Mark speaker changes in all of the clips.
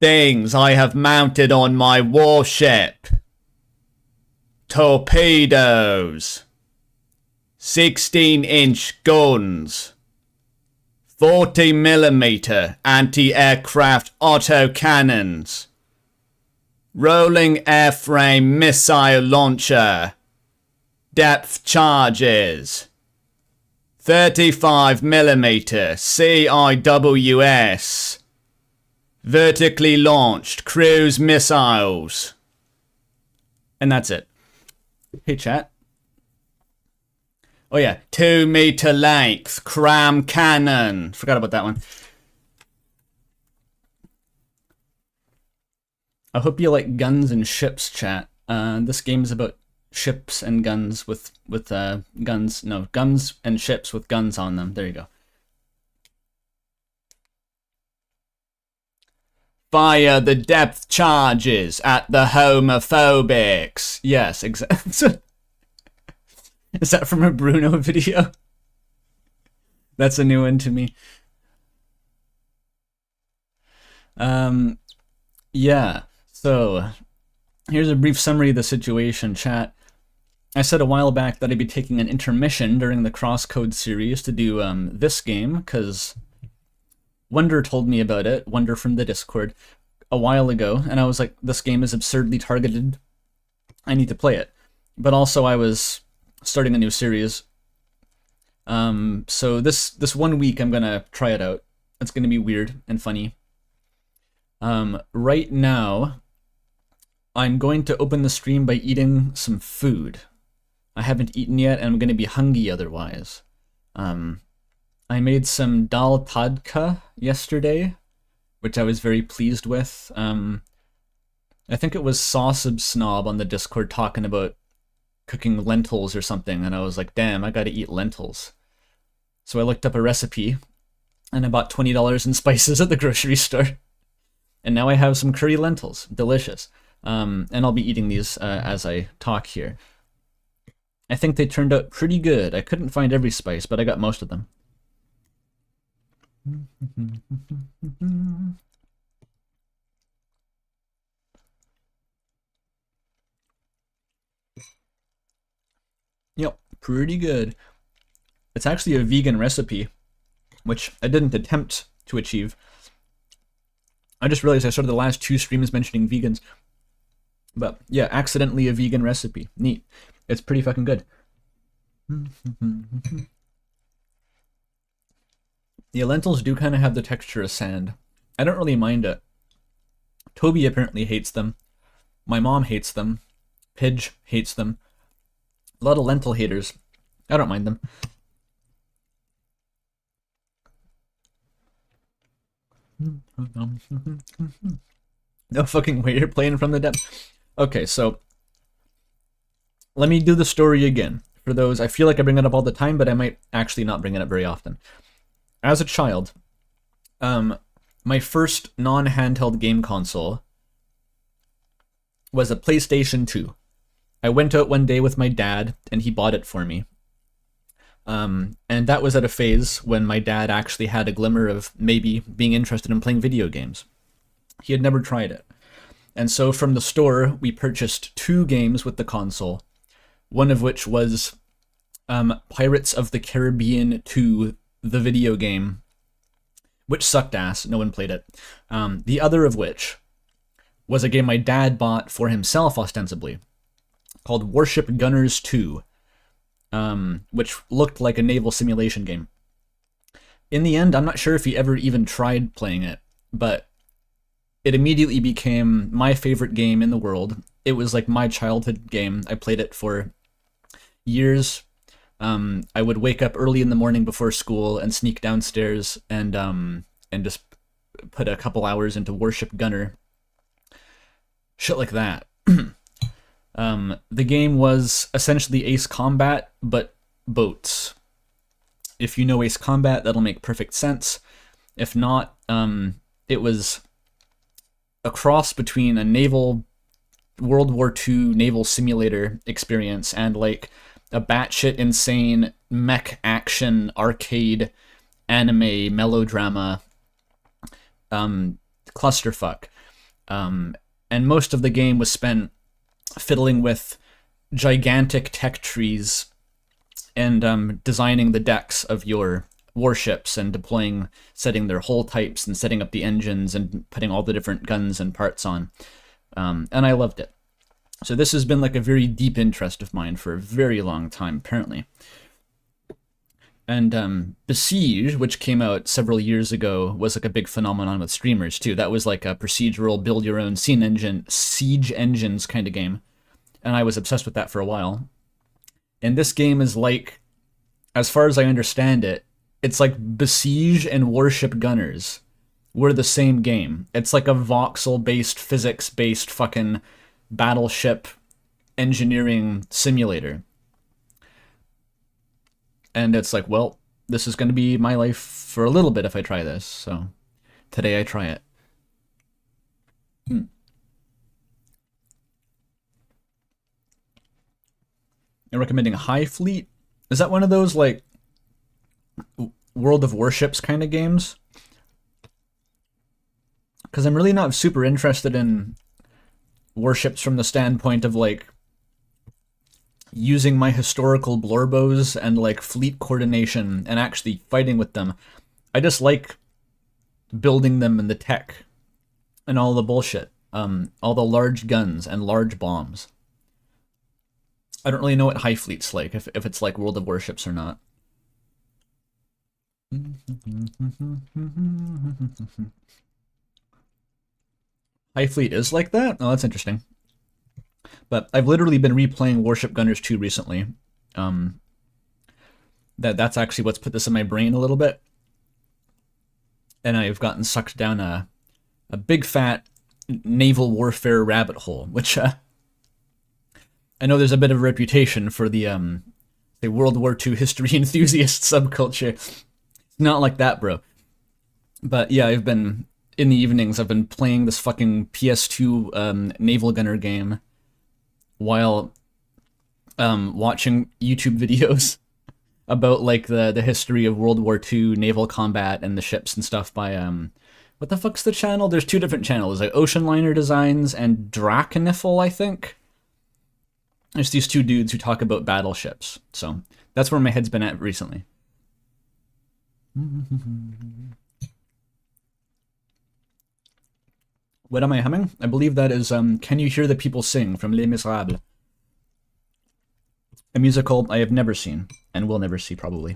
Speaker 1: things I have mounted on my warship. Torpedoes. 16-inch guns. 40mm anti-aircraft autocannons. Rolling airframe missile launcher. Depth charges. 35mm CIWS. Vertically launched cruise missiles. And that's it. Hey, chat. Oh yeah, 2-meter length cram cannon. Forgot about that one. I hope you like guns and ships, chat. This game is about ships and guns with guns. No, guns and ships with guns on them. There you go. Fire the depth charges at the homophobics. Yes, exactly. Is that from a Bruno video? That's a new one to me. Yeah, so here's a brief summary of the situation, chat. I said a while back that I'd be taking an intermission during the Crosscode series to do this game, because Wonder told me about it, Wonder from the Discord, a while ago, and I was like, this game is absurdly targeted. I need to play it. But also I was starting a new series. So this 1 week I'm gonna try it out. It's gonna be weird and funny. Right now, I'm going to open the stream by eating some food. I haven't eaten yet, and I'm gonna be hungry otherwise. I made some dal tadka yesterday, which I was very pleased with. I think it was Sausage Snob on the Discord talking about cooking lentils or something, and I was like, damn, I gotta eat lentils. So I looked up a recipe, and I bought $20 in spices at the grocery store. And now I have some curry lentils. Delicious. And I'll be eating these as I talk here. I think they turned out pretty good. I couldn't find every spice, but I got most of them. Yep, pretty good. It's actually a vegan recipe, which I didn't attempt to achieve. I just realized I started the last 2 streams mentioning vegans. But yeah, accidentally a vegan recipe. Neat. It's pretty fucking good. The lentils do kind of have the texture of sand. I don't really mind it. Toby apparently hates them. My mom hates them. Pidge hates them. A lot of lentil haters. I don't mind them. No fucking way you're playing from the depth. Okay, so let me do the story again. For those, I feel like I bring it up all the time, but I might actually not bring it up very often. As a child, my first non-handheld game console was a PlayStation 2. I went out one day with my dad, and he bought it for me. And that was at a phase when my dad actually had a glimmer of maybe being interested in playing video games. He had never tried it. And so from the store, we purchased 2 games with the console, one of which was Pirates of the Caribbean 2, the video game, which sucked ass. No one played it. The other of which was a game my dad bought for himself, ostensibly, called Warship Gunners 2. Which looked like a naval simulation game. In the end, I'm not sure if he ever even tried playing it, but it immediately became my favorite game in the world. It was like my childhood game. I played it for years. I would wake up early in the morning before school and sneak downstairs and just put a couple hours into Warship Gunner. Shit like that. The game was essentially Ace Combat, but boats. If you know Ace Combat, that'll make perfect sense. If not, it was a cross between a naval World War II naval simulator experience and like a batshit insane mech action arcade anime melodrama clusterfuck. And most of the game was spent fiddling with gigantic tech trees and designing the decks of your warships and deploying, setting their hull types and setting up the engines and putting all the different guns and parts on. And I loved it. So this has been like a very deep interest of mine for a very long time, apparently. And Besiege, which came out several years ago, was like a big phenomenon with streamers too. That was like a procedural, build your own siege engines kind of game. And I was obsessed with that for a while. And this game is like, as far as I understand it, it's like Besiege and Warship Gunners were the same game. It's like a voxel-based, physics-based fucking battleship engineering simulator. And it's like, well, this is going to be my life for a little bit if I try this. So today I try it. I'm recommending High Fleet. Is that one of those like World of Warships kind of games? Because I'm really not super interested in warships from the standpoint of like using my historical blorbos and like fleet coordination and actually fighting with them. I just like building them and the tech and all the bullshit. All the large guns and large bombs. I don't really know what High Fleet's like, if it's like World of Warships or not. High Fleet is like that? Oh, that's interesting. But I've literally been replaying Warship Gunners 2 recently. That's actually what's put this in my brain a little bit. And I've gotten sucked down a big fat naval warfare rabbit hole, which I know there's a bit of a reputation for the World War II history enthusiast subculture. It's not like that, bro. But yeah, I've been, in the evenings, I've been playing this fucking PS2 naval gunner game while watching YouTube videos about like the history of World War II naval combat and the ships and stuff by what the fuck's the channel? There's two different channels, like Ocean Liner Designs and Draconiffle, I think. There's these two dudes who talk about battleships. So that's where my head's been at recently. What am I humming? I believe that is Can You Hear the People Sing from Les Miserables. A musical I have never seen and will never see probably.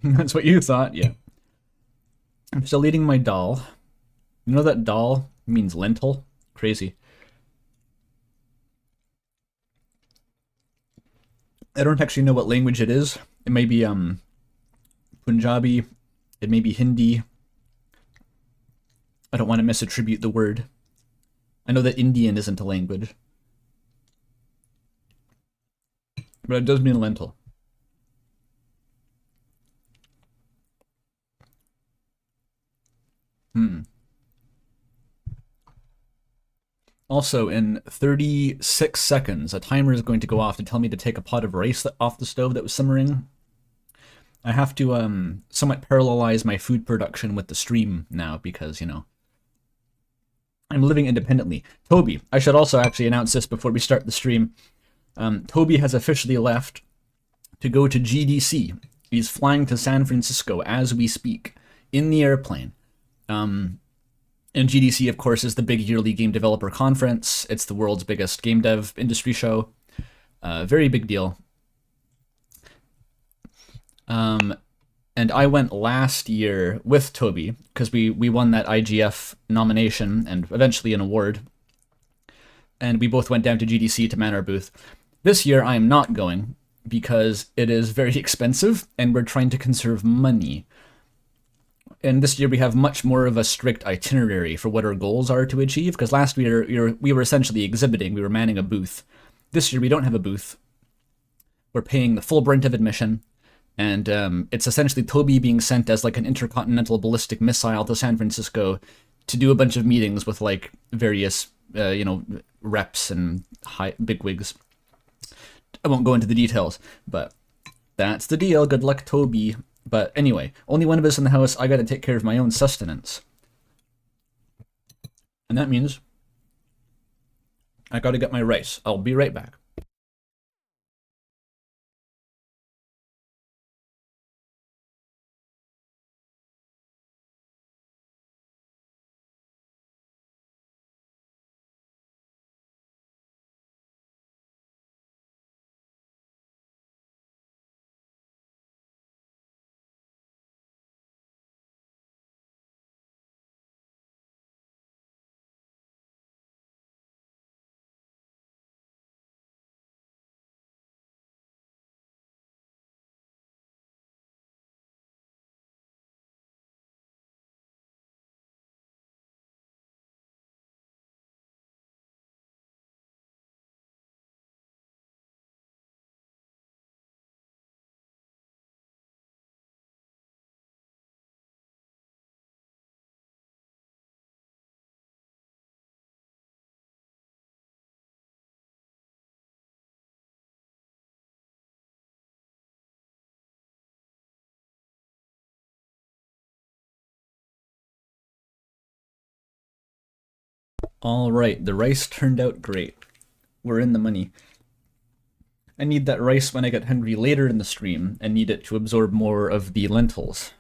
Speaker 1: That's what you thought, yeah. I'm still eating my dal. You know that dal means lentil? Crazy. I don't actually know what language it is. It may be Punjabi. It may be Hindi. I don't want to misattribute the word. I know that Indian isn't a language. But it does mean lentil. Also, in 36 seconds, a timer is going to go off to tell me to take a pot of rice off the stove that was simmering. I have to somewhat parallelize my food production with the stream now because, you know, I'm living independently. Toby, I should also actually announce this before we start the stream. Toby has officially left to go to GDC. He's flying to San Francisco as we speak in the airplane. And GDC, of course, is the big yearly game developer conference. It's the world's biggest game dev industry show. Very big deal. And I went last year with Toby, because we won that IGF nomination and eventually an award. And we both went down to GDC to man our booth. This year I am not going, because it is very expensive, and we're trying to conserve money. And this year we have much more of a strict itinerary for what our goals are to achieve, because last year we were essentially exhibiting, we were manning a booth. This year we don't have a booth. We're paying the full brunt of admission, and it's essentially Toby being sent as like an intercontinental ballistic missile to San Francisco to do a bunch of meetings with like various, reps and bigwigs. I won't go into the details, but that's the deal. Good luck, Toby. But anyway, only one of us in the house. I gotta take care of my own sustenance. And that means I gotta get my rice. I'll be right back. All right, the rice turned out great. We're in the money. I need that rice when I get hungry later in the stream, and need it to absorb more of the lentils.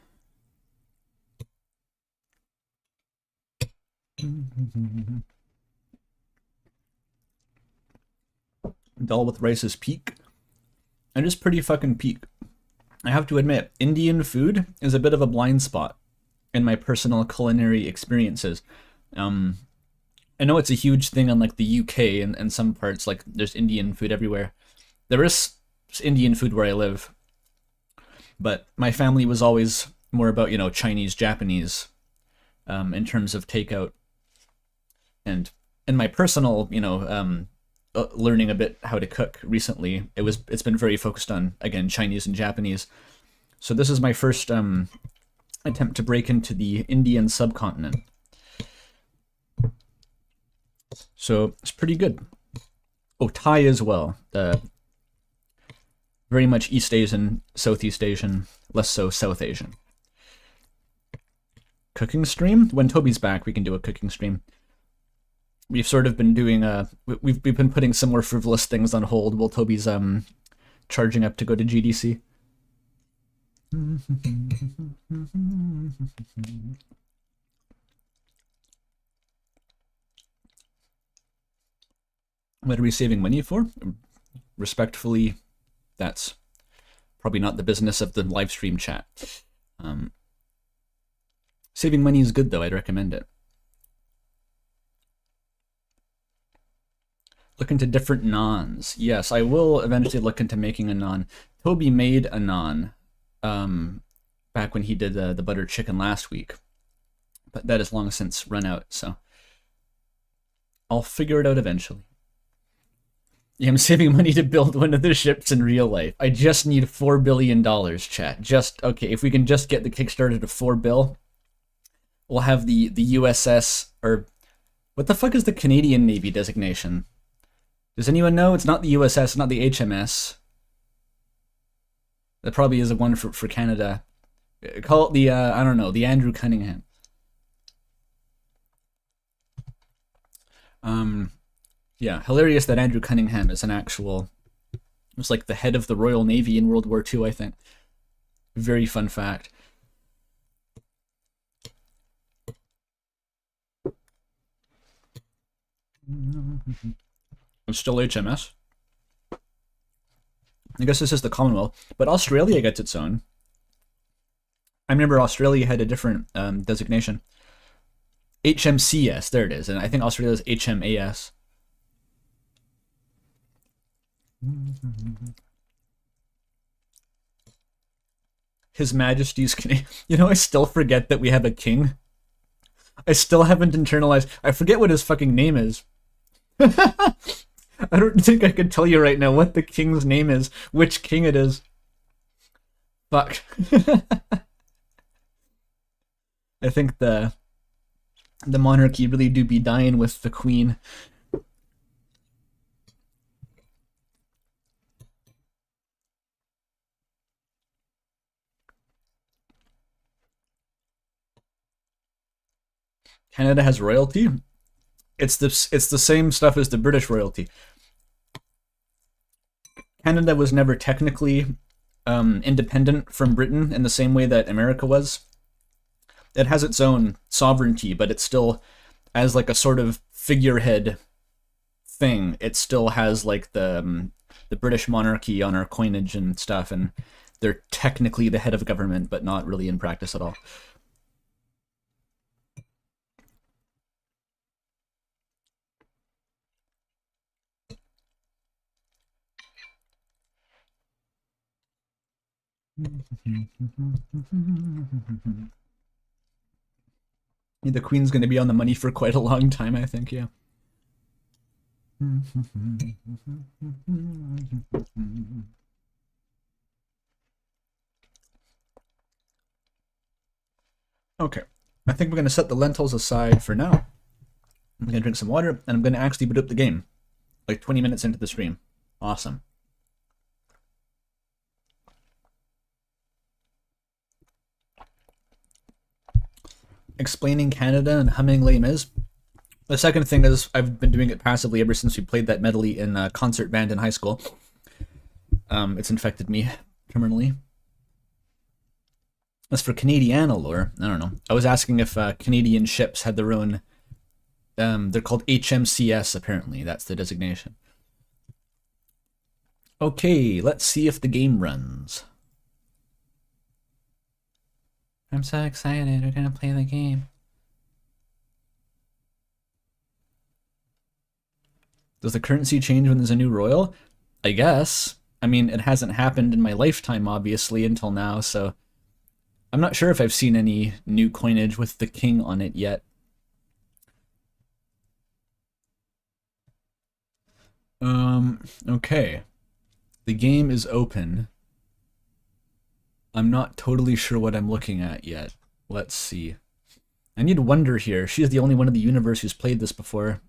Speaker 1: Dal with rice is peak. It is pretty fucking peak. I have to admit, Indian food is a bit of a blind spot in my personal culinary experiences. I know it's a huge thing on like the UK and some parts, like there's Indian food everywhere. There is Indian food where I live, but my family was always more about, you know, Chinese, Japanese, in terms of takeout. And in my personal, you know, learning a bit how to cook recently, it's been very focused on, again, Chinese and Japanese. So this is my first attempt to break into the Indian subcontinent. So it's pretty good. Oh, Thai as well. Very much East Asian, Southeast Asian, less so South Asian. Cooking stream? When Toby's back, we can do a cooking stream. We've sort of been doing we've been putting some more frivolous things on hold while Toby's charging up to go to GDC. What are we saving money for? Respectfully, that's probably not the business of the live stream chat. Saving money is good though, I'd recommend it. Look into different naans. Yes, I will eventually look into making a naan. Toby made a naan back when he did the butter chicken last week, but that has long since run out, so I'll figure it out eventually. Yeah, I'm saving money to build one of the ships in real life. I just need $4 billion, chat. Okay, if we can just get the Kickstarter to $4 billion, we'll have the USS, or what the fuck is the Canadian Navy designation? Does anyone know? It's not the USS, not the HMS. That probably is a one for Canada. Call it the, I don't know, the Andrew Cunningham. Yeah, hilarious that Andrew Cunningham is an actual, was like the head of the Royal Navy in World War II, I think. Very fun fact. It's still HMS. I guess this is the Commonwealth, but Australia gets its own. I remember Australia had a different designation. HMCS, there it is, and I think Australia's HMAS. His Majesty's Canadian. You know, I still forget that we have a king. I still haven't internalized. I forget what his fucking name is. I don't think I could tell you right now what the king's name is, which king it is. Fuck. I think the monarchy really do be dying with the queen. Canada has royalty. It's the same stuff as the British royalty. Canada was never technically independent from Britain in the same way that America was. It has its own sovereignty, but it still, as like a sort of figurehead thing, it still has like the British monarchy on our coinage and stuff, and they're technically the head of government, but not really in practice at all. The Queen's going to be on the money for quite a long time, I think, yeah. Okay, I think we're going to set the lentils aside for now. I'm going to drink some water, and I'm going to actually boot up the game. Like 20 minutes into the stream. Awesome. Explaining Canada and humming Les Mis. The second thing is I've been doing it passively ever since we played that medley in a concert band in high school. It's infected me terminally. As for Canadiana lore, I don't know. I was asking if Canadian ships had their own... they're called HMCS, apparently. That's the designation. Okay, let's see if the game runs. I'm so excited. We're gonna play the game. Does the currency change when there's a new royal? I guess. I mean, it hasn't happened in my lifetime, obviously, until now, so... I'm not sure if I've seen any new coinage with the king on it yet. Okay. The game is open. I'm not totally sure what I'm looking at yet. Let's see. I need Wonder here. She's the only one in the universe who's played this before.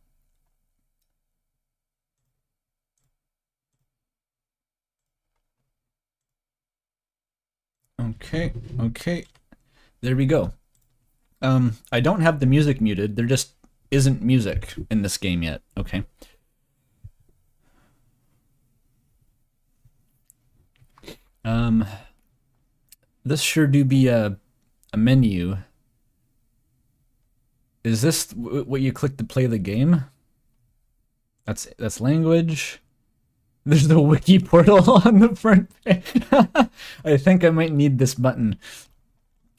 Speaker 1: Okay, okay. There we go. I don't have the music muted. There just isn't music in this game yet. Okay. This sure do be a menu. Is this what you click to play the game? That's language. There's the wiki portal on the front page. I think I might need this button.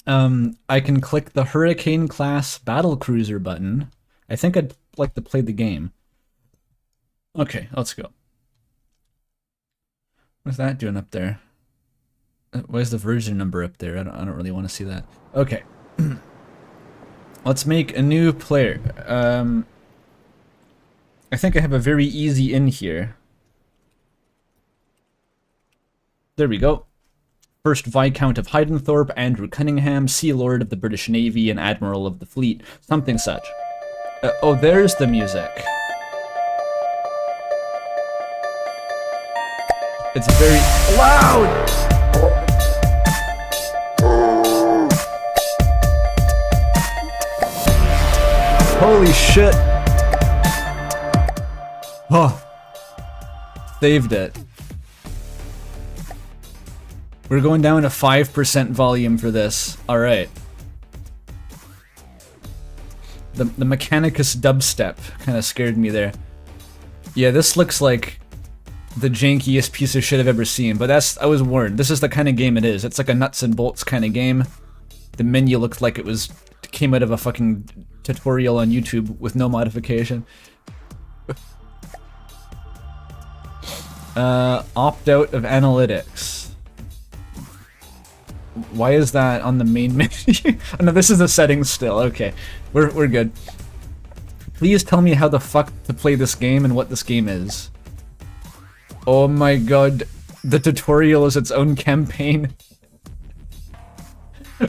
Speaker 1: I can click the Hurricane class battle cruiser button. I think I'd like to play the game. Okay, let's go. What's that doing up there? Why is the version number up there? I don't really want to see that. Okay. Let's make a new player. I think I have a very easy in here. There we go. First Viscount of Heidenthorpe, Andrew Cunningham, Sea Lord of the British Navy and Admiral of the Fleet, something such. Oh, there's the music. It's very loud! Holy shit! Oh. Saved it. We're going down to 5% volume for this. Alright. The Mechanicus dubstep kind of scared me there. Yeah, this looks like the jankiest piece of shit I've ever seen, but I was warned. This is the kind of game it is. It's like a nuts and bolts kind of game. The menu looked like it came out of a fucking tutorial on YouTube with no modification. Opt out of analytics. Why is that on the main menu? Oh, no, this is the settings still. Okay, we're good. Please tell me how the fuck to play this game and what this game is. Oh my god, the tutorial is its own campaign.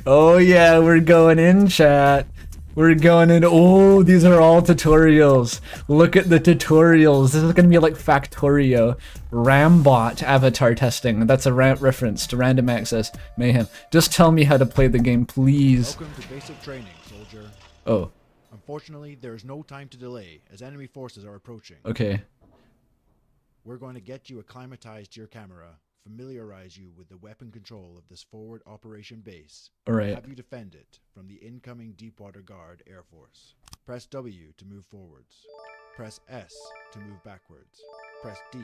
Speaker 1: Oh yeah, we're going in, chat. We're going in. Oh, these are all tutorials. Look at the tutorials. This is gonna be like Factorio. Rambot avatar testing. That's a reference to random access mayhem. Just tell me how to play the game, please.
Speaker 2: Welcome to basic training, soldier.
Speaker 1: Oh.
Speaker 2: Unfortunately, there is no time to delay, as enemy forces are approaching.
Speaker 1: Okay.
Speaker 2: We're going to get you acclimatized to your camera, familiarize you with the weapon control of this forward operation base,
Speaker 1: Alright.
Speaker 2: have you defend it from the incoming Deepwater Guard Air Force. Press W to move forwards. Press S to move backwards. Press D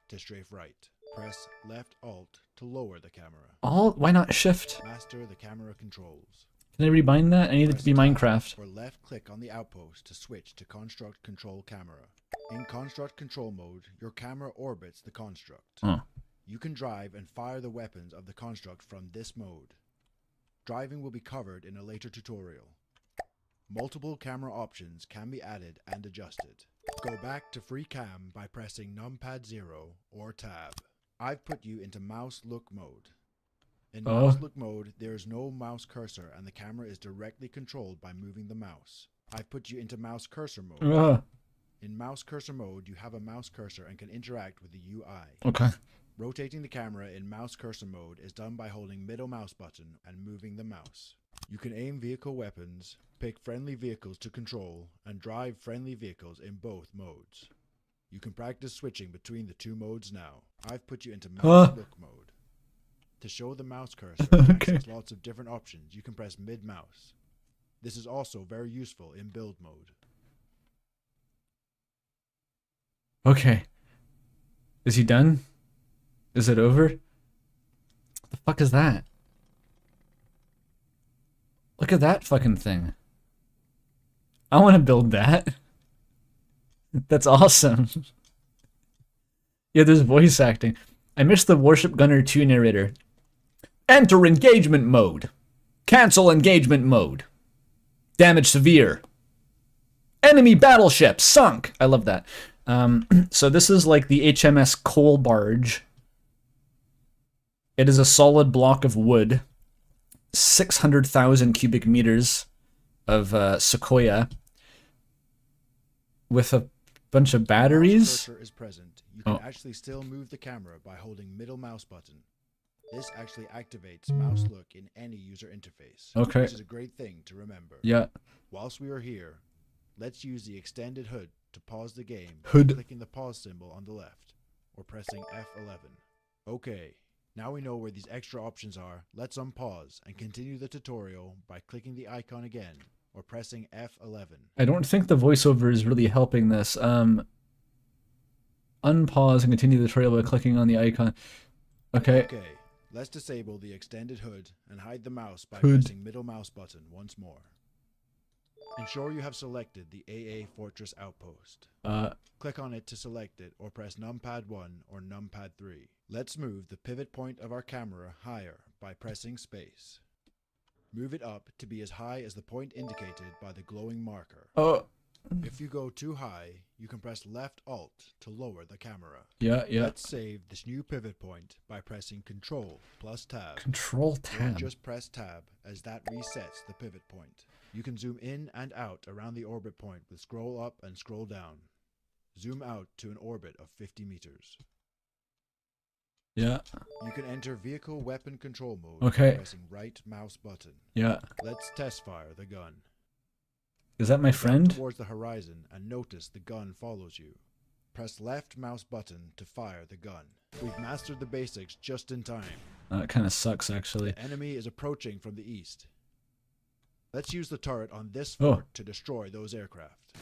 Speaker 2: to strafe right. Press left Alt to lower the camera.
Speaker 1: Alt? Why not shift?
Speaker 2: Master the camera controls.
Speaker 1: Can I rebind that? I need it to be Minecraft.
Speaker 2: Or left click on the outpost to switch to construct control camera. In construct control mode, your camera orbits the construct.
Speaker 1: Oh.
Speaker 2: You can drive and fire the weapons of the construct from this mode. Driving will be covered in a later tutorial. Multiple camera options can be added and adjusted. Go back to free cam by pressing numpad 0 or tab. I've put you into mouse look mode. In mouse look mode, there is no mouse cursor and the camera is directly controlled by moving the mouse. I've put you into mouse cursor mode. In mouse cursor mode, you have a mouse cursor and can interact with the UI.
Speaker 1: Okay.
Speaker 2: Rotating the camera in mouse cursor mode is done by holding middle mouse button and moving the mouse. You can aim vehicle weapons, pick friendly vehicles to control, and drive friendly vehicles in both modes. You can practice switching between the two modes now. I've put you into mouse look mode. To show the mouse cursor and access lots of different options, you can press mid-mouse. This is also very useful in build mode.
Speaker 1: Okay. Is he done? Is it over? What the fuck is that? Look at that fucking thing. I want to build that. That's awesome. Yeah, there's voice acting. I missed the Warship Gunner 2 narrator. Enter engagement mode. Cancel engagement mode. Damage severe. Enemy battleship sunk. I love that. So this is like the HMS Coal Barge. It is a solid block of wood. 600,000 cubic meters of sequoia. With a bunch of batteries.
Speaker 2: Cursor is present. You can actually still move the camera by holding middle mouse button. This actually activates mouse look in any user interface.
Speaker 1: Okay.
Speaker 2: Which is a great thing to remember.
Speaker 1: Yeah.
Speaker 2: Whilst we are here, let's use the extended HUD to pause the game by
Speaker 1: HUD.
Speaker 2: clicking the pause symbol on the left or pressing F11. Okay, now we know where these extra options are. Let's unpause and continue the tutorial by clicking the icon again or pressing F11.
Speaker 1: I don't think the voiceover is really helping this. Unpause and continue the tutorial by clicking on the icon. Okay.
Speaker 2: Okay, let's disable the extended HUD and hide the mouse by
Speaker 1: HUD.
Speaker 2: pressing middle mouse button once more. Ensure you have selected the AA Fortress Outpost. Click on it to select it or press numpad 1 or numpad 3. Let's move the pivot point of our camera higher by pressing space. Move it up to be as high as the point indicated by the glowing marker. If you go too high, you can press left Alt to lower the camera.
Speaker 1: Yeah.
Speaker 2: Let's save this new pivot point by pressing Control plus Tab.
Speaker 1: Control
Speaker 2: Don't
Speaker 1: tab.
Speaker 2: just press Tab, as that resets the pivot point. You can zoom in and out around the orbit point with scroll up and scroll down. Zoom out to an orbit of 50 meters.
Speaker 1: Yeah.
Speaker 2: You can enter vehicle weapon control mode
Speaker 1: Okay.
Speaker 2: by pressing right mouse button.
Speaker 1: Yeah.
Speaker 2: Let's test fire the gun.
Speaker 1: Is that my
Speaker 2: Jump
Speaker 1: friend?
Speaker 2: towards the horizon and notice the gun follows you. Press left mouse button to fire the gun. We've mastered the basics just in time.
Speaker 1: That kind of sucks, actually.
Speaker 2: The enemy is approaching from the east. Let's use the turret on this fort to destroy those aircraft.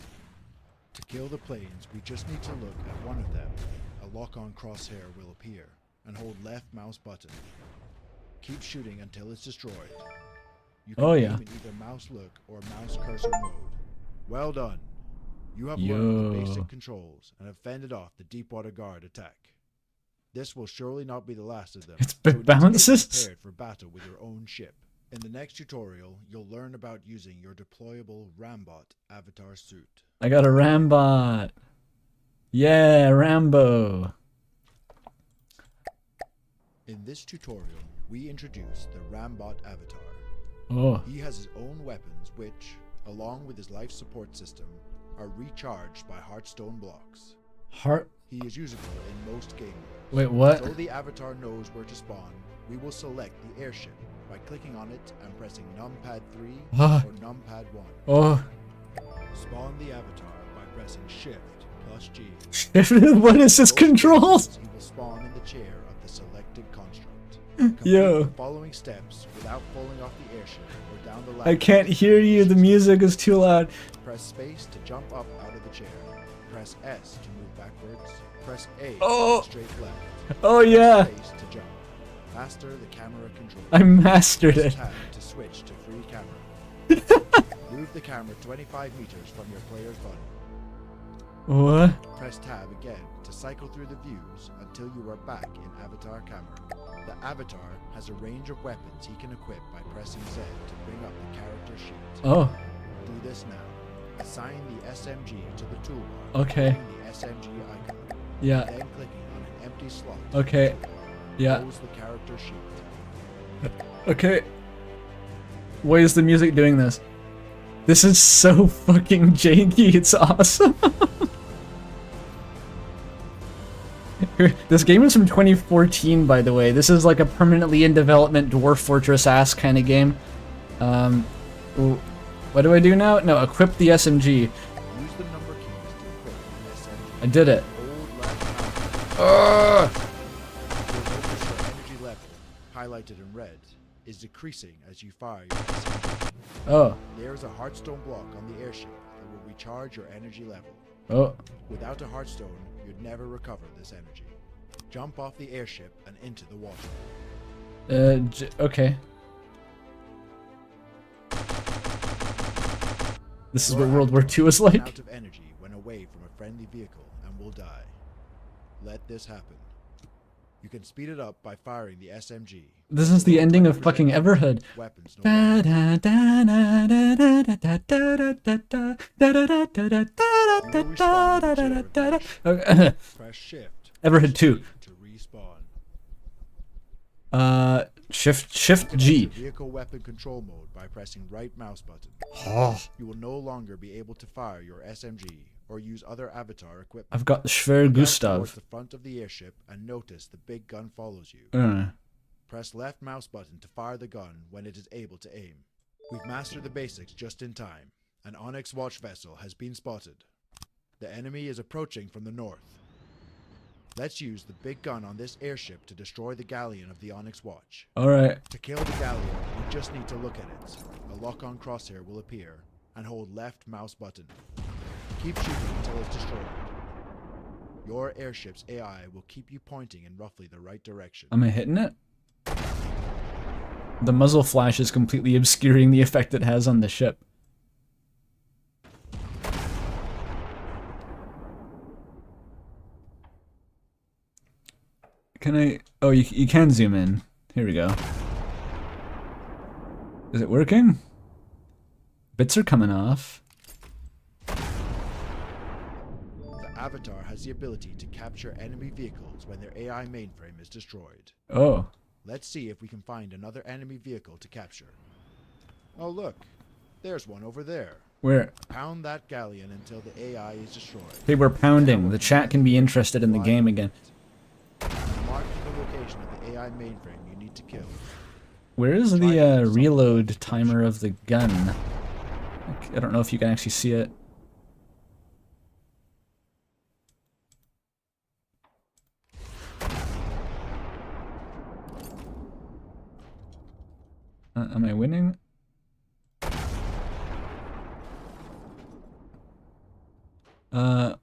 Speaker 2: To kill the planes, we just need to look at one of them. A lock-on crosshair will appear, and hold left mouse button. Keep shooting until it's destroyed. You can aim in either mouse look or mouse cursor mode. Well done. You have learned the basic controls and have fended off the Deepwater Guard attack. This will surely not be the last of them.
Speaker 1: It's big bounces.
Speaker 2: Prepared for battle with your own ship. In the next tutorial, you'll learn about using your deployable Rambot avatar suit.
Speaker 1: I got a Rambot. Yeah, Rambo.
Speaker 2: In this tutorial, we introduce the Rambot avatar. He has his own weapons which, along with his life support system, are recharged by Hearthstone blocks. He is usable in most game modes.
Speaker 1: Wait, what?
Speaker 2: So the avatar knows where to spawn, we will select the airship by clicking on it and pressing numpad 3 or numpad 1. Spawn the avatar by pressing Shift plus G.
Speaker 1: What is this controls?
Speaker 2: He will spawn in the chair of the selected construct.
Speaker 1: Yo.
Speaker 2: Complete the following steps without falling off the airship or down the ladder.
Speaker 1: I can't hear you. The music is too loud.
Speaker 2: Press space to jump up out of the chair. Press S to move backwards. Press A
Speaker 1: Oh.
Speaker 2: to straight left.
Speaker 1: Oh yeah.
Speaker 2: Press space to jump. Master the camera control.
Speaker 1: I mastered
Speaker 2: Press
Speaker 1: it.
Speaker 2: tab to switch to free camera. Move the camera 25 meters from your player's body.
Speaker 1: What?
Speaker 2: Press tab again to cycle through the views until you are back in avatar camera. The avatar has a range of weapons he can equip by pressing Z to bring up the character sheet.
Speaker 1: Oh.
Speaker 2: Do this now. Assign the SMG to the toolbar.
Speaker 1: Okay.
Speaker 2: Clicking the SMG icon.
Speaker 1: Yeah.
Speaker 2: Then clicking on an empty slot.
Speaker 1: Okay. Yeah.
Speaker 2: Close the character sheet.
Speaker 1: Okay. Why is the music doing this? This is so fucking janky. It's awesome. This game is from 2014, by the way. This is like a permanently in development Dwarf Fortress-ass kind of game. What do I do now? No, equip the SMG.
Speaker 2: Use the number keys to equip the SMG.
Speaker 1: I did it.
Speaker 2: Hold left mouse. You'll notice your energy level, highlighted in red, is decreasing as you fire your SMG.
Speaker 1: Oh.
Speaker 2: There is a heartstone block on the airship that will recharge your energy level.
Speaker 1: Oh.
Speaker 2: Without a heartstone, you'd never recover this energy. Jump off the airship and into the water.
Speaker 1: Okay. This is what World War II was
Speaker 2: Run
Speaker 1: like.
Speaker 2: out of energy when away from a friendly vehicle and will die. Let this happen. You can speed it up by firing the SMG.
Speaker 1: This is the ending of fucking Everhood.
Speaker 2: Weapons no longer. Press shift.
Speaker 1: Everhood 2.
Speaker 2: To respawn.
Speaker 1: Shift G.
Speaker 2: Vehicle weapon control mode by pressing right mouse button. You will no longer be able to fire your SMG or use other avatar equipment.
Speaker 1: I've got the Schwer
Speaker 2: Look out towards
Speaker 1: Gustav.
Speaker 2: the front of the airship and notice the big gun follows you.
Speaker 1: Uh.
Speaker 2: Press left mouse button to fire the gun when it is able to aim. We've mastered the basics just in time. An Onyx watch vessel has been spotted. The enemy is approaching from the north. Let's use the big gun on this airship to destroy the galleon of the Onyx watch.
Speaker 1: Alright.
Speaker 2: To kill the galleon, you just need to look at it. A lock-on crosshair will appear, and hold left mouse button. Keep shooting until it's destroyed. Your airship's AI will keep you pointing in roughly the right direction.
Speaker 1: Am I hitting it? The muzzle flash is completely obscuring the effect it has on the ship. Can I... Oh, you can zoom in. Here we go. Is it working? Bits are coming off.
Speaker 2: The Avatar has the ability to capture enemy vehicles when their AI mainframe is destroyed.
Speaker 1: Oh.
Speaker 2: Let's see if we can find another enemy vehicle to capture. Oh look, there's one over there.
Speaker 1: Where?
Speaker 2: Pound that galleon until the AI is destroyed.
Speaker 1: Okay, we're pounding. The chat can be interested in the game again.
Speaker 2: Mark the location of the AI mainframe you need to kill.
Speaker 1: Where is the reload timer of the gun? I don't know if you can actually see it. Am I winning? Okay,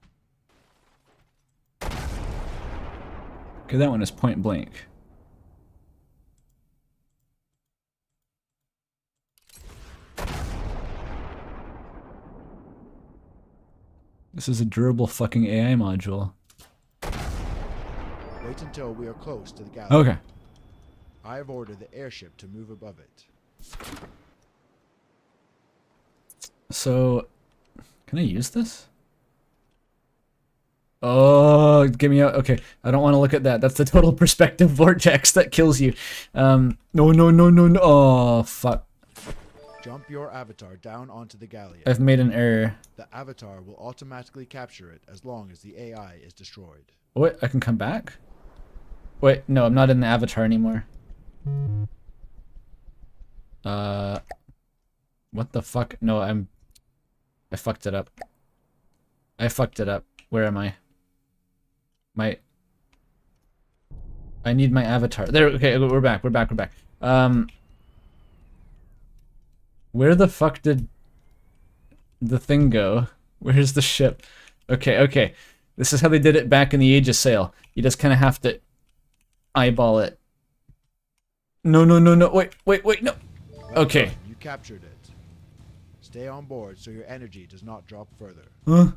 Speaker 1: that one is point blank. This is a durable fucking AI module.
Speaker 2: Wait until we are close to the galleon.
Speaker 1: Okay.
Speaker 2: I have ordered the airship to move above it.
Speaker 1: So, can I use this? Oh, get me out. Okay, I don't want to look at that. That's the total perspective vortex that kills you. No. Oh, fuck.
Speaker 2: Jump your avatar down onto the galleon.
Speaker 1: I've made an error.
Speaker 2: The avatar will automatically capture it as long as the AI is destroyed.
Speaker 1: Wait, I can come back? Wait, no, I'm not in the avatar anymore. What the fuck? No, I'm... I fucked it up. I fucked it up. Where am I? I need my avatar. There, okay, we're back. Where the fuck did the thing go? Where's the ship? Okay. This is how they did it back in the Age of Sail. You just kind of have to eyeball it. No. Wait, no. Okay.
Speaker 2: Well done, you captured it. Stay on board so your energy does not drop further.
Speaker 1: Huh?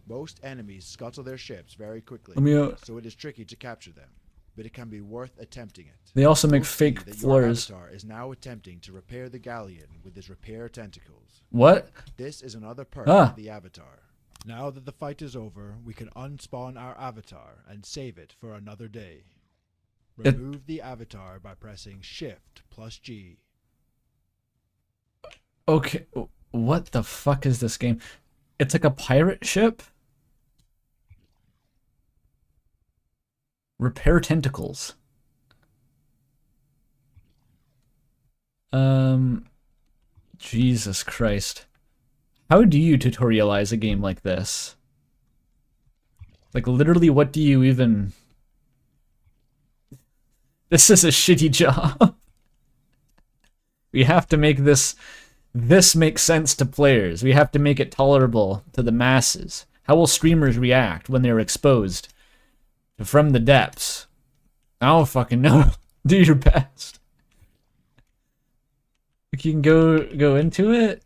Speaker 2: Most enemies scuttle their ships very quickly,
Speaker 1: Let me out.
Speaker 2: so it is tricky to capture them, but it can be worth attempting it.
Speaker 1: They also make
Speaker 2: You'll see
Speaker 1: fake
Speaker 2: that
Speaker 1: floors.
Speaker 2: Your avatar is now attempting to repair the galleon with his repair tentacles.
Speaker 1: What?
Speaker 2: This is another perk
Speaker 1: Ah.
Speaker 2: of the avatar. Now that the fight is over, we can unspawn our avatar and save it for another day. Remove the avatar by pressing Shift plus G.
Speaker 1: Okay, what the fuck is this game? It's like a pirate ship? Repair tentacles. Jesus Christ. How do you tutorialize a game like this? Like, literally, what do you even... This is a shitty job. We have to make this make sense to players. We have to make it tolerable to the masses. How will streamers react when they're exposed from the depths? I don't fucking know. Do your best. You can go into it.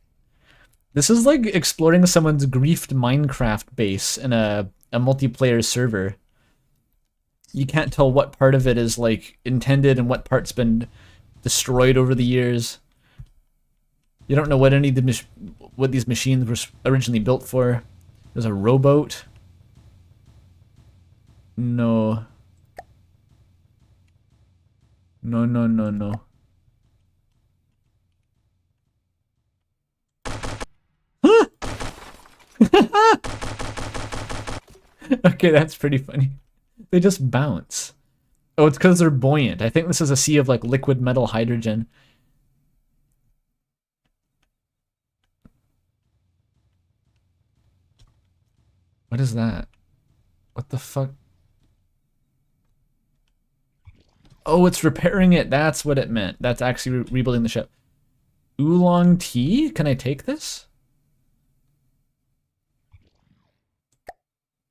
Speaker 1: This is like exploring someone's griefed Minecraft base in a multiplayer server. You can't tell what part of it is like intended and what part's been destroyed over the years. You don't know what any of the what these machines were originally built for. There's a rowboat. No. No. Okay, that's pretty funny. They just bounce. Oh, it's because they're buoyant. I think this is a sea of like liquid metal hydrogen. What is that? What the fuck? Oh, it's repairing it. That's what it meant. That's actually rebuilding the ship. Oolong tea? Can I take this?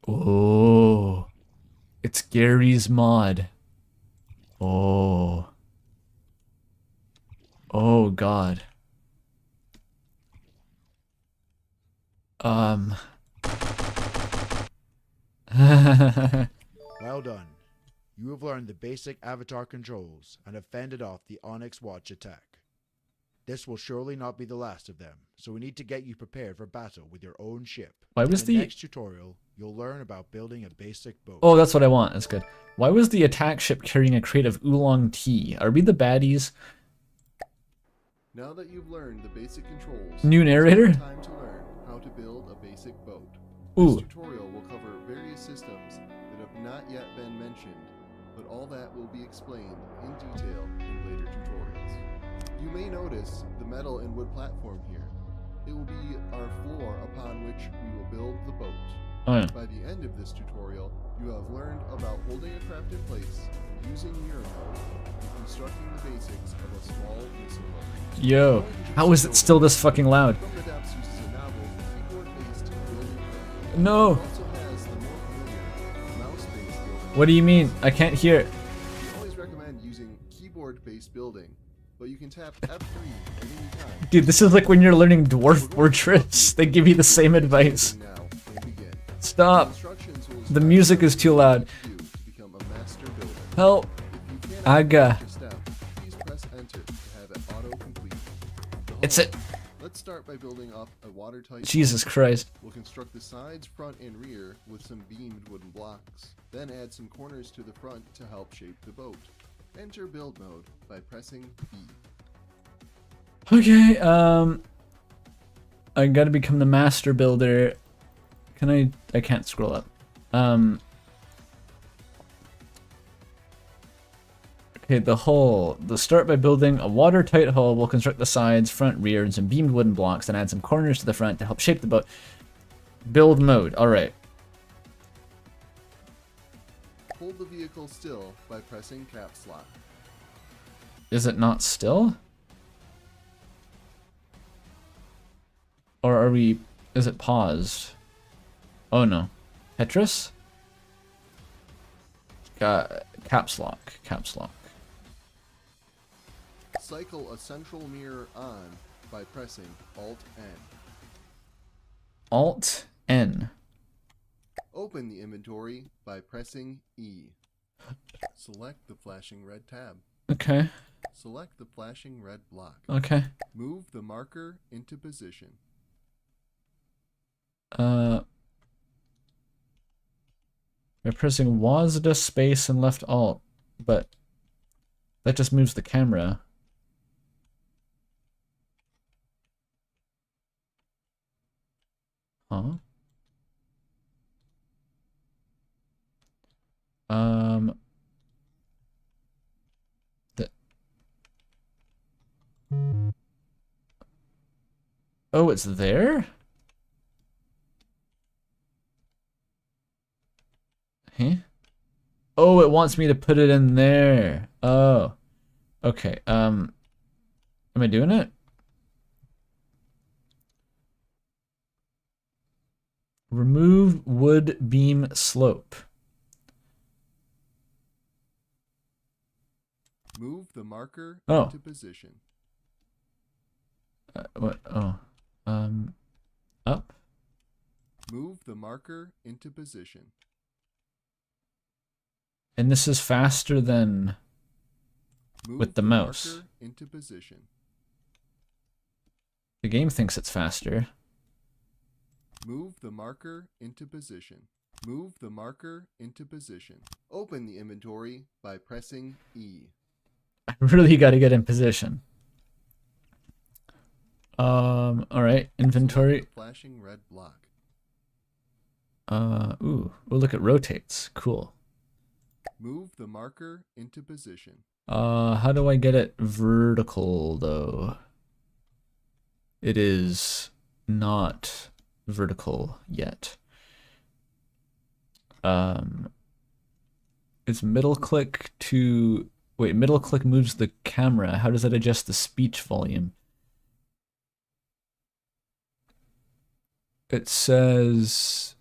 Speaker 1: Oh. It's Gary's mod. Oh. Oh, God.
Speaker 2: Well done. You have learned the basic avatar controls and have fended off the Onyx Watch attack. This will surely not be the last of them, so we need to get you prepared for battle with your own ship.
Speaker 1: Why was
Speaker 2: In
Speaker 1: the
Speaker 2: next tutorial, you'll learn about building a basic boat.
Speaker 1: Oh, that's what I want. That's good. Why was the attack ship carrying a crate of oolong tea? Are we the baddies?
Speaker 3: Now that you've learned the basic controls,
Speaker 1: New narrator?
Speaker 3: it's time to learn how to build a basic boat.
Speaker 1: Ooh.
Speaker 3: This tutorial will cover various systems that have not yet been mentioned, but all that will be explained in detail in later tutorials. You may notice the metal and wood platform here. It will be our floor upon which we will build the boat.
Speaker 1: Oh, yeah.
Speaker 3: By the end of this tutorial, you have learned about holding a craft in place, using mirror mode, and constructing the basics of a small missile boat.
Speaker 1: Yo, how is it still this fucking loud?
Speaker 3: From the Depths uses a Naval keyboard-based building program.
Speaker 1: No.
Speaker 3: It also has the more familiar mouse-based building.
Speaker 1: What do you mean? I can't hear it.
Speaker 3: We always recommend using keyboard-based building, but you can tap F3 at any time.
Speaker 1: Dude, this is like when you're learning Dwarf Fortress. They give you the same advice.
Speaker 3: Now, and begin.
Speaker 1: Stop.
Speaker 3: Instructions will
Speaker 1: The
Speaker 3: instruct
Speaker 1: music
Speaker 3: you
Speaker 1: is too
Speaker 3: on what
Speaker 1: loud.
Speaker 3: to do to become a master builder.
Speaker 1: Help.
Speaker 3: If you cannot
Speaker 1: Aga.
Speaker 3: finish a step, please press enter to have it auto-complete.
Speaker 1: It's it.
Speaker 3: Let's start by building up a watertight
Speaker 1: Jesus
Speaker 3: boat.
Speaker 1: Christ.
Speaker 3: We'll construct the sides, front, and rear with some beamed wooden blocks. Then add some corners to the front to help shape the boat. Enter build mode by pressing B.
Speaker 1: Okay, I gotta become the master builder. Can I can't scroll up. Okay, the hull. The start by building a watertight hull. We'll construct the sides, front, rear, and some beamed wooden blocks, then add some corners to the front to help shape the boat. Build mode. Alright.
Speaker 3: Hold the vehicle still by pressing caps lock.
Speaker 1: Is it not still? Or are we... Is it paused? Oh no. Tetris? Caps lock. Caps lock.
Speaker 3: Cycle a central mirror on by pressing Alt-N.
Speaker 1: Alt-N.
Speaker 3: Open the inventory by pressing E. Select the flashing red tab.
Speaker 1: Okay.
Speaker 3: Select the flashing red block.
Speaker 1: Okay.
Speaker 3: Move the marker into position.
Speaker 1: By pressing WASD space and left Alt, but that just moves the camera. Huh? Oh, it's there? Huh? Oh, it wants me to put it in there. Oh. Okay, am I doing it? Remove wood beam slope.
Speaker 3: Move the marker
Speaker 1: Oh.
Speaker 3: into position.
Speaker 1: What? Oh. Up?
Speaker 3: Move the marker into position.
Speaker 1: And this is faster than
Speaker 3: Move
Speaker 1: with the mouse.
Speaker 3: Marker into position.
Speaker 1: The game thinks it's faster.
Speaker 3: Move the marker into position. Move the marker into position. Open the inventory by pressing E.
Speaker 1: I really got to get in position. All right, inventory.
Speaker 3: Select the flashing red block.
Speaker 1: Ooh, look, it rotates. Cool.
Speaker 3: Move the marker into position.
Speaker 1: How do I get it vertical though? It is not vertical yet. It's middle click to... Wait, middle click moves the camera. How does that adjust the speech volume? It says...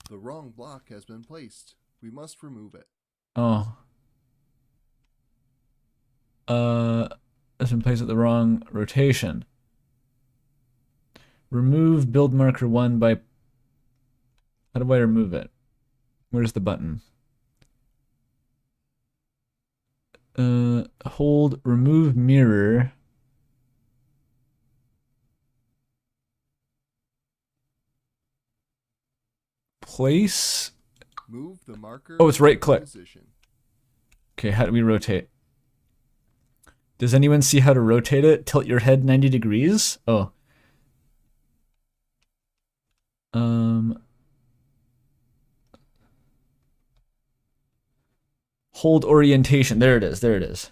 Speaker 3: The wrong block has been placed. We must remove it.
Speaker 1: Oh. It's been placed at the wrong rotation. Remove build marker 1 by... How do I remove it? Where's the button? Hold remove mirror. Place.
Speaker 3: Move the marker.
Speaker 1: Oh, it's right click.
Speaker 3: Position.
Speaker 1: Okay, how do we rotate? Does anyone see how to rotate it? Tilt your head 90 degrees? Oh. Hold orientation. There it is. There it is.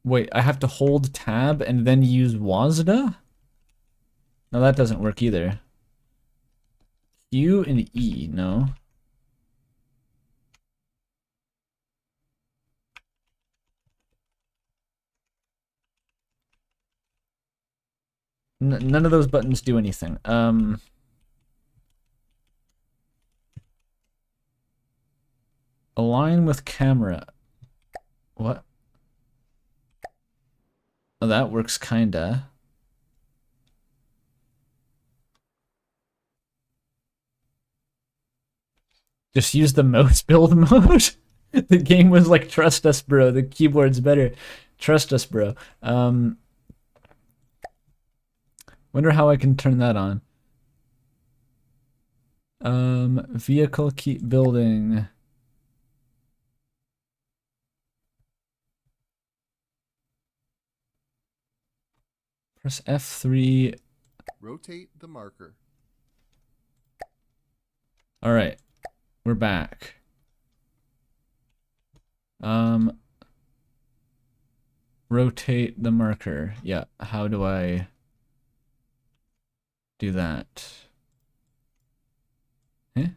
Speaker 1: Wait, I have to hold tab and then use WASD? No, that doesn't work either. Q and E, no. None of those buttons do anything. Align with camera. What? Oh, that works kinda. Just use the mouse build mode. The game was like, trust us, bro. The keyboard's better. Trust us, bro. Wonder how I can turn that on. Vehicle keep building. Press F3.
Speaker 3: Rotate the marker.
Speaker 1: Alright. We're back. Rotate the marker. Yeah, how do I do that? Eh?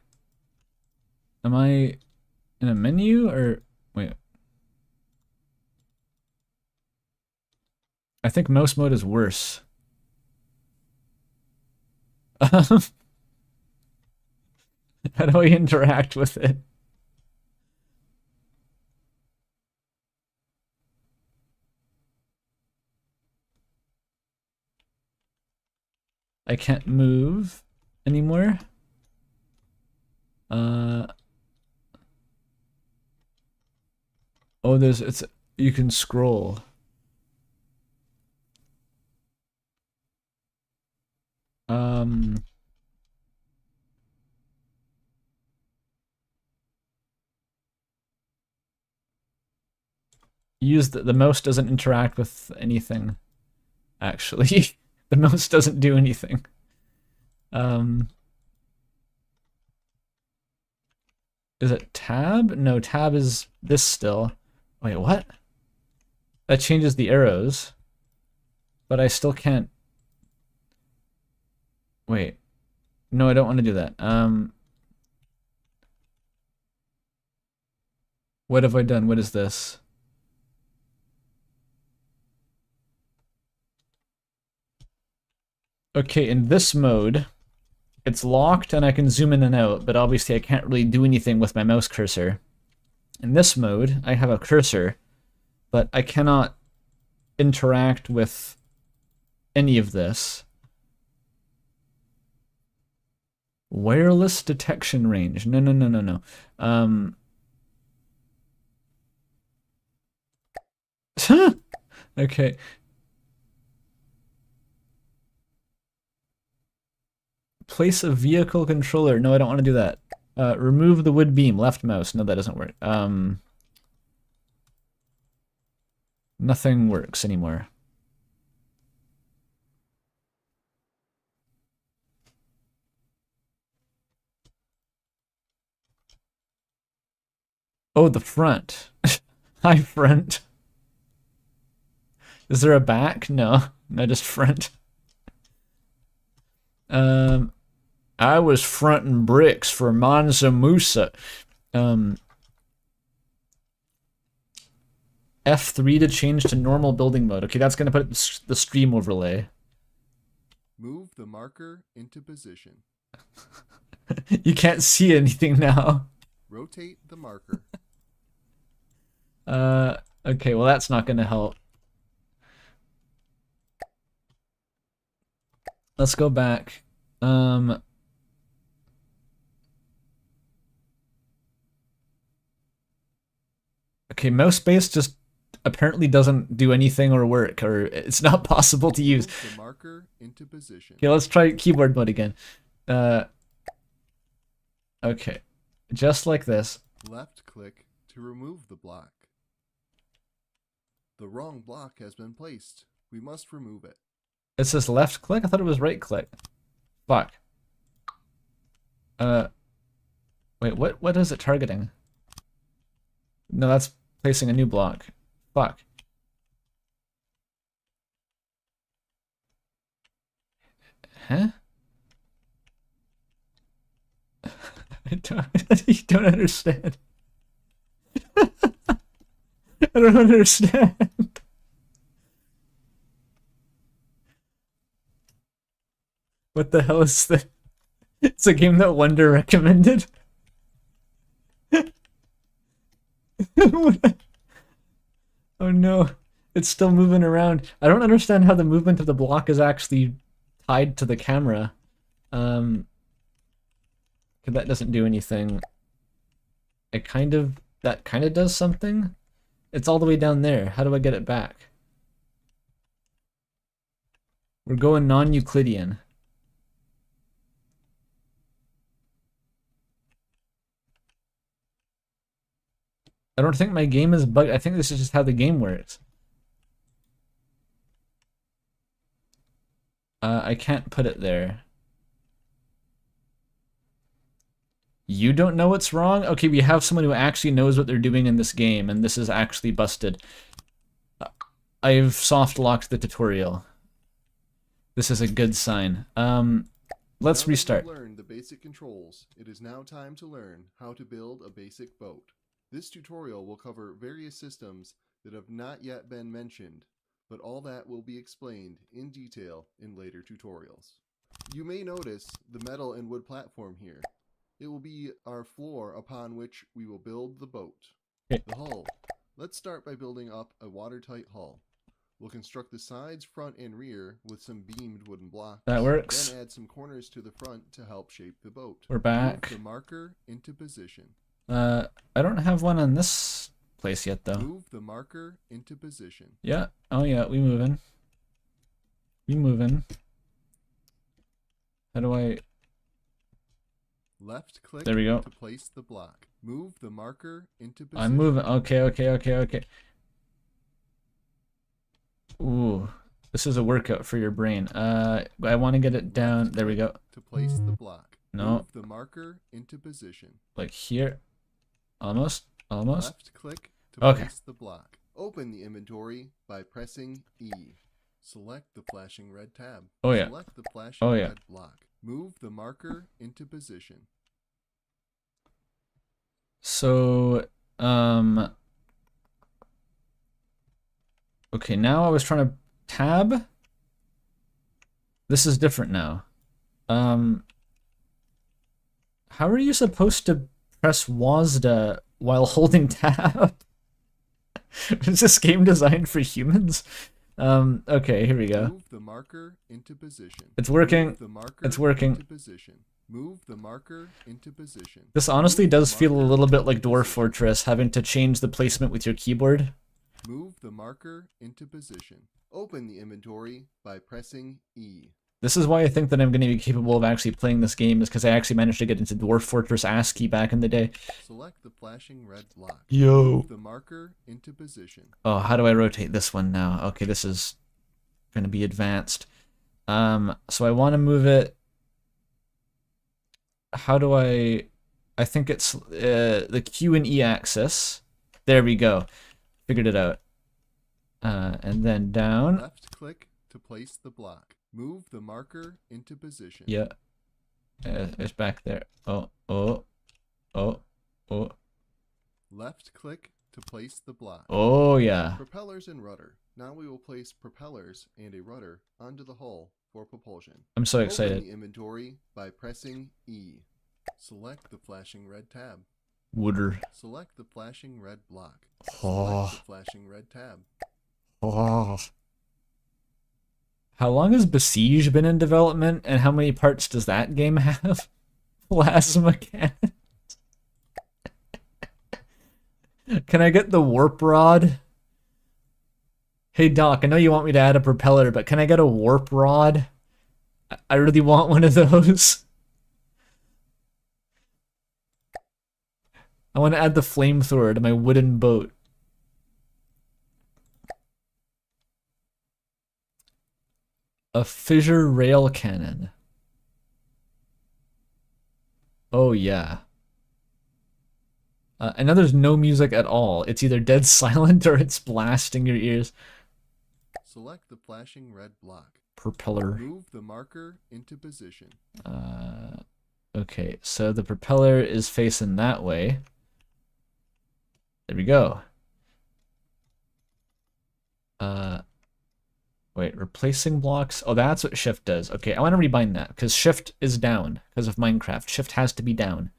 Speaker 1: Am I in a menu or wait? I think mouse mode is worse. How do I interact with it? I can't move anymore. Oh, you can scroll. Use the mouse doesn't interact with anything. Actually, the mouse doesn't do anything. Is it tab? No, tab is this still. Wait, what? That changes the arrows, but I still can't. Wait, no, I don't want to do that. What have I done? What is this? Okay, in this mode, it's locked and I can zoom in and out, but obviously I can't really do anything with my mouse cursor. In this mode, I have a cursor, but I cannot interact with any of this. Wireless detection range. No, no, no, no, no. Okay. Place a vehicle controller. No, I don't want to do that. Remove the wood beam. Left mouse. No, that doesn't work. Nothing works anymore. Oh, the front. Hi, front. Is there a back? No. No, just front. I was fronting bricks for Mansa Musa. F3 to change to normal building mode. Okay, that's gonna put the stream overlay.
Speaker 3: Move the marker into position.
Speaker 1: You can't see anything now.
Speaker 3: Rotate the marker.
Speaker 1: Okay, well that's not gonna help. Let's go back. Okay, mouse space just apparently doesn't do anything or work, or it's not possible to use.
Speaker 3: Move the marker into position.
Speaker 1: Okay, let's try keyboard mode again. Okay, just like this.
Speaker 3: Left click to remove the block. The wrong block has been placed. We must remove it.
Speaker 1: It says left click? I thought it was right click. Fuck. Wait, what is it targeting? No, that's placing a new block. Fuck. Huh? You don't understand. I don't understand. What the hell is that? It's a game that Wonder recommended. Oh no, it's still moving around. I don't understand how the movement of the block is actually tied to the camera. That doesn't do anything. That kind of does something. It's all the way down there. How do I get it back? We're going non-Euclidean. I don't think my game is bugged. I think this is just how the game works. I can't put it there. You don't know what's wrong? Okay, we have someone who actually knows what they're doing in this game, and this is actually busted. I've soft locked the tutorial. This is a good sign. Let's restart.
Speaker 3: Now that you've learned the basic controls, it is now time to learn how to build a basic boat. This tutorial will cover various systems that have not yet been mentioned, but all that will be explained in detail in later tutorials. You may notice the metal and wood platform here. It will be our floor upon which we will build the boat.
Speaker 1: Okay.
Speaker 3: The hull. Let's start by building up a watertight hull. We'll construct the sides, front, and rear with some beamed wooden blocks.
Speaker 1: That works.
Speaker 3: Then add some corners to the front to help shape the boat.
Speaker 1: We're back.
Speaker 3: Move the marker into position.
Speaker 1: I don't have one on this place yet, though.
Speaker 3: Move the marker into position.
Speaker 1: Yeah. Oh, yeah. We moving. We moving. How do I...
Speaker 3: Left click
Speaker 1: There we go.
Speaker 3: to place the block. Move the marker into position.
Speaker 1: I'm moving. Okay. Ooh. This is a workout for your brain. I want to get it down. There we go.
Speaker 3: To place the block.
Speaker 1: No.
Speaker 3: Move the marker into position.
Speaker 1: Like here. Almost.
Speaker 3: Left click to
Speaker 1: Okay.
Speaker 3: place the block. Open the inventory by pressing E. Select the flashing red tab.
Speaker 1: Oh, yeah.
Speaker 3: Select the flashing
Speaker 1: Oh, yeah.
Speaker 3: red block. Move the marker into position.
Speaker 1: So, okay, now I was trying to tab. This is different now. How are you supposed to press WASD while holding tab? Is this game designed for humans? Okay, here we go.
Speaker 3: Move the marker into position.
Speaker 1: It's working.
Speaker 3: Move the marker
Speaker 1: It's working.
Speaker 3: Into position. Move the marker into position.
Speaker 1: This honestly
Speaker 3: Move the
Speaker 1: does feel a
Speaker 3: marker
Speaker 1: little bit
Speaker 3: into
Speaker 1: like Dwarf
Speaker 3: position.
Speaker 1: Fortress, having to change the placement with your keyboard.
Speaker 3: Move the marker into position. Open the inventory by pressing E.
Speaker 1: This is why I think that I'm going to be capable of actually playing this game, is because I actually managed to get into Dwarf Fortress ASCII back in the day.
Speaker 3: Select the flashing red block.
Speaker 1: Yo.
Speaker 3: Move the marker into position.
Speaker 1: Oh, how do I rotate this one now? Okay, this is going to be advanced. So I want to move it. How do I think it's the Q and E axis. There we go. Figured it out. And then down.
Speaker 3: Left click to place the block. Move the marker into position.
Speaker 1: Yeah. It's back there. Oh.
Speaker 3: Left click to place the block.
Speaker 1: Oh, yeah.
Speaker 3: Propellers and rudder. Now we will place propellers and a rudder onto the hull for propulsion.
Speaker 1: I'm so
Speaker 3: Open
Speaker 1: excited.
Speaker 3: the inventory by pressing E. Select the flashing red tab.
Speaker 1: Wooder.
Speaker 3: Select the flashing red block.
Speaker 1: Oh.
Speaker 3: Select the flashing red tab.
Speaker 1: Oh. How long has Besiege been in development, and how many parts does that game have? Plasma cannons. Can I get the warp rod? Hey Doc, I know you want me to add a propeller, but can I get a warp rod? I really want one of those. I want to add the flamethrower to my wooden boat. A fissure rail cannon. Oh yeah. And now there's no music at all. It's either dead silent or it's blasting your ears.
Speaker 3: Select the flashing red block.
Speaker 1: Propeller.
Speaker 3: Move the marker into position.
Speaker 1: Okay, so the propeller is facing that way. There we go. Wait, replacing blocks? Oh, that's what shift does. Okay, I want to rebind that, because shift is down, because of Minecraft. Shift has to be down.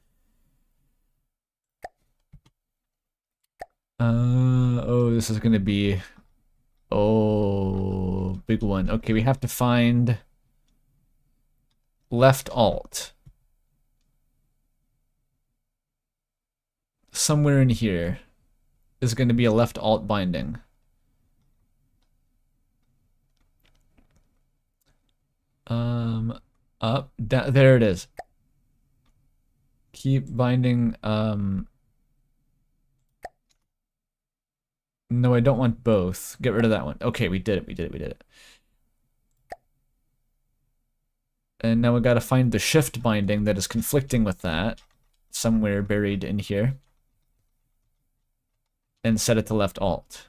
Speaker 1: Oh, this is going to be... Oh, big one. Okay, we have to find... Left alt. Somewhere in here is going to be a left alt binding. Up, down, there it is. Keep binding, no, I don't want both. Get rid of that one. Okay, we did it. And now we gotta find the shift binding that is conflicting with that. somewhere buried in here. And set it to left alt.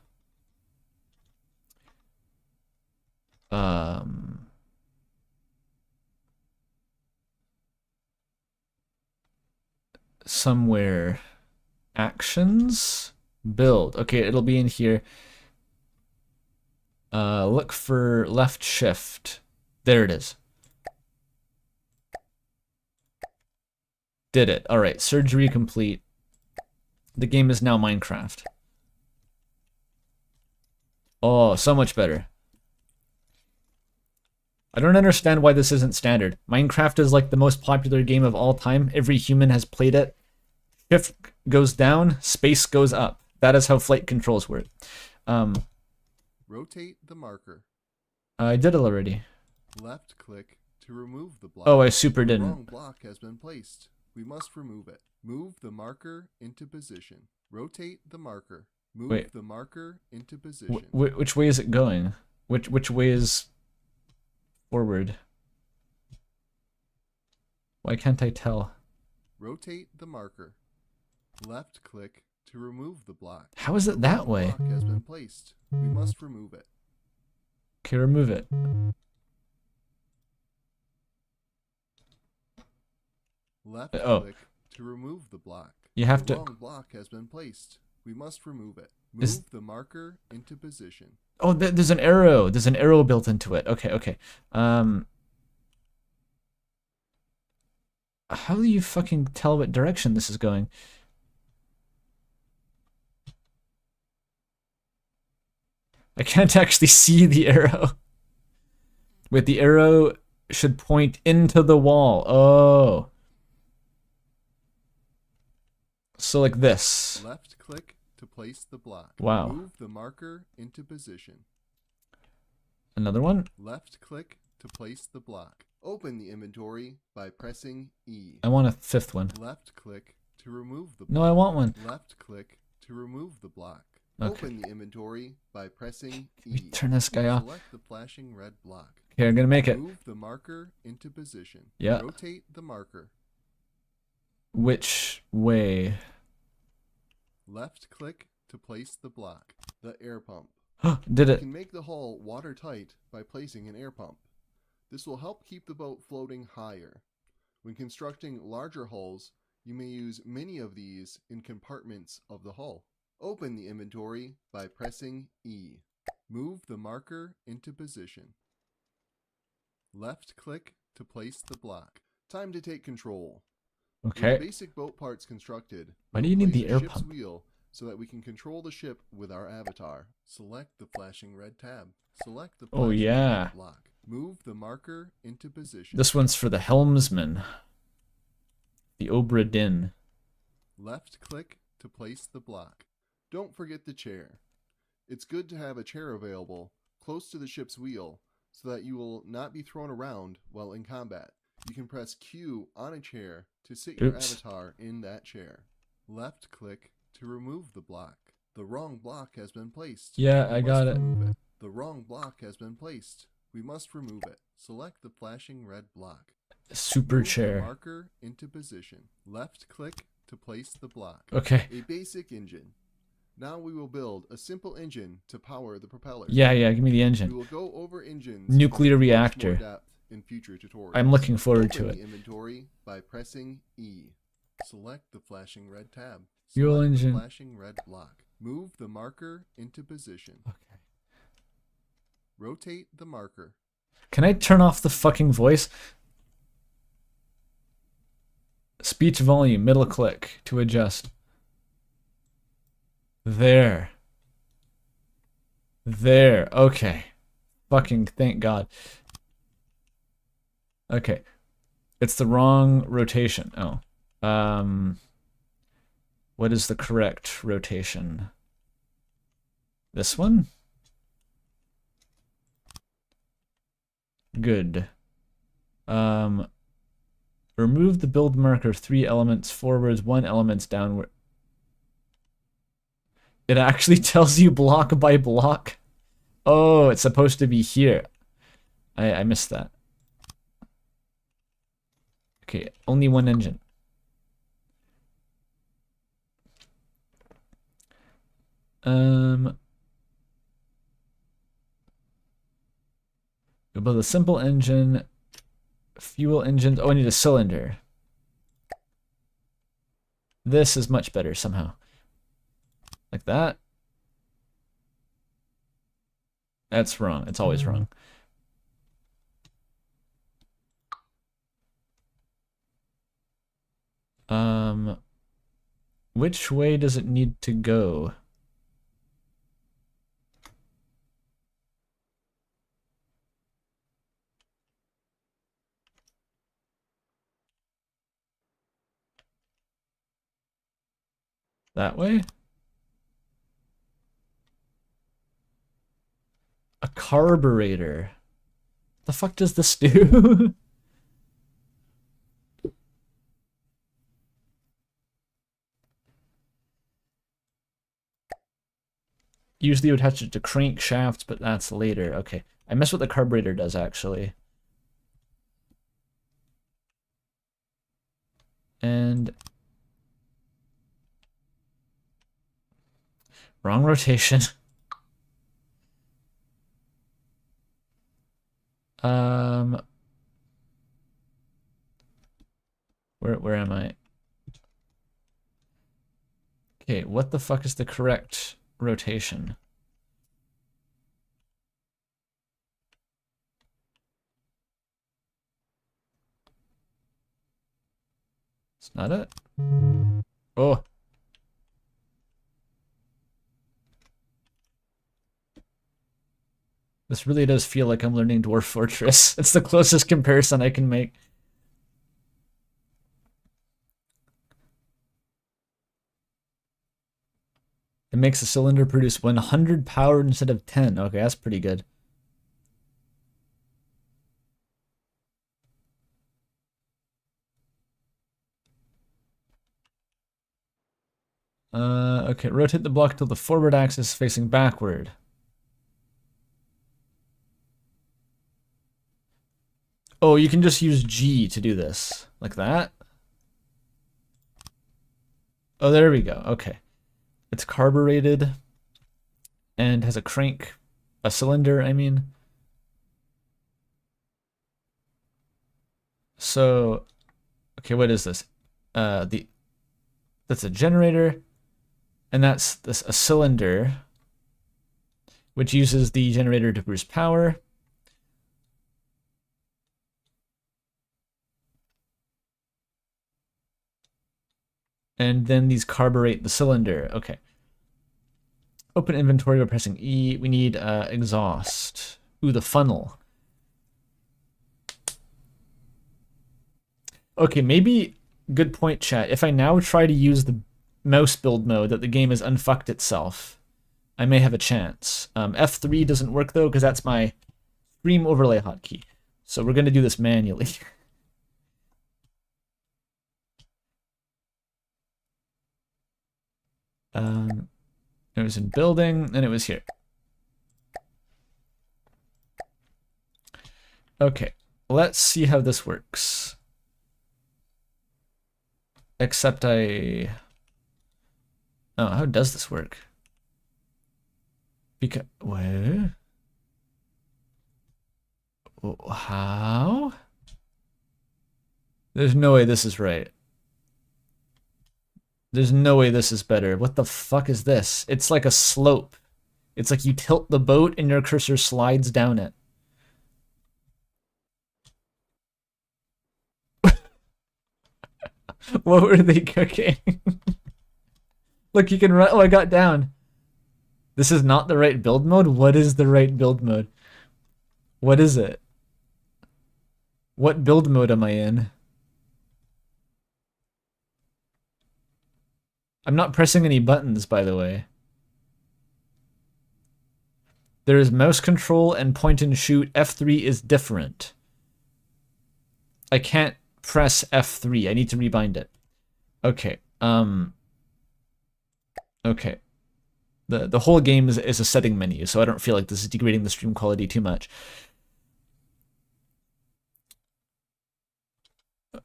Speaker 1: Somewhere actions build. Okay, it'll be in here. Look for left shift. There it is. Did it. All right, surgery complete. The game is now Minecraft. Oh, so much better. I don't understand why this isn't standard. Minecraft is like the most popular game of all time. Every human has played it. Shift goes down, space goes up. That is how flight controls work.
Speaker 3: Rotate the marker.
Speaker 1: I did it already.
Speaker 3: Left click to remove the block.
Speaker 1: Oh, I super
Speaker 3: The
Speaker 1: didn't.
Speaker 3: wrong block has been placed. We must remove it. Move the marker into position. Rotate the marker. Move
Speaker 1: Wait.
Speaker 3: the marker into position.
Speaker 1: Which way is it going? Which way is forward? Why can't I tell?
Speaker 3: Rotate the marker. Left click to remove the block.
Speaker 1: How is it that
Speaker 3: Wrong
Speaker 1: way?
Speaker 3: block has been placed. We must remove it.
Speaker 1: Okay, remove it.
Speaker 3: Left
Speaker 1: Oh.
Speaker 3: click to remove the block.
Speaker 1: You have
Speaker 3: The
Speaker 1: to...
Speaker 3: wrong block has been placed. We must remove it. Move
Speaker 1: Is-
Speaker 3: the marker into position.
Speaker 1: Oh, there's an arrow. There's an arrow built into it. Okay, okay. How do you fucking tell what direction this is going? I can't actually see the arrow. Wait, the arrow should point into the wall. Oh. So like this.
Speaker 3: Left click to place the block.
Speaker 1: Wow.
Speaker 3: Move the marker into position.
Speaker 1: Another one?
Speaker 3: Left click to place the block. Open the inventory by pressing E.
Speaker 1: I want a fifth one.
Speaker 3: Left click to remove the block.
Speaker 1: No, I want one.
Speaker 3: Left click to remove the block.
Speaker 1: Okay.
Speaker 3: Open the inventory by pressing
Speaker 1: Let me
Speaker 3: E.
Speaker 1: turn this guy off.
Speaker 3: Select the flashing red block.
Speaker 1: Okay, I'm gonna make it.
Speaker 3: Move the marker into position.
Speaker 1: Yeah.
Speaker 3: Rotate the marker.
Speaker 1: Which way?
Speaker 3: Left click to place the block. The air pump.
Speaker 1: Did
Speaker 3: You
Speaker 1: it?
Speaker 3: can make the hull watertight by placing an air pump. This will help keep the boat floating higher. When constructing larger hulls, you may use many of these in compartments of the hull. Open the inventory by pressing E. Move the marker into position. Left click to place the block. Time to take control. With
Speaker 1: Okay.
Speaker 3: basic boat parts constructed,
Speaker 1: Why do
Speaker 3: we'll
Speaker 1: you need
Speaker 3: place
Speaker 1: the
Speaker 3: a
Speaker 1: air
Speaker 3: ship's
Speaker 1: pump?
Speaker 3: wheel so that we can control the ship with our avatar. Select the flashing red tab. Select the
Speaker 1: Oh,
Speaker 3: flashing
Speaker 1: yeah.
Speaker 3: red block. Move the marker into position.
Speaker 1: This one's for the helmsman. The Obra Dinn.
Speaker 3: Left click to place the block. Don't forget the chair. It's good to have a chair available close to the ship's wheel so that you will not be thrown around while in combat. You can press Q on a chair to sit your
Speaker 1: Oops.
Speaker 3: avatar in that chair. Left click to remove the block. The wrong block has been placed.
Speaker 1: Yeah,
Speaker 3: We
Speaker 1: I
Speaker 3: must
Speaker 1: got it.
Speaker 3: remove it. The wrong block has been placed. We must remove it. Select the flashing red block.
Speaker 1: Super
Speaker 3: Move the
Speaker 1: chair.
Speaker 3: marker into position. Left click to place the block.
Speaker 1: Okay.
Speaker 3: A basic engine. Now we will build a simple engine to power the propeller.
Speaker 1: Yeah, give me the
Speaker 3: We
Speaker 1: engine.
Speaker 3: will go over engines
Speaker 1: Nuclear
Speaker 3: in much more
Speaker 1: reactor.
Speaker 3: depth in future tutorials.
Speaker 1: I'm looking forward to
Speaker 3: Open
Speaker 1: it.
Speaker 3: the inventory by pressing E. Select the flashing red tab.
Speaker 1: Fuel
Speaker 3: Select
Speaker 1: engine.
Speaker 3: the flashing red block. Move the marker into position.
Speaker 1: Okay.
Speaker 3: Rotate the marker.
Speaker 1: Can I turn off the fucking voice? Speech volume, middle click to adjust. There. There. Okay. Fucking thank God. Okay. It's the wrong rotation. Oh. What is the correct rotation? This one? Good. Remove the build marker 3 elements forwards, 1 elements downward. It actually tells you block by block. Oh, it's supposed to be here. I missed that. Okay, only one engine. We build a simple engine, fuel engine. Oh, I need a cylinder. This is much better somehow. Like that. That's wrong. It's always wrong. Which way does it need to go? That way? A carburetor. The fuck does this do? Usually you attach it to crankshafts, but that's later. Okay. I missed what the carburetor does, actually. And... wrong rotation. Where am I? Okay, what the fuck is the correct rotation? It's not it. Oh. This really does feel like I'm learning Dwarf Fortress. It's the closest comparison I can make. It makes a cylinder produce 100 power instead of 10. Okay, that's pretty good. Okay, rotate the block till the forward axis is facing backward. Oh, you can just use G to do this. Like that? Oh, there we go. Okay. It's carbureted and has a crank, a cylinder, I mean. So, okay, what is this? That's a generator, and that's a cylinder, which uses the generator to produce power. And then these carburate the cylinder. Okay. Open inventory by pressing E. We need exhaust. Ooh, the funnel. Okay, maybe, good point, chat. If I now try to use the mouse build mode that the game has unfucked itself, I may have a chance. F3 doesn't work though, because that's my stream overlay hotkey. So we're going to do this manually. It was in building, and it was here. Okay, let's see how this works. Except I... Oh, how does this work? Because... Where? How? There's no way this is right. There's no way this is better. What the fuck is this? It's like a slope. It's like you tilt the boat and your cursor slides down it. What were they cooking? Look, you can run. Oh, I got down. This is not the right build mode? What is the right build mode? What is it? What build mode am I in? I'm not pressing any buttons, by the way. There is mouse control and point and shoot. F3 is different. I can't press F3. I need to rebind it. Okay. Okay. The whole game is a setting menu, so I don't feel like this is degrading the stream quality too much.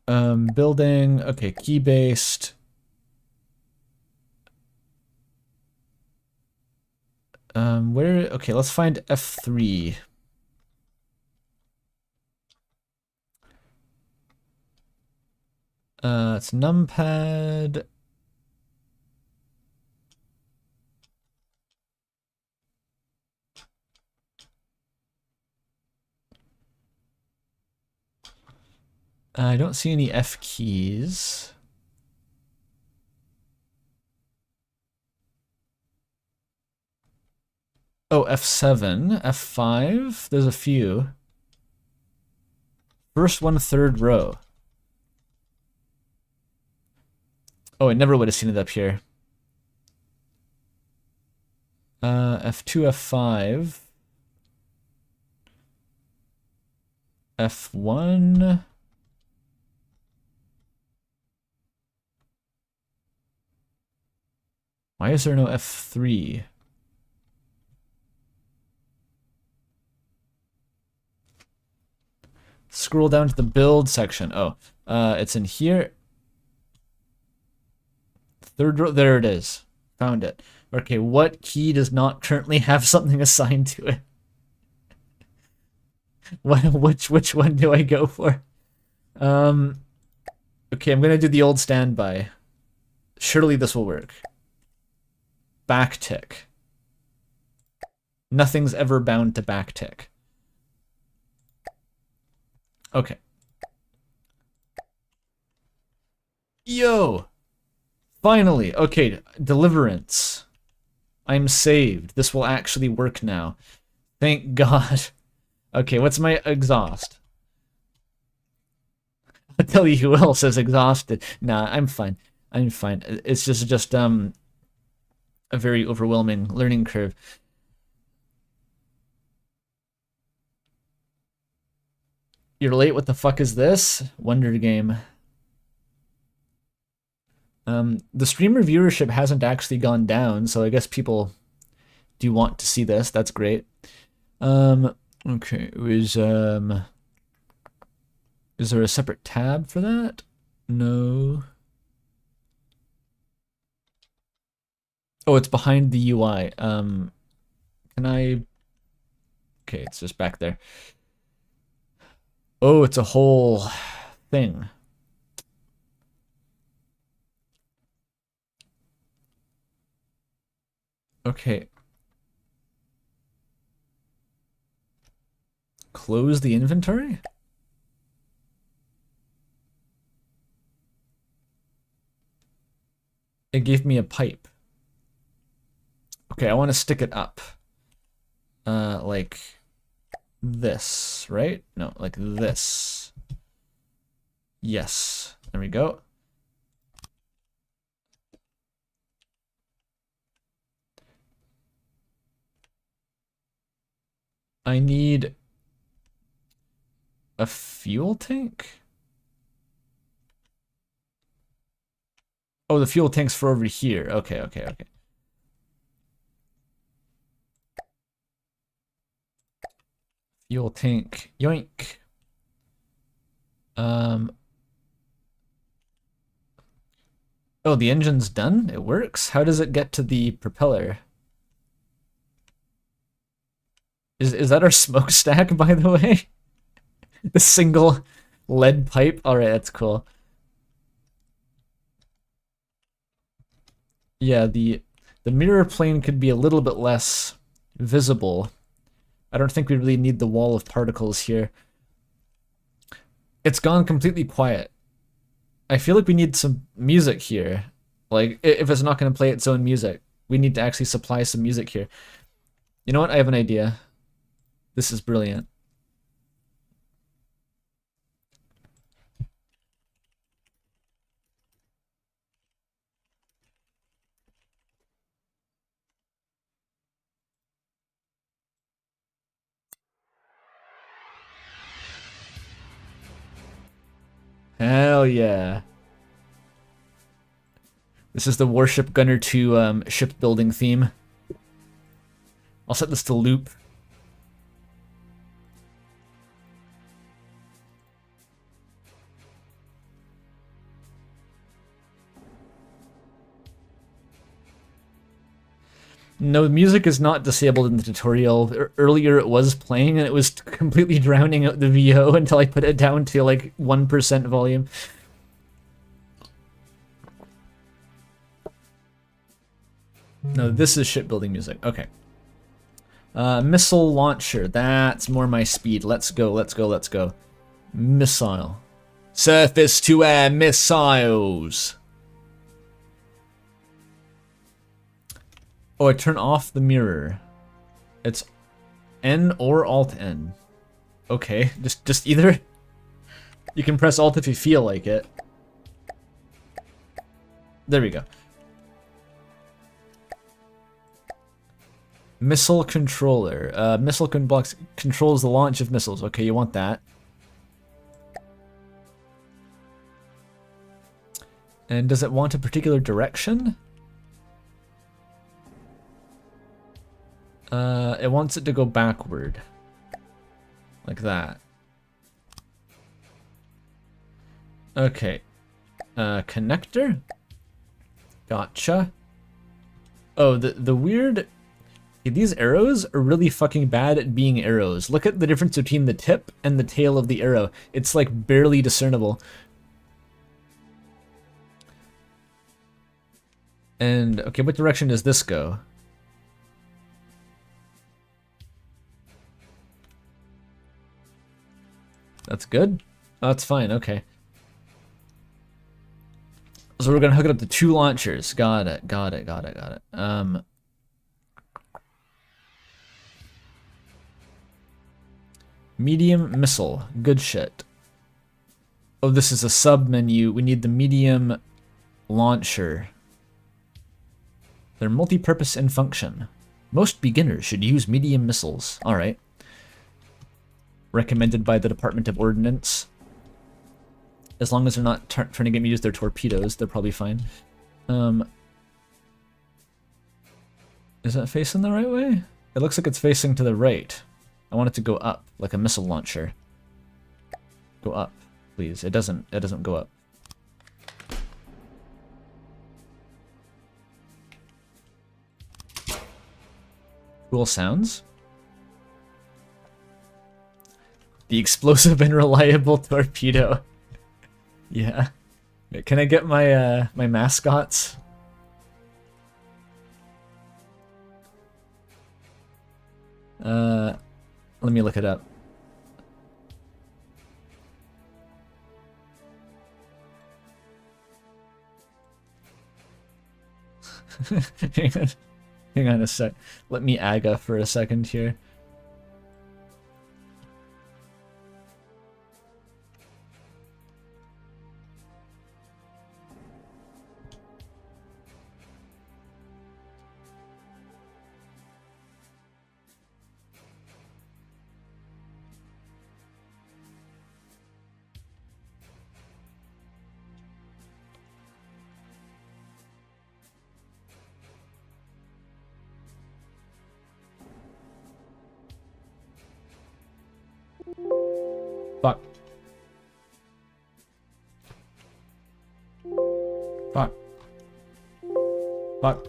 Speaker 1: Building. Okay, key-based. Where? Okay, let's find F3. It's numpad. I don't see any F keys. Oh, F7, F5. There's a few. First one, third row. Oh, I never would have seen it up here. F2, F5. F1. Why is there no F3? Scroll down to the build section. Oh, it's in here. Third row, there it is. Found it. Okay, what key does not currently have something assigned to it? Which one do I go for? Okay, I'm gonna do the old standby. Surely this will work. Backtick. Nothing's ever bound to backtick. Okay. Yo! Finally! Okay, deliverance. I'm saved. This will actually work now. Thank God. Okay, what's my exhaust? I'll tell you who else is exhausted. Nah, I'm fine. I'm fine. It's just a very overwhelming learning curve. You're late, what the fuck is this? Wonder Game. The streamer viewership hasn't actually gone down, so I guess people do want to see this. That's great. Okay, is there a separate tab for that? No. Oh, it's behind the UI. Can I... Okay, it's just back there. Oh, it's a whole thing. Okay. Close the inventory? It gave me a pipe. Okay, I want to stick it up. Like this, right? No, like this. Yes, there we go. I need a fuel tank? Oh, the fuel tank's for over here. Okay, okay, okay. Fuel tank, yoink. Oh, the engine's done? It works? How does it get to the propeller? Is that our smokestack, by the way? The single lead pipe? Alright, that's cool. Yeah, the mirror plane could be a little bit less visible. I don't think we really need the wall of particles here. It's gone completely quiet. I feel like we need some music here. Like, if it's not going to play its own music, we need to actually supply some music here. You know what? I have an idea. This is brilliant. Hell yeah. This is the Warship Gunner 2 shipbuilding theme. I'll set this to loop. No, music is not disabled in the tutorial. Earlier it was playing and it was completely drowning out the VO until I put it down to like 1% volume. No, this is shipbuilding music. Okay. Missile launcher. That's more my speed. Let's go, let's go, let's go. Missile. Surface to air missiles. Oh, I turn off the mirror. It's N or Alt N. Okay, just either. You can press Alt if you feel like it. There we go. Missile controller. Missile controls the launch of missiles. Okay, you want that. And does it want a particular direction? It wants it to go backward. Like that. Okay. Connector? Gotcha. Oh, the weird... These arrows are really fucking bad at being arrows. Look at the difference between the tip and the tail of the arrow. It's like barely discernible. And, okay, what direction does this go? That's good? Oh, that's fine, okay. So we're gonna hook it up to 2 launchers. Got it, got it, got it, got it. Medium missile. Good shit. Oh, this is a sub menu. We need the medium launcher. They're multi-purpose in function. Most beginners should use medium missiles. Alright. Recommended by the Department of Ordnance. As long as they're not trying to get me to use their torpedoes, they're probably fine. Is that facing the right way? It looks like it's facing to the right. I want it to go up, like a missile launcher. Go up, please. It doesn't go up. Cool sounds. The explosive and reliable torpedo. Yeah. Can I get my my mascots? Let me look it up. Hang on a sec. Let me aga for a second here. Fuck. Fuck. Fuck.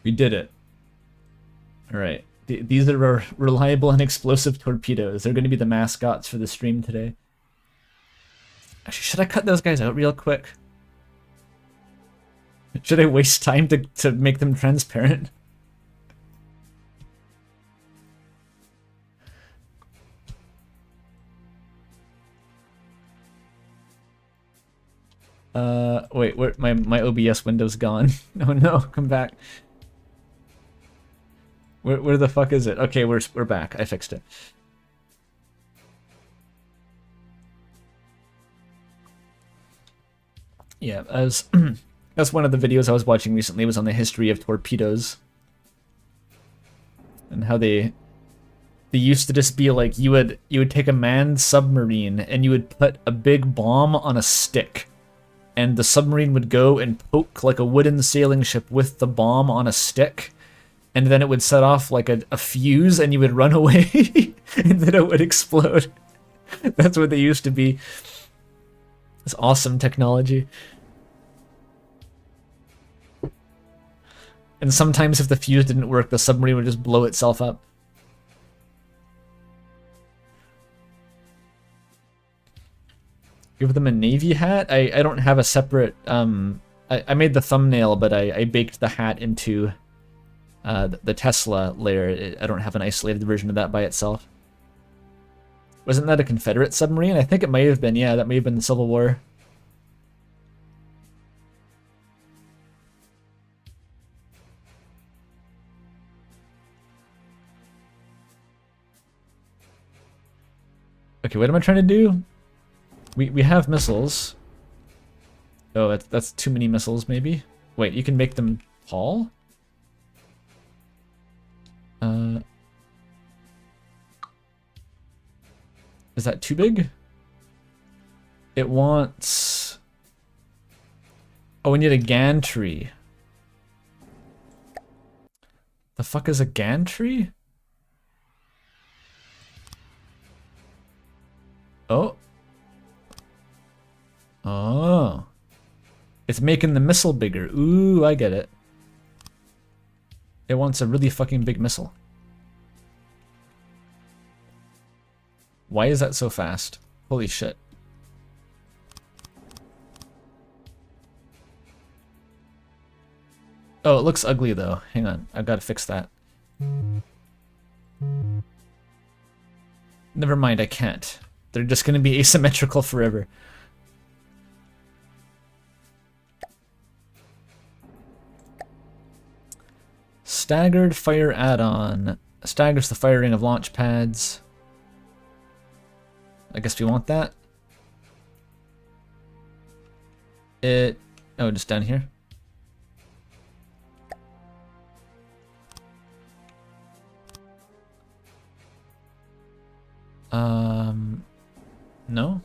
Speaker 1: We did it. Alright. These are reliable and explosive torpedoes. They're going to be the mascots for the stream today. Actually, should I cut those guys out real quick? Should I waste time to make them transparent? Wait, where my OBS window's gone. Oh no, come back. Where the fuck is it? Okay, we're back. I fixed it. Yeah, as that's one of the videos I was watching recently was on the history of torpedoes. And how they used to just be like you would take a manned submarine and you would put a big bomb on a stick. And the submarine would go and poke like a wooden sailing ship with the bomb on a stick. And then it would set off like a fuse and you would run away. And then it would explode. That's what they used to be. It's awesome technology. And sometimes if the fuse didn't work, the submarine would just blow itself up. Give them a Navy hat? I don't have a separate... I made the thumbnail, but I baked the hat into the Tesla layer. I don't have an isolated version of that by itself. Wasn't that a Confederate submarine? I think it might have been. Yeah, that may have been the Civil War. Okay, what am I trying to do? We have missiles. Oh, that's too many missiles, maybe? Wait, you can make them tall? Is that too big? It wants... Oh, we need a gantry. The fuck is a gantry? Oh. Oh. It's making the missile bigger. Ooh, I get it. It wants a really fucking big missile. Why is that so fast? Holy shit. Oh, it looks ugly though. Hang on, I've got to fix that. Never mind, I can't. They're just going to be asymmetrical forever. Staggered fire add-on. Staggers the firing of launch pads. I guess we want that. Oh, just down here. No?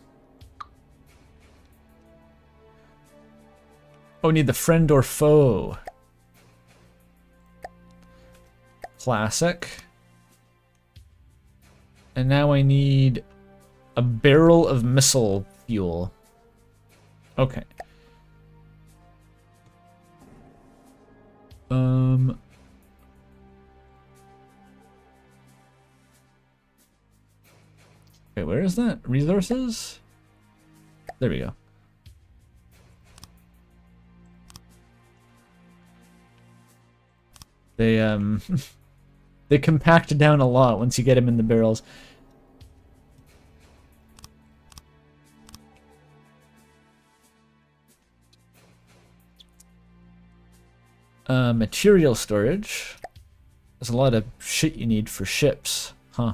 Speaker 1: Oh, we need the friend or foe. Classic. And now I need a barrel of missile fuel. Okay. Wait, where is that? Resources? There we go. They they compact down a lot once you get them in the barrels. Material storage. There's a lot of shit you need for ships, huh?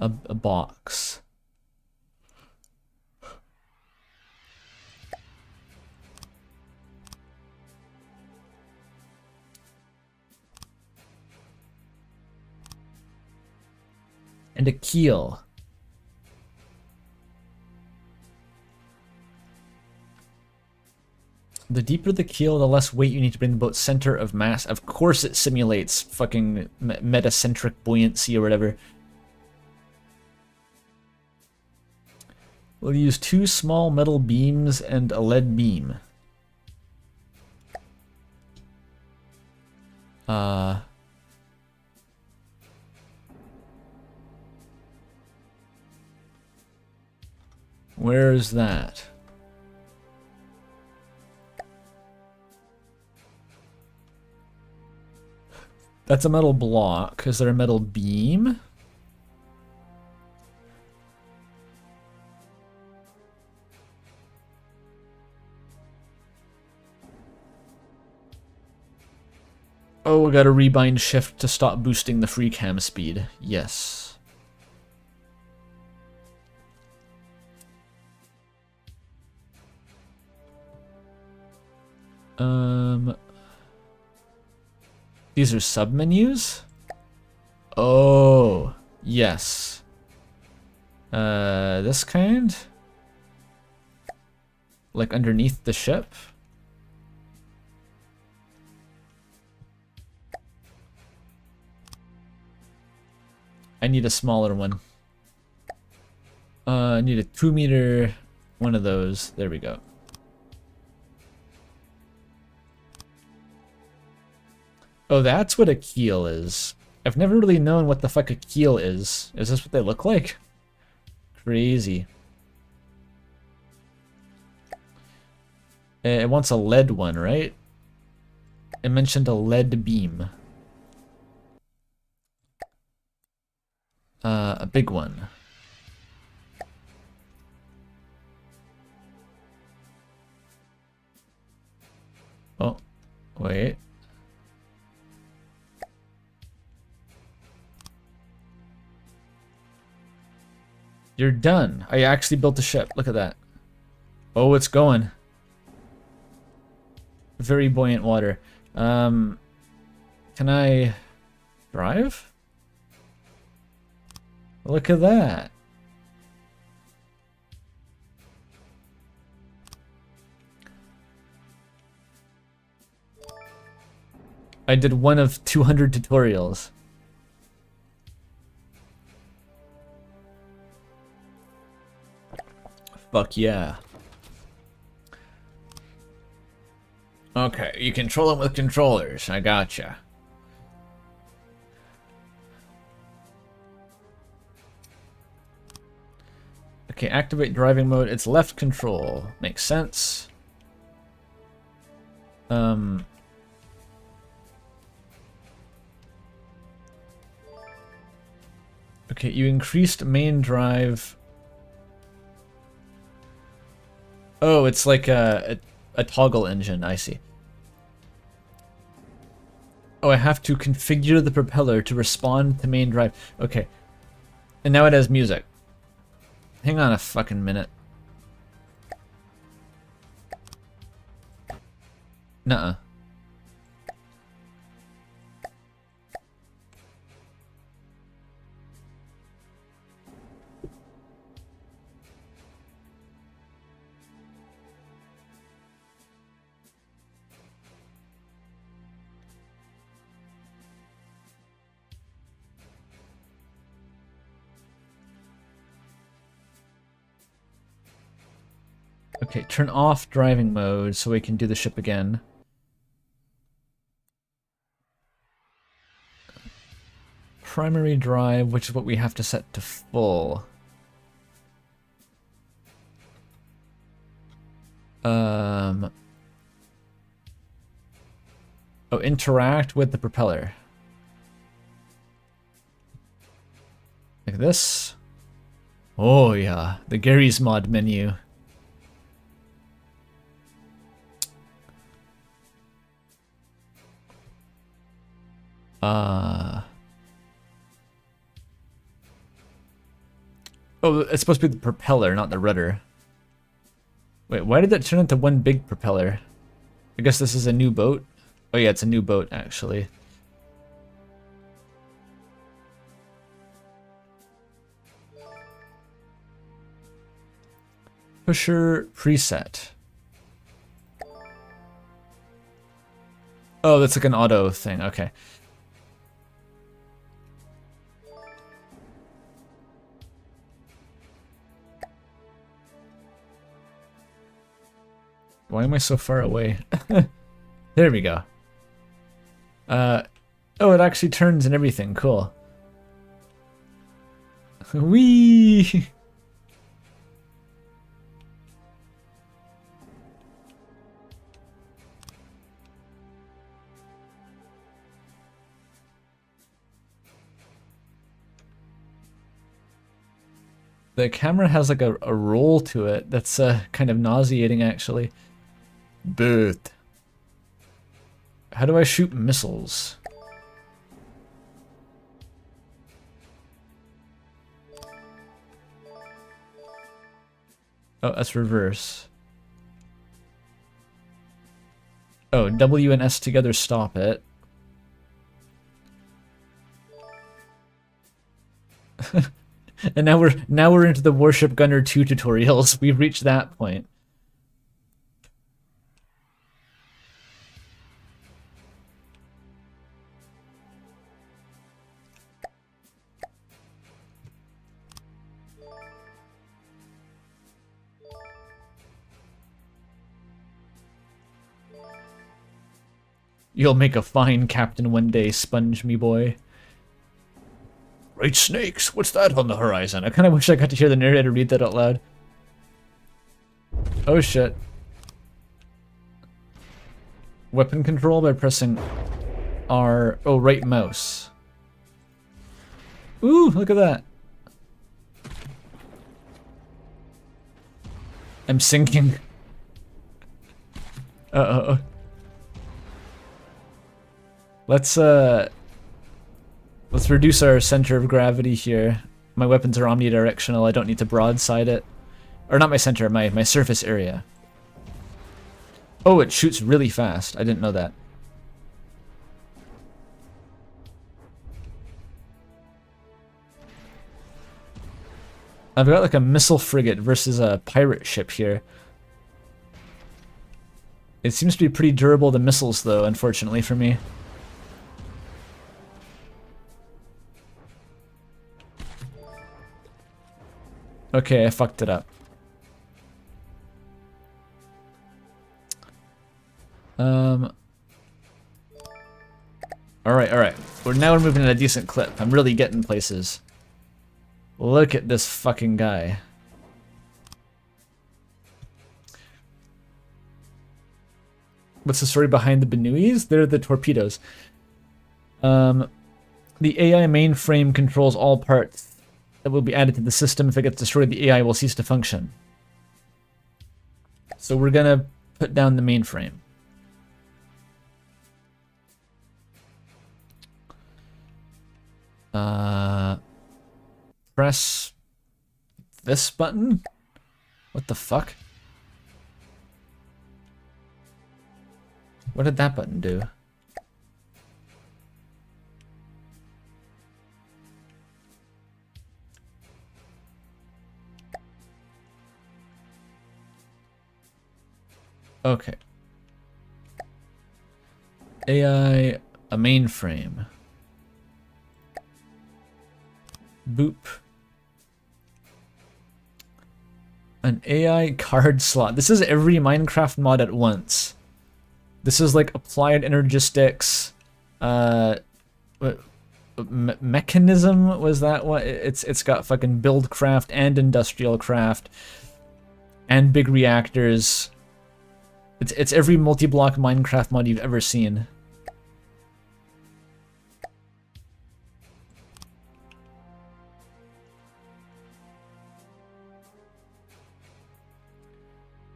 Speaker 1: A box. And a keel. The deeper the keel, the less weight you need to bring the boat's center of mass. Of course it simulates fucking metacentric buoyancy or whatever. We'll use 2 small metal beams and a lead beam. Where is that? That's a metal block. Is there a metal beam? Oh, we got a rebind shift to stop boosting the free cam speed. Yes. These are submenus? Oh, yes. This kind? Like underneath the ship? I need a smaller one. I need a 2 meter one of those. There we go. Oh, that's what a keel is. I've never really known what the fuck a keel is. Is this what they look like? Crazy. It wants a lead one, right? It mentioned a lead beam. A big one. Oh, wait. You're done. I actually built a ship. Look at that. Oh, it's going. Very buoyant water. Can I drive? Look at that. I did one of 200 tutorials. Fuck yeah. Okay, you control them with controllers. I gotcha. Okay, activate driving mode. It's left control. Makes sense. Okay, you increased main drive. Oh, it's like a toggle engine. I see. Oh, I have to configure the propeller to respond to main drive. Okay. And now it has music. Hang on a fucking minute. Nuh-uh. Okay, turn off driving mode so we can do the ship again. Primary drive, which is what we have to set to full. Oh, interact with the propeller. Like this. Oh yeah, the Gary's mod menu. Oh, it's supposed to be the propeller, not the rudder. Wait, why did that turn into one big propeller? I guess this is a new boat. Oh yeah, it's a new boat, actually. Pusher preset. Oh, that's like an auto thing, okay. Why am I so far away? There we go. Oh, it actually turns and everything. Cool. Whee! The camera has like a roll to it that's kind of nauseating, actually. But how do I shoot missiles? Oh, that's reverse. Oh, W and S together stop it. And now we're into the Warship Gunner 2 tutorials. We've reached that point. You'll make a fine captain one day, sponge me boy. Great snakes, what's that on the horizon? I kind of wish I got to hear the narrator read that out loud. Oh shit. Weapon control by pressing R, oh, right mouse. Ooh, look at that. I'm sinking. Uh-oh. Let's reduce our center of gravity here. My weapons are omnidirectional, I don't need to broadside it. Or not my center, my surface area. Oh, it shoots really fast. I didn't know that. I've got like a missile frigate versus a pirate ship here. It seems to be pretty durable to missiles though, unfortunately for me. Okay, I fucked it up. Alright. We're moving at a decent clip. I'm really getting places. Look at this fucking guy. What's the story behind the Benuis? They're the torpedoes. The AI mainframe controls all parts that will be added to the system. If it gets destroyed, the AI will cease to function. So we're gonna put down the mainframe. Press this button? What the fuck? What did that button do? Okay. AI, a mainframe. Boop. An AI card slot. This is every Minecraft mod at once. This is like applied energistics. Mechanism, was that what? It's got fucking build craft and industrial craft and big reactors. It's every multi-block Minecraft mod you've ever seen.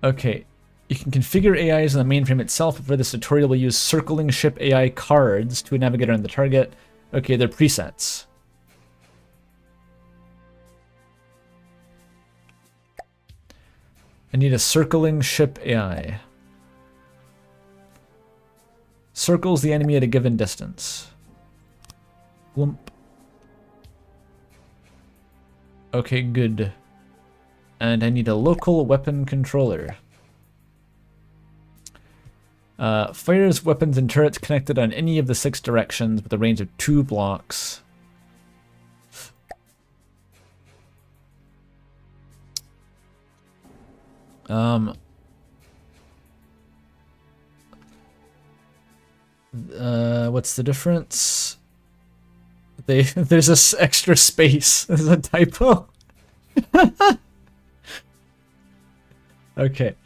Speaker 1: Okay, you can configure AIs on the mainframe itself, but for this tutorial we'll use circling ship AI cards to navigate around the target. Okay, they're presets. I need a circling ship AI. Circles the enemy at a given distance. Glump. Okay, good. And I need a local weapon controller. Fires weapons and turrets connected on any of the 6 directions with a range of 2 blocks. What's the difference? There's this extra space. There's a typo. Okay.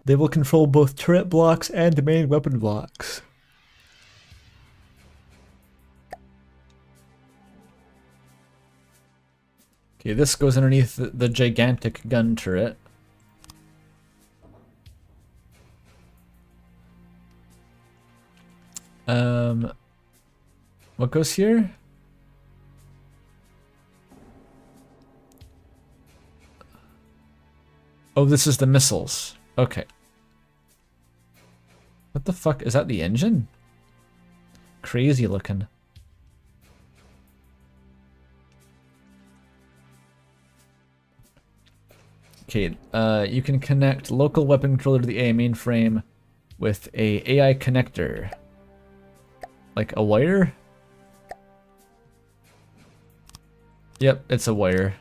Speaker 1: They will control both turret blocks and main weapon blocks. Okay, this goes underneath the gigantic gun turret. What goes here? Oh, this is the missiles. Okay. What the fuck? Is that the engine? Crazy looking. Okay, you can connect local weapon controller to the AI mainframe with a AI connector. Like a wire? Yep, it's a wire.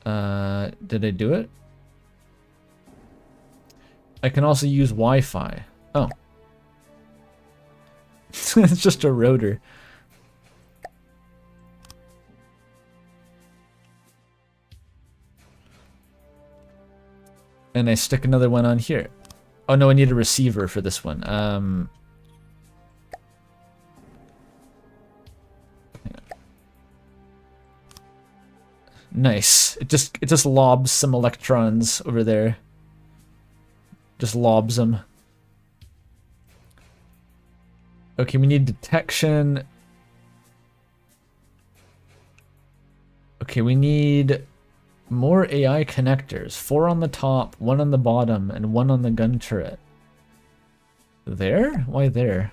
Speaker 1: Did I do it? I can also use Wi-Fi. Oh. It's just a rotor. And I stick another one on here. Oh no, I need a receiver for this one. Nice. It just lobs some electrons over there. Just lobs them. Okay, we need detection. Okay, we need more AI connectors. 4 on the top, 1 on the bottom, and 1 on the gun turret. There? Why there?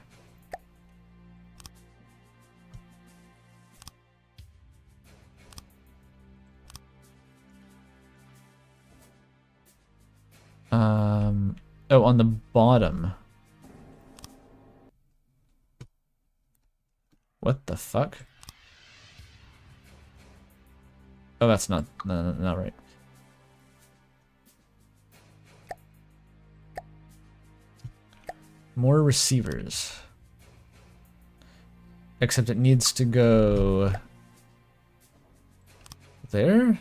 Speaker 1: Oh, on the bottom. What the fuck? Oh, that's not right. More receivers. Except it needs to go there?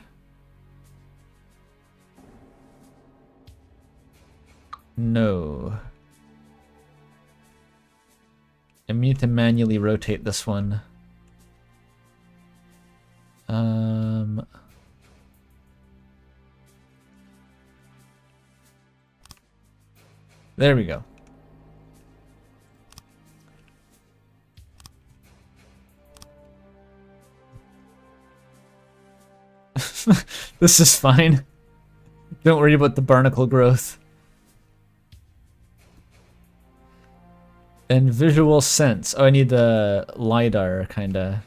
Speaker 1: No. I need to manually rotate this one. There we go. This is fine. Don't worry about the barnacle growth. And visual sense. Oh, I need the LiDAR, kinda.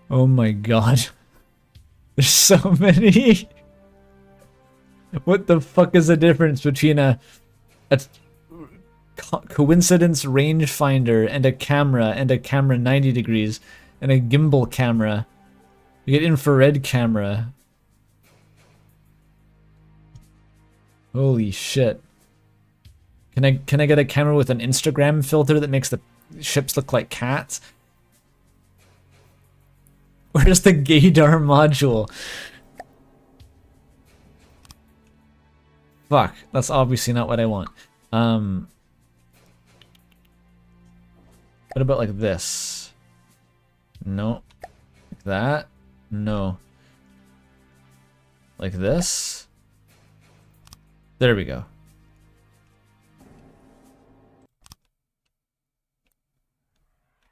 Speaker 1: Oh my god. There's so many. What the fuck is the difference between a coincidence rangefinder and a camera 90 degrees and a gimbal camera? You get infrared camera. Holy shit. Can I get a camera with an Instagram filter that makes the ships look like cats? Where's the gaydar module? Fuck, that's obviously not what I want. What about like this? No. Like that? No. Like this? There we go.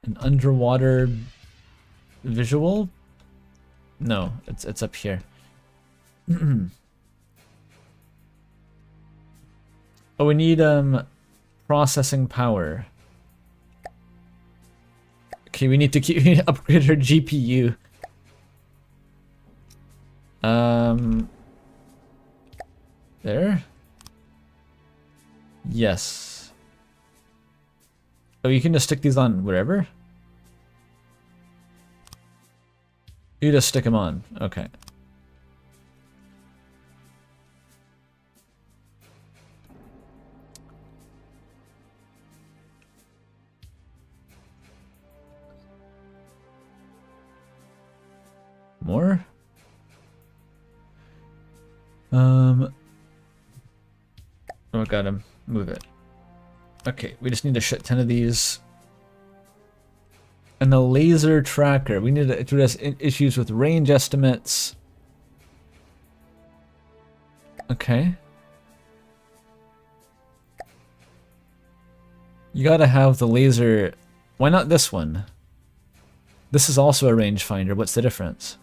Speaker 1: An underwater visual? No, it's up here. Oh, we need processing power. Okay, we need to upgrade our GPU. There? Yes. Oh, you can just stick these on wherever? You just stick them on. Okay. More? Oh, got him. Move it. Okay, we just need a shit ton of these. And the laser tracker. We need to address issues with range estimates. Okay. You gotta have the laser. Why not this one? This is also a rangefinder. What's the difference?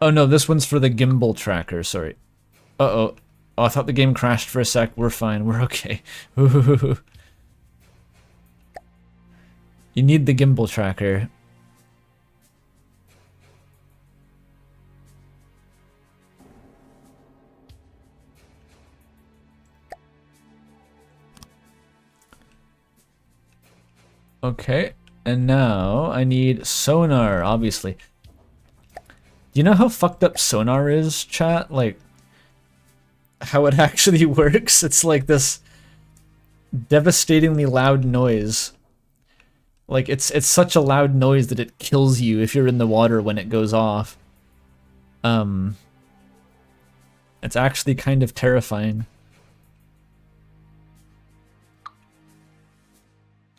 Speaker 1: Oh no, this one's for the gimbal tracker, sorry. Uh-oh. Oh, I thought the game crashed for a sec. We're fine, we're okay. You need the gimbal tracker. Okay, and now I need sonar, obviously. Do you know how fucked up sonar is, chat? Like, how it actually works? It's like this devastatingly loud noise. Like, it's such a loud noise that it kills you if you're in the water when it goes off. It's actually kind of terrifying.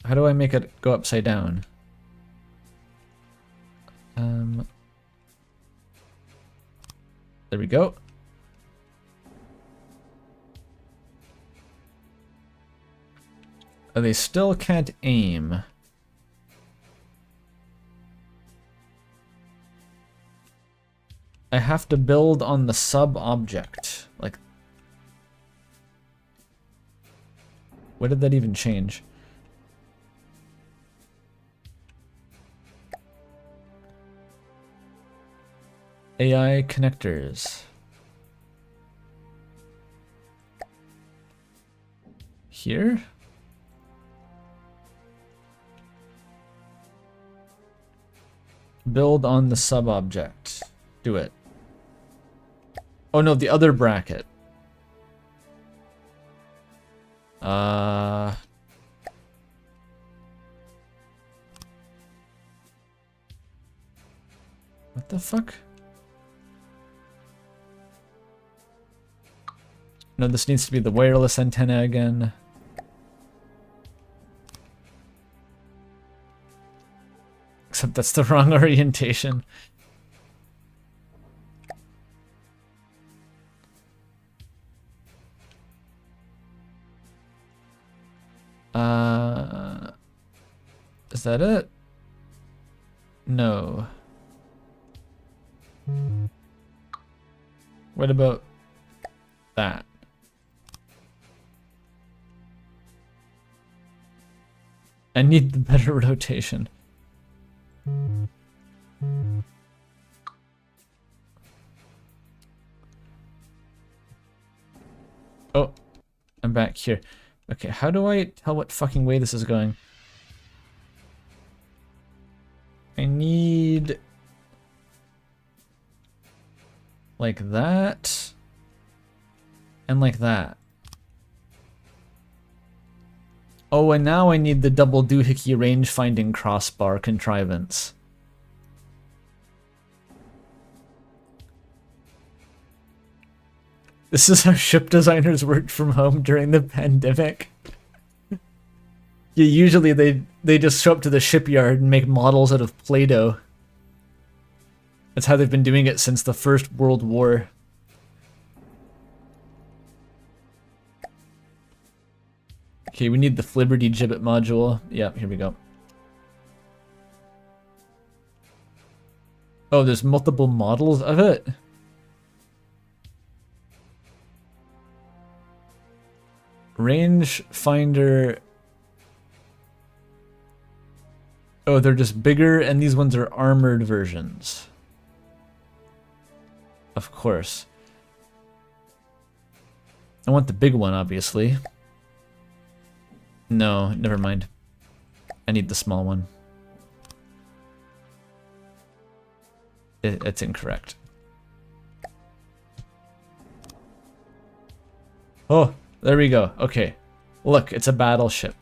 Speaker 1: How do I make it go upside down? There we go. Oh, they still can't aim. I have to build on the sub-object. Like, what did that even change? AI connectors. Here? Build on the sub-object. Do it. Oh no, the other bracket. What the fuck? No, this needs to be the wireless antenna again. Except that's the wrong orientation. Is that it? No. What about that? I need the better rotation. Oh, I'm back here. Okay, how do I tell what fucking way this is going? I need... like that. And like that. Oh, and now I need the double doohickey range-finding crossbar contrivance. This is how ship designers worked from home during the pandemic. Yeah, usually they just show up to the shipyard and make models out of Play-Doh. That's how they've been doing it since the First World War. Okay, we need the Flibberty Gibbet module. Yeah, here we go. Oh, there's multiple models of it? Range finder. Oh, they're just bigger, and these ones are armored versions. Of course. I want the big one, obviously. No, never mind. I need the small one. It's incorrect. Oh, there we go. Okay. Look, it's a battleship.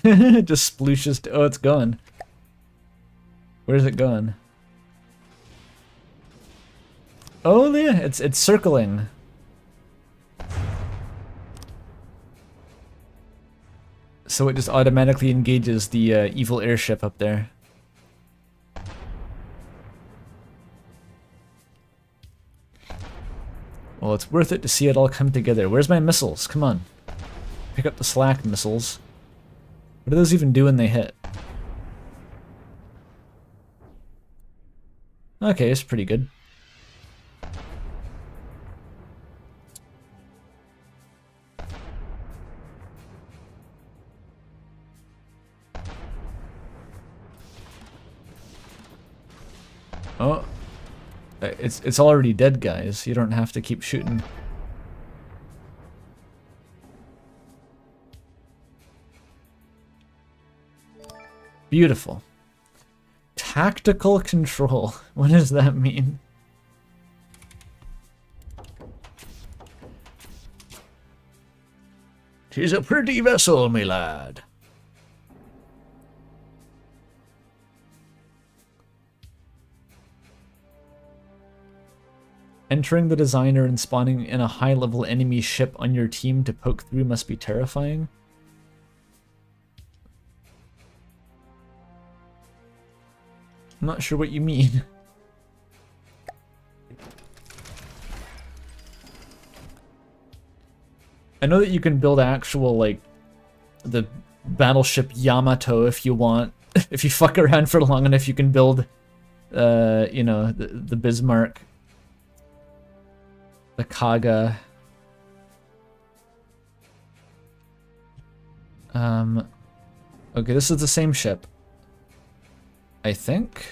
Speaker 1: Just splooshes. Oh, it's gone. Where's it going? Oh yeah, it's circling. So it just automatically engages the evil airship up there. Well, it's worth it to see it all come together. Where's my missiles? Come on. Pick up the slack, missiles. What do those even do when they hit? Okay, it's pretty good. Oh, it's already dead, guys. You don't have to keep shooting. Beautiful. Tactical control. What does that mean? "'Tis a pretty vessel, me lad." Entering the designer and spawning in a high-level enemy ship on your team to poke through must be terrifying. I'm not sure what you mean. I know that you can build actual, like, the battleship Yamato if you want. If you fuck around for long enough, you can build, you know, the Bismarck, the Kaga. Okay, this is the same ship. I think.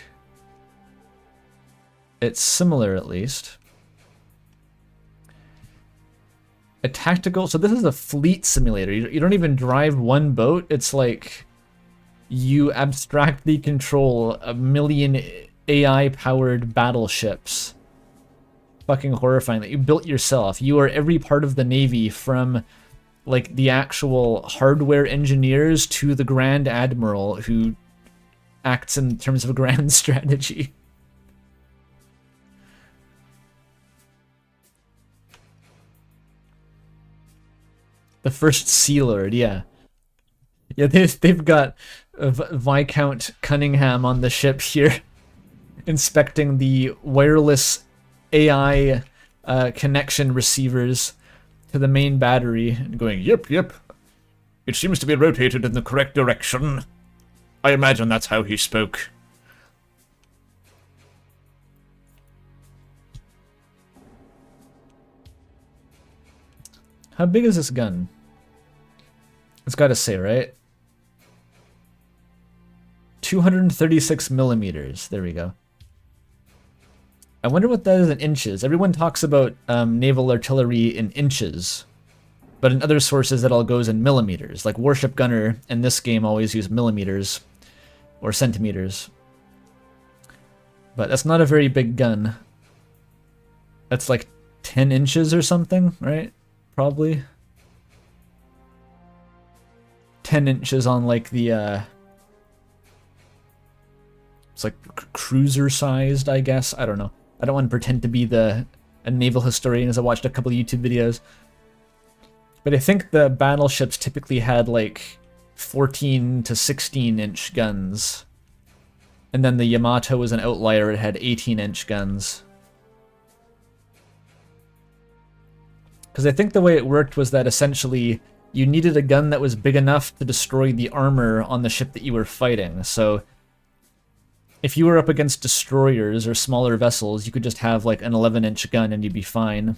Speaker 1: It's similar, at least. A tactical... So this is a fleet simulator. You don't even drive one boat. It's like you abstractly control a million AI-powered battleships. Fucking horrifying that you built yourself. You are every part of the Navy, from like the actual hardware engineers to the Grand Admiral who acts in terms of a grand strategy. The first Sea Lord, yeah. Yeah, they've got Viscount Cunningham on the ship here, inspecting the wireless AI connection receivers to the main battery, and going, "Yep, yep. It seems to be rotated in the correct direction. I imagine that's how he spoke." How big is this gun? It's got to say, right? 236 millimeters. There we go. I wonder what that is in inches. Everyone talks about naval artillery in inches, but in other sources it all goes in millimeters. Like warship gunner in this game always use millimeters or centimeters. But that's not a very big gun. That's like 10 inches or something, right? Probably 10 inches on like the it's like cruiser sized, I guess. I don't know. I don't want to pretend to be a naval historian, as I watched a couple of YouTube videos. But I think the battleships typically had like 14 to 16-inch guns. And then the Yamato was an outlier, it had 18-inch guns. Because I think the way it worked was that essentially you needed a gun that was big enough to destroy the armor on the ship that you were fighting. So if you were up against destroyers or smaller vessels, you could just have like an 11-inch gun and you'd be fine.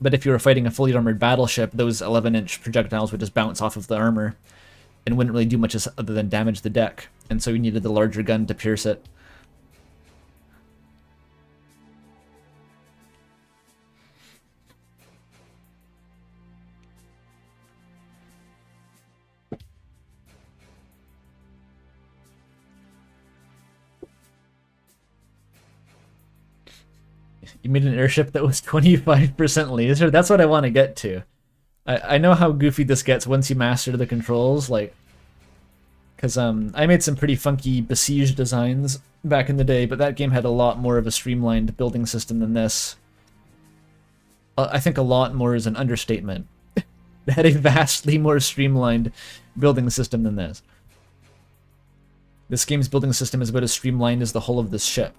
Speaker 1: But if you were fighting a fully armored battleship, those 11-inch projectiles would just bounce off of the armor and wouldn't really do much other than damage the deck. And so you needed the larger gun to pierce it. You made an airship that was 25% laser? That's what I want to get to. I know how goofy this gets once you master the controls, like... Because I made some pretty funky Besiege designs back in the day, but that game had a lot more of a streamlined building system than this. I think a lot more is an understatement. They had a vastly more streamlined building system than this. This game's building system is about as streamlined as the hull of this ship.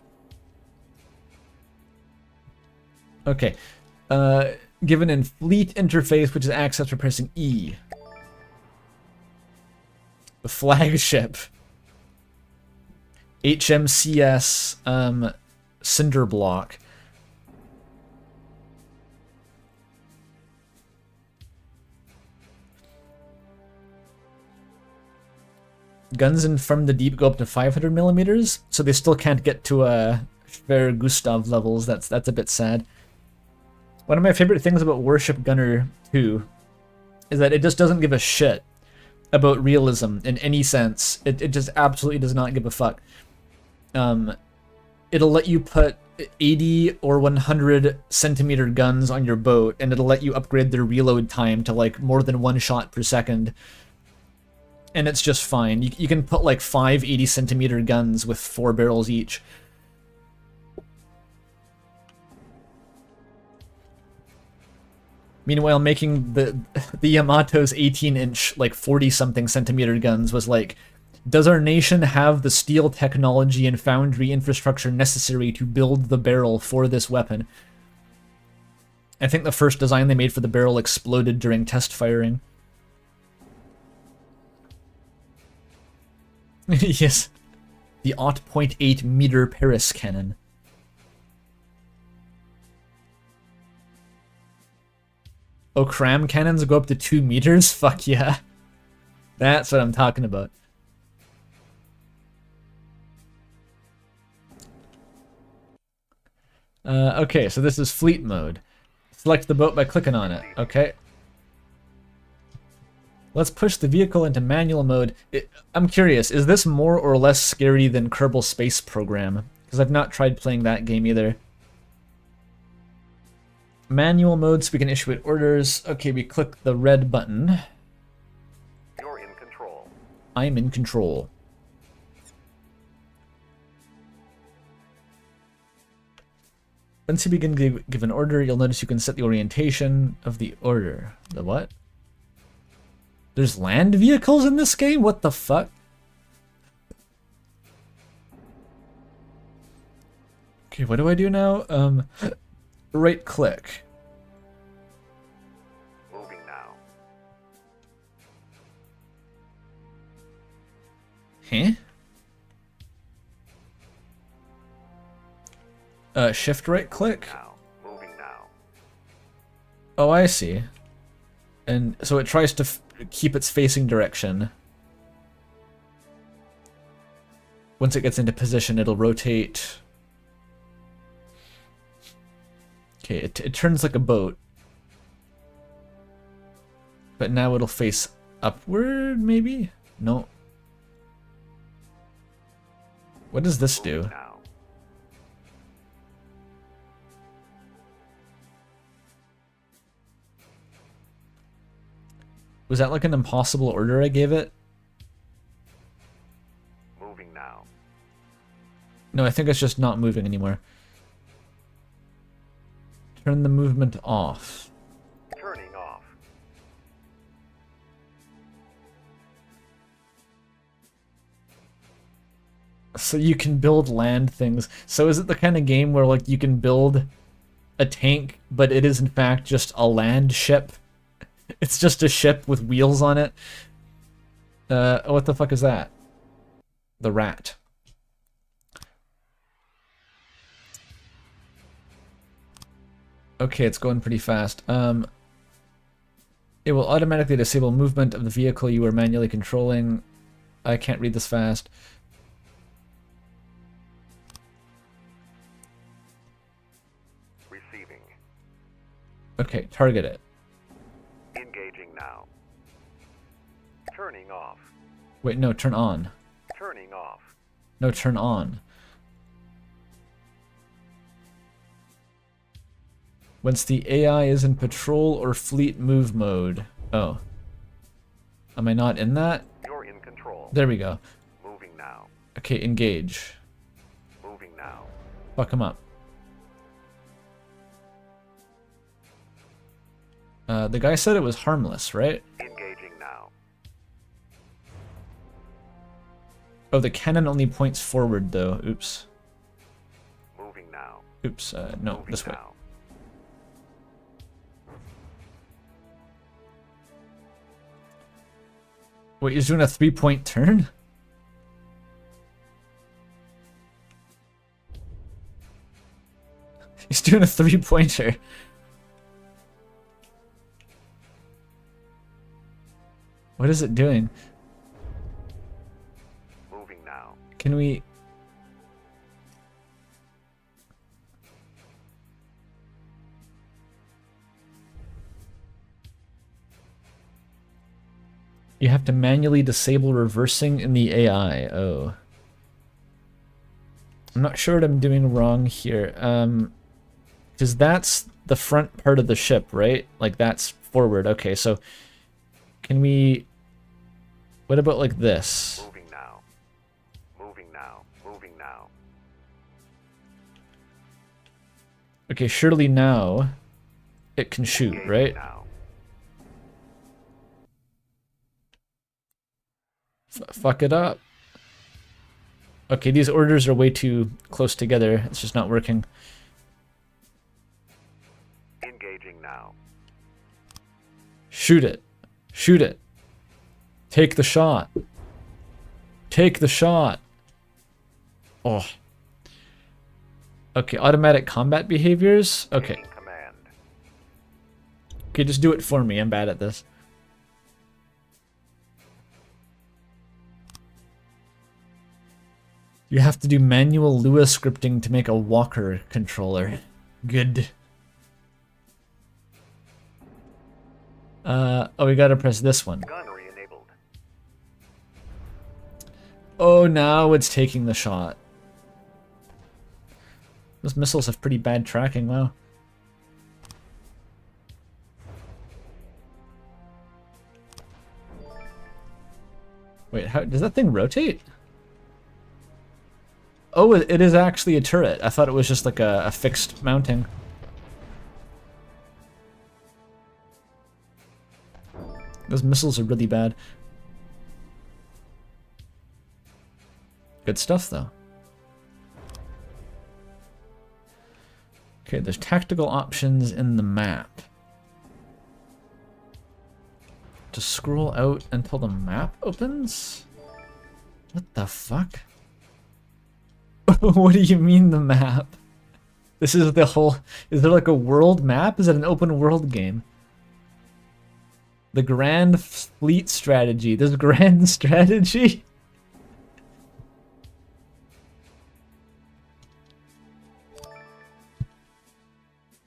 Speaker 1: Okay. Given in fleet interface, which is accessed for pressing E. The flagship. HMCS Cinder Block. Guns in From the Deep go up to 500 millimeters, so they still can't get to a Schwer Gustav levels. That's a bit sad. One of my favorite things about Warship Gunner 2 is that it just doesn't give a shit about realism in any sense. It just absolutely does not give a fuck. It'll let you put 80 or 100 centimeter guns on your boat, and it'll let you upgrade their reload time to like more than 1 shot per second. And it's just fine. You can put like 5 80 centimeter guns with 4 barrels each. Meanwhile, making the Yamato's 18-inch, like 40-something centimeter guns was like, does our nation have the steel technology and foundry infrastructure necessary to build the barrel for this weapon? I think the first design they made for the barrel exploded during test firing. Yes. The 0.8 meter Paris cannon. Oh, cram cannons go up to 2 meters? Fuck yeah. That's what I'm talking about. Okay, so this is fleet mode. Select the boat by clicking on it. Okay. Let's push the vehicle into manual mode. I'm curious, is this more or less scary than Kerbal Space Program? Because I've not tried playing that game either. Manual mode, so we can issue it orders. Okay, we click the red button.
Speaker 4: You're in control.
Speaker 1: I'm in control. Once you begin to give an order, you'll notice you can set the orientation of the order. The what? There's land vehicles in this game? What the fuck? Okay, what do I do now? Right click.
Speaker 4: Moving now.
Speaker 1: Huh? Shift right click?
Speaker 4: Now. Moving now.
Speaker 1: Oh, I see. And so it tries to keep its facing direction. Once it gets into position, it'll rotate. Okay, it turns like a boat. But now it'll face upward, maybe? No. What does this do?
Speaker 4: Now.
Speaker 1: Was that like an impossible order I gave it?
Speaker 4: Moving now.
Speaker 1: No, I think it's just not moving anymore. Turn the movement off.
Speaker 4: Turning off.
Speaker 1: So you can build land things. So is it the kind of game where like you can build a tank, but it is in fact just a land ship? It's just a ship with wheels on it. What the fuck is that? The rat. Okay, it's going pretty fast. It will automatically disable movement of the vehicle you are manually controlling. I can't read this fast.
Speaker 4: Receiving.
Speaker 1: Okay, target it.
Speaker 4: Engaging now. Turning off.
Speaker 1: Wait, no, turn on.
Speaker 4: Turning off.
Speaker 1: No, turn on. Once the AI is in patrol or fleet move mode. Oh. Am I not in that?
Speaker 4: You're in control.
Speaker 1: There we go.
Speaker 4: Moving now.
Speaker 1: Okay, engage.
Speaker 4: Moving now.
Speaker 1: Fuck him up. The guy said it was harmless, right?
Speaker 4: Engaging now.
Speaker 1: Oh, the cannon only points forward, though. Oops.
Speaker 4: Moving now.
Speaker 1: Oops, no,
Speaker 4: Moving
Speaker 1: this way.
Speaker 4: now.
Speaker 1: Wait, he's doing a 3-point turn? He's doing a 3-pointer. What is it doing?
Speaker 4: Moving now.
Speaker 1: Can we... You have to manually disable reversing in the AI. Oh. I'm not sure what I'm doing wrong here. Because that's the front part of the ship, right? Like, that's forward. Okay, so can we... What about, like, this?
Speaker 4: Moving now. Moving now. Moving now.
Speaker 1: Okay, surely now it can shoot,
Speaker 4: Engaging
Speaker 1: right?
Speaker 4: now.
Speaker 1: Fuck it up. Okay, these orders are way too close together. It's just not working.
Speaker 4: Engaging now.
Speaker 1: Shoot it. Shoot it. Take the shot. Take the shot. Oh. Okay, automatic combat behaviors. Okay.
Speaker 4: Taking command.
Speaker 1: Okay, just do it for me. I'm bad at this. You have to do manual Lua scripting to make a walker controller. Good. Oh, we gotta press this one.
Speaker 4: Gunnery enabled.
Speaker 1: Oh, now it's taking the shot. Those missiles have pretty bad tracking, wow. Wait, how does that thing rotate? Oh, it is actually a turret. I thought it was just like a fixed mounting. Those missiles are really bad. Good stuff, though. Okay, there's tactical options in the map. To scroll out until the map opens? What the fuck? What do you mean the map? This is the whole... Is there like a world map? Is it an open world game? The Grand Fleet Strategy. There's Grand Strategy?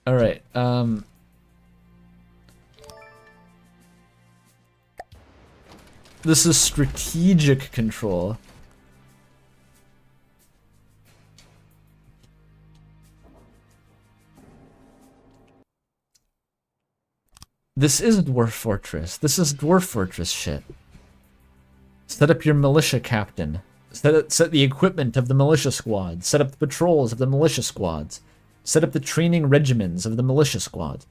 Speaker 1: Alright, this is strategic control. This is Dwarf Fortress. This is Dwarf Fortress shit. Set up your militia captain. Set the equipment of the militia squad. Set up the patrols of the militia squads. Set up the training regiments of the militia squad.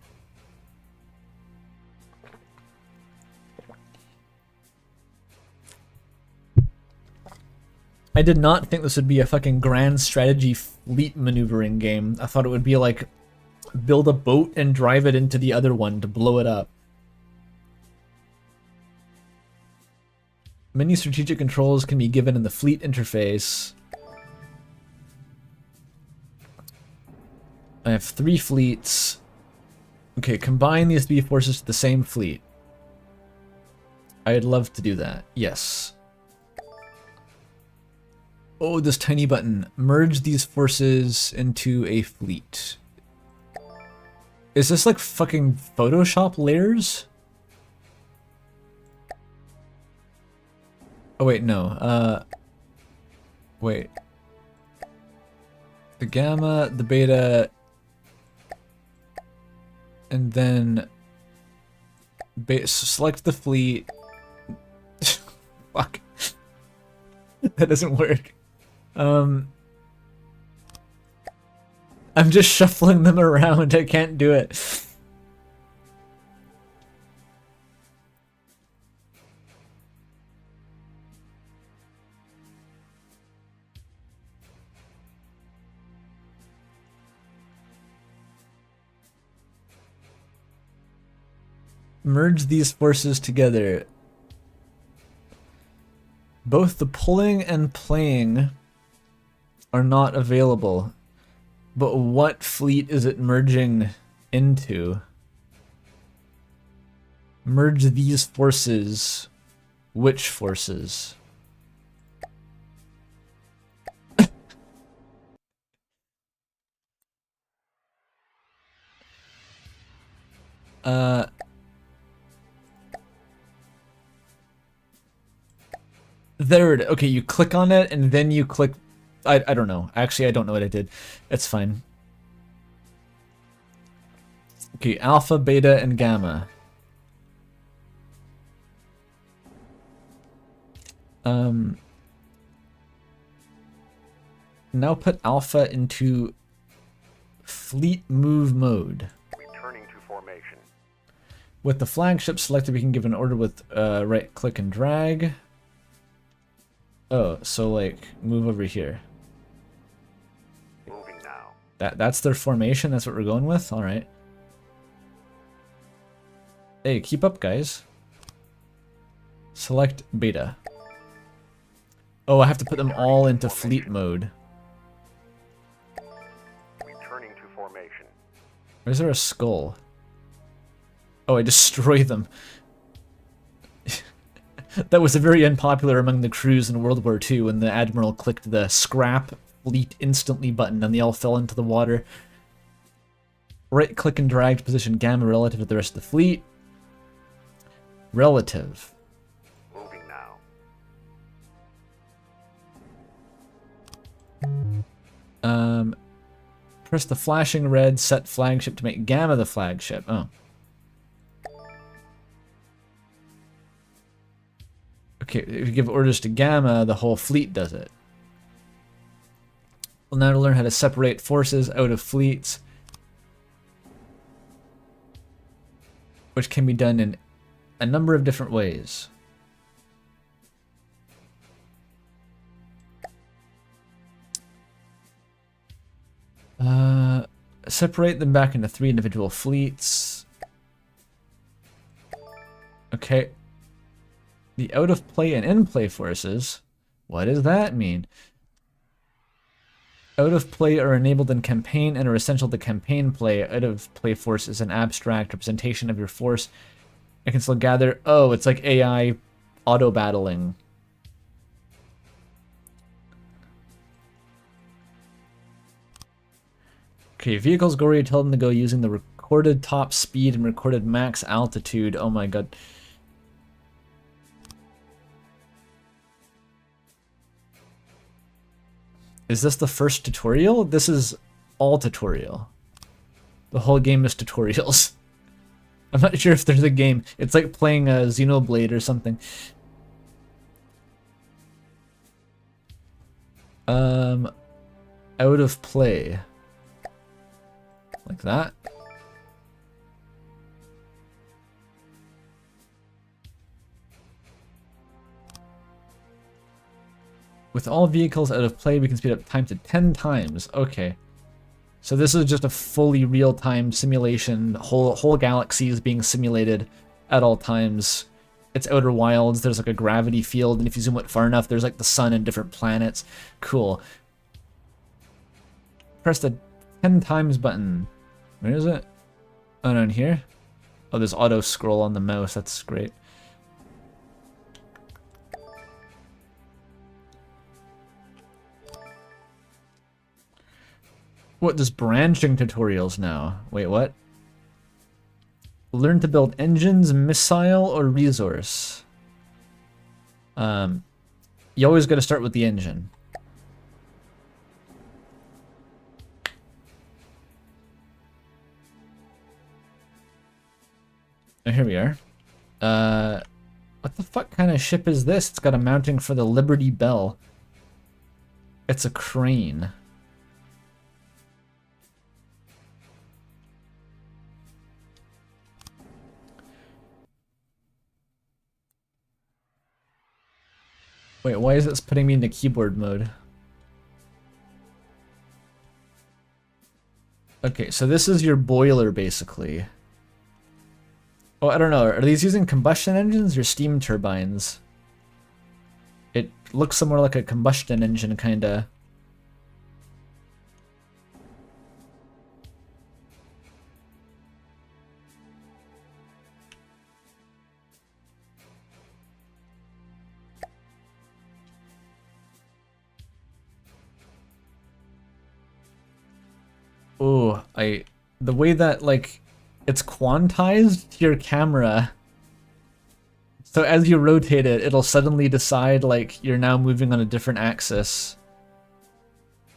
Speaker 1: I did not think this would be a fucking grand strategy fleet maneuvering game. I thought it would be like build a boat and drive it into the other one to blow it up. Many strategic controls can be given in the fleet interface. I have 3 fleets. Okay, combine these 3 forces to the same fleet. I'd love to do that. Yes. Oh, this tiny button. Merge these forces into a fleet. Is this like fucking Photoshop layers? Oh wait, no. Wait. The gamma, the beta, and then select the fleet. Fuck. That doesn't work. I'm just shuffling them around. I can't do it. Merge these forces together. Both the pulling and playing are not available. But what fleet is it merging into? Merge these forces. Which forces? There it is. Okay, you click on it and then you click. I don't know. Actually, I don't know what I did. It's fine. Okay, alpha, beta, and gamma. Now put alpha into fleet move mode.
Speaker 4: Returning to formation.
Speaker 1: With the flagship selected, we can give an order with right click and drag. Oh, so like move over here.
Speaker 4: Moving now.
Speaker 1: That's their formation. That's what we're going with. All right. Hey, keep up, guys. Select beta. Oh, I have to put them all into fleet mode.
Speaker 4: Returning to formation.
Speaker 1: Or is there a skull? Oh, I destroy them. That was a very unpopular among the crews in World War II when the admiral clicked the scrap fleet instantly button and they all fell into the water. Right click and drag to position gamma relative to the rest of the fleet. Relative.
Speaker 4: Moving now.
Speaker 1: Press the flashing red, set flagship to make gamma the flagship. Oh. Okay, if you give orders to gamma, the whole fleet does it. We'll now learn how to separate forces out of fleets, which can be done in a number of different ways. Separate them back into 3 individual fleets. Okay. The out of play and in play forces. What does that mean? Out of play are enabled in campaign and are essential to campaign play. Out of play force is an abstract representation of your force. It can still gather. Oh, it's like AI auto battling. Okay, vehicles go where you tell them to go using the recorded top speed and recorded max altitude. Oh my god. Is this the first tutorial? This is all tutorial. The whole game is tutorials. I'm not sure if there's a game. It's like playing a Xenoblade or something. Out of play. Like that. With all vehicles out of play, we can speed up time to 10 times. Okay. So this is just a fully real-time simulation. Whole galaxy is being simulated at all times. It's Outer Wilds. There's like a gravity field, and if you zoom out far enough, there's like the sun and different planets. Cool. Press the 10 times button. Where is it? Oh, down here? Oh, there's auto scroll on the mouse. That's great. What, there's branching tutorials now. Wait, what? Learn to build engines, missile, or resource. You always got to start with the engine. Oh, here we are. What the fuck kind of ship is this? It's got a mounting for the Liberty Bell. It's a crane. Wait, why is this putting me into keyboard mode? Okay, so this is your boiler, basically. Oh, I don't know. Are these using combustion engines or steam turbines? It looks somewhere like a combustion engine, kinda. Oh, the way that, like, it's quantized to your camera, So as you rotate it, it'll suddenly decide like you're now moving on a different axis.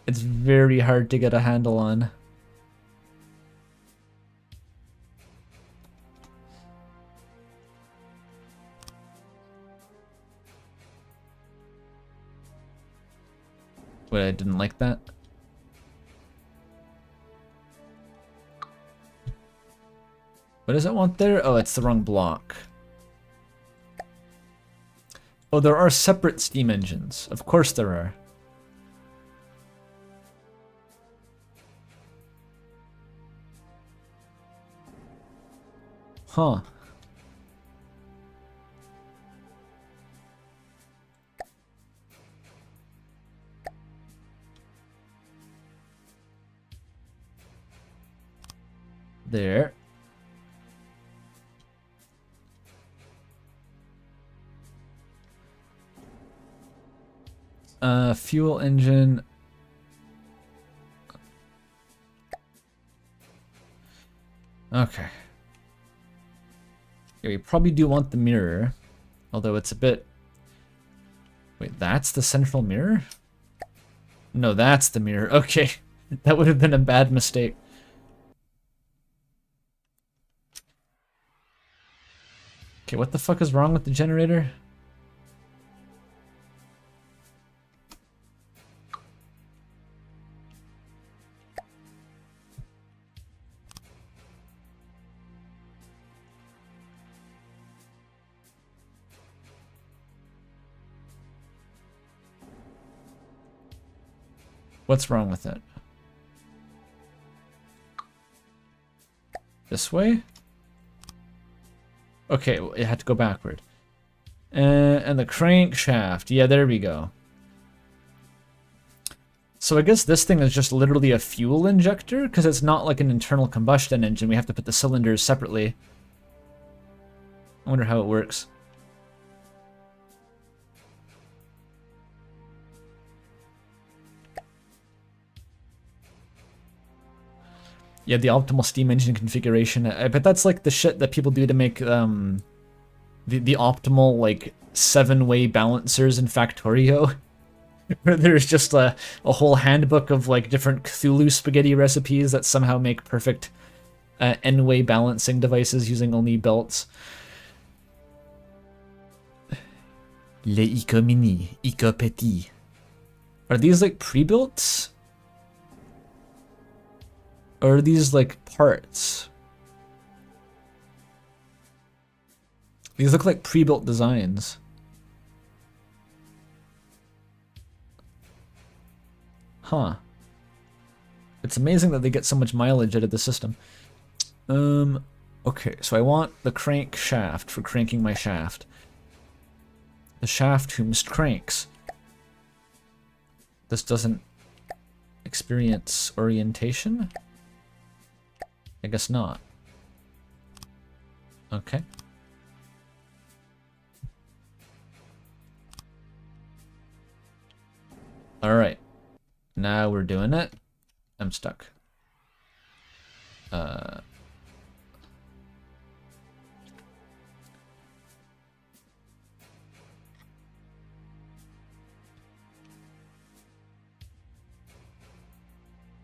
Speaker 1: It's very hard to get a handle on. Wait, I didn't like that. What does it want there? Oh, it's the wrong block. Oh, there are separate steam engines. Of course there are. Huh. There. Fuel engine. Okay. Yeah, we probably do want the mirror, although it's a bit... Wait, that's the central mirror? No, that's the mirror. Okay, that would have been a bad mistake. Okay, what the fuck is wrong with the generator? What's wrong with it? This way? Okay, well, it had to go backward. And the crankshaft. Yeah, there we go. So I guess this thing is just literally a fuel injector, because it's not like an internal combustion engine. We have to put the cylinders separately. I wonder how it works. Yeah, the optimal steam engine configuration. I bet that's like the shit that people do to make the optimal like 7-way balancers in Factorio. Where there's just a whole handbook of like different Cthulhu spaghetti recipes that somehow make perfect n-way balancing devices using only belts. Les Icomini, Icopeti. Are these like pre-built? Or are these like parts? These look like pre-built designs. Huh. It's amazing that they get so much mileage out of the system. Okay, so I want the crank shaft for cranking my shaft. The shaft whomst cranks. This doesn't experience orientation? I guess not. Okay. Alright. Now we're doing it. I'm stuck.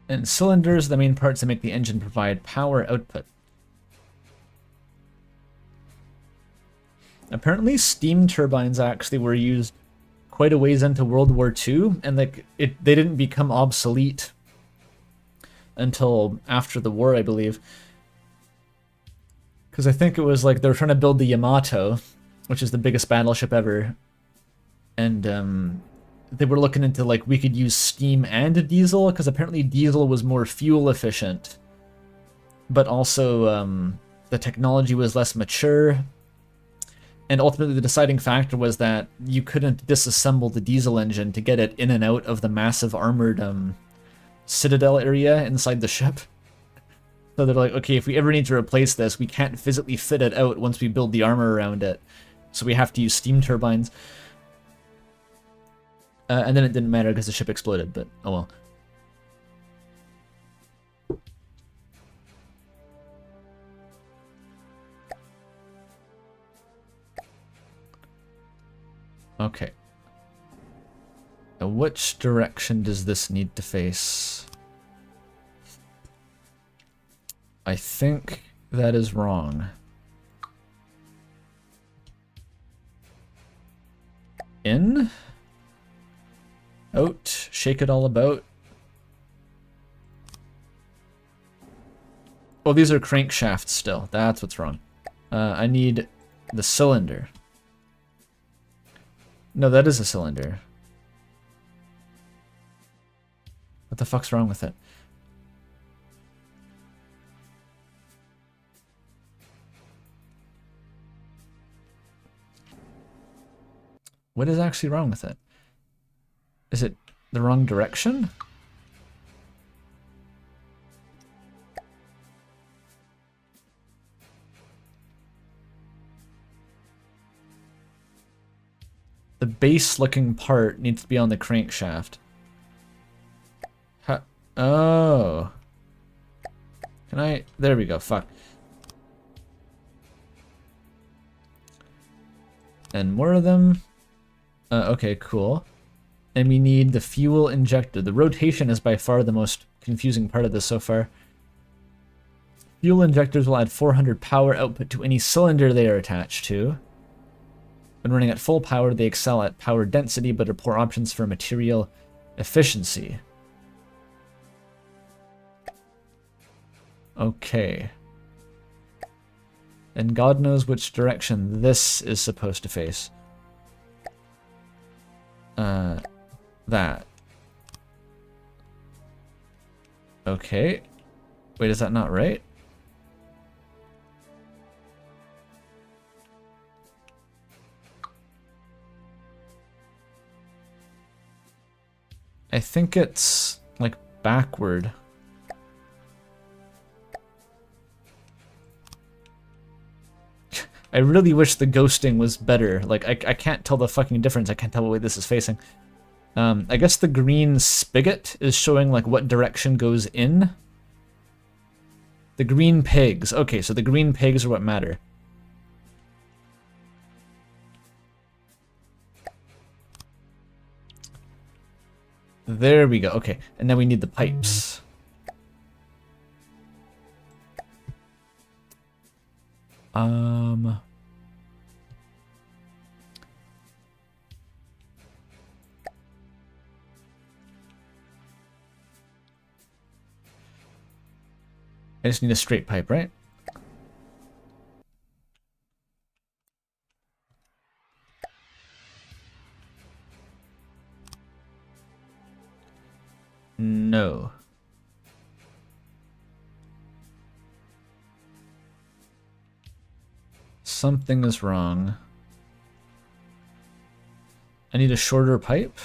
Speaker 1: And cylinders, the main parts that make the engine provide power output. Apparently steam turbines actually were used quite a ways into World War II, and like they didn't become obsolete until after the war, I believe. Because I think it was like they were trying to build the Yamato, which is the biggest battleship ever, and they were looking into like we could use steam and diesel, because apparently diesel was more fuel efficient, but also the technology was less mature. And ultimately the deciding factor was that you couldn't disassemble the diesel engine to get it in and out of the massive armored citadel area inside the ship. So they're like, okay, if we ever need to replace this, we can't physically fit it out once we build the armor around it. So we have to use steam turbines. And then it didn't matter because the ship exploded, but oh well. Okay. Now which direction does this need to face? I think that is wrong. In? Out? Shake it all about? Oh, these are crankshafts still. That's what's wrong. I need the cylinder. No, that is a cylinder. What the fuck's wrong with it? What is actually wrong with it? Is it the wrong direction? The base-looking part needs to be on the crankshaft. Oh. Can I... There we go, fuck. And more of them. Okay, cool. And we need the fuel injector. The rotation is by far the most confusing part of this so far. Fuel injectors will add 400 power output to any cylinder they are attached to. When running at full power, they excel at power density, but are poor options for material efficiency. Okay. And God knows which direction this is supposed to face. That. Okay. Wait, is that not right? I think it's, like, backward. I really wish the ghosting was better. Like, I can't tell the fucking difference. I can't tell what way this is facing. I guess the green spigot is showing, like, what direction goes in. The green pegs. Okay, so the green pegs are what matter. There we go. Okay, and then we need the pipes. I just need a straight pipe, right? No. Something is wrong. I need a shorter pipe.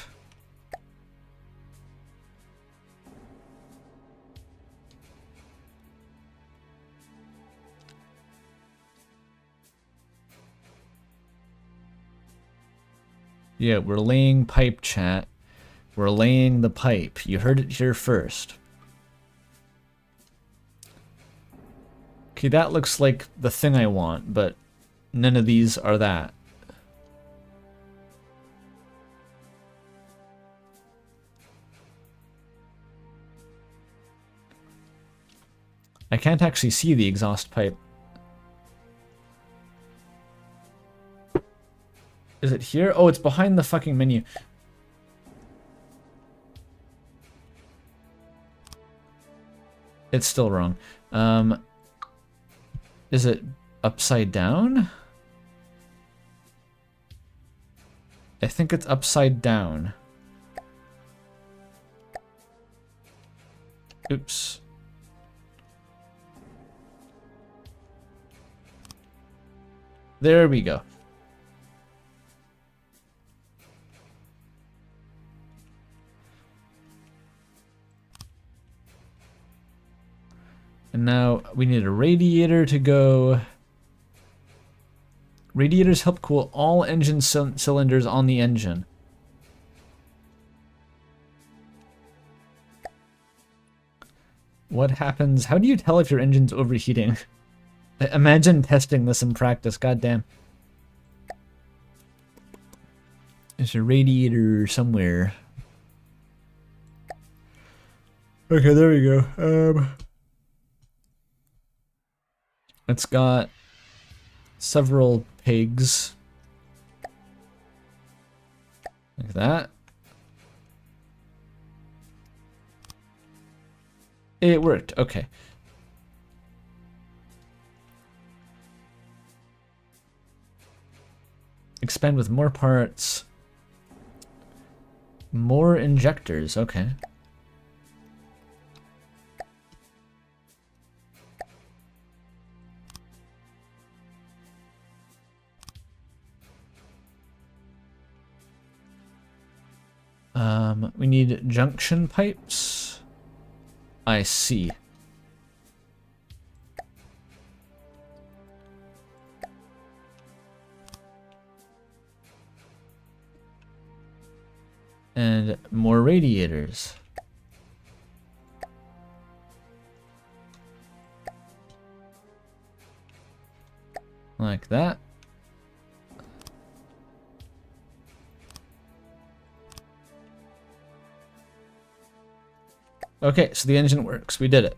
Speaker 1: Yeah, we're laying pipe, chat. We're laying the pipe. You heard it here first. Okay, that looks like the thing I want, but none of these are that. I can't actually see the exhaust pipe. Is it here? Oh, it's behind the fucking menu. It's still wrong. Is it upside down? I think it's upside down. Oops. There we go. And now we need a radiator to go. Radiators help cool all engine cylinders on the engine. What happens? How do you tell if your engine's overheating? Imagine testing this in practice, goddamn. There's a radiator somewhere. Okay, there we go. It's got several pigs. Like that. It worked, okay. Expand with more parts. More injectors, okay. We need junction pipes. I see. And more radiators. Like that. Okay, so the engine works. We did it.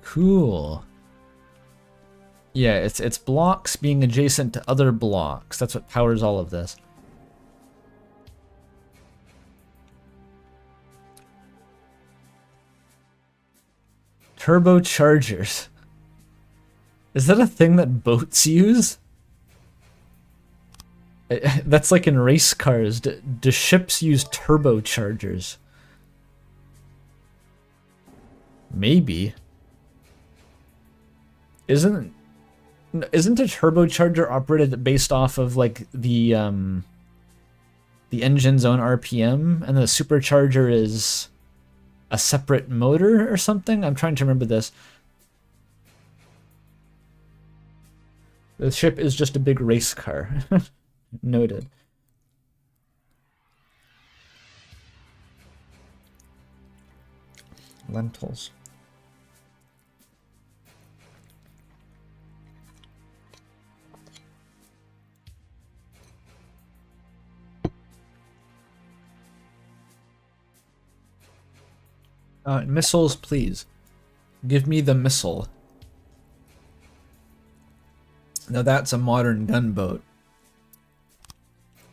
Speaker 1: Cool. Yeah, it's blocks being adjacent to other blocks. That's what powers all of this. Turbochargers. Is that a thing that boats use? That's like in race cars. Do ships use turbochargers? Maybe. Isn't a turbocharger operated based off of like the engine's own RPM, and the supercharger is a separate motor or something? I'm trying to remember this. The ship is just a big race car. Noted. Lentils. Missiles, please. Give me the missile. Now that's a modern gunboat.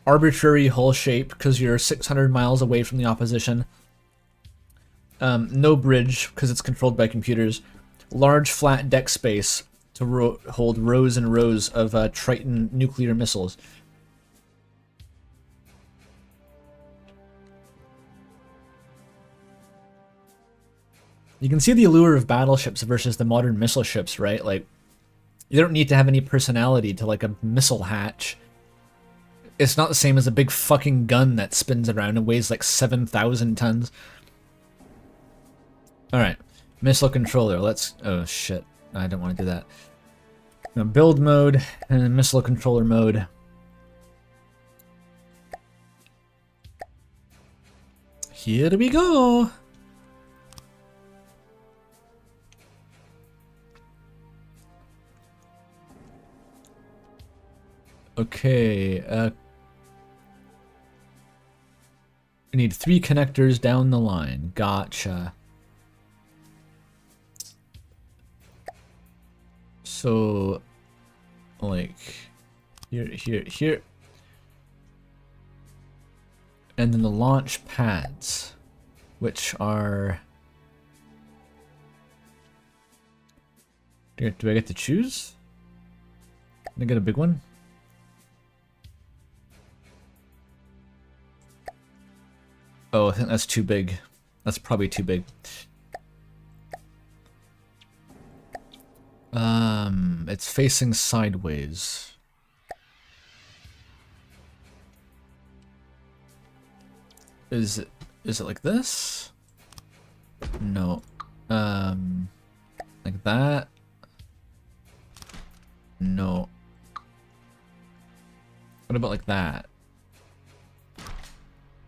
Speaker 1: Arbitrary hull shape because you're 600 miles away from the opposition. No bridge because it's controlled by computers. Large flat deck space to hold rows and rows of Triton nuclear missiles. You can see the allure of battleships versus the modern missile ships, right? Like, you don't need to have any personality to like a missile hatch. It's not the same as a big fucking gun that spins around and weighs like 7,000 tons. Alright, missile controller, let's... Oh shit, I don't want to do that. Now, build mode and missile controller mode. Here we go! Okay, we need 3 connectors down the line. Gotcha. So, like, here. And then the launch pads, which are... Do I get to choose? Can I get a big one? Oh, I think that's too big. That's probably too big. It's facing sideways. Is it like this? No. Like that? No. What about like that?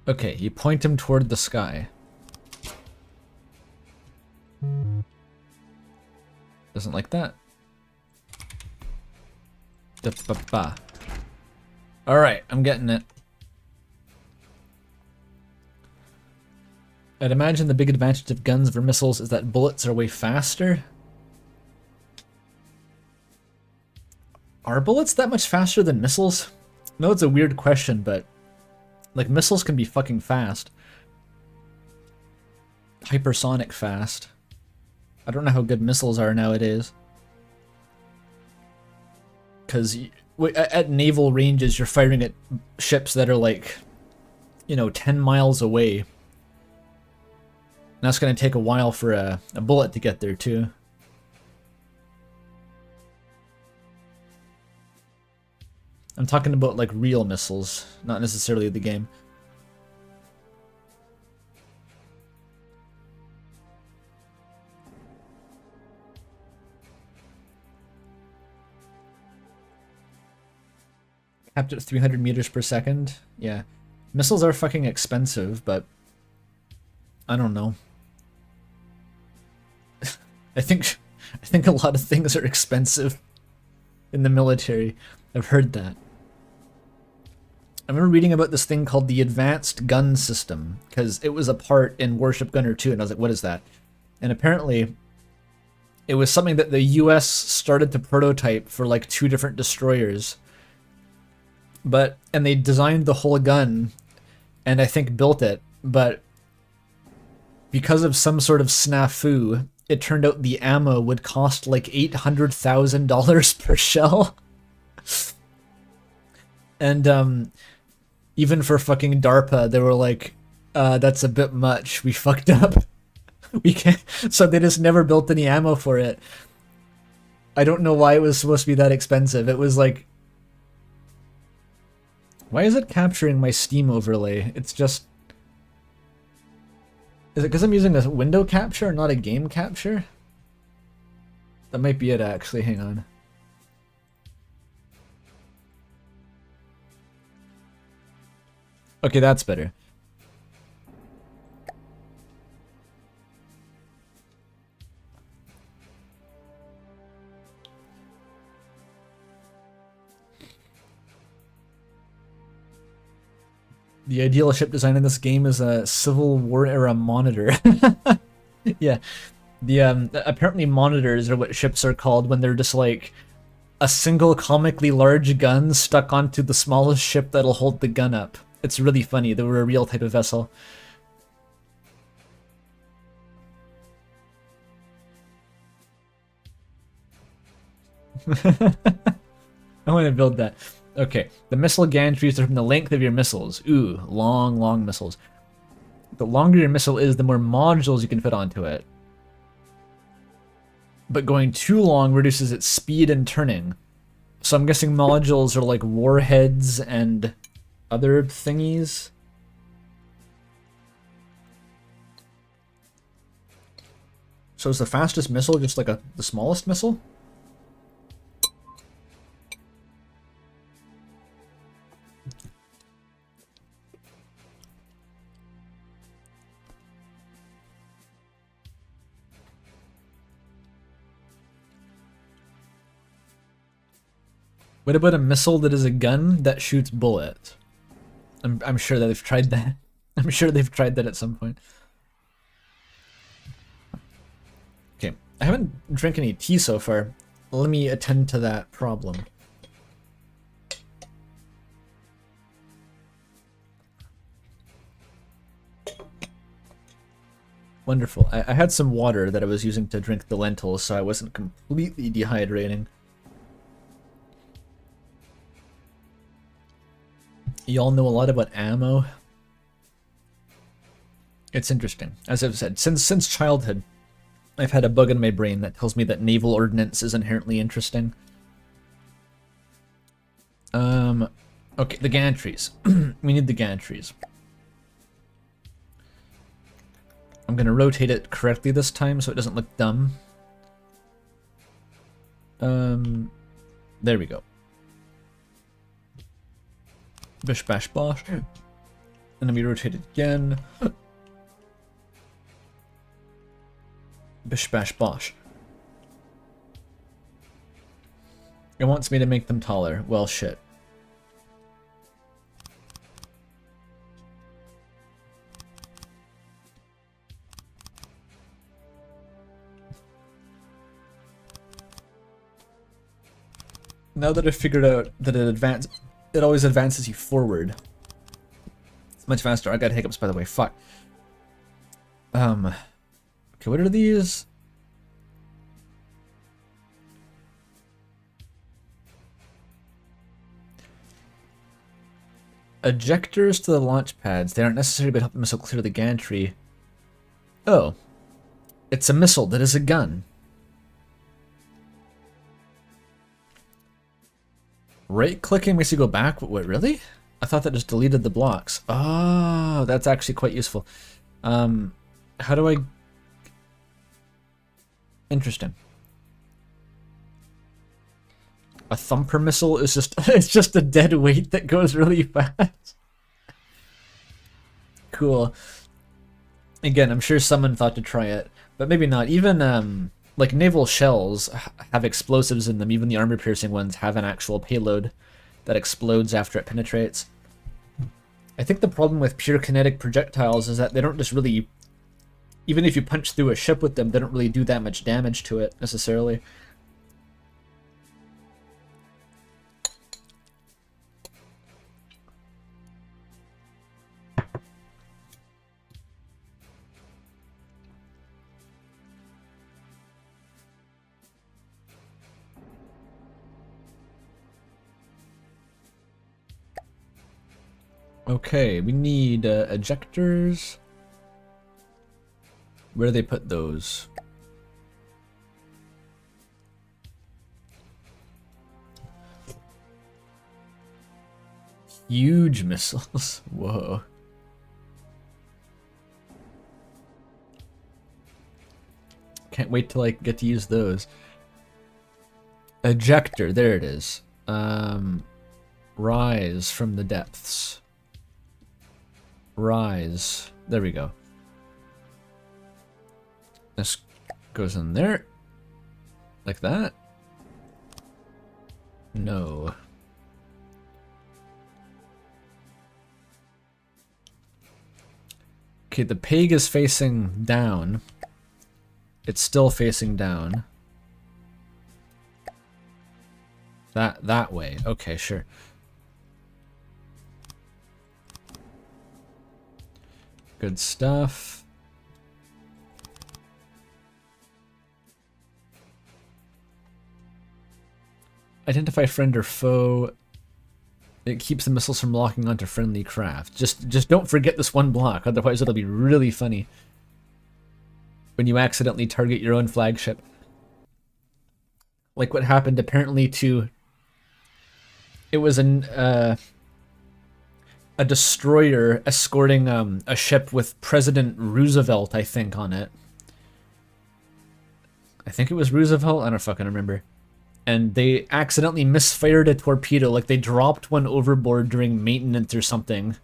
Speaker 1: Okay, you point him toward the sky. Doesn't like that. Alright, I'm getting it. I'd imagine the big advantage of guns over missiles is that bullets are way faster. Are bullets that much faster than missiles? I know it's a weird question, but like missiles can be fucking fast. Hypersonic fast. I don't know how good missiles are nowadays. Because at naval ranges, you're firing at ships that are like, you know, 10 miles away. And that's going to take a while for a bullet to get there, too. I'm talking about, like, real missiles, not necessarily the game. Capped at 300 meters per second. Yeah. Missiles are fucking expensive, but I don't know. I think a lot of things are expensive in the military. I've heard that. I remember reading about this thing called the Advanced Gun System, because it was a part in Warship Gunner 2, and I was like, what is that? And apparently, it was something that the US started to prototype for like 2 different destroyers. And they designed the whole gun, and I think built it, but because of some sort of snafu, it turned out the ammo would cost like $800,000 per shell. And even for fucking DARPA, they were like, that's a bit much. We fucked up. We can't. So they just never built any ammo for it. I don't know why it was supposed to be that expensive. It was like, why is it capturing my Steam overlay? It's just... Is it because I'm using a window capture, not a game capture? That might be it, actually. Hang on. Okay, that's better. The ideal ship design in this game is a Civil War era monitor. Yeah. Apparently monitors are what ships are called when they're just like a single comically large gun stuck onto the smallest ship that'll hold the gun up. It's really funny. They were a real type of vessel. I want to build that. Okay, the missile gantries are from the length of your missiles. Ooh, long, long missiles. The longer your missile is, the more modules you can fit onto it. But going too long reduces its speed and turning. So I'm guessing modules are like warheads and other thingies. So is the fastest missile just like the smallest missile? What about a missile that is a gun that shoots bullets? I'm sure that they've tried that. I'm sure they've tried that at some point. Okay, I haven't drank any tea so far. Let me attend to that problem. Wonderful. I had some water that I was using to drink the lentils, so I wasn't completely dehydrating. Y'all know a lot about ammo. It's interesting. As I've said, since childhood, I've had a bug in my brain that tells me that naval ordnance is inherently interesting. Okay, the gantries. We need the gantries. I'm gonna rotate it correctly this time so it doesn't look dumb. There we go. Bish bash bosh. And then we rotate it again. Bish bash bosh. It wants me to make them taller. Well, shit. Now that I've figured out that it always advances you forward. It's much faster. I got hiccups, by the way. Fuck. Okay, what are these? Ejectors to the launch pads. They aren't necessary, but help the missile clear the gantry. Oh. It's a missile that is a gun. Right-clicking makes you go back? What, really? I thought that just deleted the blocks. Oh, that's actually quite useful. How do I... Interesting. A thumper missile is just... it's just a dead weight that goes really fast. Cool. Again, I'm sure someone thought to try it, but maybe not. Even, like, naval shells have explosives in them. Even the armor-piercing ones have an actual payload that explodes after it penetrates. I think the problem with pure kinetic projectiles is that they don't just really... Even if you punch through a ship with them, they don't really do that much damage to it, necessarily. Okay, we need ejectors. Where do they put those? Huge missiles. Whoa. Can't wait till I get to use those. Ejector, there it is. Rise from the depths. Rise. There we go. This goes in there. Like that. No. Okay, the peg is facing down. It's still facing down. That way. Okay, sure. Good stuff. Identify friend or foe. It keeps the missiles from locking onto friendly craft. Just don't forget this one block, otherwise it'll be really funny when you accidentally target your own flagship. Like what happened apparently to... It was a destroyer escorting a ship with President Roosevelt, I think, on it. I think it was Roosevelt? I don't fucking remember. And they accidentally misfired a torpedo, like they dropped one overboard during maintenance or something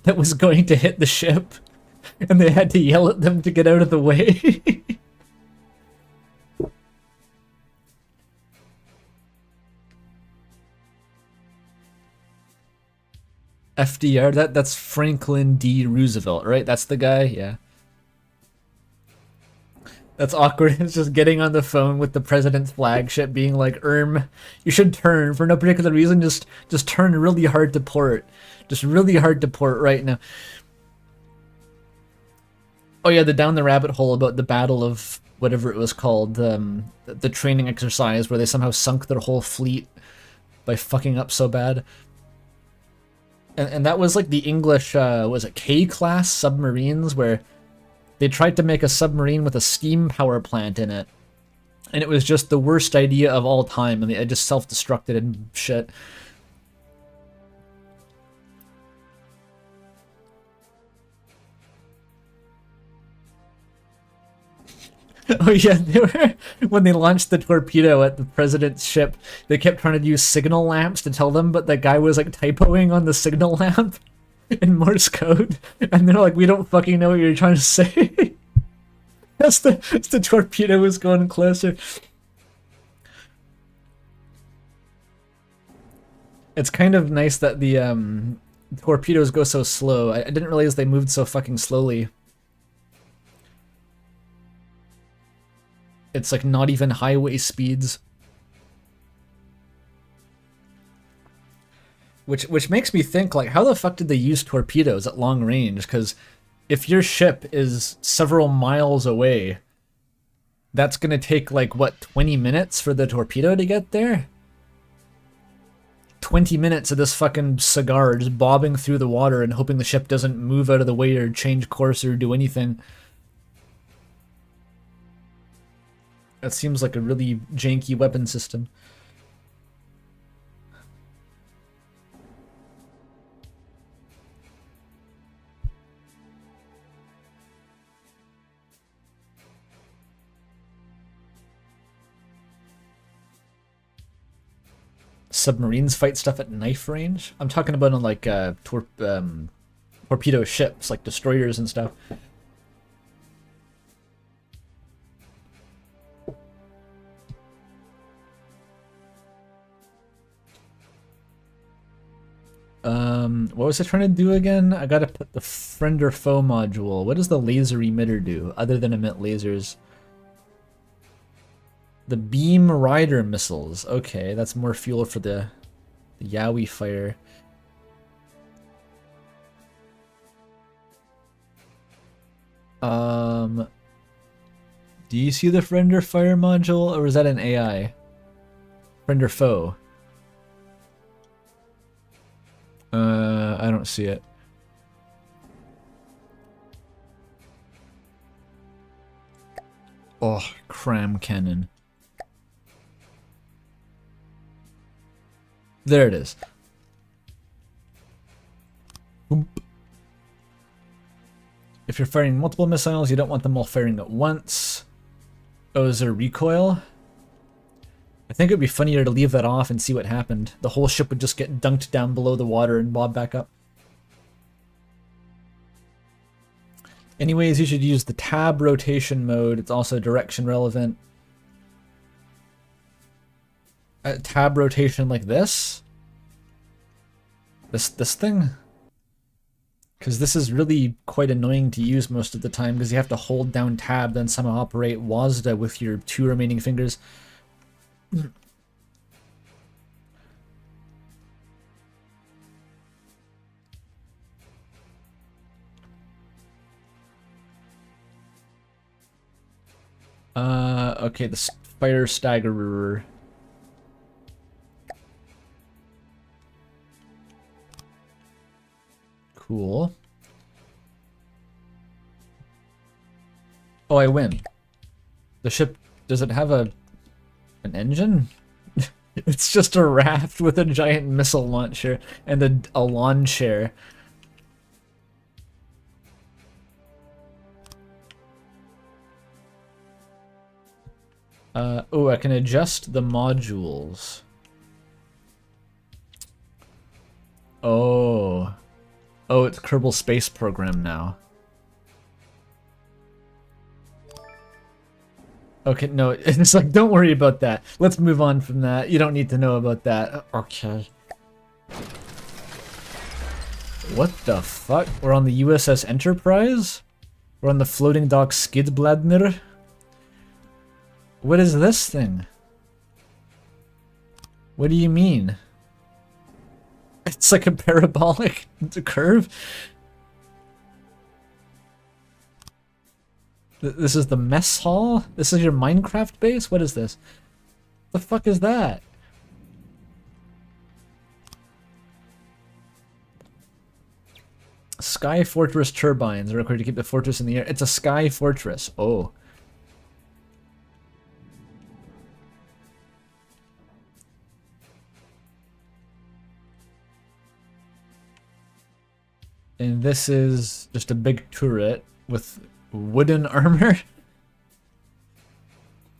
Speaker 1: that was going to hit the ship. And they had to yell at them to get out of the way. FDR, that's Franklin D. Roosevelt, right? That's the guy? Yeah. That's awkward. It's just getting on the phone with the president's flagship being like, you should turn for no particular reason. Just turn really hard to port. Just really hard to port right now. Oh yeah, the down the rabbit hole about the battle of whatever it was called, the training exercise where they somehow sunk their whole fleet by fucking up so bad. And that was like the English, was it K-class submarines, where they tried to make a submarine with a steam power plant in it. And it was just the worst idea of all time, and it just self-destructed and shit. Oh yeah, when they launched the torpedo at the president's ship, they kept trying to use signal lamps to tell them, but the guy was like typoing on the signal lamp in Morse code, and they're like, we don't fucking know what you're trying to say. as the torpedo was going closer. It's kind of nice that the torpedoes go so slow. I didn't realize they moved so fucking slowly. It's like not even highway speeds. Which makes me think, like, how the fuck did they use torpedoes at long range? Because if your ship is several miles away, that's gonna take, like, what, 20 minutes for the torpedo to get there? 20 minutes of this fucking cigar just bobbing through the water and hoping the ship doesn't move out of the way or change course or do anything. That seems like a really janky weapon system. Submarines fight stuff at knife range? I'm talking about on like torpedo ships, like destroyers and stuff. What was I trying to do again? I gotta put the friend or foe module. What does the laser emitter do, other than emit lasers? The beam rider missiles. Okay, that's more fuel for the Yowie fire. Do you see the friend or fire module, or is that an AI? Friend or foe? I don't see it. Oh, cram cannon. There it is. Boom. If you're firing multiple missiles, you don't want them all firing at once. Oh, is there recoil? I think it would be funnier to leave that off and see what happened. The whole ship would just get dunked down below the water and bob back up. Anyways, you should use the tab rotation mode. It's also direction relevant. Tab rotation like this? This thing? Because this is really quite annoying to use most of the time, because you have to hold down tab, then somehow operate WASDA with your 2 remaining fingers. Okay, the fire staggerer. Cool. Oh, I win. The ship, does it have an engine? It's just a raft with a giant missile launcher and a lawn chair. Oh, I can adjust the modules. Oh. Oh, it's Kerbal Space Program now. Okay, no, it's like, don't worry about that. Let's move on from that. You don't need to know about that. Okay. What the fuck? We're on the USS Enterprise? We're on the floating dock Skidbladner? What is this thing? What do you mean? It's like a parabolic curve? This is the mess hall? This is your Minecraft base? What is this? The fuck is that? Sky Fortress turbines are required to keep the fortress in the air. It's a sky fortress. Oh. And this is just a big turret with wooden armor.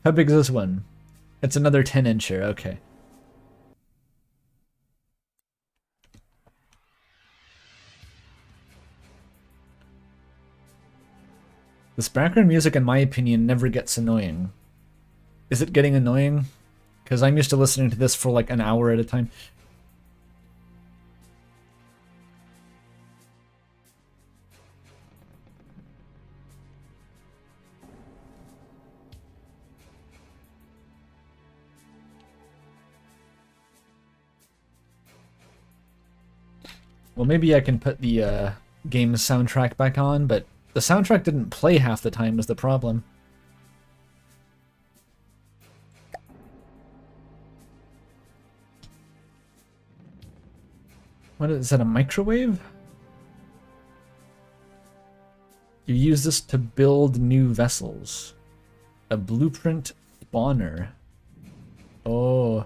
Speaker 1: How big is this one? It's another 10-incher, okay. This background music, in my opinion, never gets annoying. Is it getting annoying? Because I'm used to listening to this for like an hour at a time. Well, maybe I can put the game's soundtrack back on, but the soundtrack didn't play half the time was the problem. What is that, a microwave? You use this to build new vessels. A blueprint spawner. Oh.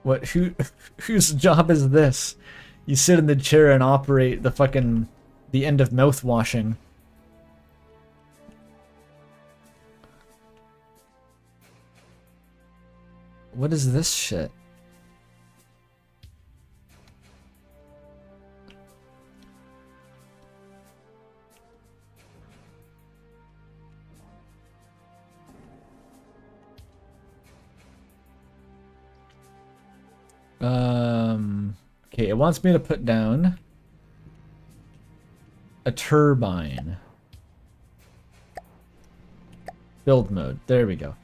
Speaker 1: What, whose job is this? You sit in the chair and operate the end of mouthwashing. What is this shit? Okay, it wants me to put down a turbine. Build mode. There we go.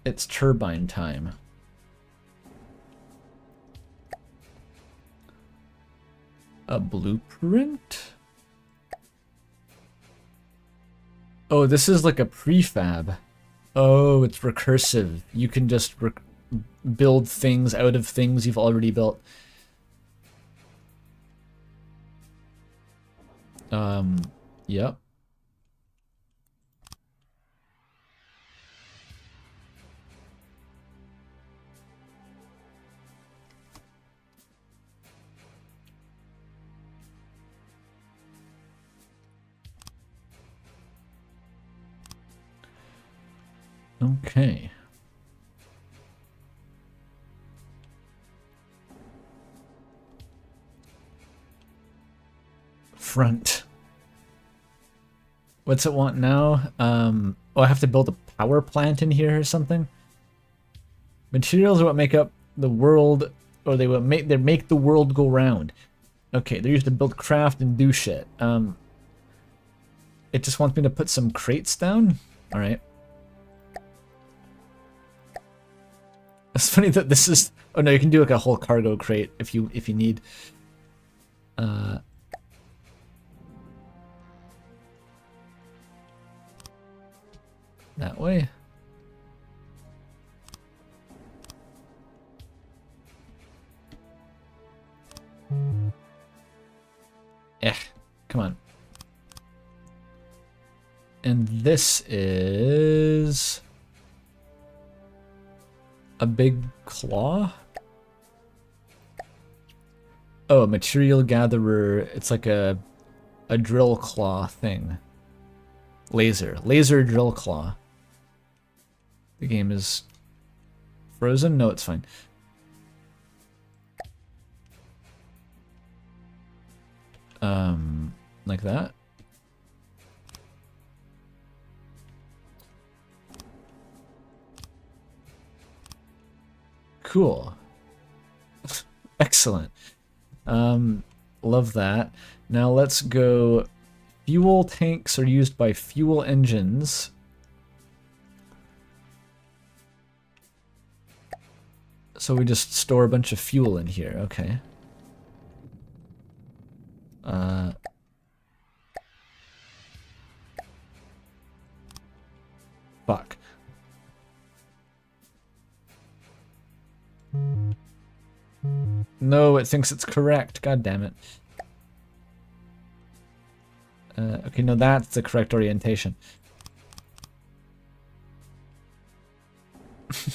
Speaker 1: It's turbine time. A blueprint? Oh, this is like a prefab. Oh, it's recursive. You can just build things out of things you've already built. Yep. Okay. Front. What's it want now? Oh, I have to build a power plant in here or something? Materials are what make up the world, or they make the world go round. Okay, they're used to build craft and do shit. It just wants me to put some crates down? Alright. It's funny that this is... Oh no, you can do like a whole cargo crate if you need. That way. Yeah, come on. And this is a big claw? Oh, a material gatherer. It's like a drill claw thing. Laser drill claw. The game is frozen? No, it's fine. Like that. Cool. Excellent. Love that. Now let's go. Fuel tanks are used by fuel engines. So we just store a bunch of fuel in here, okay. Fuck. No, it thinks it's correct. God damn it. Okay, no, that's the correct orientation.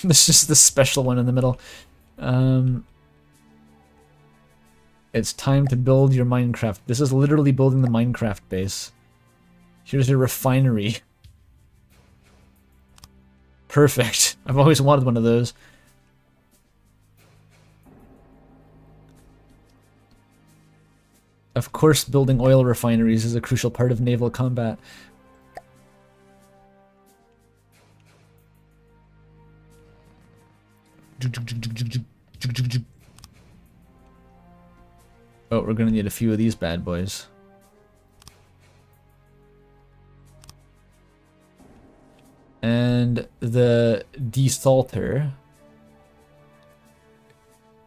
Speaker 1: This is the special one in the middle. It's time to build your Minecraft. This is literally building the Minecraft base. Here's your refinery. Perfect. I've always wanted one of those. Of course, building oil refineries is a crucial part of naval combat. Oh, we're gonna need a few of these bad boys. And the desalter.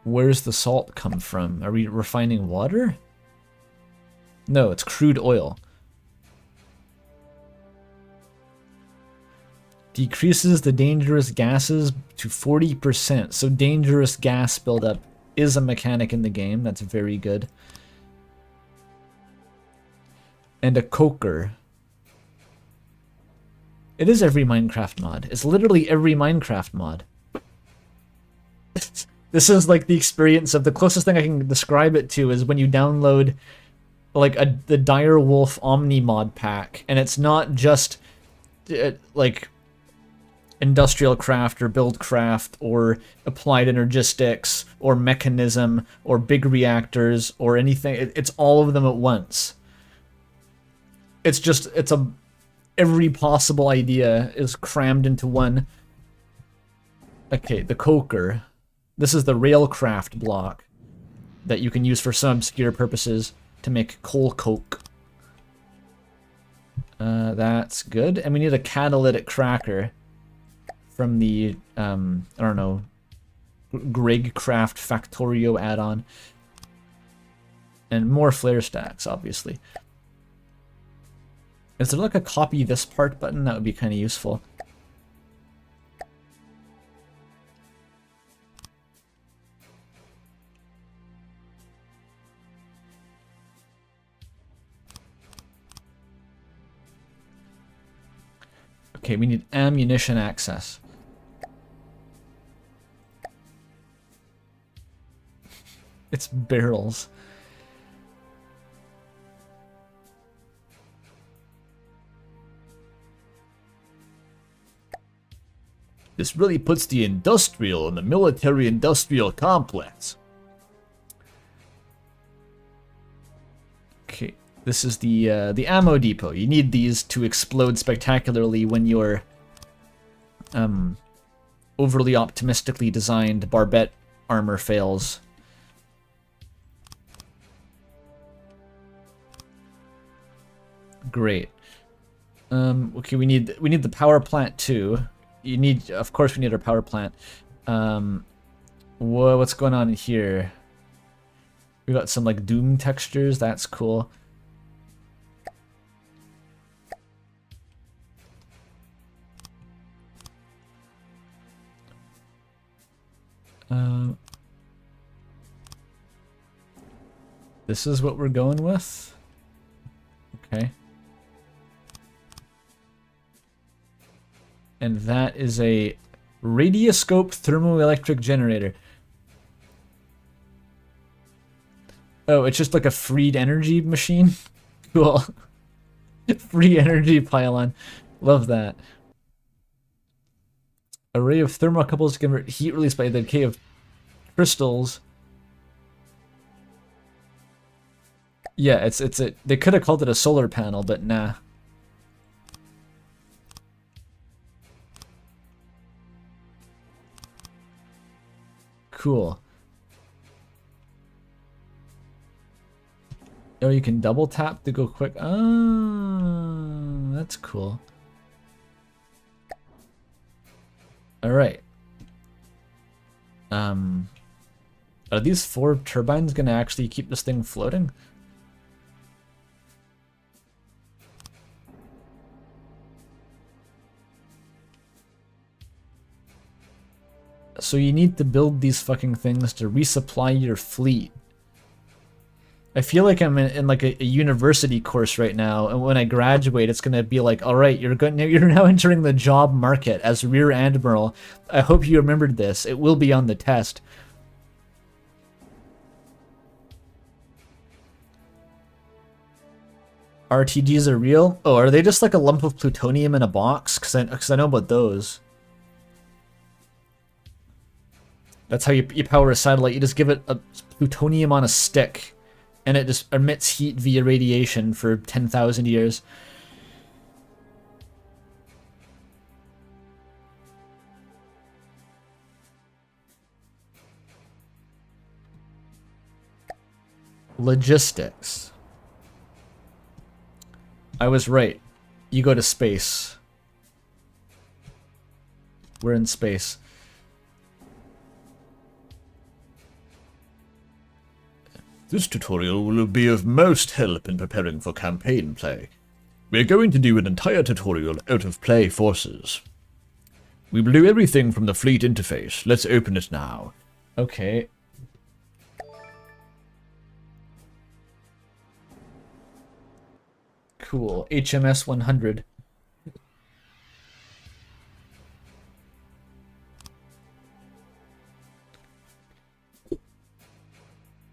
Speaker 1: Where's the salt come from? Are we refining water? No, it's crude oil. Decreases the dangerous gases to 40%. So dangerous gas buildup is a mechanic in the game. That's very good. And a coker. It is every Minecraft mod. It's literally every Minecraft mod. This is like the experience of the closest thing I can describe it to is when you download like the Dire Wolf Omni mod pack, and it's not just like industrial craft or build craft or applied energistics or mechanism or big reactors or anything. It's all of them at once. It's every possible idea is crammed into one. Okay, the coker. This is the railcraft block that you can use for some obscure purposes to make coal coke. That's good. And we need a catalytic cracker from the, I don't know, Gregcraft Factorio add-on. And more flare stacks, obviously. Is there like a copy this part button? That would be kind of useful. Okay, we need ammunition access. It's barrels. This really puts the industrial in the military-industrial complex. Okay, this is the ammo depot. You need these to explode spectacularly when your overly optimistically designed barbette armor fails. Great. Okay, we need the power plant too. Of course we need our power plant. What's going on here? We got some like Doom textures, that's cool. This is what we're going with? Okay. And that is a radioscope thermoelectric generator. Oh, it's just like a freed energy machine? Cool. Free energy pylon. Love that. Array of thermocouples to convert heat released by the decay of crystals. Yeah, they could have called it a solar panel, but nah. Cool. Oh, you can double tap to go quick. Oh, that's cool. All right. Are these 4 turbines gonna actually keep this thing floating? So you need to build these fucking things to resupply your fleet. I feel like I'm in like a university course right now, and when I graduate, it's gonna be like, all right, you're now entering the job market as Rear Admiral. I hope you remembered this. It will be on the test. RTGs are real? Oh, are they just like a lump of plutonium in a box? Because I know about those. That's how you power a satellite. You just give it a plutonium on a stick, and it just emits heat via radiation for 10,000 years. Logistics. I was right. You go to space. We're in space.
Speaker 5: This tutorial will be of most help in preparing for campaign play. We're going to do an entire tutorial out of play forces. We will do everything from the fleet interface. Let's open it now.
Speaker 1: Okay. Cool. HMS 100.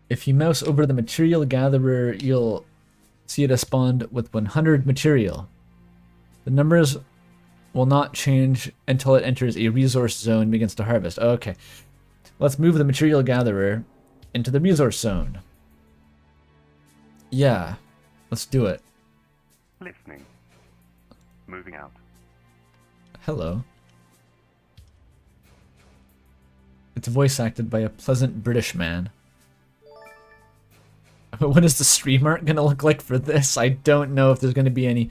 Speaker 1: If you mouse over the material gatherer, you'll see it spawned with 100 material. The numbers will not change until it enters a resource zone and begins to harvest. Okay. Let's move the material gatherer into the resource zone. Yeah. Let's do it.
Speaker 4: Listening. Moving out.
Speaker 1: Hello. It's voice acted by a pleasant British man. What is the stream art gonna look like for this? I don't know if there's gonna be any.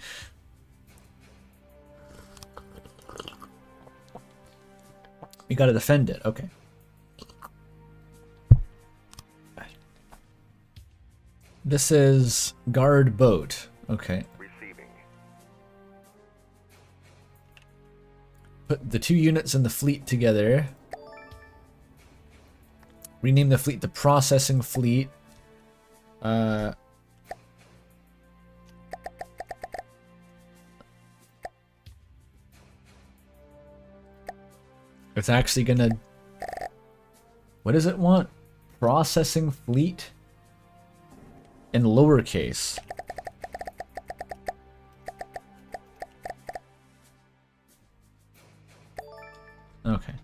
Speaker 1: We gotta defend it, okay. This is guard boat, okay.
Speaker 4: Receiving.
Speaker 1: Put the two units in the fleet together. Rename the fleet to processing fleet. It's actually gonna... What does it want? Processing fleet? In lowercase. Okay.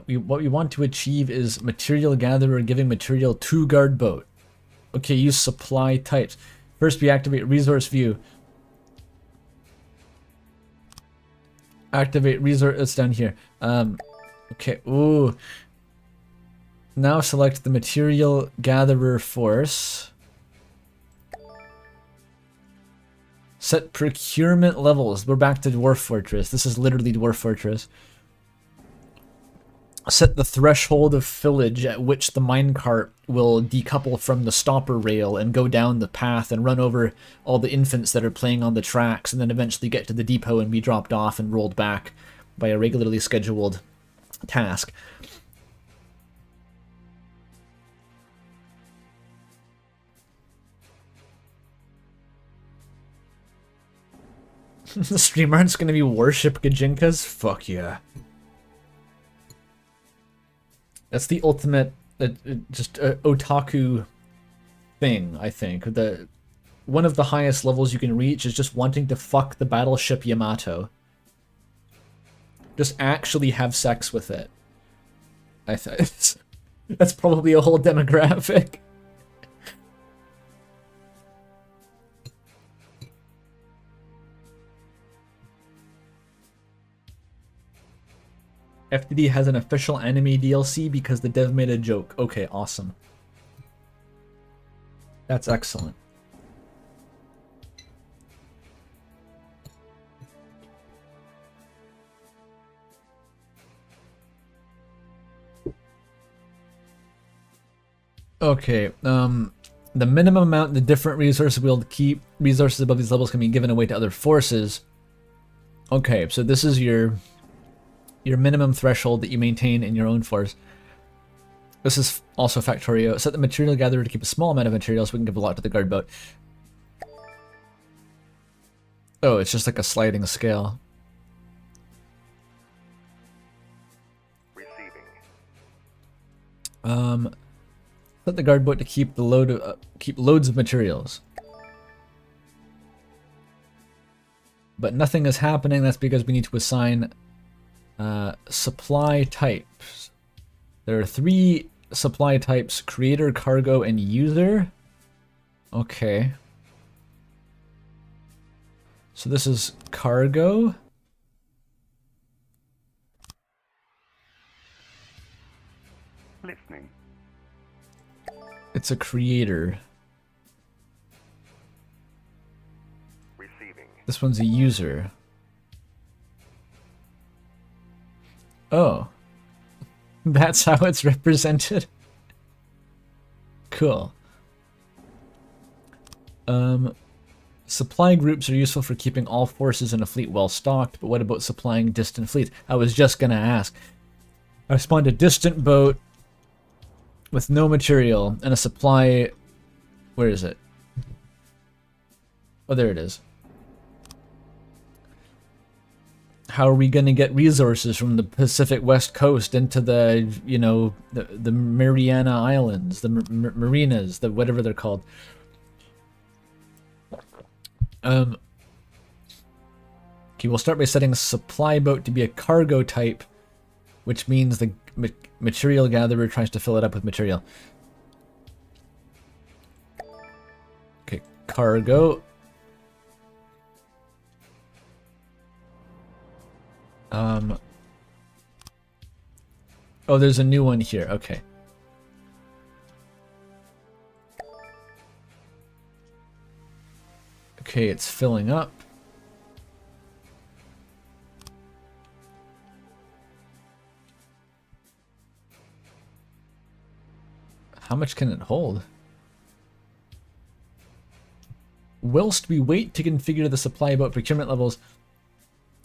Speaker 1: What we want to achieve is material gatherer giving material to guard boat. Okay, use supply types. First we activate resource view. Activate resource, it's down here. Okay, ooh. Now select the material gatherer force. Set procurement levels. We're back to Dwarf Fortress. This is literally Dwarf Fortress. Set the threshold of fillage at which the minecart will decouple from the stopper rail and go down the path and run over all the infants that are playing on the tracks and then eventually get to the depot and be dropped off and rolled back by a regularly scheduled task. The stream art's gonna be warship Gajinkas? Fuck yeah. That's the ultimate, otaku thing, I think. One of the highest levels you can reach is just wanting to fuck the battleship Yamato. Just actually have sex with it. That's probably a whole demographic. FTD has an official anime DLC because the dev made a joke. Okay, awesome. That's excellent. Okay, the minimum amount the different resources will keep resources above these levels can be given away to other forces. Okay, so this is your minimum threshold that you maintain in your own force. This is also Factorio. Set the material gatherer to keep a small amount of material so we can give a lot to the guard boat. Oh, it's just like a sliding scale.
Speaker 4: Receiving.
Speaker 1: Set the guard boat to keep the keep loads of materials. But nothing is happening. That's because we need to assign supply types. There are 3 supply types: creator, cargo, and user. Okay. So this is cargo.
Speaker 4: Listening.
Speaker 1: It's a creator.
Speaker 4: Receiving.
Speaker 1: This one's a user. Oh. That's how it's represented. Cool. Supply groups are useful for keeping all forces in a fleet well stocked, but what about supplying distant fleets? I was just gonna ask. I spawned a distant boat with no material and a supply... Where is it? Oh, there it is. How are we gonna get resources from the Pacific West Coast into the, you know, the Mariana Islands, the marinas, the whatever they're called? Okay, we'll start by setting a supply boat to be a cargo type, which means the material gatherer tries to fill it up with material. Okay, cargo. Oh, there's a new one here. Okay. Okay, it's filling up. How much can it hold? Whilst we wait to configure the supply boat procurement levels.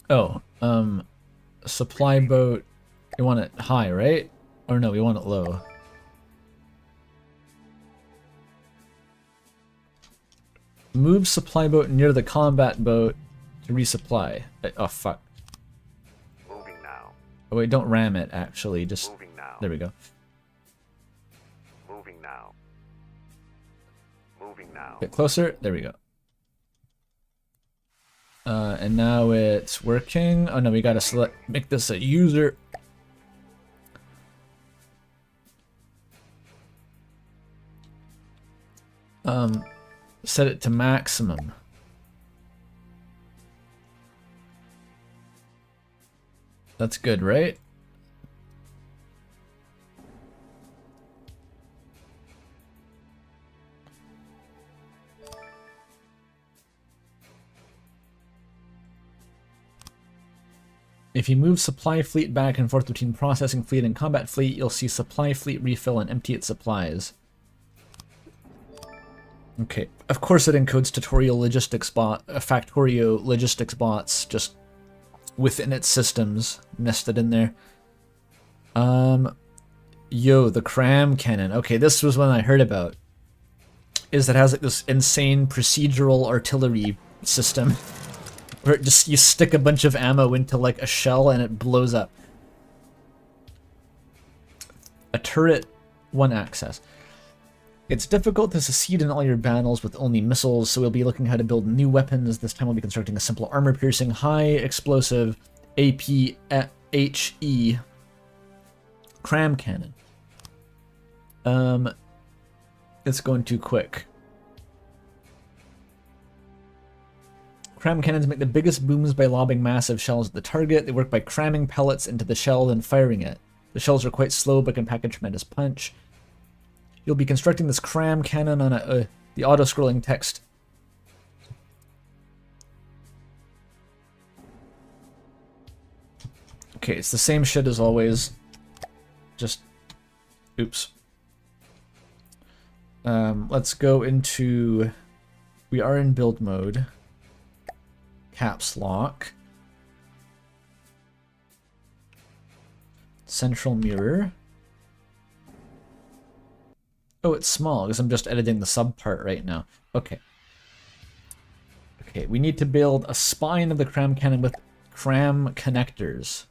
Speaker 1: Oh, supply boat, we want it high, right? Or no, we want it low. Move supply boat near the combat boat to resupply. Oh, fuck.
Speaker 4: Moving now.
Speaker 1: Oh, wait, don't ram it, actually. Just...
Speaker 4: Moving now.
Speaker 1: There we go.
Speaker 4: Moving now. Moving now.
Speaker 1: Get closer. There we go. And now it's working. Oh no, we gotta select, make this a user. Set it to maximum. That's good, right? If you move supply fleet back and forth between processing fleet and combat fleet, you'll see supply fleet refill and empty its supplies. Okay, of course it encodes tutorial logistics Factorio logistics bots just within its systems, nested in there. Yo, the cram cannon. Okay, this was one I heard about. Is that it has like this insane procedural artillery system. Where it just, you stick a bunch of ammo into like a shell and it blows up. A turret, one access. It's difficult to succeed in all your battles with only missiles, so we'll be looking how to build new weapons. This time we'll be constructing a simple armor-piercing, high-explosive APHE cram cannon. It's going too quick. Cram cannons make the biggest booms by lobbing massive shells at the target. They work by cramming pellets into the shell and firing it. The shells are quite slow but can pack a tremendous punch. You'll be constructing this cram cannon on the auto-scrolling text. Okay, it's the same shit as always. Just... oops. Let's go into... We are in build mode. Caps lock. Central mirror. Oh, it's small because I'm just editing the sub part right now. Okay. Okay, we need to build a spine of the cram cannon with cram connectors.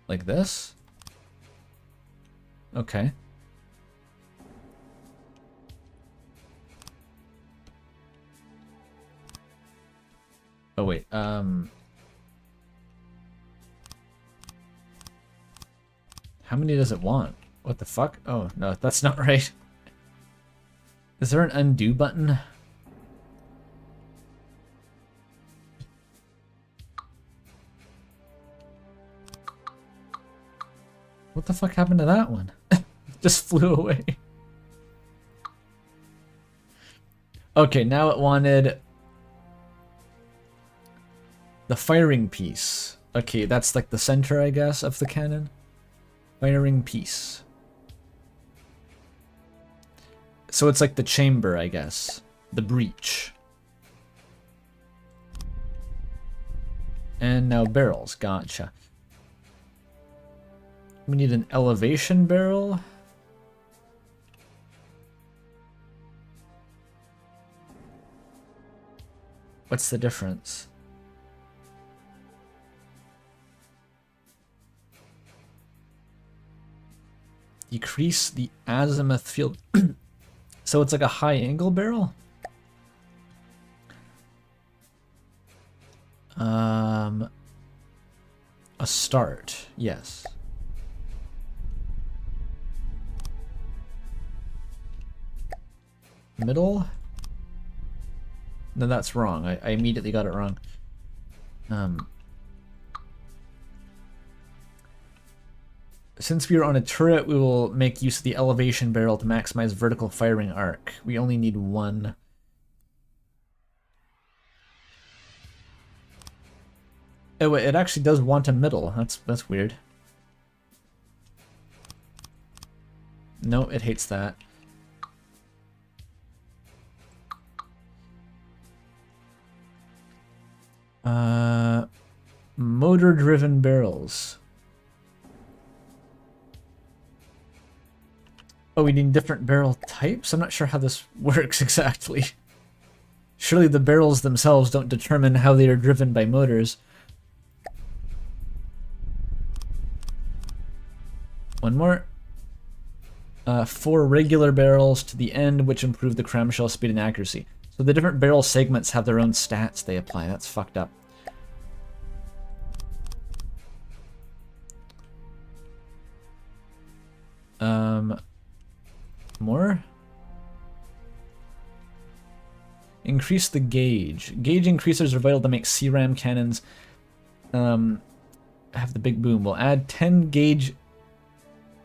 Speaker 1: Like this? Okay. Oh wait, how many does it want? What the fuck? Oh, no, that's not right. Is there an undo button? What the fuck happened to that one? Just flew away. Okay, now it wanted the firing piece. Okay, that's like the center, I guess, of the cannon. Firing piece. So it's like the chamber, I guess. The breech. And now barrels. Gotcha. We need an elevation barrel. What's the difference? Decrease the azimuth field. So it's like a high angle barrel? A start, yes. Middle? No, that's wrong. I immediately got it wrong. Since we are on a turret, we will make use of the elevation barrel to maximize vertical firing arc. We only need one. Oh, wait, it actually does want a middle. That's weird. No, it hates that. Motor-driven barrels. Oh, we need different barrel types? I'm not sure how this works exactly. Surely the barrels themselves don't determine how they are driven by motors. One more. 4 regular barrels to the end, which improve the cramshell speed and accuracy. So the different barrel segments have their own stats they apply. That's fucked up. More? Increase the gauge. Gauge increasers are vital to make CRAM cannons have the big boom. We'll add 10 gauge.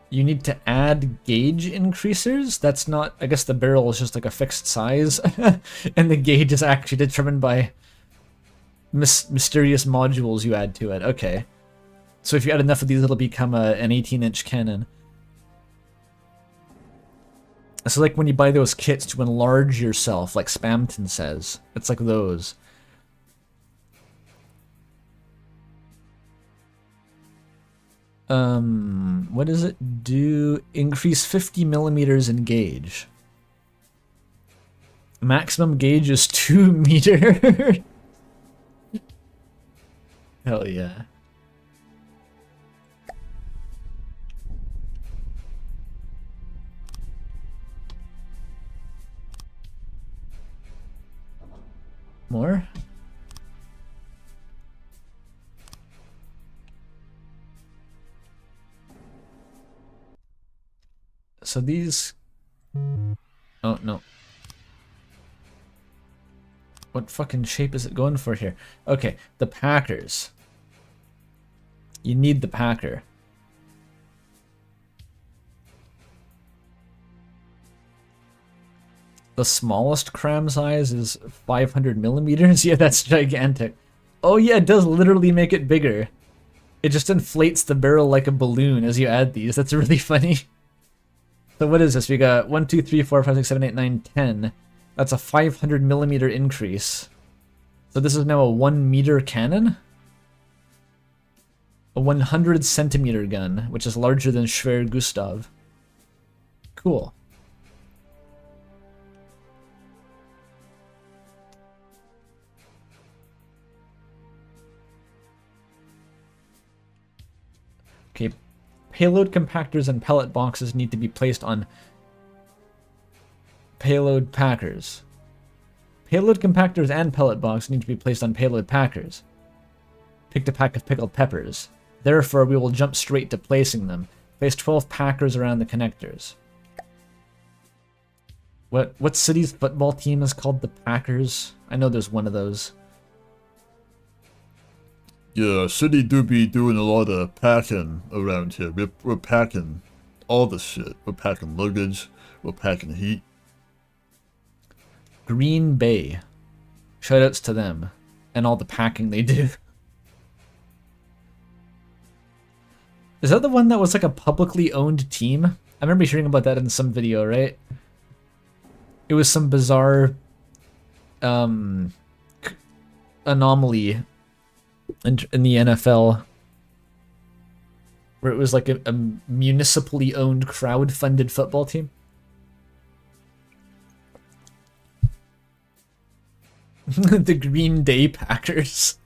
Speaker 1: You need to add gauge increasers? That's not... I guess the barrel is just like a fixed size. And the gauge is actually determined by mysterious modules you add to it. Okay. So if you add enough of these, it'll become an 18-inch cannon. So like when you buy those kits to enlarge yourself, like Spamton says. It's like those. What does it do? Increase 50 millimeters in gauge. Maximum gauge is 2 meter. Hell yeah. More? So these... Oh, no. What fucking shape is it going for here? Okay, the Packers. You need the Packer. The smallest cram size is 500 millimeters. Yeah, that's gigantic. Oh yeah, it does literally make it bigger. It just inflates the barrel like a balloon as you add these. That's really funny. So what is this? We got 1, 2, 3, 4, 5, 6, 7, 8, 9, 10. That's a 500 millimeter increase. So this is now a 1 meter cannon? A 100 centimeter gun, which is larger than Schwer Gustav. Cool. Okay, payload compactors and pellet boxes need to be placed on payload packers. Payload compactors and pellet boxes need to be placed on payload packers. Picked a pack of pickled peppers. Therefore, we will jump straight to placing them. Place 12 packers around the connectors. What city's football team is called the Packers? I know there's one of those.
Speaker 5: Yeah, city do be doing a lot of packing around here. We're packing all the shit. We're packing luggage. We're packing heat.
Speaker 1: Green Bay. Shoutouts to them and all the packing they do. Is that the one that was like a publicly owned team? I remember hearing about that in some video, right? It was some bizarre anomaly in the NFL where it was like a municipally owned crowd-funded football team. The Green Day Packers.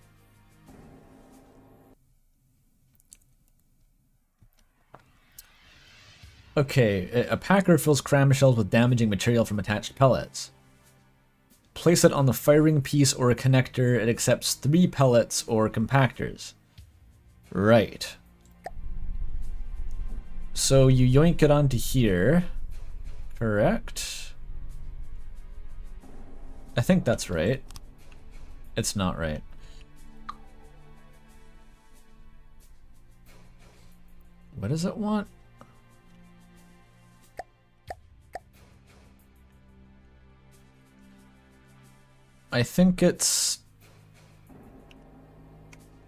Speaker 1: Okay, a packer fills cram shells with damaging material from attached pellets. Place it on the firing piece or a connector. It accepts 3 pellets or compactors. Right. So you yoink it onto here. Correct? I think that's right. It's not right. What does it want? I think it's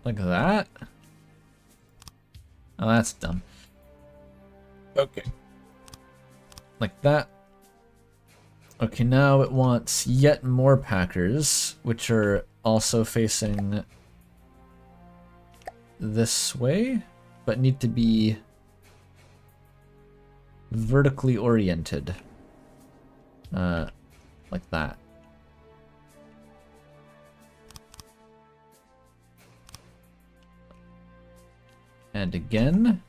Speaker 1: like that. Oh, that's dumb. Okay. Like that. Okay, now it wants yet more packers, which are also facing this way, but need to be vertically oriented. Like that. And again.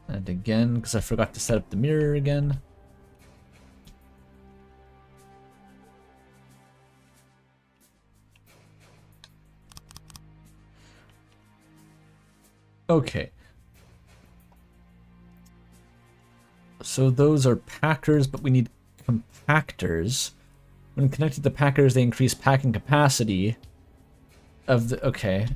Speaker 1: And again, because I forgot to set up the mirror again. Okay. So those are packers, but we need compactors. When connected to packers, they increase packing capacity of the... Okay.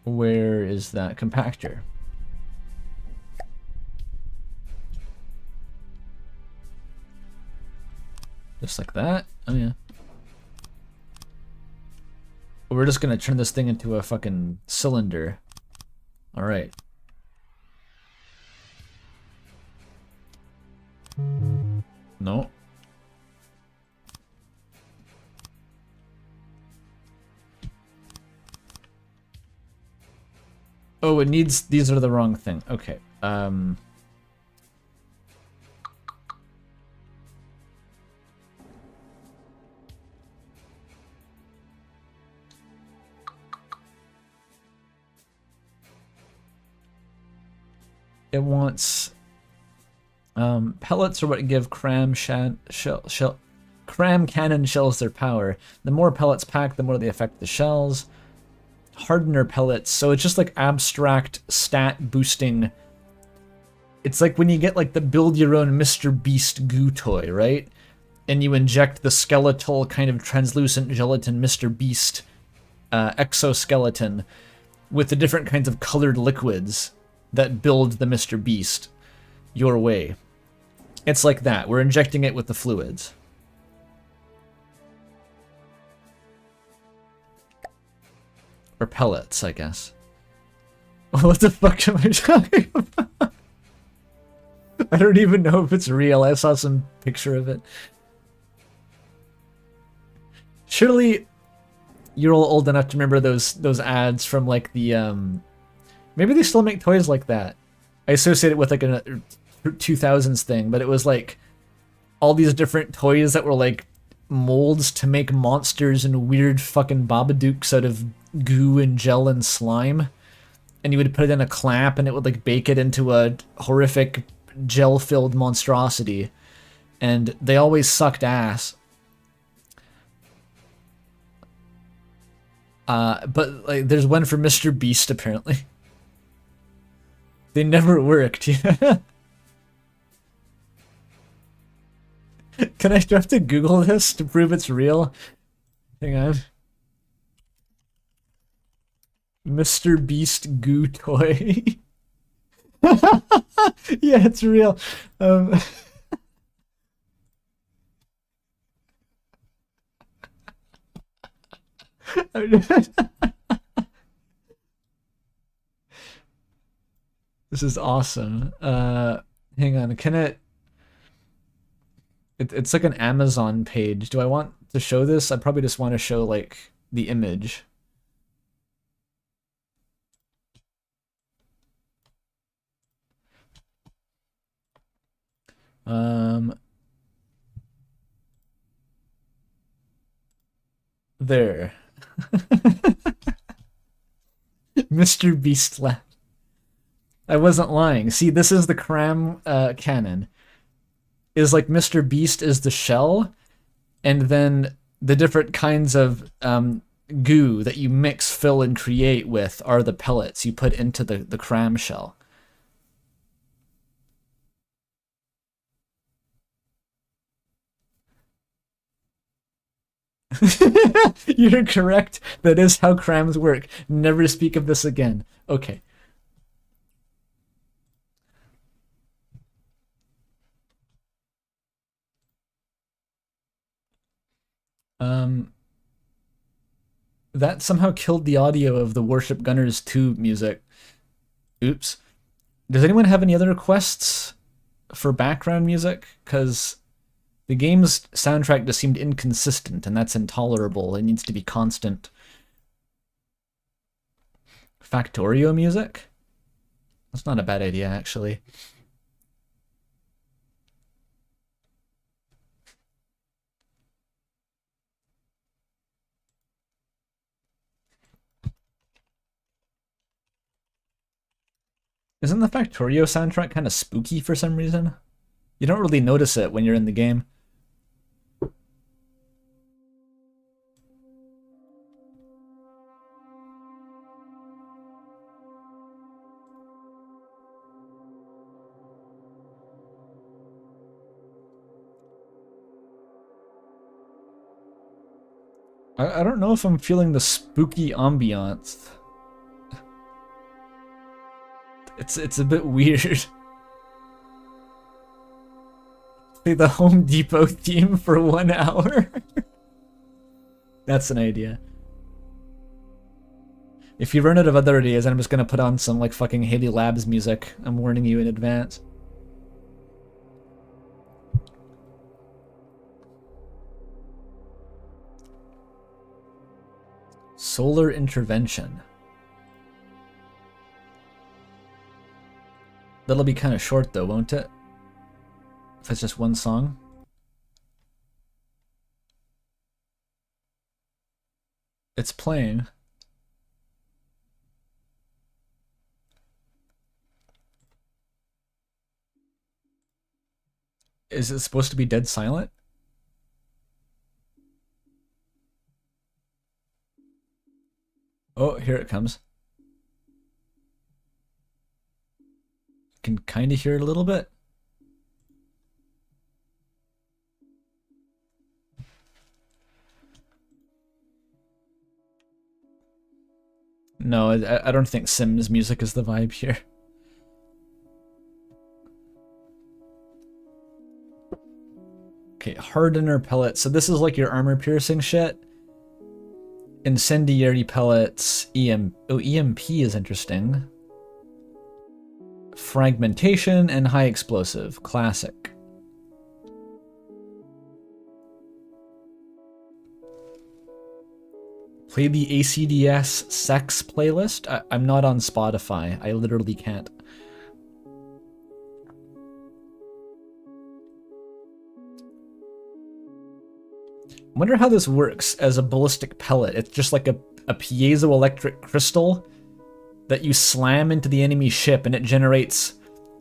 Speaker 1: Where is that compactor? Just like that? Oh yeah. We're just gonna turn this thing into a fucking cylinder. Alright. No. Oh, it needs... These are the wrong thing. Okay. It wants... pellets are what give cram cannon shells their power. The more pellets packed, the more they affect the shells. Hardener pellets, so it's just like abstract stat boosting. It's like when you get like the build your own Mr. Beast goo toy, right? And you inject the skeletal kind of translucent gelatin Mr. Beast exoskeleton with the different kinds of colored liquids that build the Mr. Beast your way. It's like that. We're injecting it with the fluids. Or pellets, I guess. What the fuck am I talking about? I don't even know if it's real. I saw some picture of it. Surely you're all old enough to remember those ads from like the maybe they still make toys like that. I associate it with like a 2000s thing, but it was like all these different toys that were like molds to make monsters and weird fucking babadooks out of goo and gel and slime, and you would put it in a clamp and it would like bake it into a horrific gel-filled monstrosity, and they always sucked ass. But like there's one for Mr. Beast apparently. They never worked. Do I have to Google this to prove it's real? Hang on. Mr. Beast goo toy. Yeah, it's real. This is awesome. Hang on, can it's like an Amazon page. Do I want to show this? I probably just want to show like the image. There. Mr. Beast left. I wasn't lying. See, this is the cram cannon. Is like Mr. Beast is the shell, and then the different kinds of goo that you mix, fill, and create with are the pellets you put into the cram shell. You're correct. That is how crams work. Never speak of this again. Okay. That somehow killed the audio of the Warship Gunners 2 music. Oops. Does anyone have any other requests for background music? Because the game's soundtrack just seemed inconsistent, and that's intolerable. It needs to be constant. Factorio music? That's not a bad idea, actually. Isn't the Factorio soundtrack kind of spooky for some reason? You don't really notice it when you're in the game. I don't know if I'm feeling the spooky ambiance. It's a bit weird. Play the Home Depot theme for 1 hour. That's an idea. If you run out of other ideas, then I'm just gonna put on some like fucking Haley Labs music. I'm warning you in advance. Solar intervention. That'll be kind of short though, won't it? If it's just one song. It's playing. Is it supposed to be dead silent? Oh, here it comes. Can kind of hear it a little bit. No, I don't think Sims music is the vibe here. Okay, hardener pellets. So this is like your armor piercing shit. Incendiary pellets. EMP is interesting. Fragmentation and high explosive. Classic. Play the ACDS sex playlist? I'm not on Spotify. I literally can't. I wonder how this works as a ballistic pellet. It's just like a piezoelectric crystal that you slam into the enemy ship, and it generates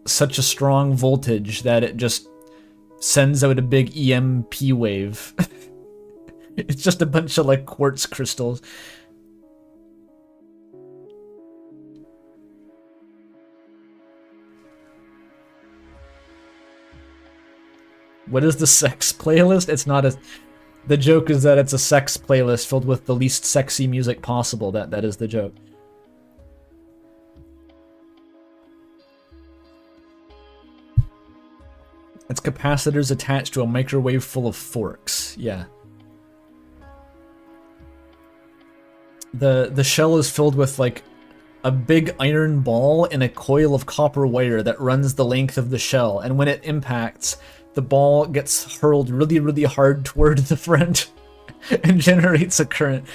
Speaker 1: such a strong voltage that it just sends out a big EMP wave. It's just a bunch of like quartz crystals. What is the sex playlist? It's not a... The joke is that it's a sex playlist filled with the least sexy music possible. That is the joke. Its capacitor's attached to a microwave full of forks. Yeah. The shell is filled with like a big iron ball and a coil of copper wire that runs the length of the shell, and when it impacts, the ball gets hurled really, really hard toward the front and generates a current.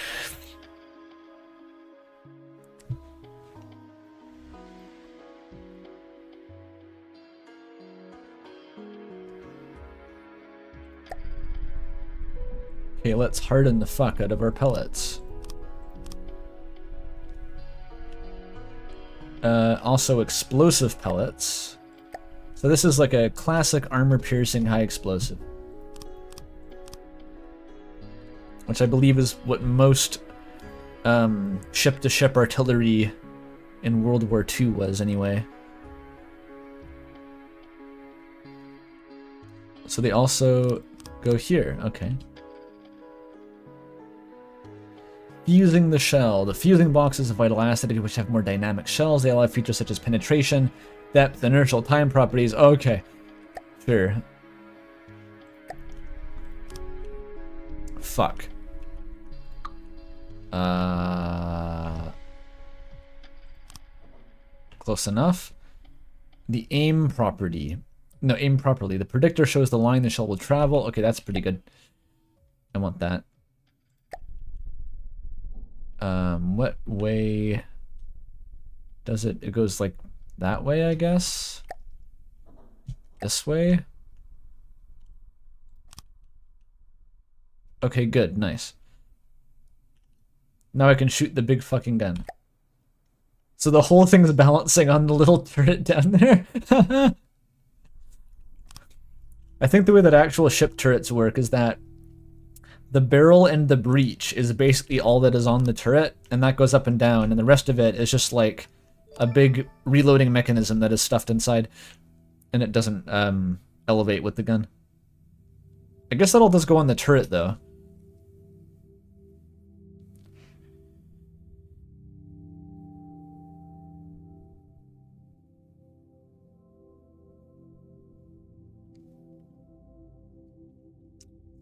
Speaker 1: Okay, let's harden the fuck out of our pellets. Also explosive pellets. So this is like a classic armor-piercing high explosive. Which I believe is what most ship-to-ship artillery in World War II was anyway. So they also go here, okay. Fusing the shell. The fusing boxes of vital acid, which have more dynamic shells. They allow features such as penetration, depth, inertial time properties. Okay. Sure. Fuck. Close enough. The aim property. No, aim properly. The predictor shows the line the shell will travel. Okay, that's pretty good. I want that. What way does it? It goes like that way, I guess. This way. Okay, good, nice. Now I can shoot the big fucking gun. So the whole thing's balancing on the little turret down there. I think the way that actual ship turrets work is that the barrel and the breech is basically all that is on the turret, and that goes up and down, and the rest of it is just like a big reloading mechanism that is stuffed inside, and it doesn't elevate with the gun. I guess that all does go on the turret, though.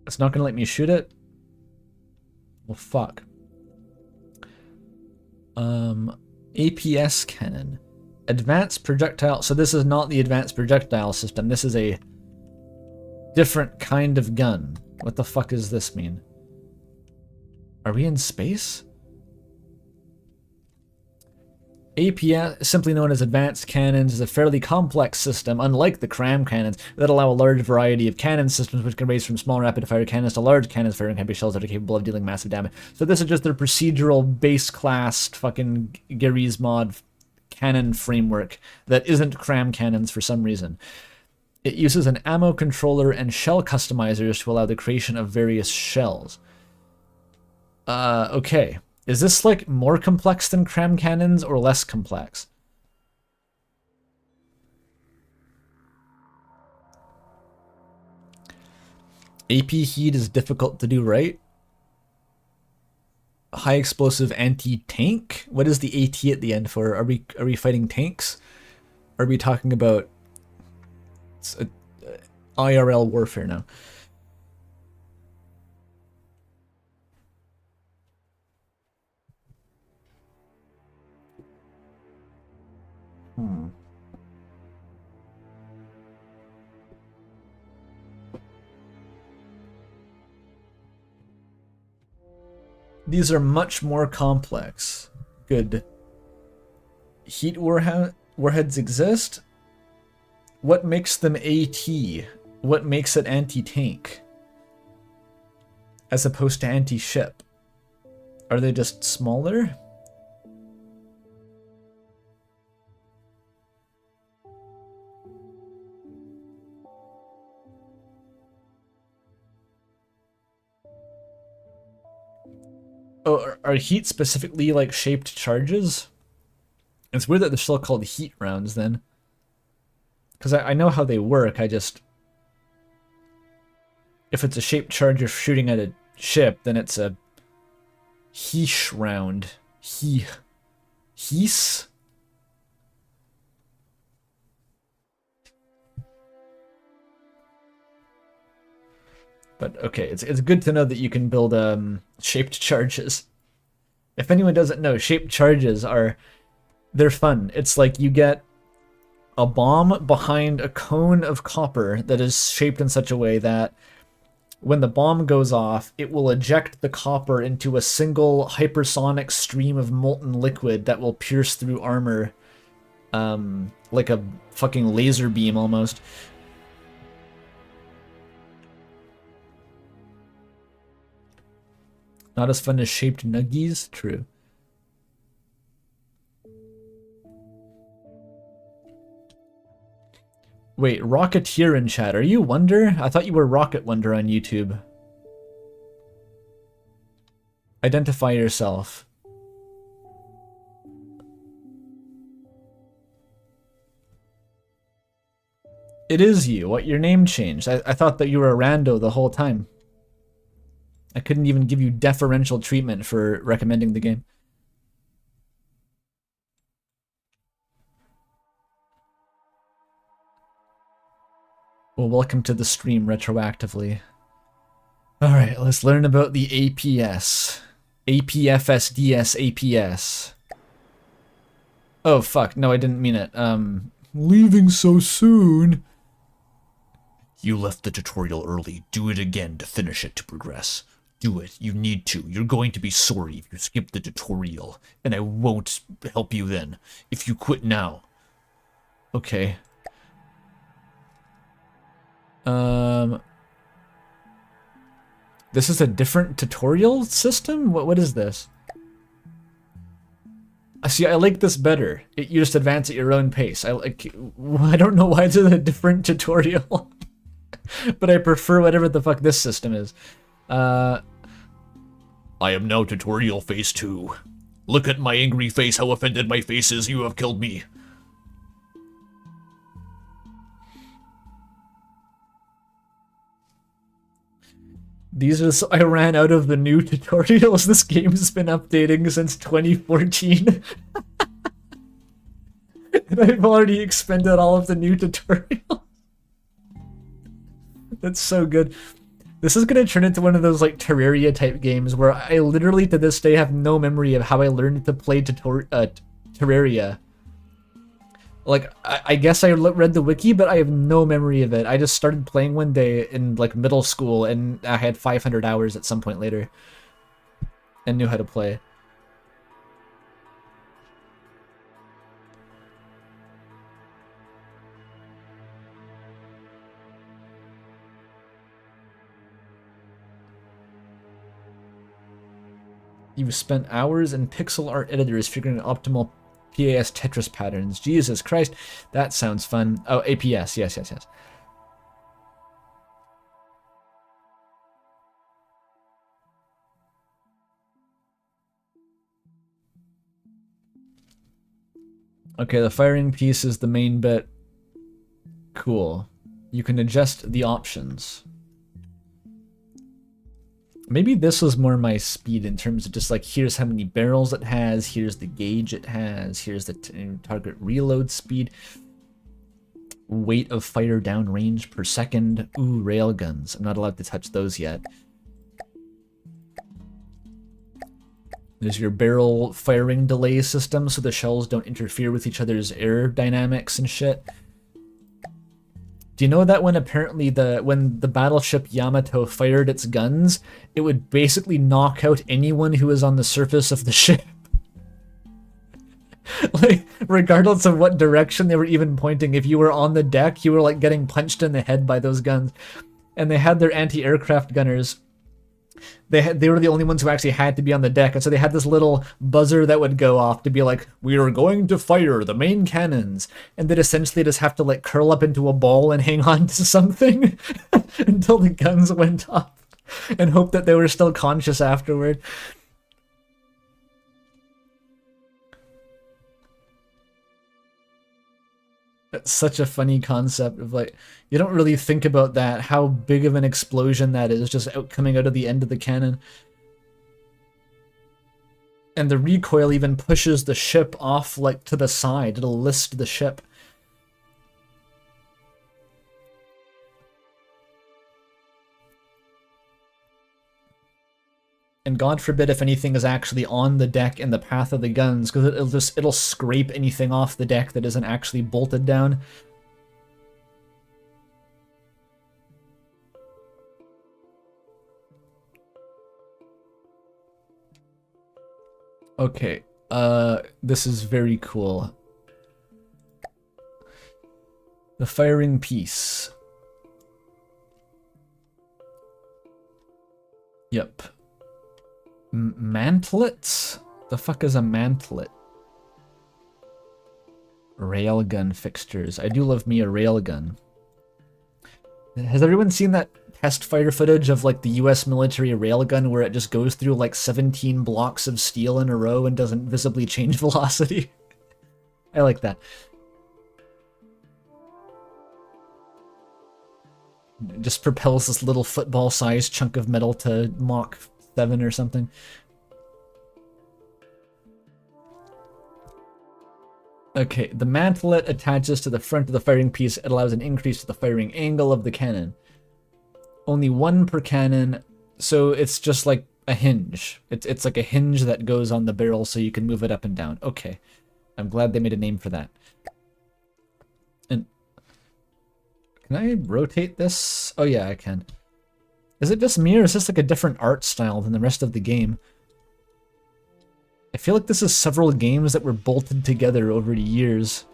Speaker 1: It's not gonna let me shoot it? Well, fuck. APS cannon. Advanced projectile. So this is not the advanced projectile system. This is a different kind of gun. What the fuck does this mean? Are we in space? APS, simply known as advanced cannons, is a fairly complex system, unlike the cram cannons, that allow a large variety of cannon systems which can range from small rapid-fire cannons to large cannons firing heavy shells that are capable of dealing massive damage. So this is just their procedural, base-classed, fucking Gary's mod cannon framework that isn't cram cannons for some reason. It uses an ammo controller and shell customizers to allow the creation of various shells. Okay. Is this, like, more complex than cram cannons or less complex? AP heat is difficult to do right. High explosive anti-tank? What is the AT at the end for? Are we fighting tanks? Are we talking about IRL warfare now? These are much more complex. Good. Heat warheads exist? What makes them AT? What makes it anti-tank? As opposed to anti-ship? Are they just smaller? Oh, are heat specifically like shaped charges? It's weird that they're still called heat rounds then. Because I know how they work, I just... If it's a shaped charge you're shooting at a ship, then it's a... Heesh round. Hees? But okay, it's good to know that you can build shaped charges. If anyone doesn't know, shaped charges they're fun. It's like you get a bomb behind a cone of copper that is shaped in such a way that when the bomb goes off, it will eject the copper into a single hypersonic stream of molten liquid that will pierce through armor, like a fucking laser beam almost. Not as fun as shaped nuggies? True. Wait, Rocketeer in chat. Are you Wonder? I thought you were Rocket Wonder on YouTube. Identify yourself. It is you. What, your name changed? I thought that you were a rando the whole time. I couldn't even give you deferential treatment for recommending the game. Well, welcome to the stream retroactively. Alright, let's learn about the APS. APFSDS APS. Oh, fuck. No, I didn't mean it. Leaving so soon.
Speaker 5: You left the tutorial early. Do it again to finish it to progress. Do it. You need to. You're going to be sorry if you skip the tutorial, and I won't help you then. If you quit now.
Speaker 1: Okay. This is a different tutorial system? What is this? See, I like this better. You just advance at your own pace. I don't know why it's a different tutorial. But I prefer whatever the fuck this system is.
Speaker 5: I am now tutorial phase 2. Look at my angry face, how offended my face is. You have killed me.
Speaker 1: I ran out of the new tutorials. This game's been updating since 2014. And I've already expended all of the new tutorials. That's so good. This is gonna turn into one of those like Terraria type games where I literally to this day have no memory of how I learned to play Terraria. Like, I guess I read the wiki, but I have no memory of it. I just started playing one day in like middle school and I had 500 hours at some point later and knew how to play. You've spent hours in pixel art editors figuring out optimal PAS Tetris patterns. Jesus Christ, that sounds fun. Oh, APS, yes. Okay, the firing piece is the main bit. Cool. You can adjust the options. Maybe this was more my speed in terms of just like, here's how many barrels it has, here's the gauge it has, here's the target reload speed, weight of fire downrange per second. Ooh, railguns. I'm not allowed to touch those yet. There's your barrel firing delay system so the shells don't interfere with each other's aerodynamics and shit. Do you know that when apparently when the battleship Yamato fired its guns, it would basically knock out anyone who was on the surface of the ship? Like, regardless of what direction they were even pointing, if you were on the deck, you were like getting punched in the head by those guns. And they had their anti-aircraft gunners. They were the only ones who actually had to be on the deck, and so they had this little buzzer that would go off to be like, we are going to fire the main cannons, and they'd essentially just have to like curl up into a ball and hang on to something until the guns went off and hope that they were still conscious afterward. That's such a funny concept of like, you don't really think about that, how big of an explosion that is just coming out of the end of the cannon. And the recoil even pushes the ship off like to the side, it'll list the ship. And God forbid if anything is actually on the deck in the path of the guns, because it'll scrape anything off the deck that isn't actually bolted down. Okay, this is very cool. The firing piece. Yep. Mantlets? The fuck is a mantlet? Railgun fixtures. I do love me a railgun. Has everyone seen that test fire footage of like the US military railgun where it just goes through like 17 blocks of steel in a row and doesn't visibly change velocity? I like that. It just propels this little football-sized chunk of metal to Mach 7 or something. Okay, the mantlet attaches to the front of the firing piece. It allows an increase to the firing angle of the cannon. Only one per cannon, so it's just like a hinge. It's like a hinge that goes on the barrel so you can move it up and down. Okay, I'm glad they made a name for that. And can I rotate this? Oh yeah, I can. Is it just me or is this like a different art style than the rest of the game? I feel like this is several games that were bolted together over the years.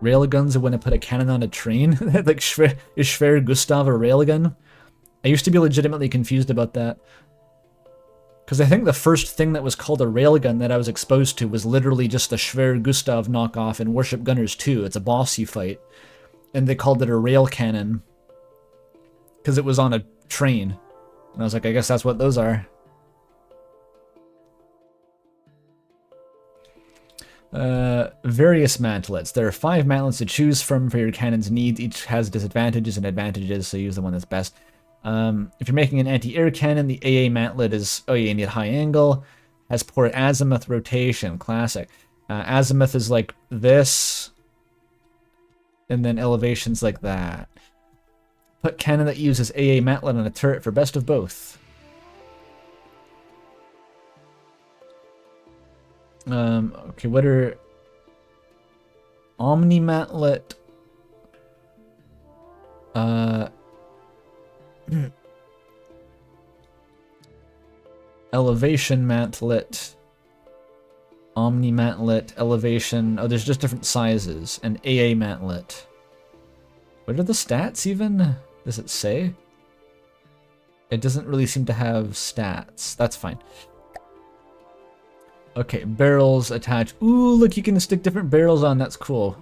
Speaker 1: Railguns are when I put a cannon on a train? Like, is Schwer Gustav a railgun? I used to be legitimately confused about that. Because I think the first thing that was called a railgun that I was exposed to was literally just the Schwer Gustav knockoff in Warship Gunners 2. It's a boss you fight. And they called it a rail cannon. Because it was on a train. And I was like, I guess that's what those are. Various mantlets. There are 5 mantlets to choose from for your cannon's needs. Each has disadvantages and advantages, so use the one that's best. If you're making an anti-air cannon, the AA mantlet is... Oh, yeah, you need high angle. Has poor azimuth rotation. Classic. Azimuth is like this. And then elevations like that. Put cannon that uses AA mantlet on a turret for best of both. Okay, what are... Omni mantlet... Elevation mantlet... Omni mantlet, elevation... Oh, there's just different sizes. And AA mantlet. What are the stats even? Does it say? It doesn't really seem to have stats. That's fine. Okay, barrels attach. Ooh, look, you can stick different barrels on. That's cool.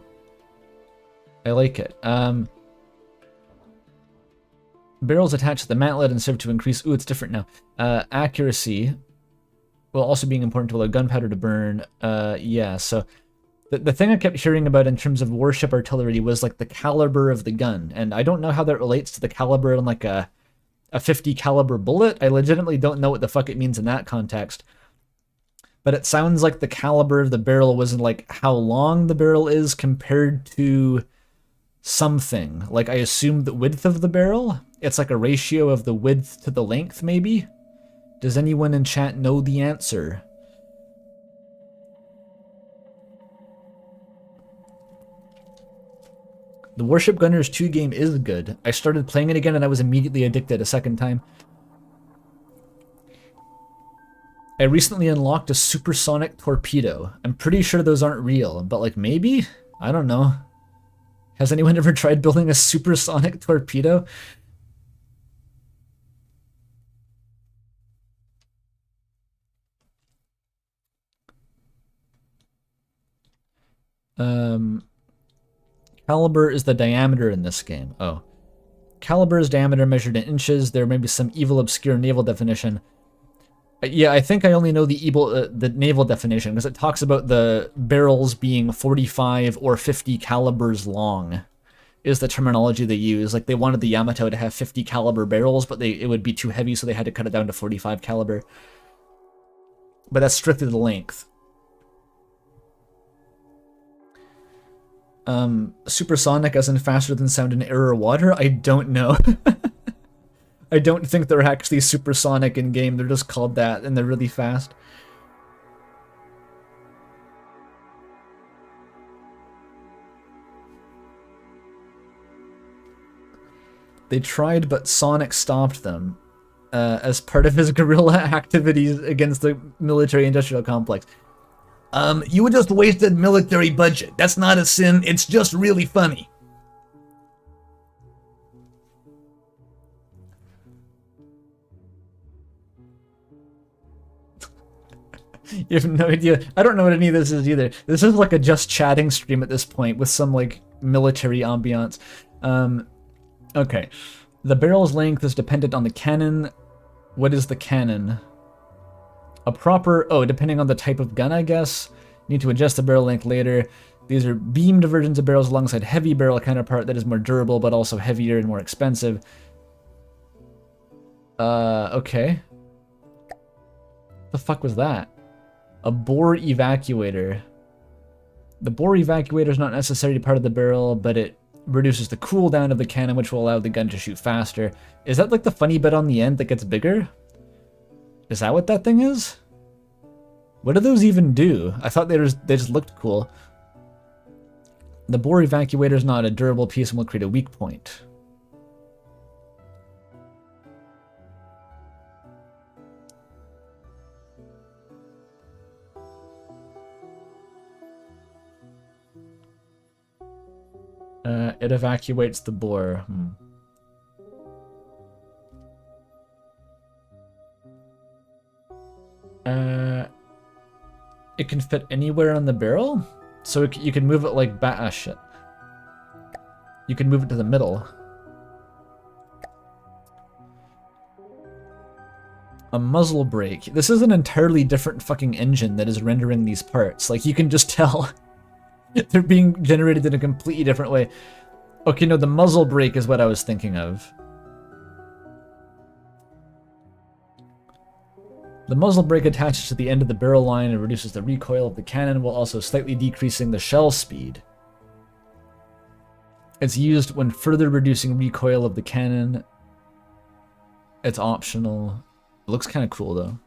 Speaker 1: I like it. Barrels attach to the mantlet and serve to increase... Ooh, it's different now. Accuracy. Well, also being important to allow gunpowder to burn. Yeah, so... The thing I kept hearing about in terms of warship artillery was, like, the caliber of the gun. And I don't know how that relates to the caliber on, like, a 50 caliber bullet. I legitimately don't know what the fuck it means in that context. But it sounds like the caliber of the barrel was in, like, how long the barrel is compared to something. Like, I assume the width of the barrel? It's like a ratio of the width to the length, maybe? Does anyone in chat know the answer? The Warship Gunners 2 game is good. I started playing it again and I was immediately addicted a second time. I recently unlocked a supersonic torpedo. I'm pretty sure those aren't real, but like maybe? I don't know. Has anyone ever tried building a supersonic torpedo? Caliber is the diameter in this game. Oh. Caliber is diameter measured in inches. There may be some evil, obscure naval definition. Yeah, I think I only know the naval definition because it talks about the barrels being 45 or 50 calibers long is the terminology they use. Like, they wanted the Yamato to have 50 caliber barrels, but it would be too heavy, so they had to cut it down to 45 caliber. But that's strictly the length. Supersonic as in faster than sound in air or water? I don't know. I don't think they're actually supersonic in game. They're just called that, and they're really fast. They tried, but Sonic stopped them as part of his guerrilla activities against the military-industrial complex. You just wasted military budget. That's not a sin. It's just really funny. You have no idea. I don't know what any of this is either. This is like a just chatting stream at this point with some like military ambiance. Okay. The barrel's length is dependent on the cannon. What is the cannon? A proper... Oh, depending on the type of gun, I guess. Need to adjust the barrel length later. These are beamed versions of barrels alongside heavy barrel counterpart that is more durable but also heavier and more expensive. Okay. The fuck was that? A bore evacuator. The bore evacuator is not necessarily part of the barrel, but it reduces the cooldown of the cannon, which will allow the gun to shoot faster. Is that like the funny bit on the end that gets bigger? Is that what that thing is? What do those even do? I thought they just looked cool. The bore evacuator is not a durable piece and will create a weak point. It evacuates the bore. It can fit anywhere on the barrel? So you can move it like shit. You can move it to the middle. A muzzle brake. This is an entirely different fucking engine that is rendering these parts. Like, you can just tell they're being generated in a completely different way. Okay, no, the muzzle brake is what I was thinking of. The muzzle brake attaches to the end of the barrel line and reduces the recoil of the cannon while also slightly decreasing the shell speed. It's used when further reducing recoil of the cannon. It's optional. It looks kind of cool though.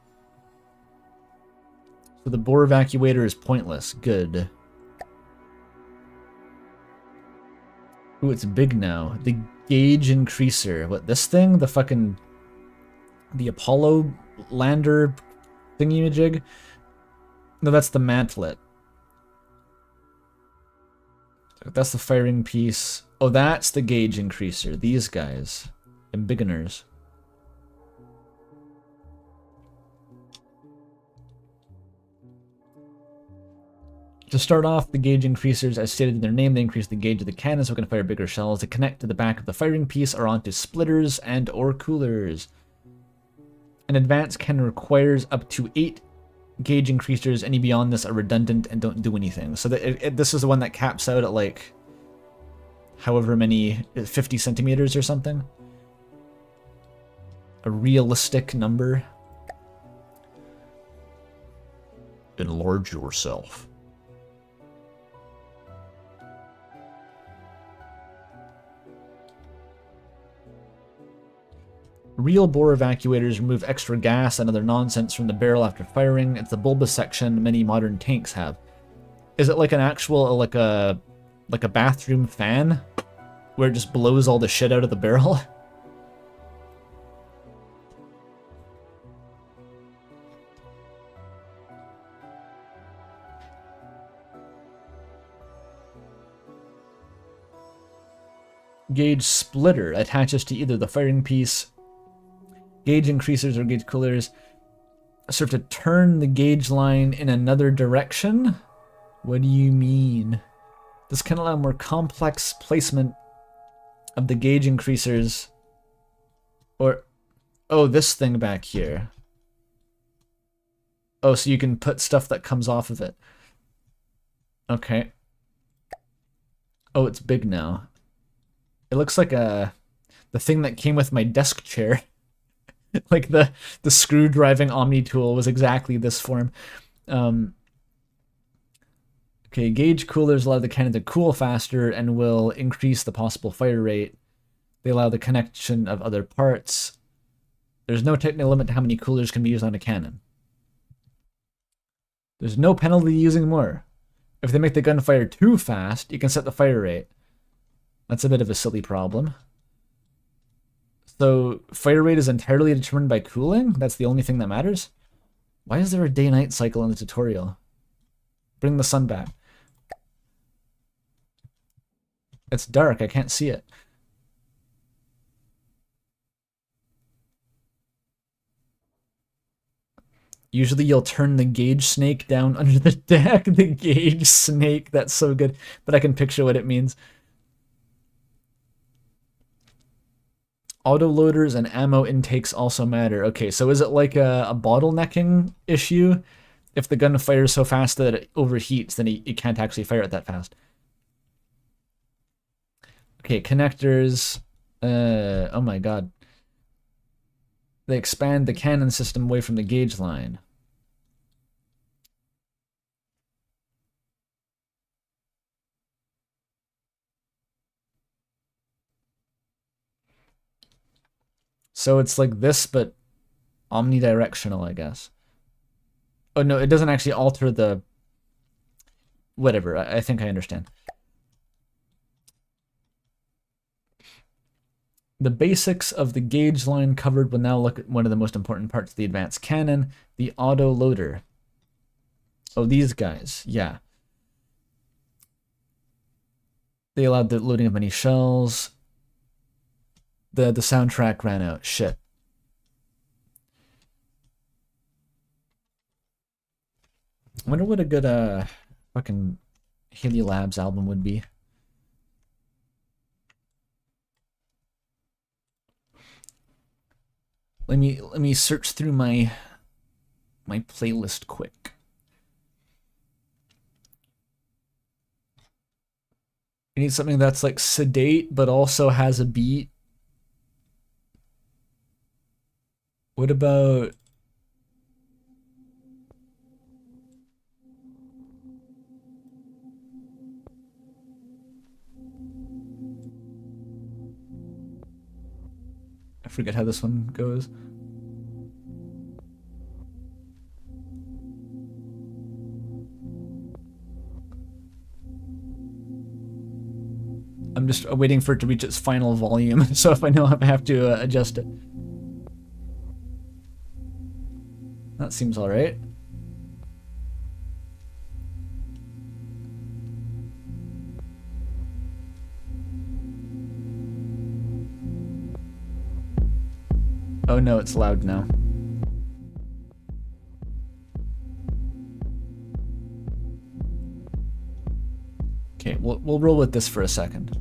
Speaker 1: So the bore evacuator is pointless. Good. Ooh, it's big now. The gauge increaser. What, this thing? The fucking... The Apollo lander thingy-majig? No, that's the mantlet. That's the firing piece. Oh, that's the gauge increaser. These guys. Embiggeners. To start off, the gauge increasers, as stated in their name, they increase the gauge of the cannon so it can fire bigger shells. They connect to the back of the firing piece or onto splitters and or coolers. An advanced cannon requires up to 8 gauge increasers. Any beyond this are redundant and don't do anything. So this is the one that caps out at like however many, 50 centimeters or something. A realistic number. Enlarge yourself. Real bore evacuators remove extra gas and other nonsense from the barrel after firing. It's the bulbous section many modern tanks have. Is it like an actual, like a bathroom fan? Where it just blows all the shit out of the barrel? Gauge splitter attaches to either the firing piece. Gauge increasers or gauge coolers serve to turn the gauge line in another direction? What do you mean? This can allow more complex placement of the gauge increasers. Or, oh, this thing back here. Oh, so you can put stuff that comes off of it. Okay. Oh, it's big now. It looks like the thing that came with my desk chair. Like the screw driving Omni tool was exactly this form. Okay, Okay, gauge coolers allow the cannon to cool faster and will increase the possible fire rate. They allow the connection of other parts. There's no technical limit to how many coolers can be used on a cannon. There's no penalty using more. If they make the gun fire too fast, you can set the fire rate. That's a bit of a silly problem. So, fire rate is entirely determined by cooling? That's the only thing that matters? Why is there a day-night cycle in the tutorial? Bring the sun back. It's dark, I can't see it. Usually you'll turn the gauge snake down under the deck. The gauge snake, that's so good. But I can picture what it means. Autoloaders and ammo intakes also matter. Okay, so is it like a bottlenecking issue? If the gun fires so fast that it overheats, then you can't actually fire it that fast. Okay, connectors. Oh my god. They expand the cannon system away from the gauge line. So it's like this, but omnidirectional, I guess. Oh no, it doesn't actually alter the... Whatever, I think I understand. The basics of the gauge line covered. We'll now look at one of the most important parts of the advanced cannon, the auto loader. Oh, these guys, yeah. They allowed the loading of many shells. The soundtrack ran out. Shit. I wonder what a good fucking Haley Labs album would be. Let me search through my playlist quick. I need something that's like sedate but also has a beat. What about... I forget how this one goes. I'm just waiting for it to reach its final volume, so if I know I have to adjust it. That seems alright. Oh no, it's loud now. Okay, we'll roll with this for a second.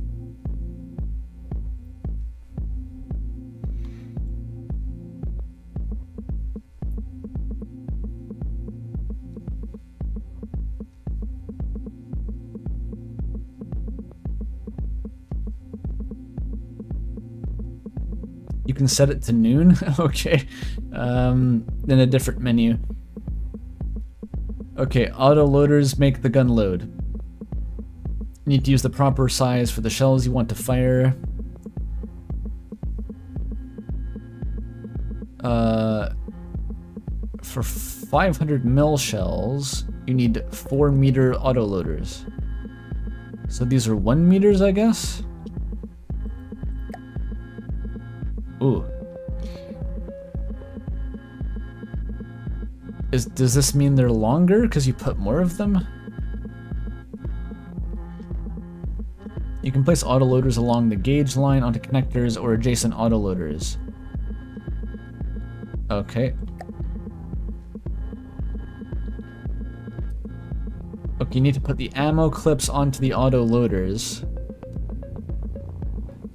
Speaker 1: You can set it to noon? Okay. Then a different menu. Okay, auto loaders make the gun load. You need to use the proper size for the shells you want to fire. For 500 mil shells, you need 4 meter auto loaders. So these are 1 meters, I guess? Ooh. Does this mean they're longer because you put more of them? You can place autoloaders along the gauge line onto connectors or adjacent autoloaders. Okay. Okay, you need to put the ammo clips onto the autoloaders.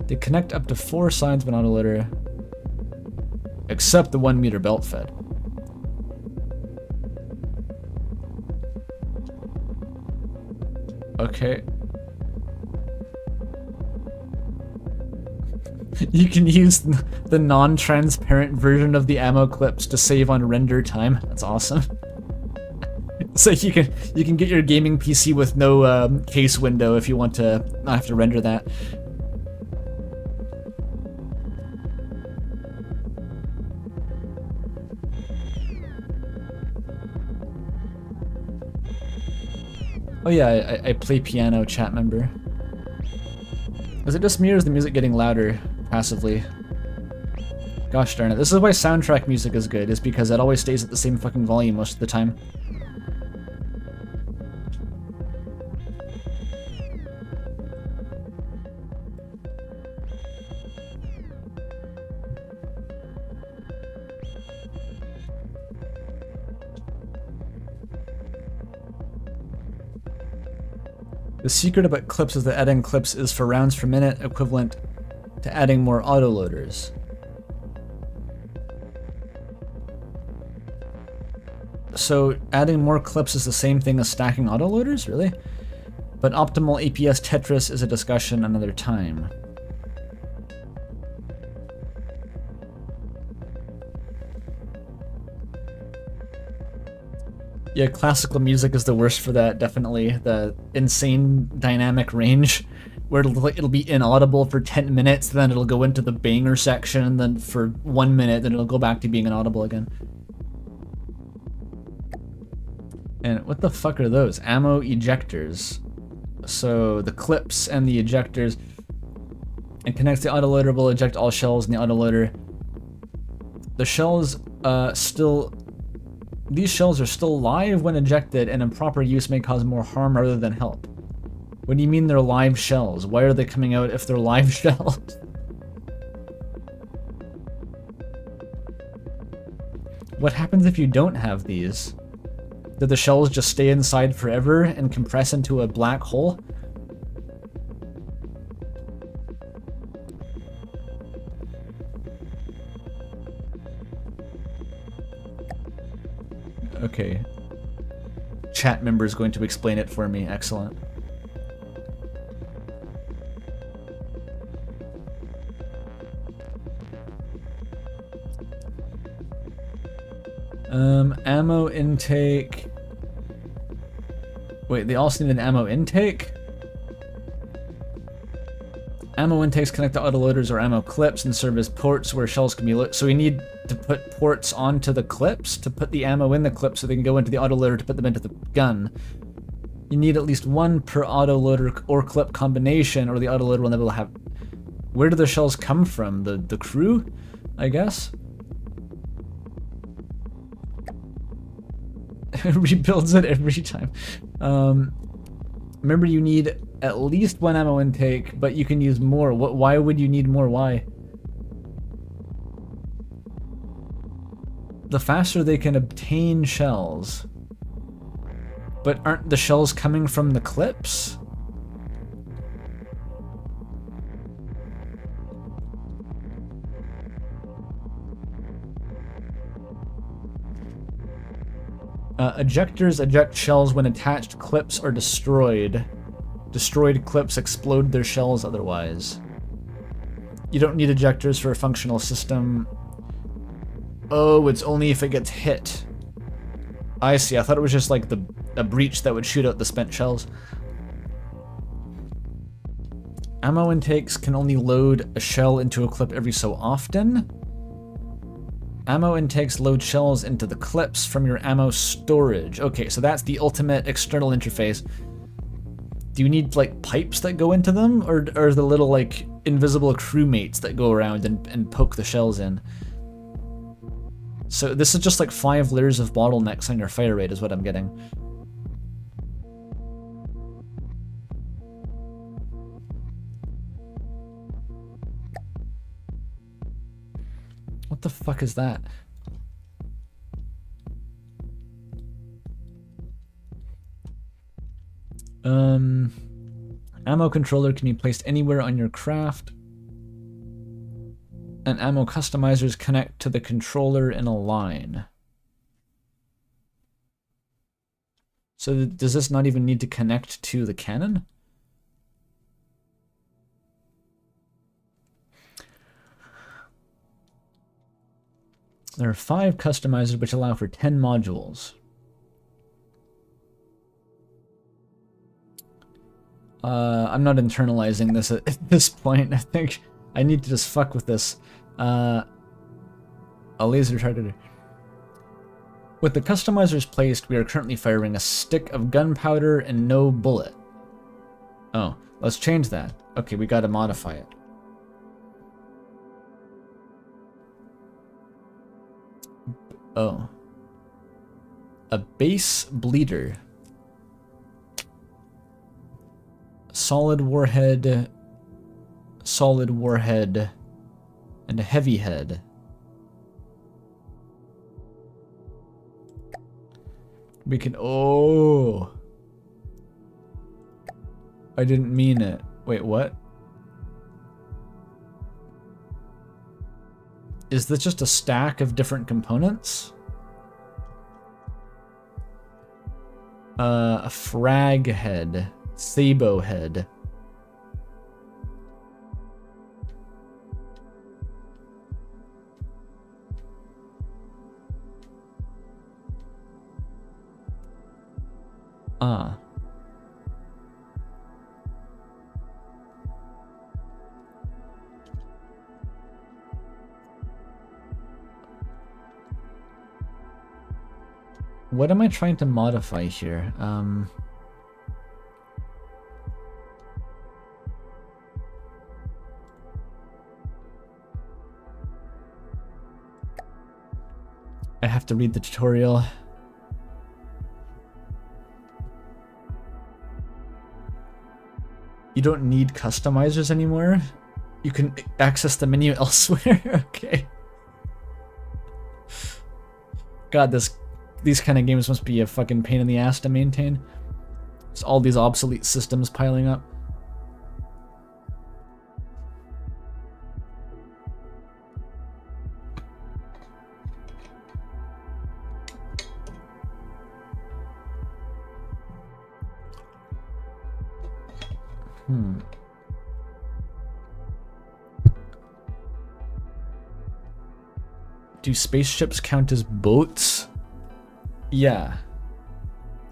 Speaker 1: They connect up to 4 sides of an autoloader, except the 1 meter belt fed. Okay. You can use the non-transparent version of the ammo clips to save on render time. That's awesome. So you can get your gaming PC with no case window if you want to not have to render that. Oh yeah, I play piano, chat member. Is it just me or is the music getting louder passively? Gosh darn it. This is why soundtrack music is good, is because it always stays at the same fucking volume most of the time. The secret about clips is that adding clips is for rounds per minute, equivalent to adding more autoloaders. So adding more clips is the same thing as stacking autoloaders? Really? But optimal APS Tetris is a discussion another time. Yeah, classical music is the worst for that, definitely. The insane dynamic range, where it'll be inaudible for 10 minutes, then it'll go into the banger section, and then for 1 minute, then it'll go back to being inaudible again. And what the fuck are those? Ammo ejectors. So the clips and the ejectors. It connects the autoloader, will eject all shells in the autoloader. The shells These shells are still live when ejected, and improper use may cause more harm rather than help. What do you mean they're live shells? Why are they coming out if they're live shells? What happens if you don't have these? Do the shells just stay inside forever and compress into a black hole? Okay. Chat member is going to explain it for me. Excellent. Ammo intake. Wait, they also need an ammo intake? Ammo intakes connect to autoloaders or ammo clips and serve as ports where shells can be lit. So we need to put ports onto the clips to put the ammo in the clip so they can go into the autoloader to put them into the gun. You need at least one per autoloader or clip combination, or the autoloader will never have... Where do the shells come from? The crew, I guess? Rebuilds it every time. Remember, you need at least one ammo intake, but you can use more. Why would you need more? Why? The faster they can obtain shells. But aren't the shells coming from the clips? Ejectors eject shells when attached clips are destroyed. Destroyed clips explode their shells otherwise. You don't need ejectors for a functional system. Oh, it's only if it gets hit. I see, I thought it was just like a breach that would shoot out the spent shells. Ammo intakes can only load a shell into a clip every so often. Ammo intakes load shells into the clips from your ammo storage. Okay, so that's the ultimate external interface. Do you need, like, pipes that go into them? Or the little, like, invisible crewmates that go around and poke the shells in? So this is just like 5 layers of bottlenecks on your fire rate is what I'm getting. What the fuck is that? Ammo controller can be placed anywhere on your craft. And ammo customizers connect to the controller in a line. So does this not even need to connect to the cannon? There are 5 customizers which allow for 10 modules. I'm not internalizing this at this point. I think I need to just fuck with this. A laser targeter. With the customizers placed, we are currently firing a stick of gunpowder and no bullet. Oh, let's change that. Okay, we gotta modify it. Oh. A base bleeder. Solid warhead, and a heavy head. We can, oh. I didn't mean it. Wait, what? Is this just a stack of different components? A frag head. Sabo head. Ah. What am I trying to modify here? I have to read the tutorial. You don't need customizers anymore? You can access the menu elsewhere? Okay. God, these kind of games must be a fucking pain in the ass to maintain. Just all these obsolete systems piling up. Do spaceships count as boats? Yeah.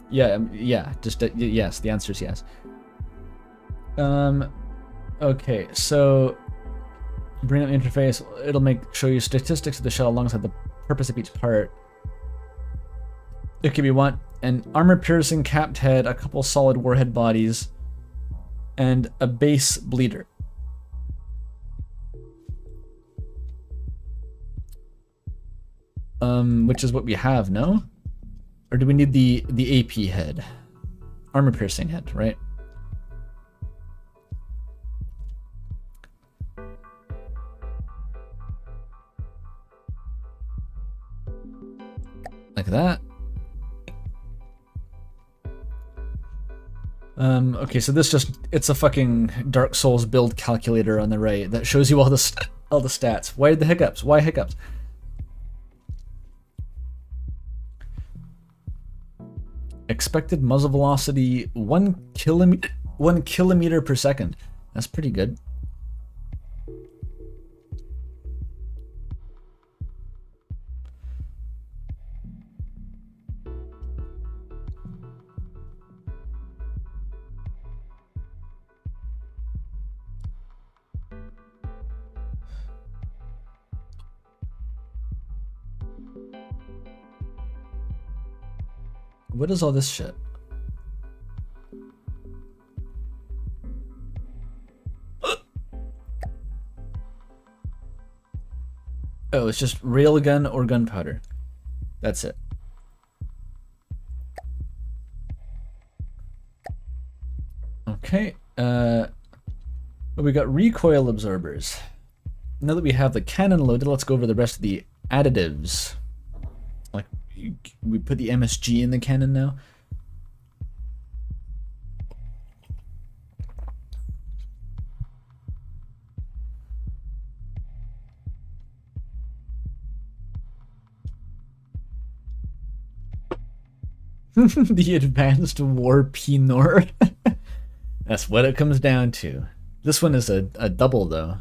Speaker 1: Yeah, just yes, the answer is yes. Okay, so bring up the interface. It'll show you statistics of the shell alongside the purpose of each part. Okay, we want an armor-piercing capped head, a couple solid warhead bodies, and a base bleeder. Which is what we have, no? Or do we need the AP head? Armor-piercing head, right? Like that. Okay, so this it's a fucking Dark Souls build calculator on the right that shows you all the stats. Why the hiccups? Why hiccups? Expected muzzle velocity 1 kilometer per second. That's pretty good. What is all this shit? Oh, it's just railgun or gunpowder. That's it. Okay. We got recoil absorbers. Now that we have the cannon loaded, let's go over the rest of the additives. Like, we put the MSG in the cannon now. The advanced war Pinor. That's what it comes down to. This one is a double though.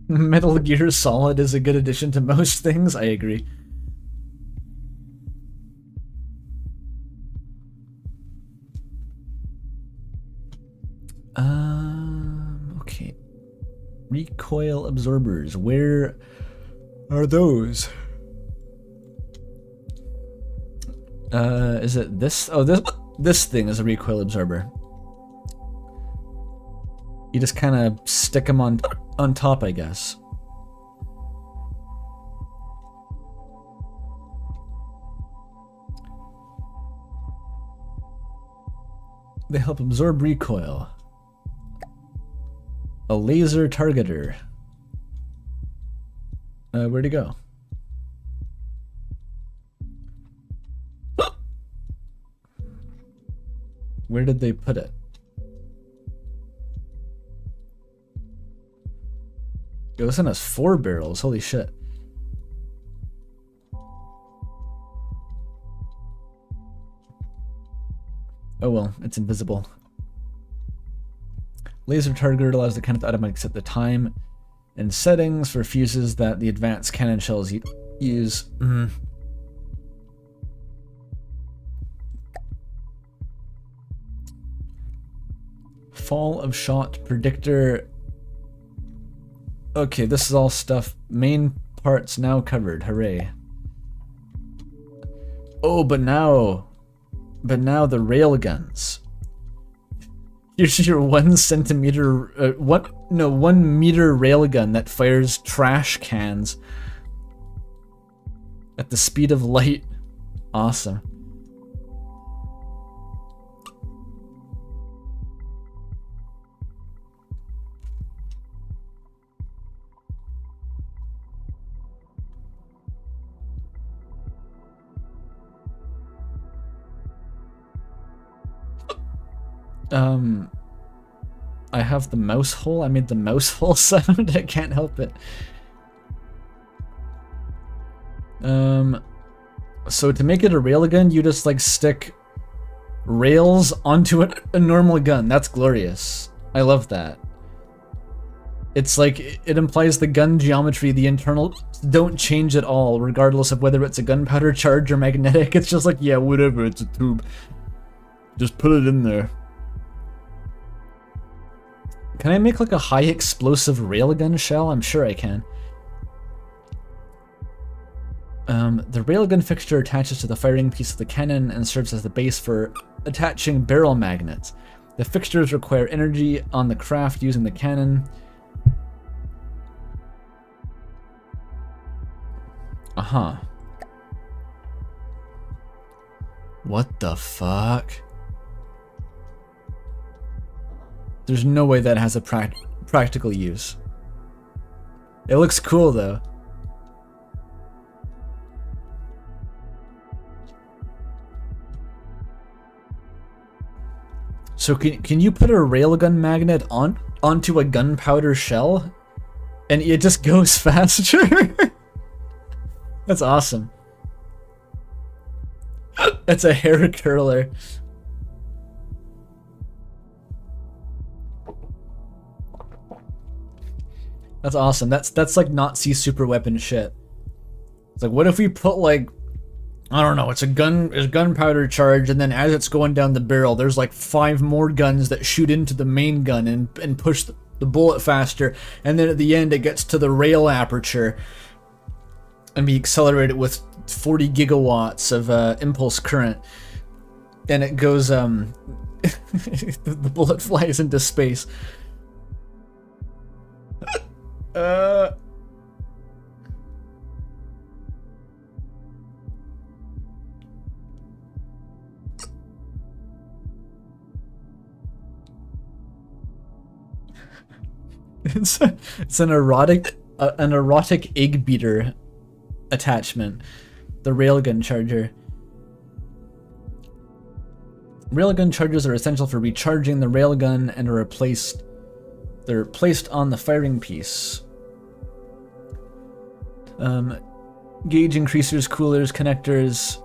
Speaker 1: Metal Gear Solid is a good addition to most things. I agree. Okay. Recoil absorbers. Where are those? Is it this? Oh, this thing is a recoil absorber. You just kind of stick them on top, I guess. They help absorb recoil. A laser targeter. Where'd he go? Where did they put it? Yo, this one has 4 barrels. Holy shit. Oh well, it's invisible. Laser target allows the cannon to automatically set the time and settings for fuses that the advanced cannon shells use. Fall of shot predictor. Okay, this is all stuff. Main parts now covered. Hooray. Oh, but now the railguns. Here's your 1 centimeter, 1 meter railgun that fires trash cans at the speed of light. Awesome. I have the mouse hole. I made the mouse hole sound. I can't help it. So to make it a railgun, you just like stick rails onto a normal gun. That's glorious. I love that. It's like, it implies the gun geometry, the internals don't change at all, regardless of whether it's a gunpowder charge or magnetic. It's just like, yeah, whatever, it's a tube. Just put it in there. Can I make like a high explosive railgun shell? I'm sure I can. The railgun fixture attaches to the firing piece of the cannon and serves as the base for attaching barrel magnets. The fixtures require energy on the craft using the cannon. Uh-huh. What the fuck? There's no way that has a practical use. It looks cool though. So can you put a railgun magnet onto a gunpowder shell and it just goes faster? That's awesome. That's a hair curler. That's awesome. That's like Nazi super weapon shit. It's like, what if we put like, I don't know, it's a gunpowder charge, and then as it's going down the barrel, there's like 5 more guns that shoot into the main gun and push the bullet faster, and then at the end it gets to the rail aperture, and we accelerate it with 40 gigawatts of impulse current, and it goes, the bullet flies into space. It's an erotic egg beater attachment. The railgun charger. Railgun chargers are essential for recharging the railgun and are they're placed on the firing piece. Gauge increasers, coolers, connectors.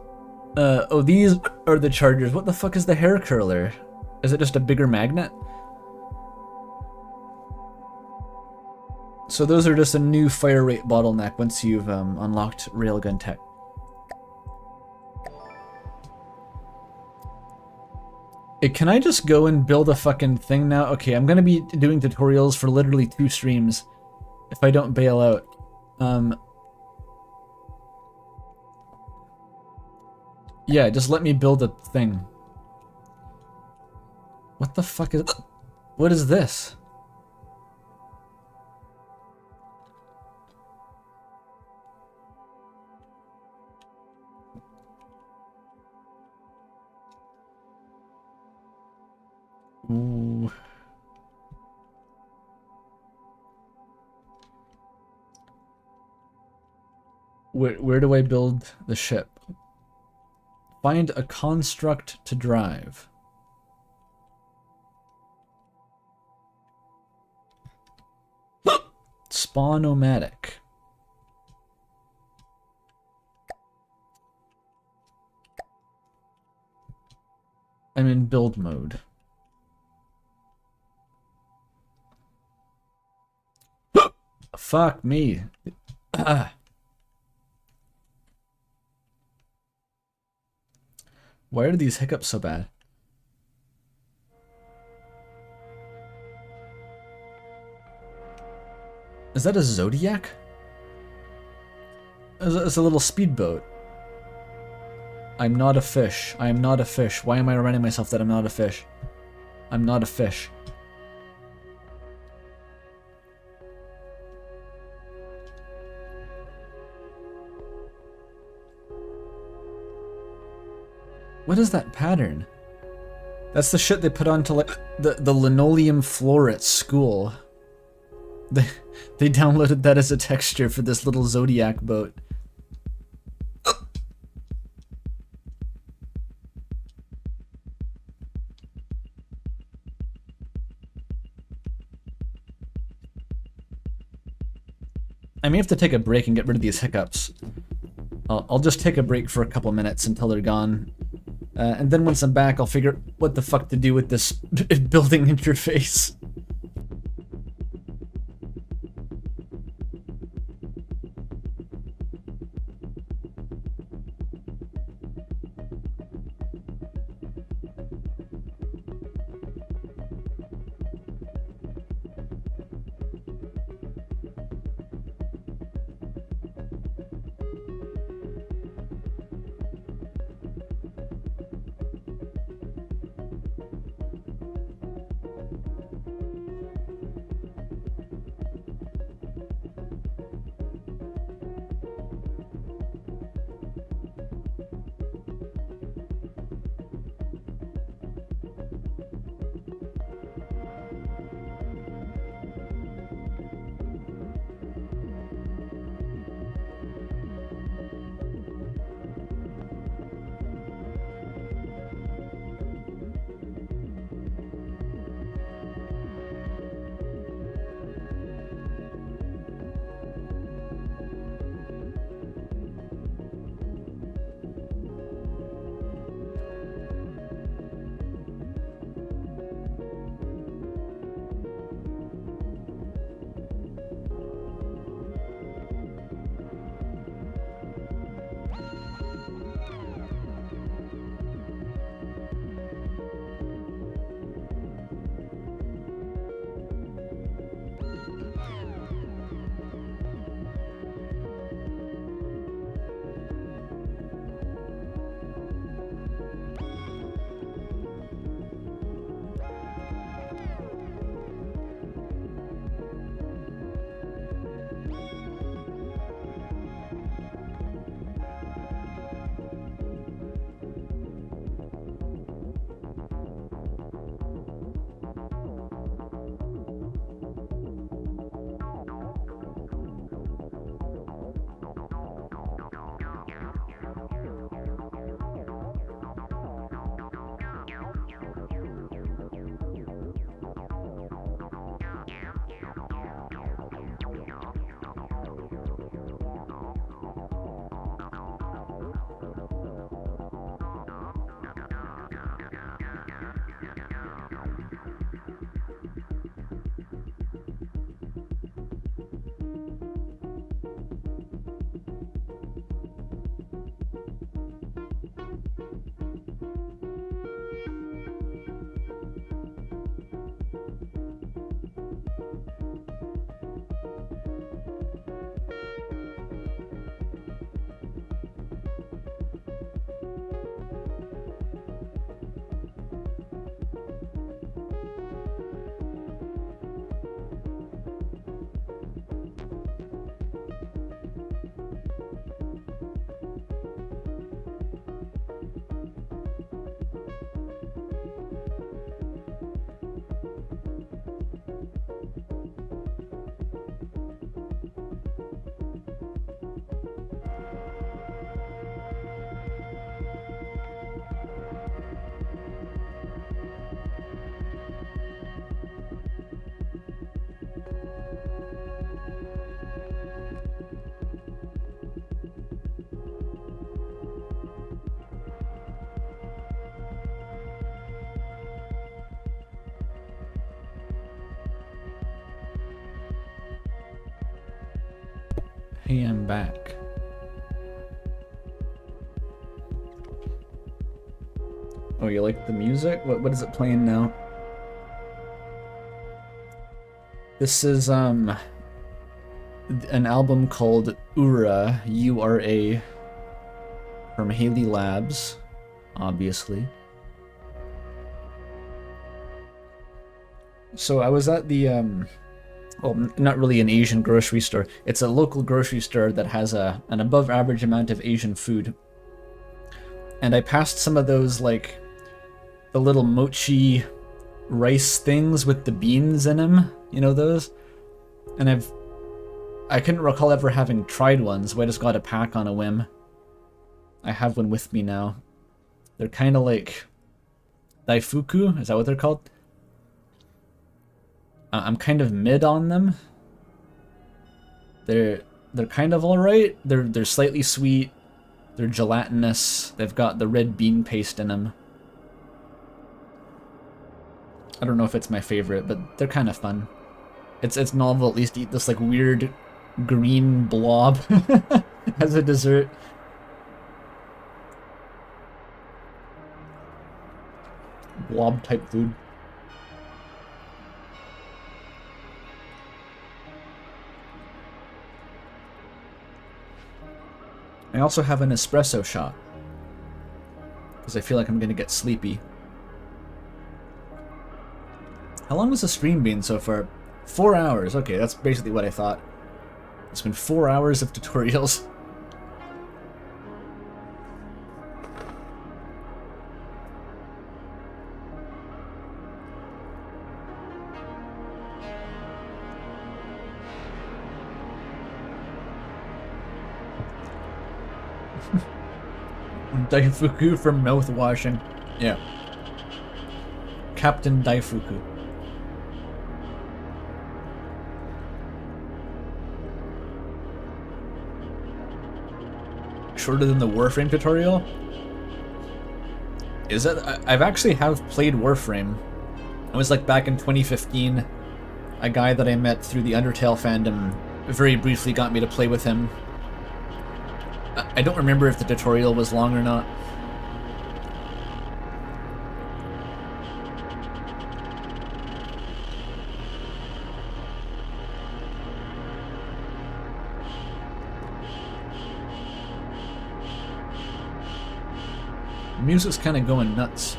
Speaker 1: Oh, these are the chargers. What the fuck is the hair curler? Is it just a bigger magnet? So those are just a new fire rate bottleneck once you've unlocked railgun tech. Can I just go and build a fucking thing now? Okay, I'm gonna be doing tutorials for literally 2 streams if I don't bail out. Yeah, just let me build a thing. What the fuck is... What is this? Ooh. Where do I build the ship? Find a construct to drive. Spawn-o-matic. I'm in build mode. Fuck me. Why are these hiccups so bad? Is that a Zodiac? It's a little speedboat. I'm not a fish. I am not a fish. Why am I reminding myself that I'm not a fish? I'm not a fish. What is that pattern? That's the shit they put onto like the linoleum floor at school. They downloaded that as a texture for this little Zodiac boat. I may have to take a break and get rid of these hiccups. I'll just take a break for a couple minutes until they're gone. And then once I'm back, I'll figure what the fuck to do with this building interface. Hey, I'm back. Oh, you like the music? What is it playing now? This is an album called Ura, U-R-A, from Haley Labs, obviously. So I was at the well, not really an Asian grocery store. It's a local grocery store that has an above average amount of Asian food. And I passed some of those, like, the little mochi rice things with the beans in them. You know those? And I couldn't recall ever having tried one, so I just got a pack on a whim. I have one with me now. They're kind of like daifuku, is that what they're called? I'm kind of mid on them. They're kind of alright. They're slightly sweet. They're gelatinous. They've got the red bean paste in them. I don't know if it's my favorite, but they're kind of fun. It's novel at least to eat this like weird green blob as a dessert. Blob type food. I also have an espresso shot because I feel like I'm gonna get sleepy. How long has the stream been so far? 4 hours. Okay, that's basically what I thought. It's been 4 hours of tutorials. Daifuku from mouthwashing. Yeah. Captain Daifuku. Shorter than the Warframe tutorial? Is it? I've actually played Warframe. It was like back in 2015. A guy that I met through the Undertale fandom very briefly got me to play with him. I don't remember if the tutorial was long or not. Music's kind of going nuts.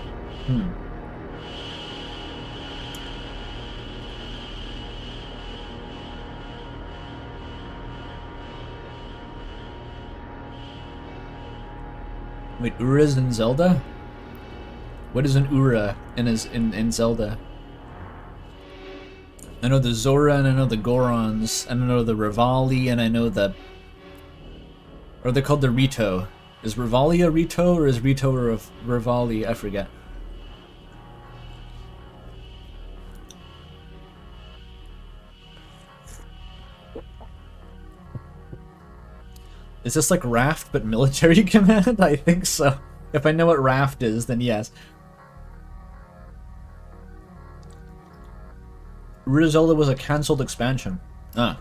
Speaker 1: Wait, Ura's in Zelda? What is an Ura in Zelda? I know the Zora, and I know the Gorons, and I know the Rivali, and I know the... Or they're called the Rito. Is Rivali a Rito, or is Rito a Rivali? I forget. Is this like Raft, but military command? I think so. If I know what Raft is, then yes. Zelda was a cancelled expansion. Ah.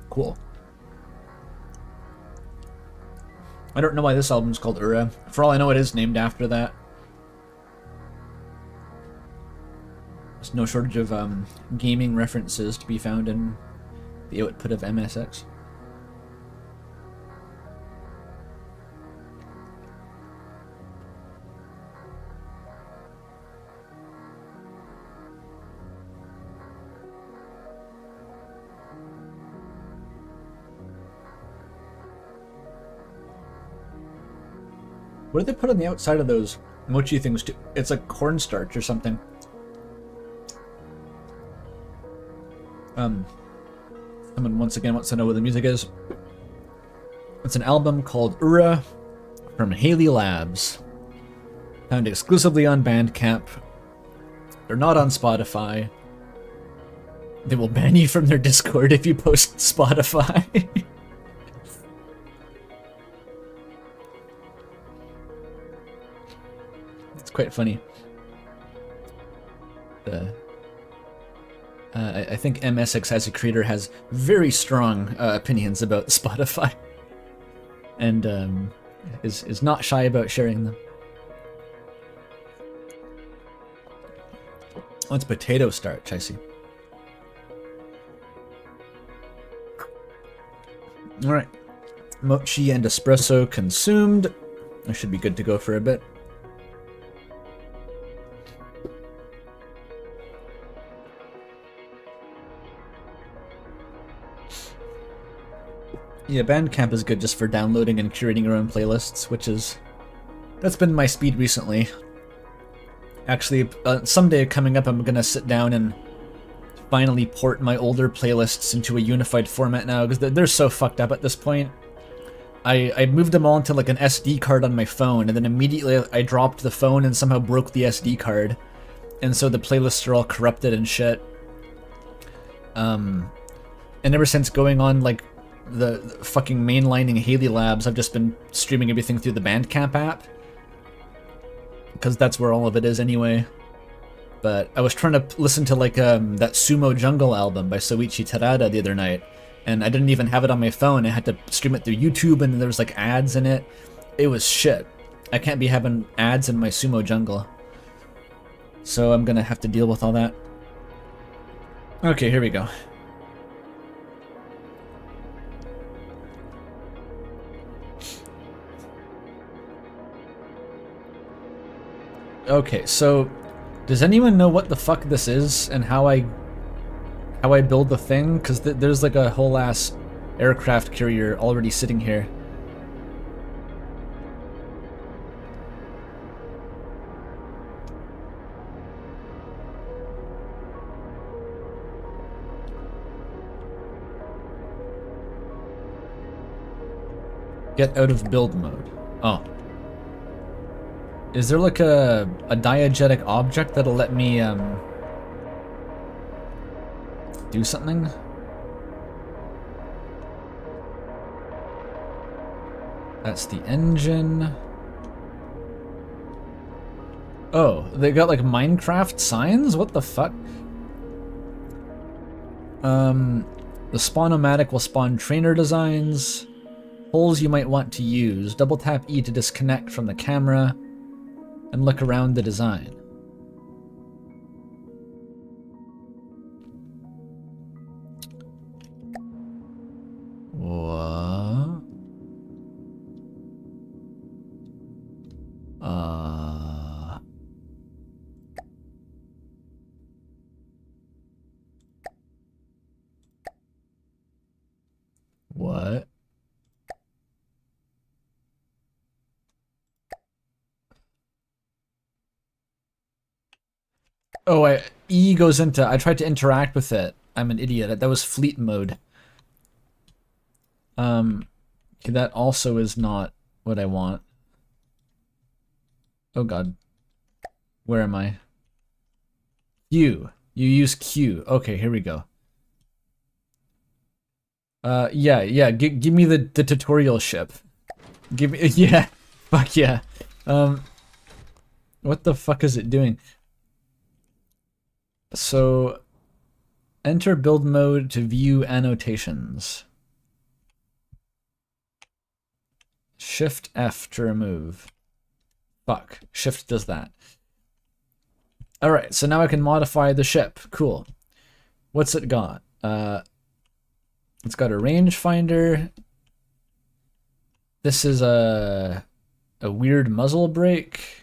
Speaker 1: Cool. I don't know why this album's called Ura. For all I know, it is named after that. There's no shortage of gaming references to be found in the output of MSX. What do they put on the outside of those mochi things too? It's like cornstarch or something. Someone once again wants to know what the music is. It's an album called Ura from Haley Labs. Found exclusively on Bandcamp. They're not on Spotify. They will ban you from their Discord if you post Spotify. It's quite funny. I think MSX as a creator has very strong opinions about Spotify, and is not shy about sharing them. Oh, it's potato starch, I see. Alright. Mochi and espresso consumed. I should be good to go for a bit. Yeah, Bandcamp is good just for downloading and curating your own playlists, that's been my speed recently. Actually, someday coming up, I'm gonna sit down and finally port my older playlists into a unified format now, because they're so fucked up at this point. I moved them all into like an SD card on my phone, and then immediately I dropped the phone and somehow broke the SD card. And so the playlists are all corrupted and shit. And ever since going on like the fucking mainlining Haley Labs, I've just been streaming everything through the Bandcamp app, because that's where all of it is anyway. But I was trying to listen to like that Sumo Jungle album by Soichi Terada the other night, and I didn't even have it on my phone. I had to stream it through YouTube, and there was like ads in it. It was shit. I can't be having ads in my Sumo Jungle. So I'm gonna have to deal with all that. Okay, here we go. Okay, so does anyone know what the fuck this is and how I build the thing? Because there's like a whole ass aircraft carrier already sitting here. Get out of build mode. Oh. Is there like a diegetic object that'll let me do something? That's the engine. Oh, they got like Minecraft signs? What the fuck? The spawn-o-matic will spawn trainer designs. Holes you might want to use. Double tap E to disconnect from the camera and look around the design. What? What? Oh, E goes into... I tried to interact with it. I'm an idiot. That was fleet mode. Okay, that also is not what I want. Oh god. Where am I? Q. You use Q. Okay, here we go. Yeah, give me the tutorial ship. Give me... Yeah. Fuck yeah. What the fuck is it doing? So, enter build mode to view annotations. Shift F to remove. Fuck. Shift does that. Alright, so now I can modify the ship. Cool. What's it got? It's got a rangefinder. This is a weird muzzle brake.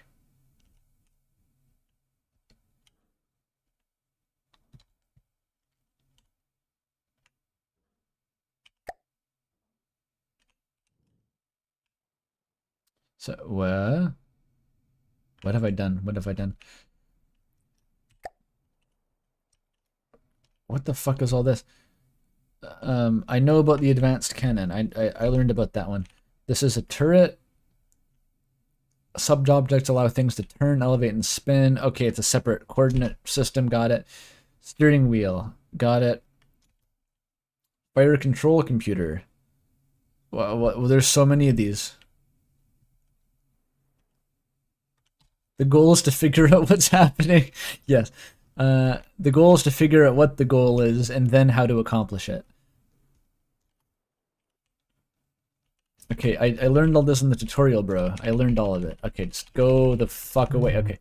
Speaker 1: So, what have I done? What have I done? What the fuck is all this? I know about the advanced cannon. I learned about that one. This is a turret. Sub-objects allow things to turn, elevate, and spin. Okay, it's a separate coordinate system. Got it. Steering wheel. Got it. Fire control computer. Well, there's so many of these. The goal is to figure out what's happening. Yes. The goal is to figure out what the goal is and then how to accomplish it. Okay, I learned all this in the tutorial, bro. I learned all of it. Okay, just go the fuck away. Okay.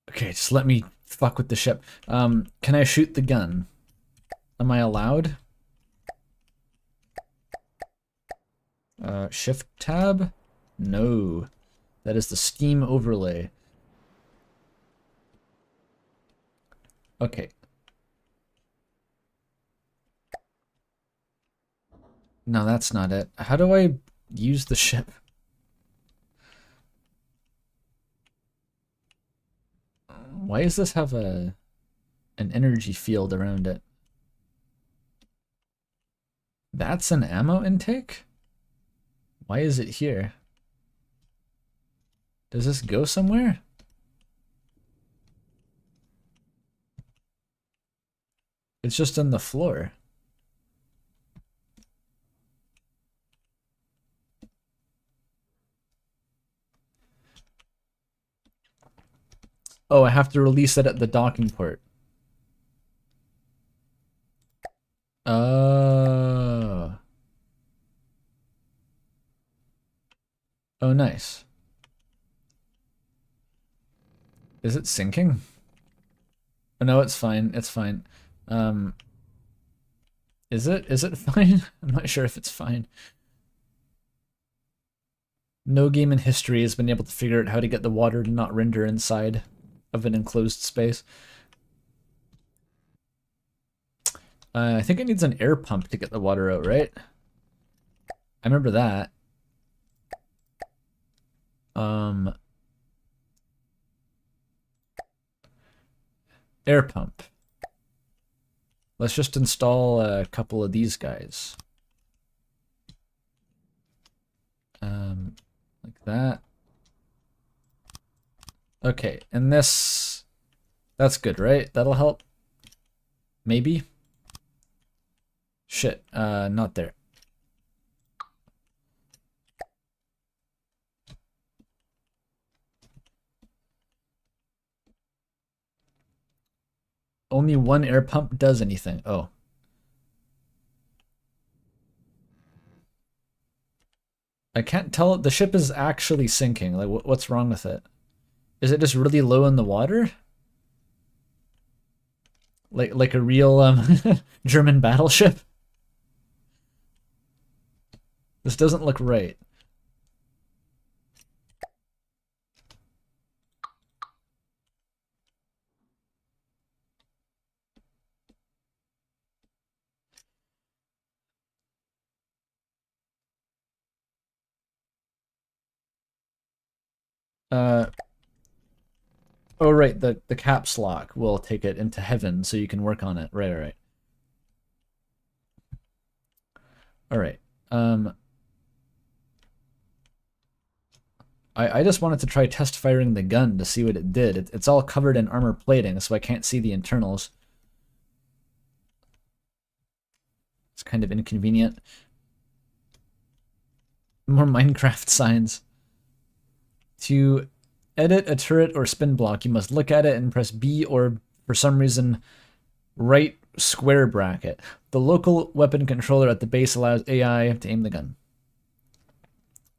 Speaker 1: Okay, just let me fuck with the ship. Can I shoot the gun? Am I allowed? Shift tab? No. That is the Steam overlay. Okay. No, that's not it. How do I use the ship? Why does this have an energy field around it? That's an ammo intake? Why is it here? Does this go somewhere? It's just on the floor. Oh, I have to release it at the docking port. Oh. Oh, nice. Is it sinking? Oh, no, it's fine. It's fine. Is it? Is it fine? I'm not sure if it's fine. No game in history has been able to figure out how to get the water to not render inside of an enclosed space. I think it needs an air pump to get the water out, right? I remember that. Air pump. Let's just install a couple of these guys. Like that. Okay, and this... That's good, right? That'll help? Maybe? Shit, not there. Only one air pump does anything. Oh. I can't tell. The ship is actually sinking. Like, what's wrong with it? Is it just really low in the water? Like a real German battleship? This doesn't look right. Oh right, the caps lock will take it into heaven so you can work on it. Right. Alright. I just wanted to try test firing the gun to see what it did. It's all covered in armor plating, so I can't see the internals. It's kind of inconvenient. More Minecraft signs. To edit a turret or spin block, you must look at it and press B or, for some reason, right square bracket. The local weapon controller at the base allows AI to aim the gun.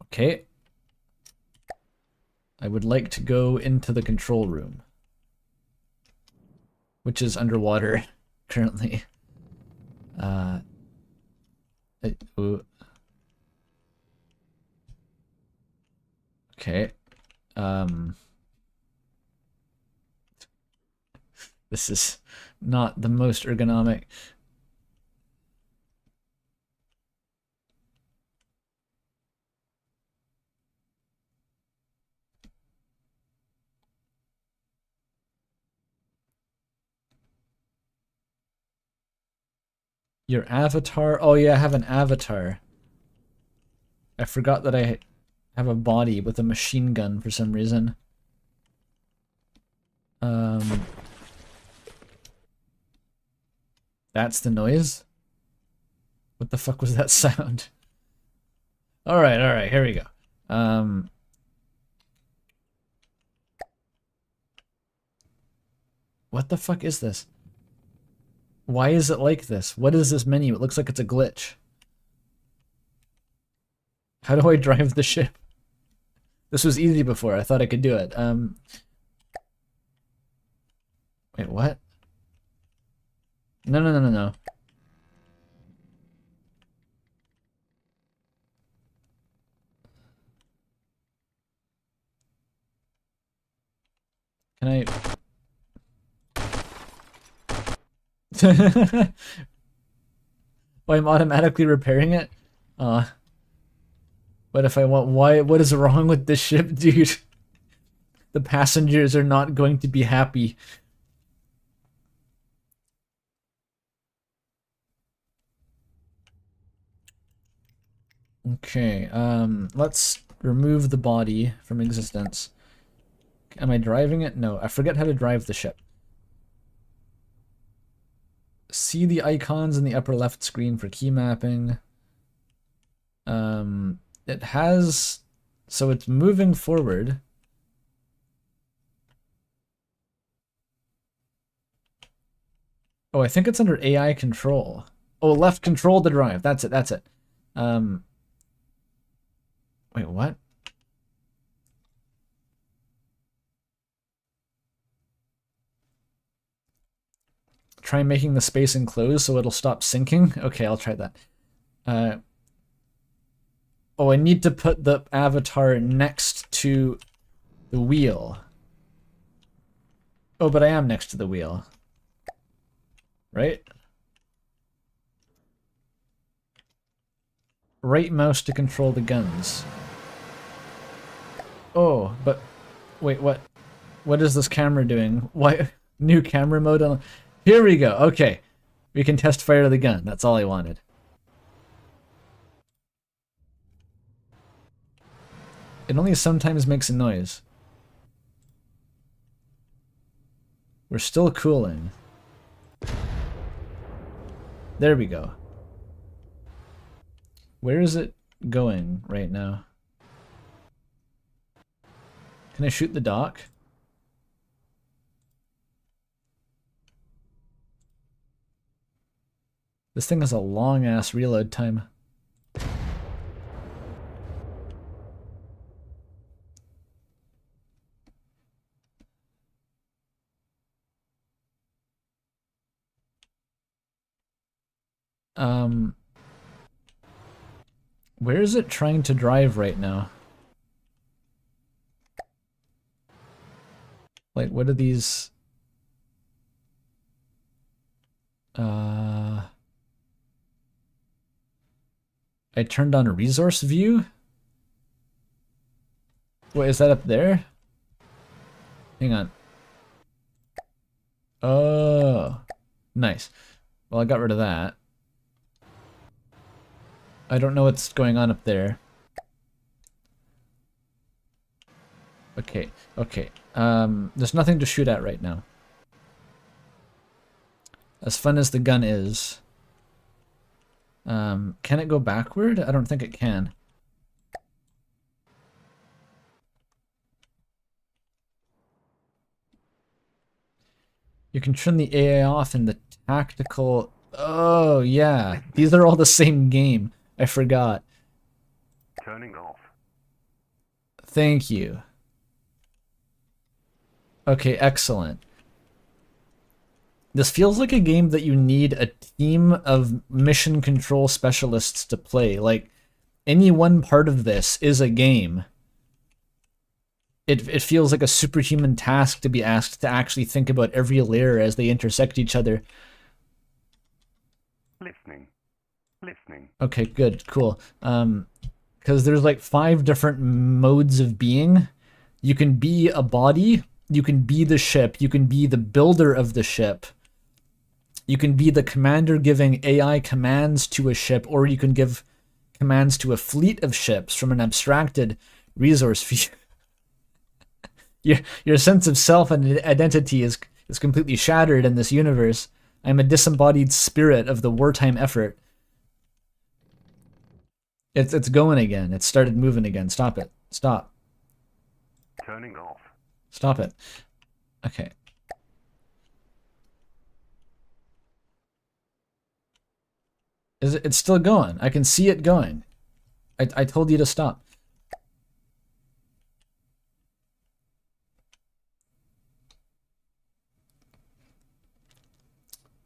Speaker 1: Okay. I would like to go into the control room, which is underwater currently. Okay. This is not the most ergonomic. Your avatar? Oh yeah, I have an avatar. I forgot that I have a body with a machine gun for some reason. That's the noise? What the fuck was that sound? Alright, here we go. What the fuck is this? Why is it like this? What is this menu? It looks like it's a glitch. How do I drive the ship? This was easy before. I thought I could do it. Wait, what? No. Can I... Oh, I'm automatically repairing it? But if I want... What is wrong with this ship, dude? The passengers are not going to be happy. Okay, let's remove the body from existence. Am I driving it? No, I forget how to drive the ship. See the icons in the upper left screen for key mapping. It has... So it's moving forward. Oh, I think it's under AI control. Oh, left control to drive. That's it. Wait, what? Try making the space enclosed so it'll stop sinking? Okay, I'll try that. Oh, I need to put the avatar next to the wheel. Oh, but I am next to the wheel. Right? Right mouse to control the guns. Oh, but... Wait, what? What is this camera doing? Why? New camera mode on... Here we go. Okay. We can test fire the gun. That's all I wanted. It only sometimes makes a noise. We're still cooling. There we go. Where is it going right now? Can I shoot the dock? This thing has a long-ass reload time. Where is it trying to drive right now? Like, what are these... I turned on a resource view? Wait, is that up there? Hang on. Oh, nice. Well, I got rid of that. I don't know what's going on up there. Okay, okay. There's nothing to shoot at right now. As fun as the gun is. Can it go backward? I don't think it can. You can turn the AI off in the tactical... Oh, yeah. These are all the same game. I forgot.
Speaker 4: Turning off.
Speaker 1: Thank you. Okay, excellent. This feels like a game that you need a team of mission control specialists to play. Like, any one part of this is a game. It feels like a superhuman task to be asked to actually think about every layer as they intersect each other.
Speaker 4: Listening. Listening.
Speaker 1: Okay, good, cool. Because there's like 5 different modes of being. You can be a body, you can be the ship, you can be the builder of the ship, you can be the commander giving AI commands to a ship, or you can give commands to a fleet of ships from an abstracted resource view. Your sense of self and identity is completely shattered in this universe. I'm a disembodied spirit of the wartime effort. It's going again. It started moving again. Stop it. Stop.
Speaker 4: Turning off.
Speaker 1: Stop it. Okay. Is it? It's still going. I can see it going. I told you to stop.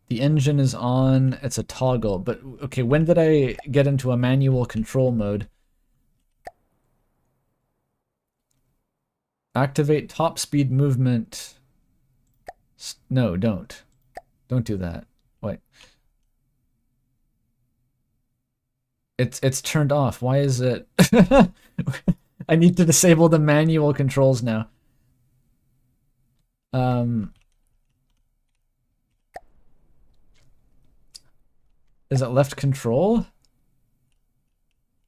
Speaker 1: The engine is on. It's a toggle. But okay, when did I get into a manual control mode? Activate top speed movement. No, don't. Don't do that. Wait. It's turned off. Why is it? I need to disable the manual controls now. Is it left control?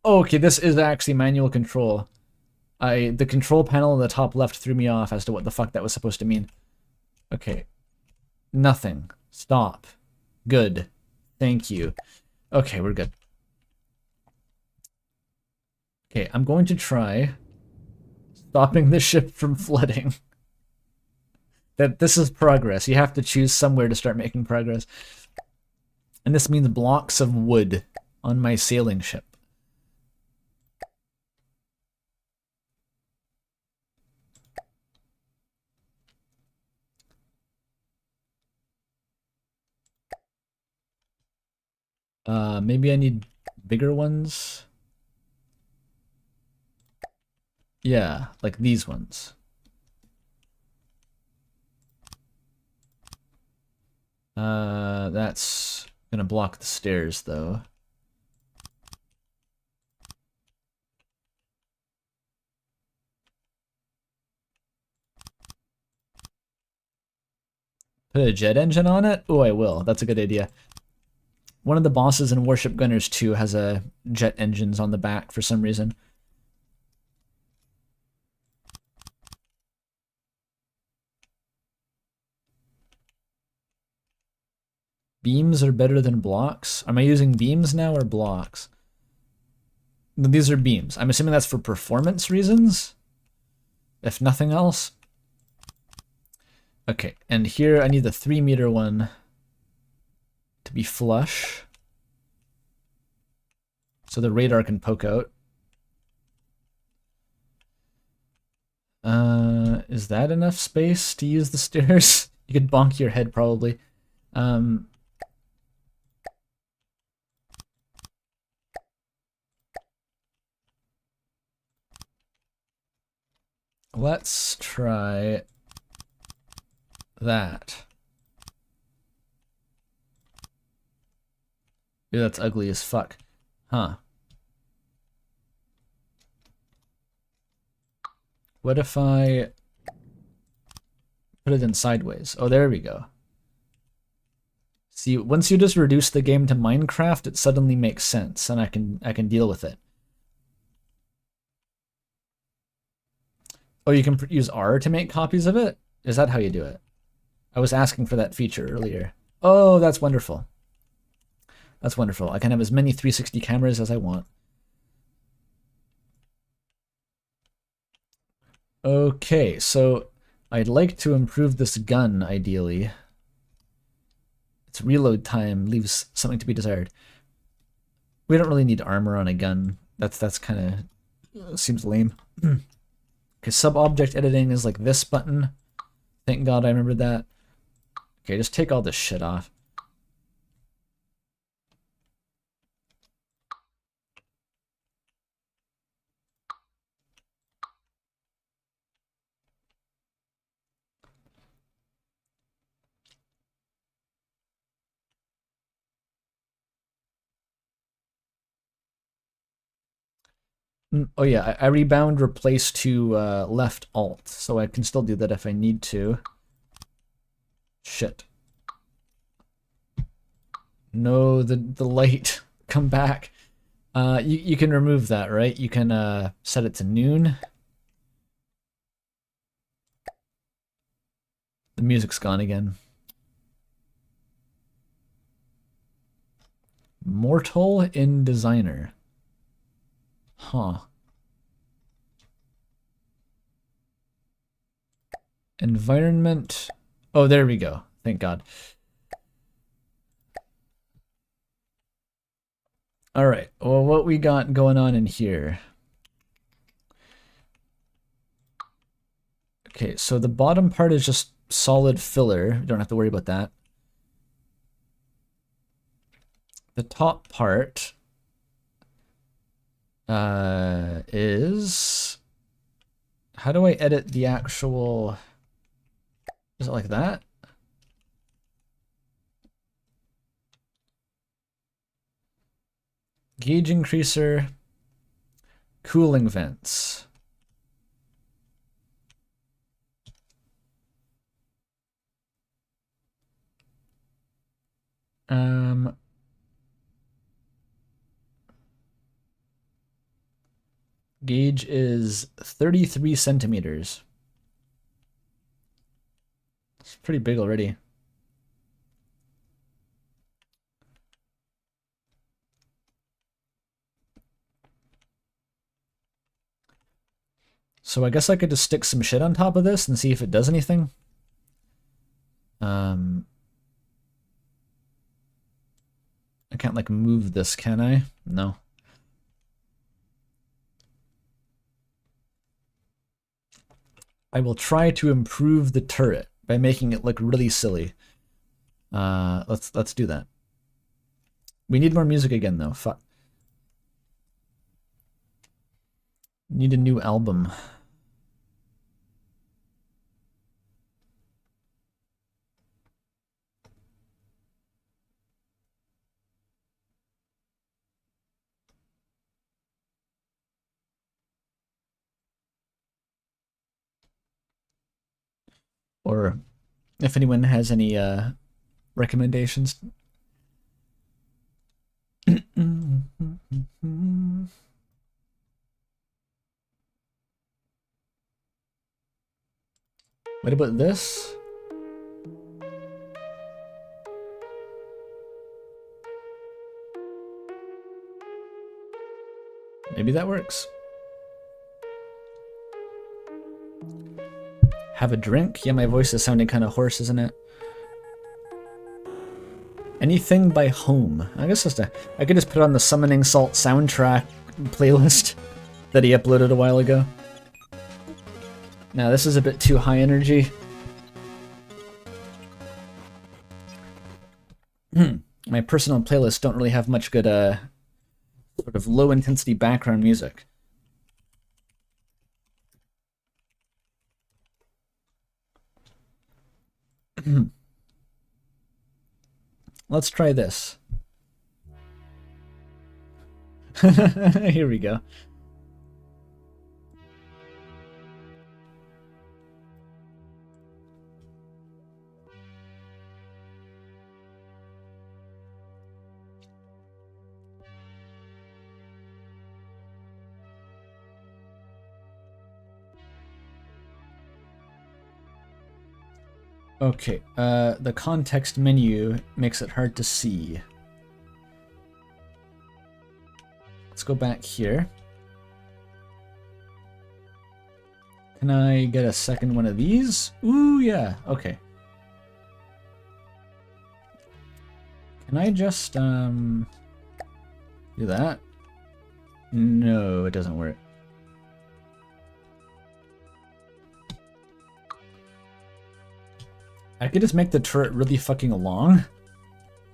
Speaker 1: Oh, okay, this is actually manual control. The control panel in the top left threw me off as to what the fuck that was supposed to mean. Okay. Nothing. Stop. Good. Thank you. Okay, we're good. Okay, I'm going to try stopping the ship from flooding. This is progress. You have to choose somewhere to start making progress. And this means blocks of wood on my sailing ship. Maybe I need bigger ones. Yeah, like these ones. That's gonna block the stairs though. Put a jet engine on it? Oh, I will. That's a good idea. One of the bosses in Warship Gunners 2 has a jet engines on the back for some reason. Beams are better than blocks? Am I using beams now or blocks? These are beams. I'm assuming that's for performance reasons, if nothing else. Okay, and here I need the 3-meter one to be flush, so the radar can poke out. Is that enough space to use the stairs? You could bonk your head probably. Let's try that. Ew, that's ugly as fuck. Huh. What if I put it in sideways? Oh, there we go. See, once you just reduce the game to Minecraft, it suddenly makes sense, and I can deal with it. Oh, you can use R to make copies of it? Is that how you do it? I was asking for that feature earlier. Oh, that's wonderful. That's wonderful. I can have as many 360 cameras as I want. Okay, so I'd like to improve this gun, ideally. Its reload time leaves something to be desired. We don't really need armor on a gun. That's kind of seems lame. Okay, sub-object editing is like this button. Thank God I remembered that. Okay, just take all this shit off. Oh yeah, I rebound replace to left alt, so I can still do that if I need to. Shit. No, the light. Come back. You can remove that, right? You can set it to noon. The music's gone again. Mortal in designer. Huh. Environment. Oh, there we go. Thank God. All right. Well, what we got going on in here? Okay, so the bottom part is just solid filler. You don't have to worry about that. The top part is... How do I edit the actual... Is it like that? Gauge increaser, cooling vents. Gauge is 33 centimeters. It's pretty big already. So I guess I could just stick some shit on top of this and see if it does anything. I can't like move this, can I? No. I will try to improve the turret by making it look really silly. Let's do that. We need more music again though. Fuck. Need a new album. Or if anyone has any recommendations. What about this? Maybe that works. Have a drink? Yeah, my voice is sounding kind of hoarse, isn't it? Anything by Home. I guess I could just put on the Summoning Salt soundtrack playlist that he uploaded a while ago. Now this is a bit too high energy. My personal playlists don't really have much good sort of low intensity background music. Let's try this. Here we go. Okay, the context menu makes it hard to see. Let's go back here. Can I get a second one of these? Ooh, yeah, okay. Can I just, do that? No, it doesn't work. I could just make the turret really fucking long.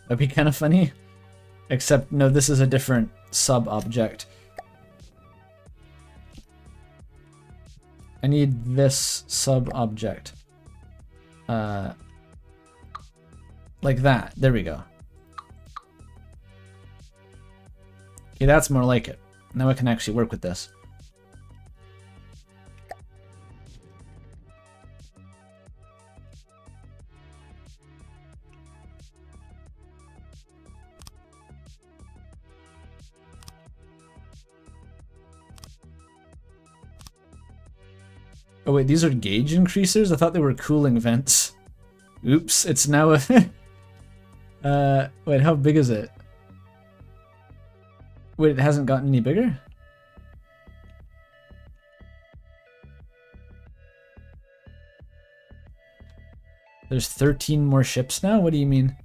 Speaker 1: That'd be kind of funny. Except, no, this is a different sub-object. I need this sub-object. Like that. There we go. Okay, that's more like it. Now I can actually work with this. Oh wait, these are gauge increasers? I thought they were cooling vents. Oops, it's now a... wait, how big is it? Wait, it hasn't gotten any bigger? There's 13 more ships now? What do you mean?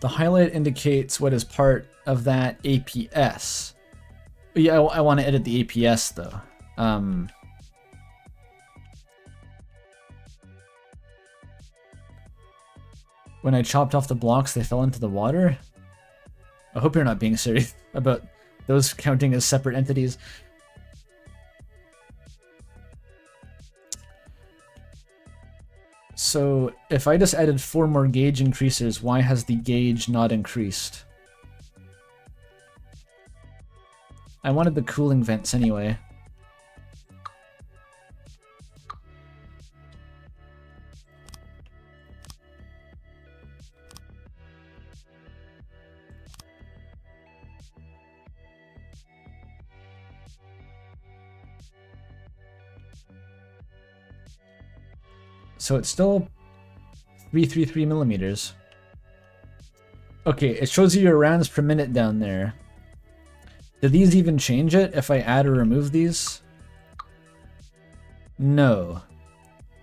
Speaker 1: The highlight indicates what is part of that APS. Yeah, I want to edit the APS though. When I chopped off the blocks, they fell into the water? I hope you're not being serious about those counting as separate entities. So, if I just added 4 more gauge increases, why has the gauge not increased? I wanted the cooling vents anyway. So it's still 333 millimeters. Okay, it shows you your rounds per minute down there. Do these even change it if I add or remove these? No.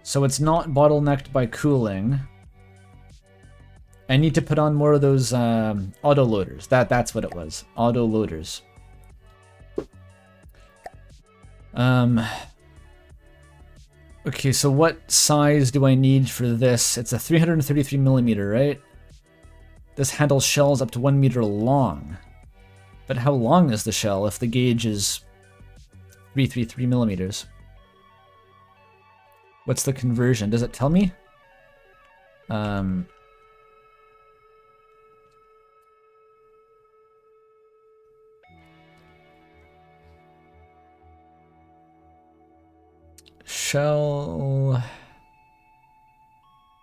Speaker 1: So it's not bottlenecked by cooling. I need to put on more of those auto loaders. That's what it was. Auto loaders. Okay, so what size do I need for this? It's a 333 millimeter, right? This handles shells up to 1 meter long. But how long is the shell if the gauge is 333 millimeters? What's the conversion? Does it tell me? Shell...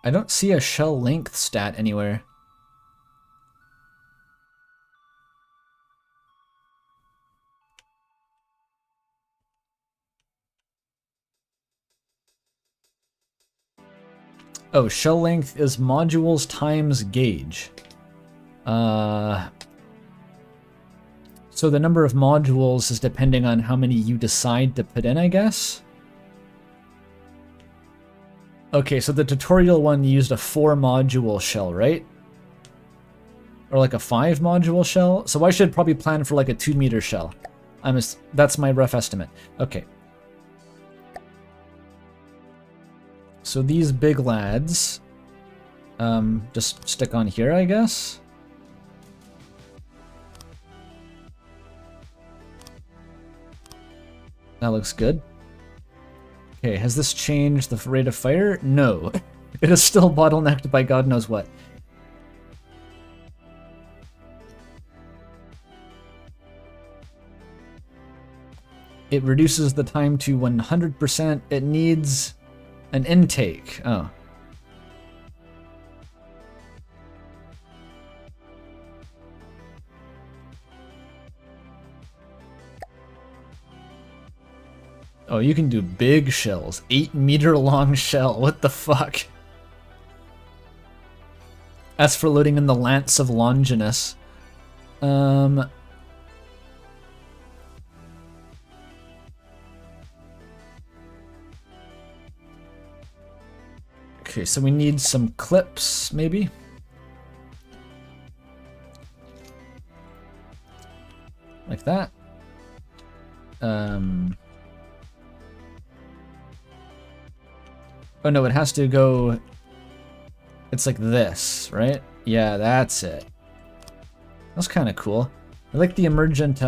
Speaker 1: I don't see a shell length stat anywhere. Oh, shell length is modules times gauge. So the number of modules is depending on how many you decide to put in, I guess? Okay, so the tutorial one used a 4 module shell, right? Or like a 5 module shell? So I should probably plan for like a 2 meter shell. That's my rough estimate. Okay. So these big lads, just stick on here, I guess. That looks good. Okay, has this changed the rate of fire? No. It is still bottlenecked by God knows what. It reduces the time to 100%. It needs an intake. Oh. Oh, you can do big shells. 8 meter long shell. What the fuck? As for loading in the Lance of Longinus. Okay, so we need some clips, maybe? Like that. Oh no, it has to go... It's like this, right? Yeah, that's it. That's kind of cool. I like the emergent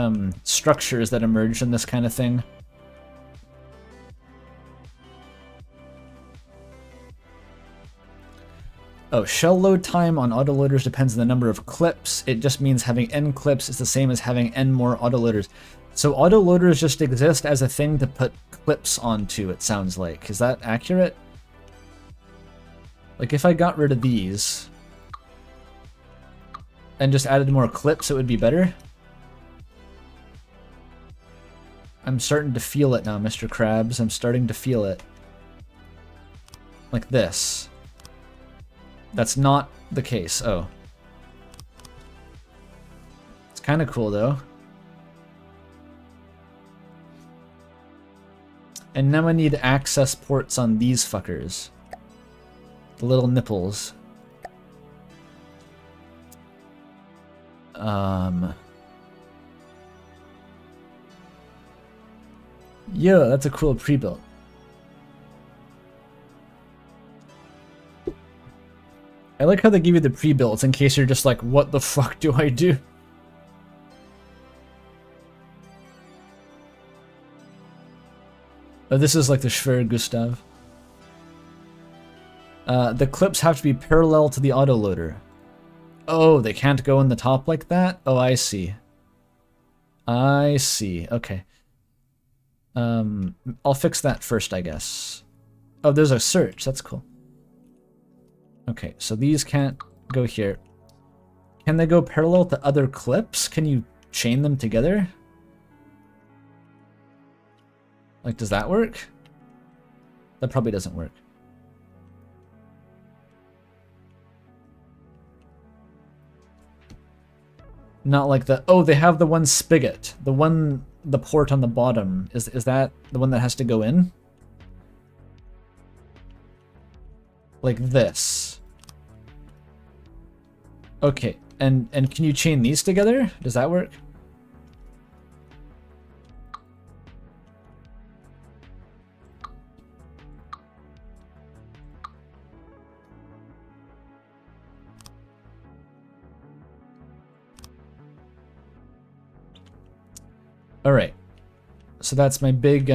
Speaker 1: structures that emerge in this kind of thing. Oh, shell load time on autoloaders depends on the number of clips. It just means having n clips is the same as having n more autoloaders. So autoloaders just exist as a thing to put clips onto, it sounds like. Is that accurate? Like if I got rid of these and just added more clips, it would be better. I'm starting to feel it now, Mr. Krabs. I'm starting to feel it. Like this. That's not the case. Oh. It's kind of cool, though. And now I need access ports on these fuckers. The little nipples. Yeah, that's a cool pre-built. I like how they give you the pre-builts in case you're just like, what the fuck do I do? Oh, this is like the Schwer Gustav. The clips have to be parallel to the autoloader. Oh, they can't go in the top like that? Oh, I see. I see. Okay. I'll fix that first, I guess. Oh, there's a search. That's cool. Okay, so these can't go here. Can they go parallel to other clips? Can you chain them together? Like, does that work? That probably doesn't work. Not like the... Oh, they have the one spigot. The port on the bottom. Is that the one that has to go in? Like this. Okay, and can you chain these together? Does that work? Alright, so that's my big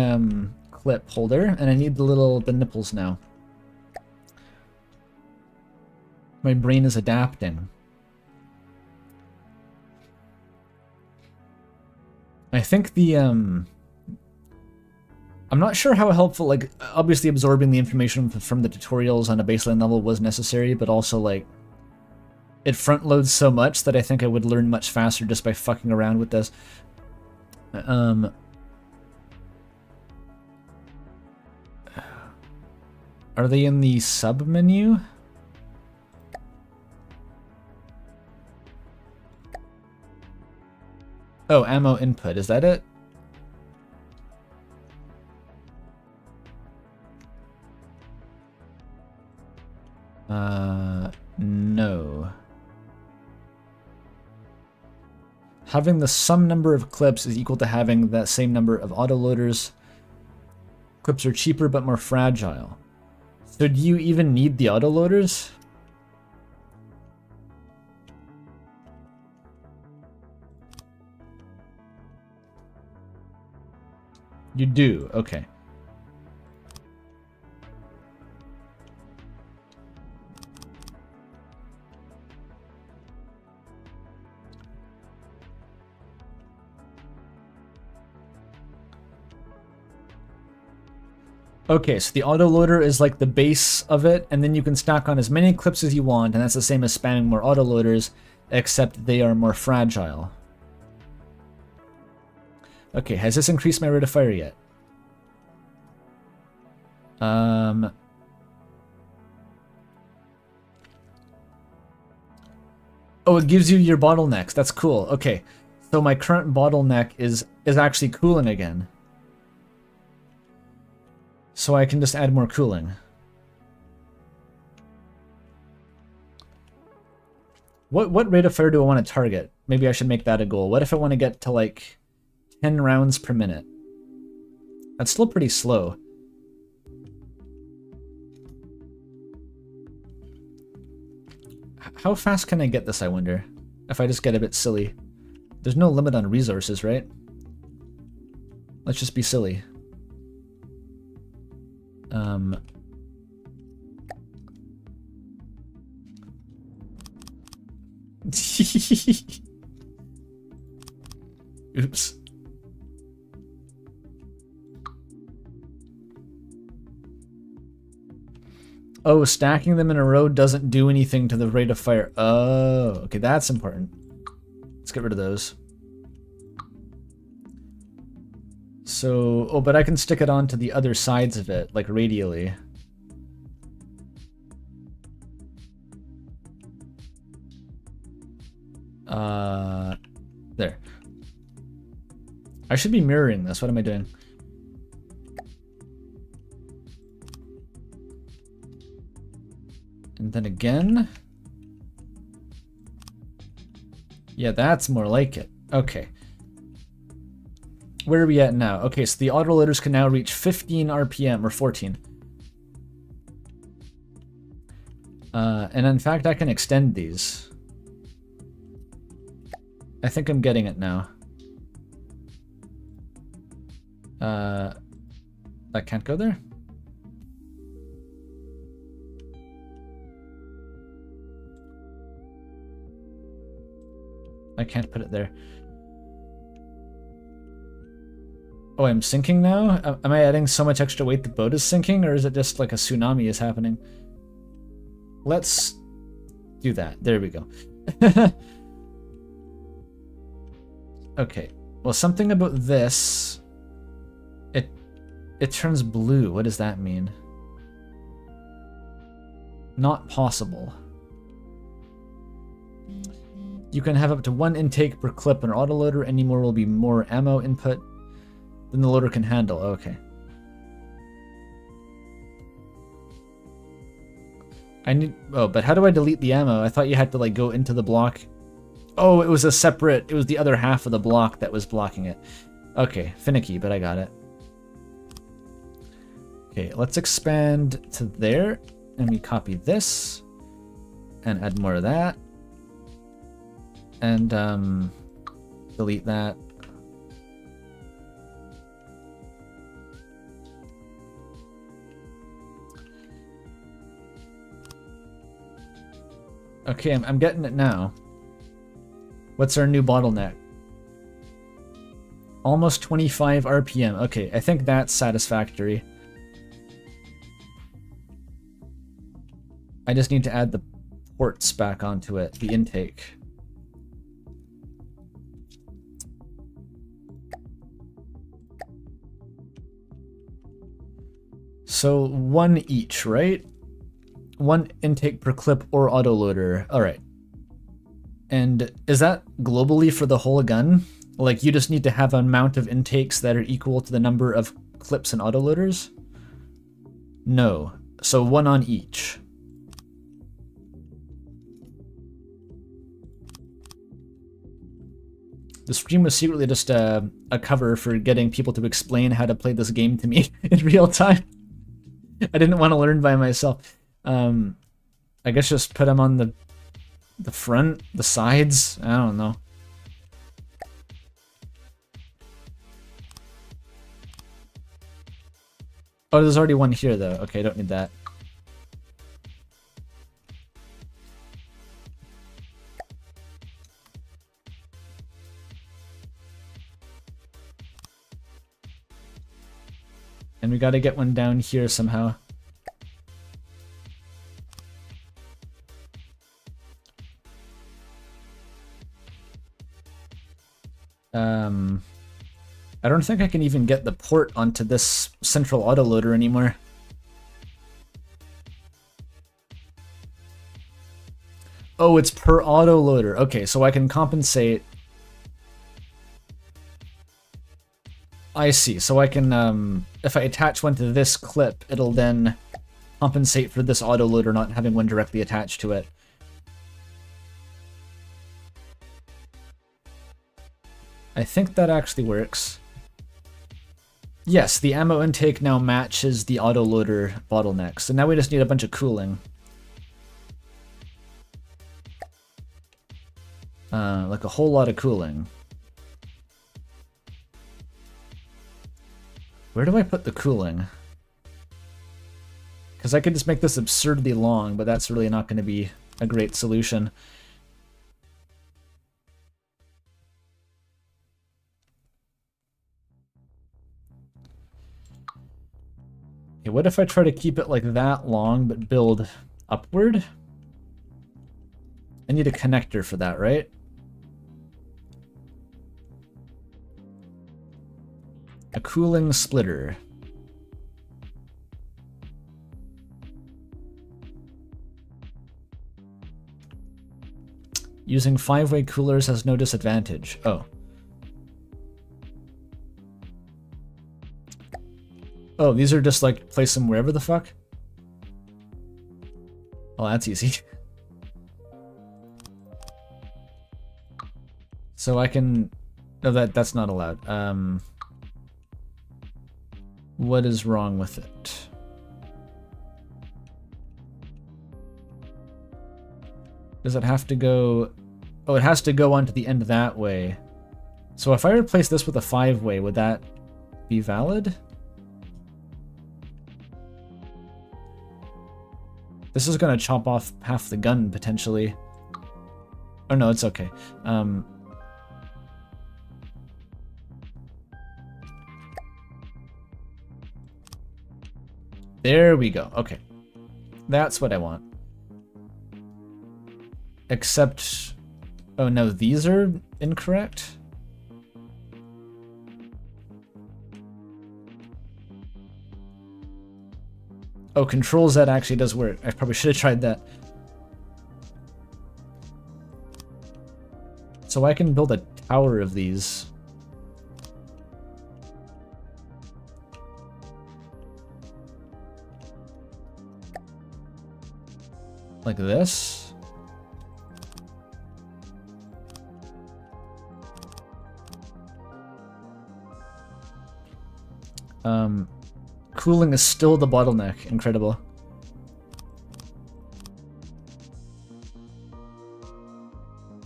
Speaker 1: clip holder, and I need the nipples now. My brain is adapting. I think the I'm not sure how helpful, like, obviously absorbing the information from the tutorials on a baseline level was necessary, but also, like, it front loads so much that I think I would learn much faster just by fucking around with this. Are they in the sub menu? Oh, ammo input, is that it? No. Having the sum number of clips is equal to having that same number of autoloaders. Clips are cheaper but more fragile. So do you even need the autoloaders? You do, okay. Okay, so the autoloader is like the base of it, and then you can stack on as many clips as you want, and that's the same as spamming more autoloaders, except they are more fragile. Okay, has this increased my rate of fire yet? Oh, it gives you your bottlenecks. That's cool. Okay, so my current bottleneck is actually cooling again. So I can just add more cooling. What rate of fire do I want to target? Maybe I should make that a goal. What if I want to get to like 10 rounds per minute? That's still pretty slow. How fast can I get this, I wonder? If I just get a bit silly. There's no limit on resources, right? Let's just be silly. Oops. Oh, stacking them in a row doesn't do anything to the rate of fire. Oh, okay, that's important. Let's get rid of those. So, oh, but I can stick it onto the other sides of it, like radially. There. I should be mirroring this. What am I doing? And then again. Yeah, that's more like it. Okay. Where are we at now? Okay, so the autoloaders can now reach 15 RPM, or 14. And in fact, I can extend these. I think I'm getting it now. That can't go there? I can't put it there. Oh, I'm sinking now? Am I adding so much extra weight the boat is sinking, or is it just like a tsunami is happening? Let's do that. There we go. Okay. Well, something about this... It turns blue. What does that mean? Not possible. You can have up to 1 intake per clip on autoloader. Any more will be more ammo input than the loader can handle. Okay. I need... Oh, but how do I delete the ammo? I thought you had to, like, go into the block. Oh, it was a separate... It was the other half of the block that was blocking it. Okay, finicky, but I got it. Okay, let's expand to there. And we copy this. And add more of that. And, delete that. Okay, I'm getting it now. What's our new bottleneck? Almost 25 RPM. Okay, I think that's satisfactory. I just need to add the ports back onto it, the intake. So 1 each, right? 1 intake per clip or autoloader. Alright. And is that globally for the whole gun? Like, you just need to have an amount of intakes that are equal to the number of clips and autoloaders? No. So 1 on each. The stream was secretly just a cover for getting people to explain how to play this game to me in real time. I didn't want to learn by myself. I guess just put them on the front, the sides. I don't know. Oh, there's already one here though. Okay, I don't need that. And we gotta get one down here somehow. I don't think I can even get the port onto this central autoloader anymore. Oh, it's per autoloader. Okay, so I can compensate. I see. So I can, if I attach one to this clip, it'll then compensate for this autoloader not having one directly attached to it. I think that actually works. Yes, the ammo intake now matches the autoloader bottleneck, so now we just need a bunch of cooling. Like a whole lot of cooling. Where do I put the cooling? Because I could just make this absurdly long, but that's really not going to be a great solution. Okay, what if I try to keep it like that long, but build upward? I need a connector for that, right? A cooling splitter. Using 5-way coolers has no disadvantage. Oh. Oh, these are just like, place them wherever the fuck? Well, that's easy. So I can... No, that's not allowed. What is wrong with it? Does it have to go... Oh, it has to go onto the end that way. So if I replace this with a 5-way, would that be valid? This is going to chop off half the gun, potentially. Oh no, it's okay. There we go. Okay. That's what I want. Except... Oh no, these are incorrect? Oh, Control Z actually does work. I probably should have tried that. So I can build a tower of these. Like this. Cooling is still the bottleneck. Incredible.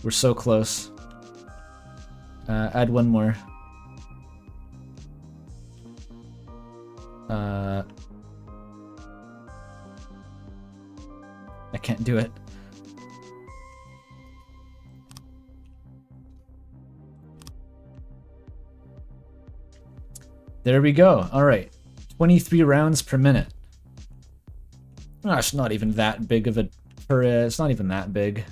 Speaker 1: We're so close. Add one more. I can't do it. There we go. All right. 23 rounds per minute. Oh, it's not even that big of a... It's not even that big.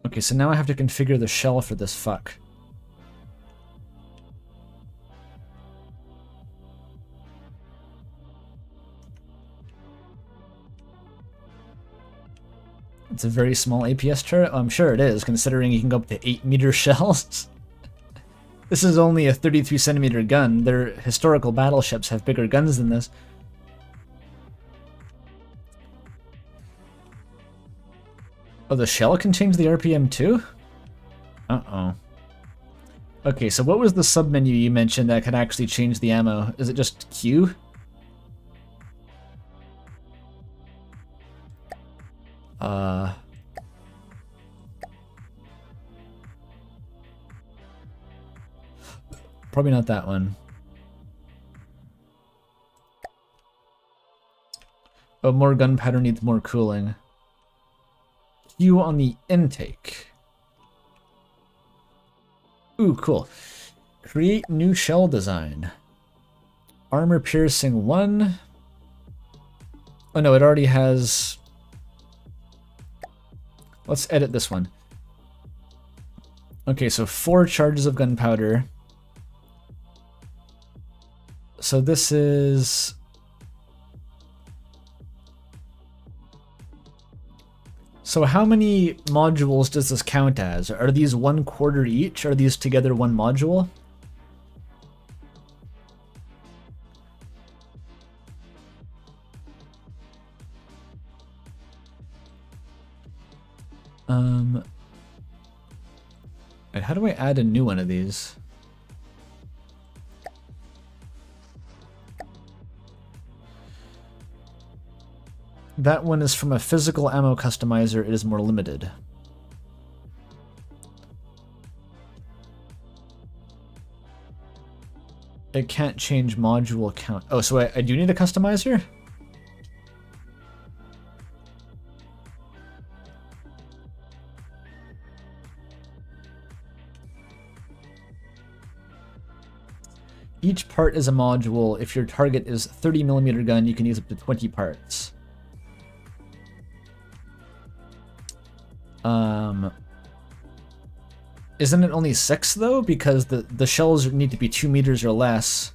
Speaker 1: Okay, so now I have to configure the shell for this fuck. It's a very small APS turret? I'm sure it is, considering you can go up to 8-meter shells. This is only a 33-centimeter gun. Their historical battleships have bigger guns than this. Oh, the shell can change the RPM too? Uh-oh. Okay, so what was the submenu you mentioned that could actually change the ammo? Is it just Q? Probably not that one. Oh, more gunpowder needs more cooling. Q on the intake. Ooh, cool. Create new shell design. Armor piercing 1. Oh no, it already has... Let's edit this one. Okay, so 4 charges of gunpowder. So this is... So how many modules does this count as? Are these 1/4 each? Are these together one module? And how do I add a new one of these? That one is from a physical ammo customizer. It is more limited. It can't change module count. Oh, so I do need a customizer? Each part is a module. If your target is 30mm gun, you can use up to 20 parts. Isn't it only 6 though? Because the shells need to be 2 meters or less.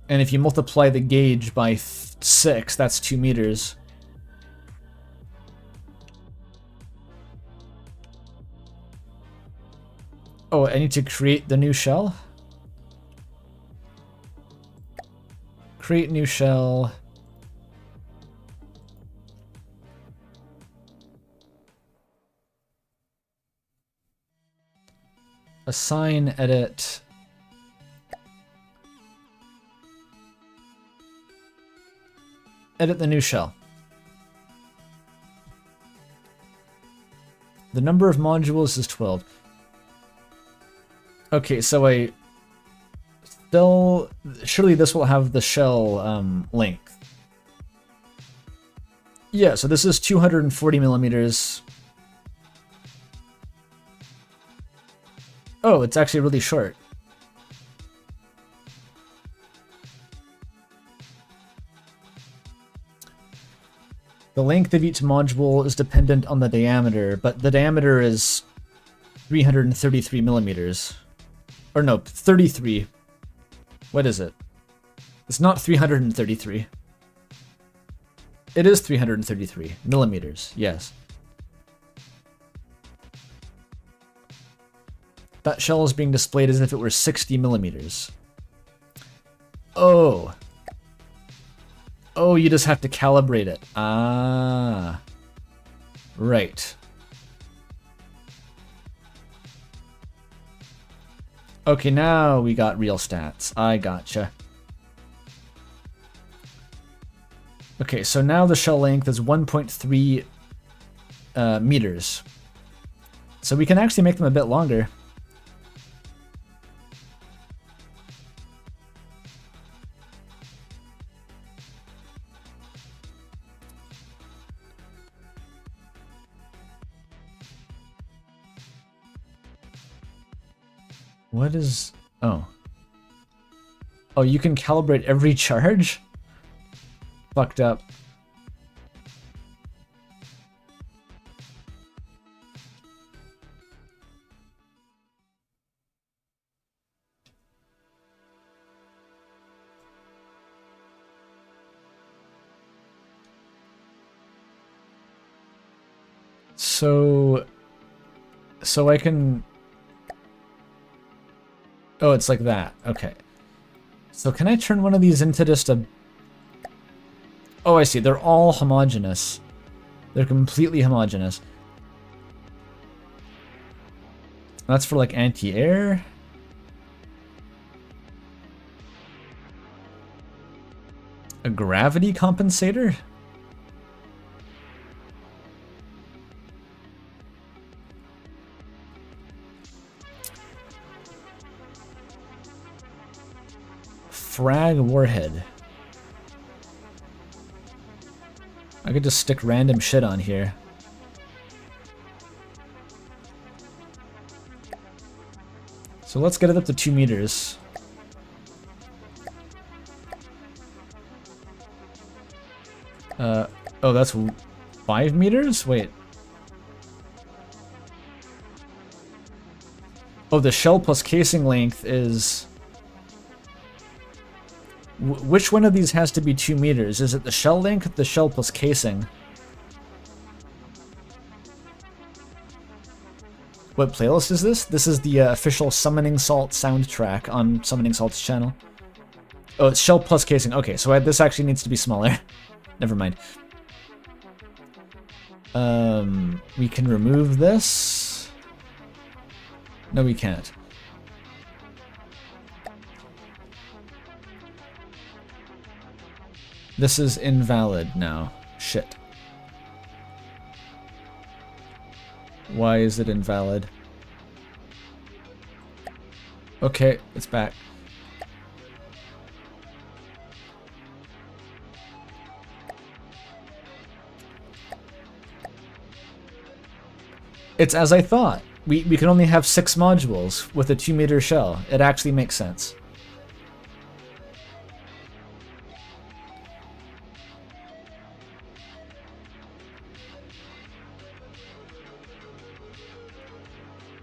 Speaker 1: And if you multiply the gauge by 6, that's 2 meters. Oh, I need to create the new shell? Create new shell. Assign, edit. Edit the new shell. The number of modules is 12. Okay, so I still... Surely this will have the shell length. Yeah, so this is 240 millimeters. Oh, it's actually really short. The length of each module is dependent on the diameter, but the diameter is 333 millimeters. Or no, 33. What is it? It's not 333. It is 333 millimeters, yes. That shell is being displayed as if it were 60 millimeters. Oh. Oh, you just have to calibrate it. Ah. Right. Okay, now we got real stats. I gotcha. Okay, so now the shell length is 1.3 meters. So we can actually make them a bit longer. What is... Oh. Oh, you can calibrate every charge? Fucked up. So I can... Oh, it's like that. Okay. So can I turn one of these into just a... Oh, I see. They're all homogeneous. They're completely homogeneous. That's for like anti-air. A gravity compensator? Frag warhead. I could just stick random shit on here. So let's get it up to 2 meters. Oh, that's 5 meters? Wait. Oh, the shell plus casing length is... Which one of these has to be 2 meters? Is it the shell length, the shell plus casing? What playlist is this? This is the official Summoning Salt soundtrack on Summoning Salt's channel. Oh, it's shell plus casing. Okay, so this actually needs to be smaller. Never mind. We can remove this. No, we can't. This is invalid now. Shit. Why is it invalid? Okay, it's back. It's as I thought. We can only have 6 modules with a 2-meter shell. It actually makes sense.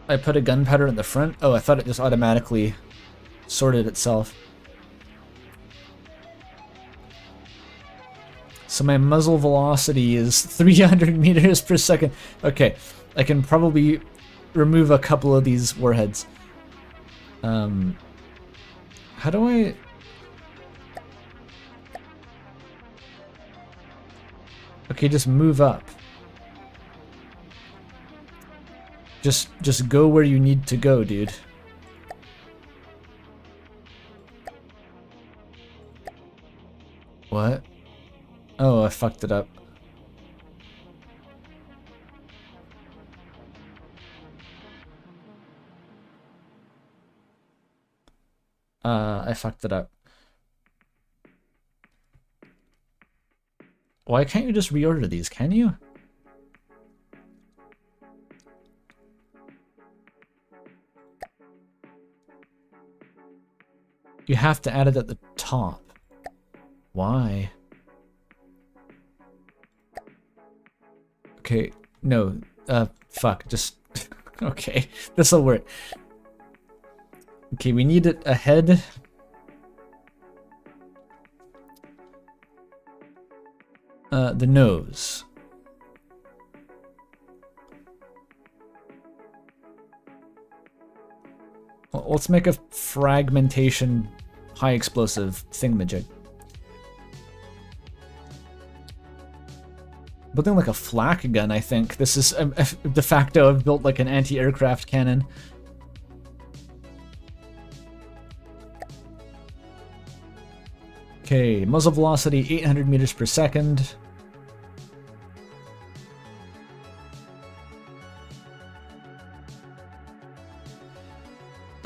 Speaker 1: I put a gunpowder in the front? Oh, I thought it just automatically sorted itself. So my muzzle velocity is 300 meters per second. Okay, I can probably remove a couple of these warheads. How do I... Okay, just move up. Just go where you need to go, dude. What? Oh, I fucked it up. I fucked it up. Why can't you just reorder these, can you? You have to add it at the top. Why? Okay, no, fuck, just... Okay, this'll work. Okay, we need it ahead. The nose. Well, let's make a fragmentation high explosive thingamajig. Building like a flak gun, I think. This is de facto. I've built like an anti-aircraft cannon. Okay, muzzle velocity 800 meters per second.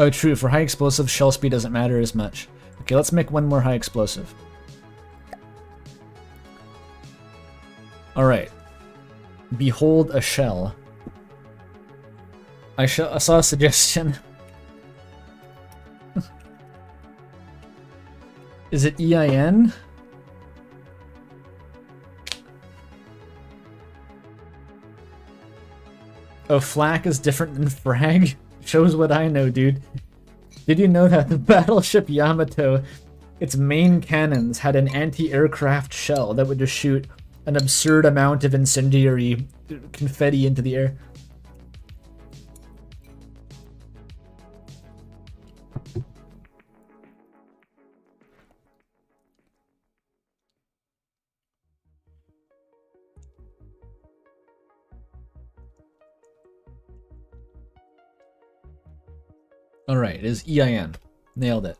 Speaker 1: Oh, true. For high explosive, shell speed doesn't matter as much. Okay, let's make one more high explosive. Alright. Behold a shell. I saw a suggestion. Is it EIN? Oh, flak is different than frag? Shows what I know, dude. Did you know that the battleship Yamato, its main cannons had an anti-aircraft shell that would just shoot an absurd amount of incendiary confetti into the air? Alright, it is EIN. Nailed it.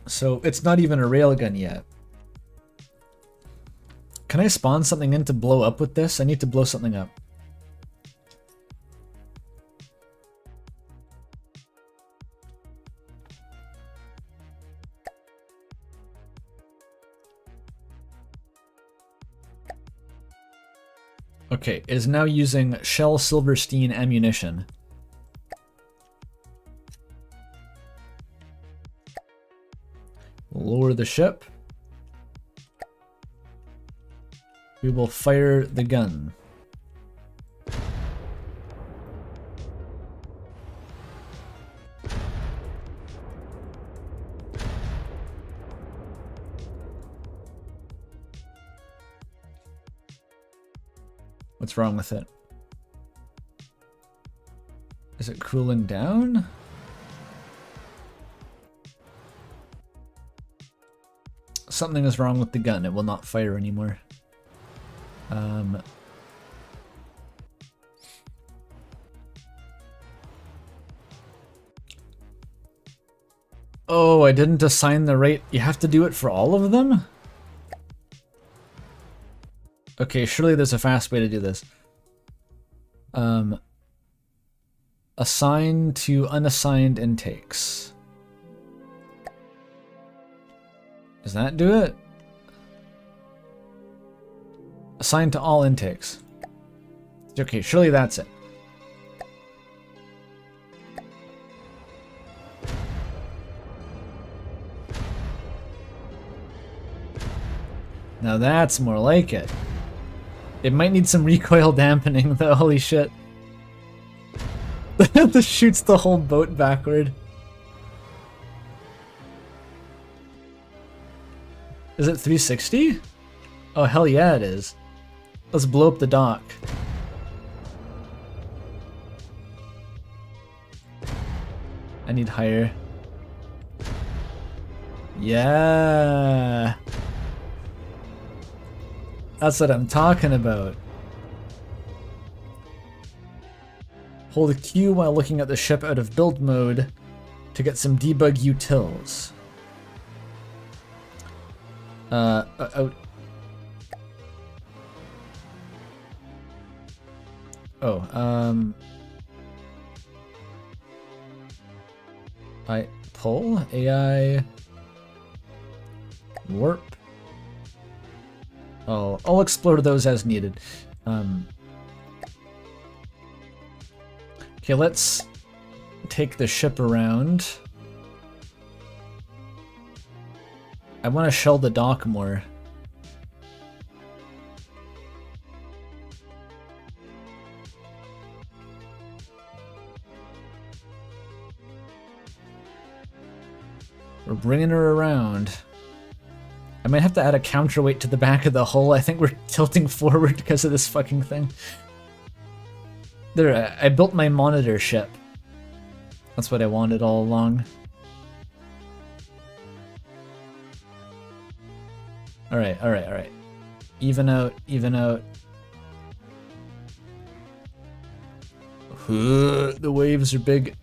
Speaker 1: So it's not even a railgun yet. Can I spawn something in to blow up with this? I need to blow something up. Okay, it is now using Shell Silverstein ammunition. Lower the ship. We will fire the gun. What's wrong with it? Is it cooling down? Something is wrong with the gun. It will not fire anymore. Oh, I didn't assign the right... You have to do it for all of them? Okay, surely there's a fast way to do this. Assign to unassigned intakes. Does that do it? Assign to all intakes. Okay, surely that's it. Now that's more like it. It might need some recoil dampening though, holy shit. This shoots the whole boat backward. Is it 360? Oh hell yeah it is. Let's blow up the dock. I need higher. Yeah. That's what I'm talking about. Hold Q while looking at the ship out of build mode to get some debug utils. Out. Oh, I pull AI warp. I'll explore those as needed. Okay, let's take the ship around. I want to shell the dock more. We're bringing her around. I might have to add a counterweight to the back of the hull. I think we're tilting forward because of this fucking thing. There, I built my monitor ship. That's what I wanted all along. Alright, alright, alright. Even out, even out. The waves are big.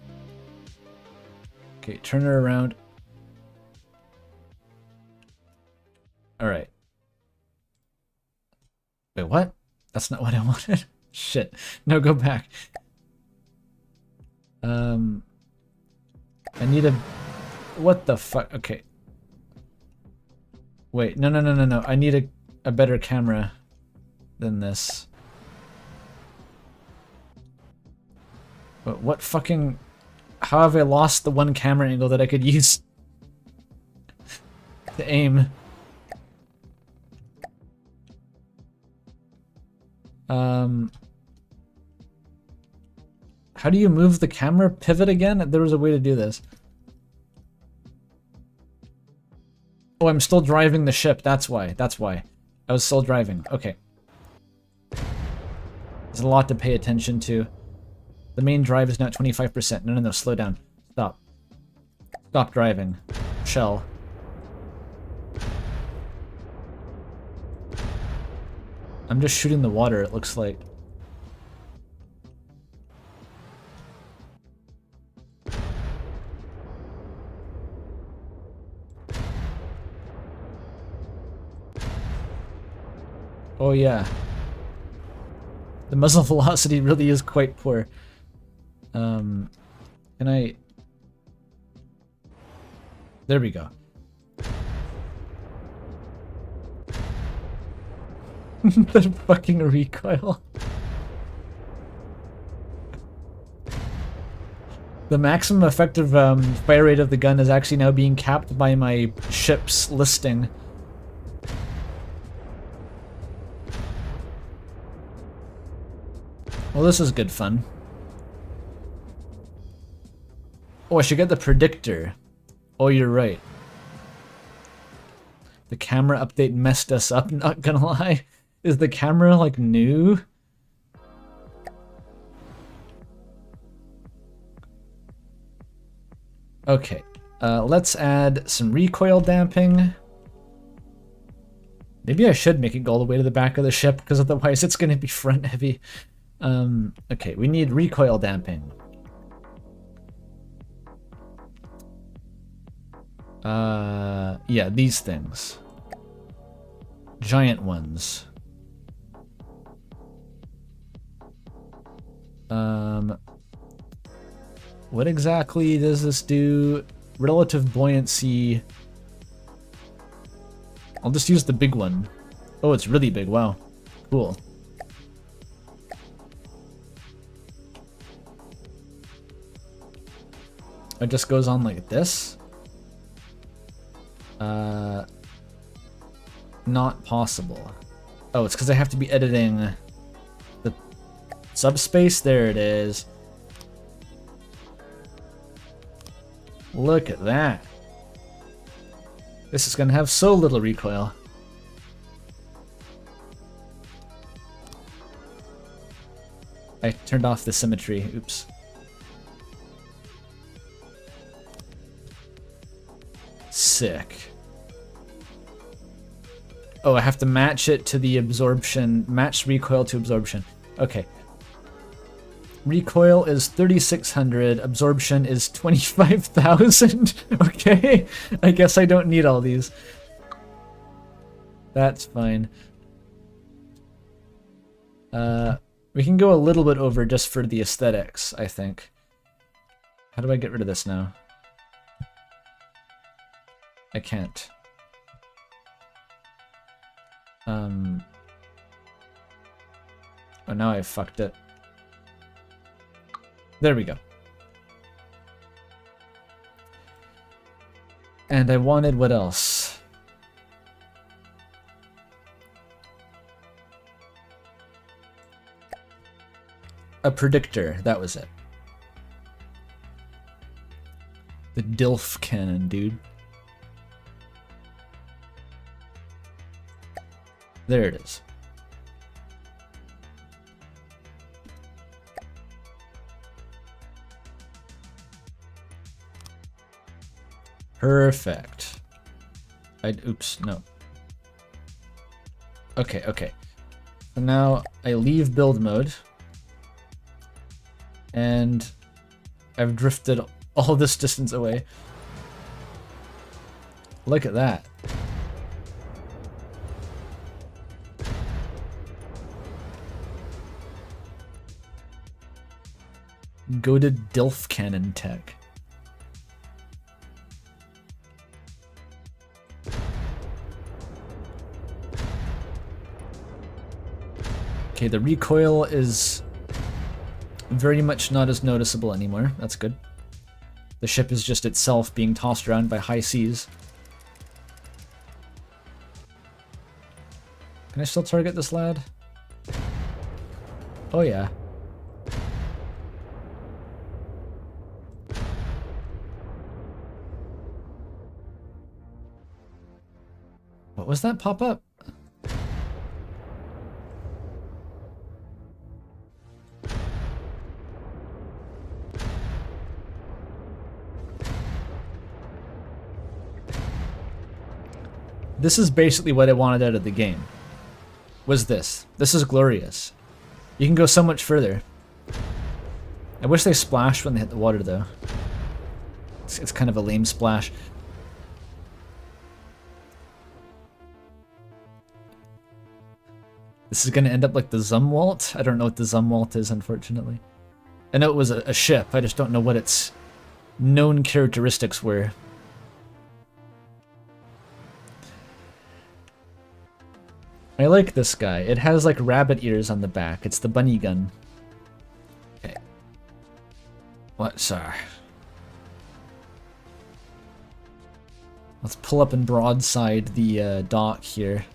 Speaker 1: Okay, turn her around. Alright. Wait, what? That's not what I wanted. Shit. No, go back. I need a... What the fuck? Okay. Wait, no, no, no, no, no. I need a better camera than this. But what fucking... How have I lost the one camera angle that I could use to aim? How do you move the camera pivot again? There was a way to do this. Oh, I'm still driving the ship. That's why. That's why. I was still driving. Okay. There's a lot to pay attention to. The main drive is now at 25%. No, no, no. Slow down. Stop. Stop driving. Shell. I'm just shooting the water, it looks like. Oh yeah. The muzzle velocity really is quite poor. Can I... There we go. The fucking recoil. The maximum effective fire rate of the gun is actually now being capped by my ship's listing. Well, this is good fun. Oh, I should get the predictor. Oh, you're right. The camera update messed us up, not gonna lie. Is the camera, like, new? Okay. Let's add some recoil damping. Maybe I should make it go all the way to the back of the ship, because otherwise it's gonna be front heavy. Okay, we need recoil damping. Yeah, these things. Giant ones. What exactly does this do? Relative buoyancy. I'll just use the big one. Oh, it's really big, wow. Cool. It just goes on like this. Not possible. Oh, it's because I have to be editing the subspace. There it is. Look at that. This is gonna have so little recoil. I turned off the symmetry. Oops. Sick. Oh, I have to match it to the absorption. Match recoil to absorption. Okay. Recoil is 3,600. Absorption is 25,000. Okay. I guess I don't need all these. That's fine. We can go a little bit over just for the aesthetics, I think. How do I get rid of this now? I can't. Oh, now I fucked it. There we go. And I wanted what else? A predictor, that was it. The DILF cannon, dude. There it is. Perfect. Oops, no. Okay, okay. So now I leave build mode. And I've drifted all this distance away. Look at that. Go to DILF cannon tech. Okay, the recoil is very much not as noticeable anymore. That's good. The ship is just itself being tossed around by high seas. Can I still target this lad? Oh yeah. What was that pop up? This is basically what I wanted out of the game. Was this. This is glorious. You can go so much further. I wish they splashed when they hit the water though. It's kind of a lame splash. This is gonna end up like the Zumwalt. I don't know what the Zumwalt is, unfortunately. I know it was a ship, I just don't know what its known characteristics were. I like this guy. It has like rabbit ears on the back. It's the bunny gun. Okay. What's Let's pull up and broadside the dock here.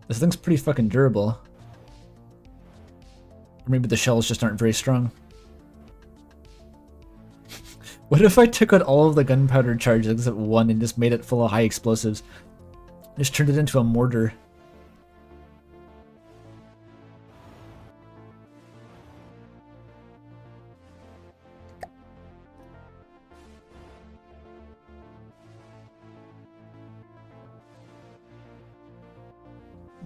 Speaker 1: This thing's pretty fucking durable. Or maybe the shells just aren't very strong. What if I took out all of the gunpowder charges except one and just made it full of high explosives? Just turned it into a mortar.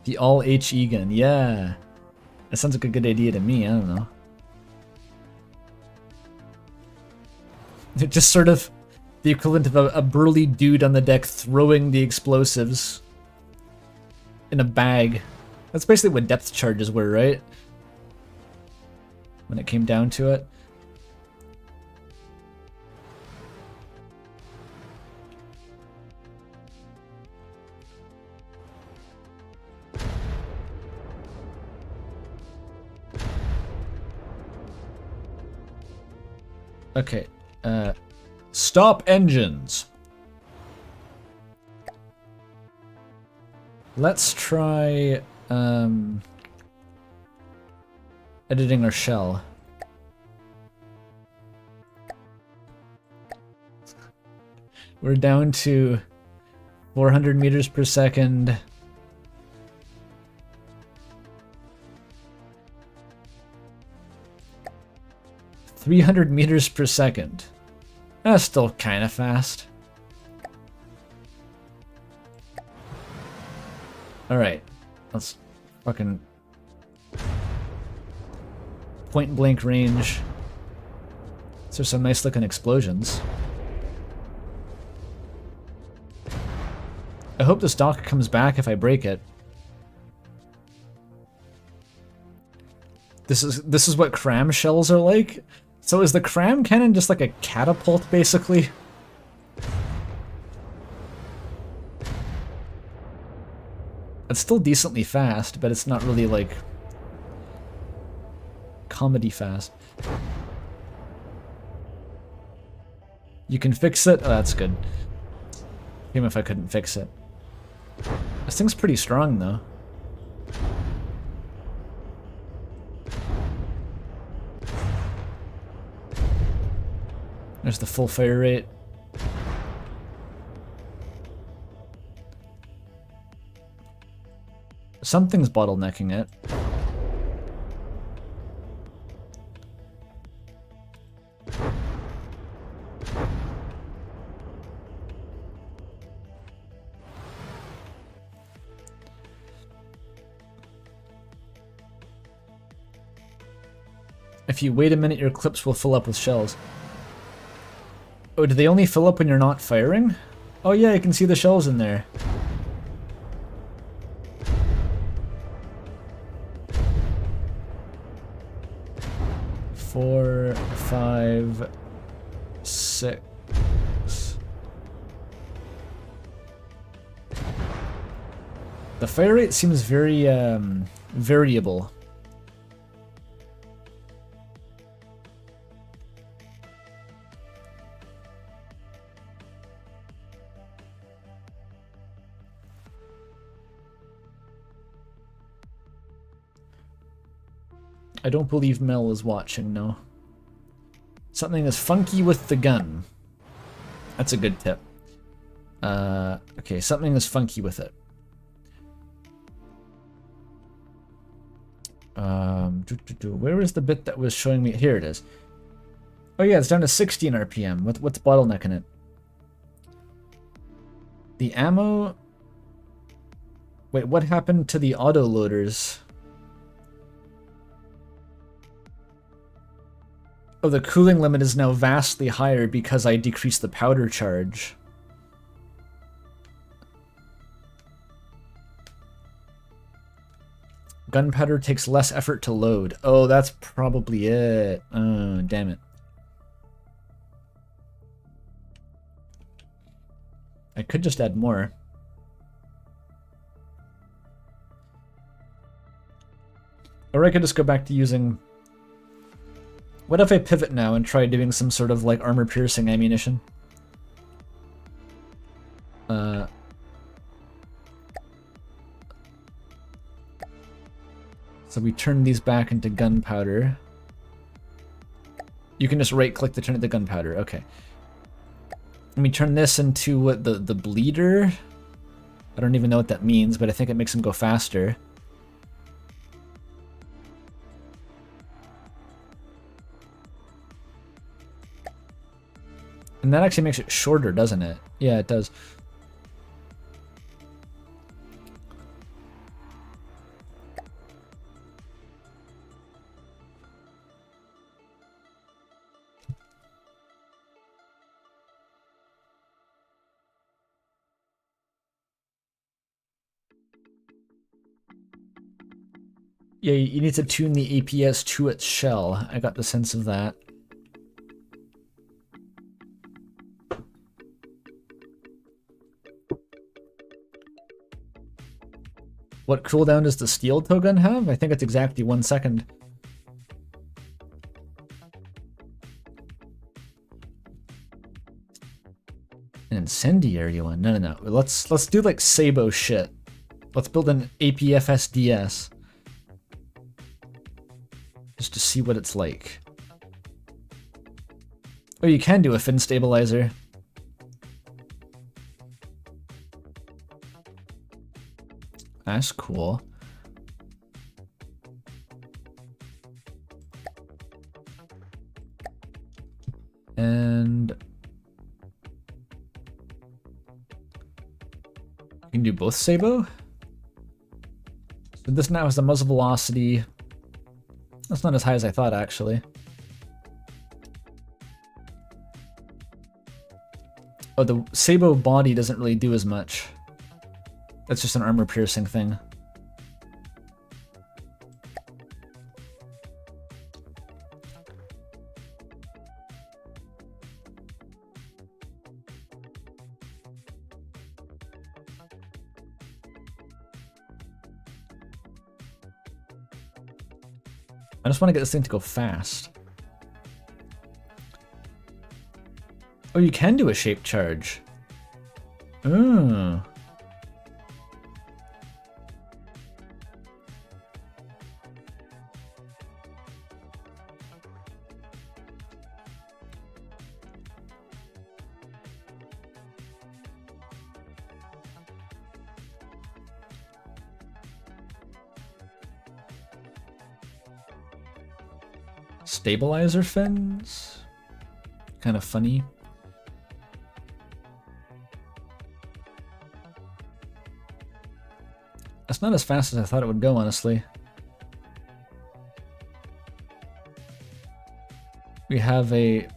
Speaker 1: The all HE gun, yeah. That sounds like a good idea to me, I don't know. It's just sort of the equivalent of a burly dude on the deck throwing the explosives in a bag. That's basically what depth charges were, right? When it came down to it. Okay, stop engines. Let's try, editing our shell. We're down to 400 meters per second. 300 meters per second. That's still kind of fast. Alright, let's fucking point blank range. So some nice looking explosions. I hope this dock comes back if I break it. This is what cram shells are like? So is the cram cannon just like a catapult, basically? It's still decently fast, but it's not really like comedy fast. You can fix it? Oh, that's good. Even if I couldn't fix it. This thing's pretty strong, though. There's the full fire rate. Something's bottlenecking it. If you wait a minute, your clips will fill up with shells. Oh, do they only fill up when you're not firing? Oh yeah, you can see the shells in there. Four, 5, 6. The fire rate seems very variable. I don't believe Mel is watching, no. Something is funky with the gun. That's a good tip. Okay, something is funky with it. Where is the bit that was showing me? Here it is. Oh yeah, it's down to 16 RPM. What's bottlenecking it? The ammo... Wait, what happened to the auto loaders? Oh, the cooling limit is now vastly higher because I decreased the powder charge. Gunpowder takes less effort to load. Oh, that's probably it. Oh, damn it. I could just add more. Or I could just go back to using... What if I pivot now and try doing some sort of like armor-piercing ammunition? So we turn these back into gunpowder. You can just right-click to turn it to gunpowder. Okay. And we turn this into what, the bleeder? I don't even know what that means, but I think it makes him go faster. And that actually makes it shorter, doesn't it? Yeah, it does. Yeah, you need to tune the APS to its shell. I got the sense of that. What cooldown does the steel toe gun have? I think it's exactly 1 second. An incendiary one? No. Let's do like Sabo shit. Let's build an APFSDS. Just to see what it's like. Oh, you can do a fin stabilizer. That's cool. And you can do both Sabo. So this now has the muzzle velocity. That's not as high as I thought, actually. Oh, the Sabo body doesn't really do as much. That's just an armor piercing thing. I just want to get this thing to go fast. Oh, you can do a shape charge. Ooh. Stabilizer fins? Kind of funny. That's not as fast as I thought it would go, honestly. We have a...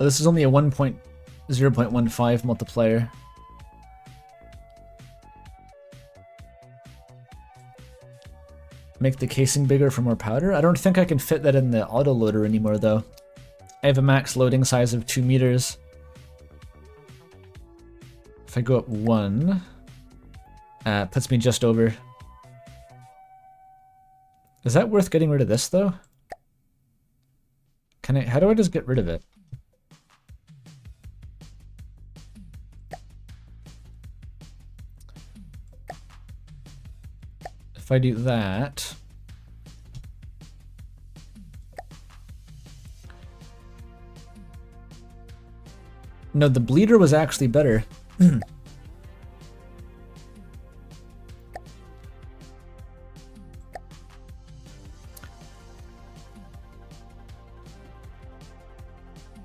Speaker 1: Oh, this is only a 0.15 multiplier. Make the casing bigger for more powder? I don't think I can fit that in the autoloader anymore, though. I have a max loading size of 2 meters. If I go up 1, it puts me just over. Is that worth getting rid of this, though? Can I? How do I just get rid of it? If I do that... No, the bleeder was actually better.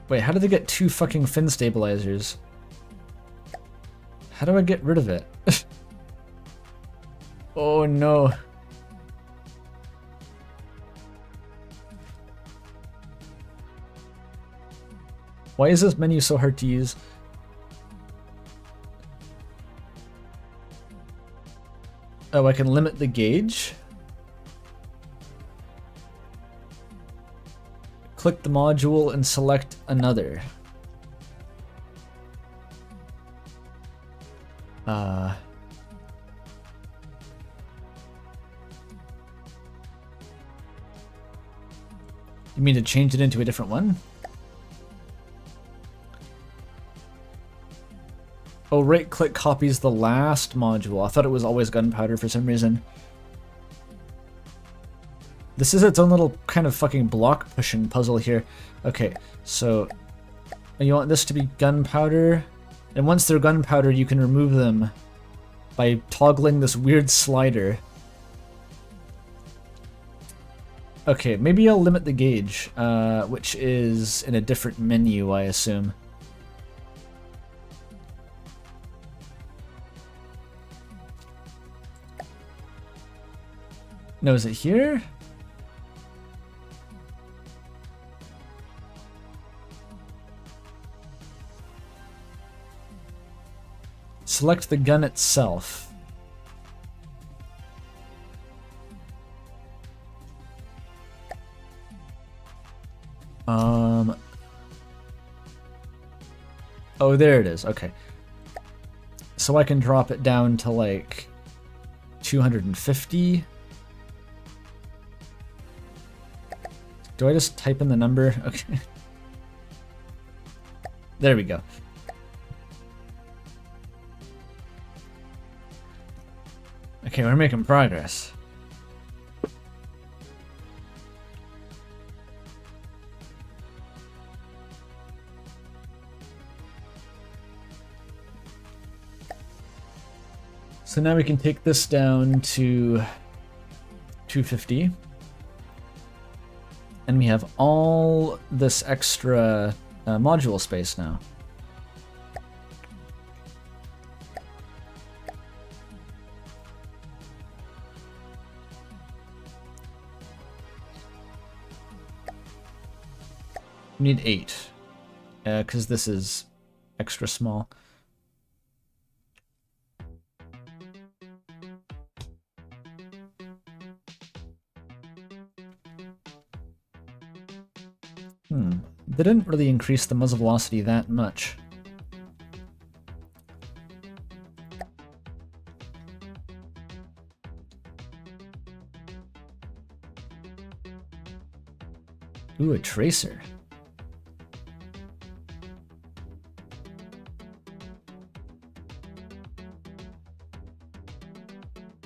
Speaker 1: Wait, how did they get 2 fucking fin stabilizers? How do I get rid of it? Oh no. Why is this menu so hard to use? Oh, I can limit the gauge. Click the module and select another. You mean to change it into a different one? Oh, right click copies the last module. I thought it was always gunpowder for some reason. This is its own little kind of fucking block pushing puzzle here. Okay, so you want this to be gunpowder, and once they're gunpowder, you can remove them by toggling this weird slider. Okay, maybe I'll limit the gauge, which is in a different menu, I assume. No, is it here? Select the gun itself. Oh, there it is. Okay. So I can drop it down to like 250. Do I just type in the number? Okay. There we go. Okay, we're making progress. So now we can take this down to 250. And we have all this extra module space now. We need 8, because this is extra small. They didn't really increase the muzzle velocity that much. Ooh, a tracer.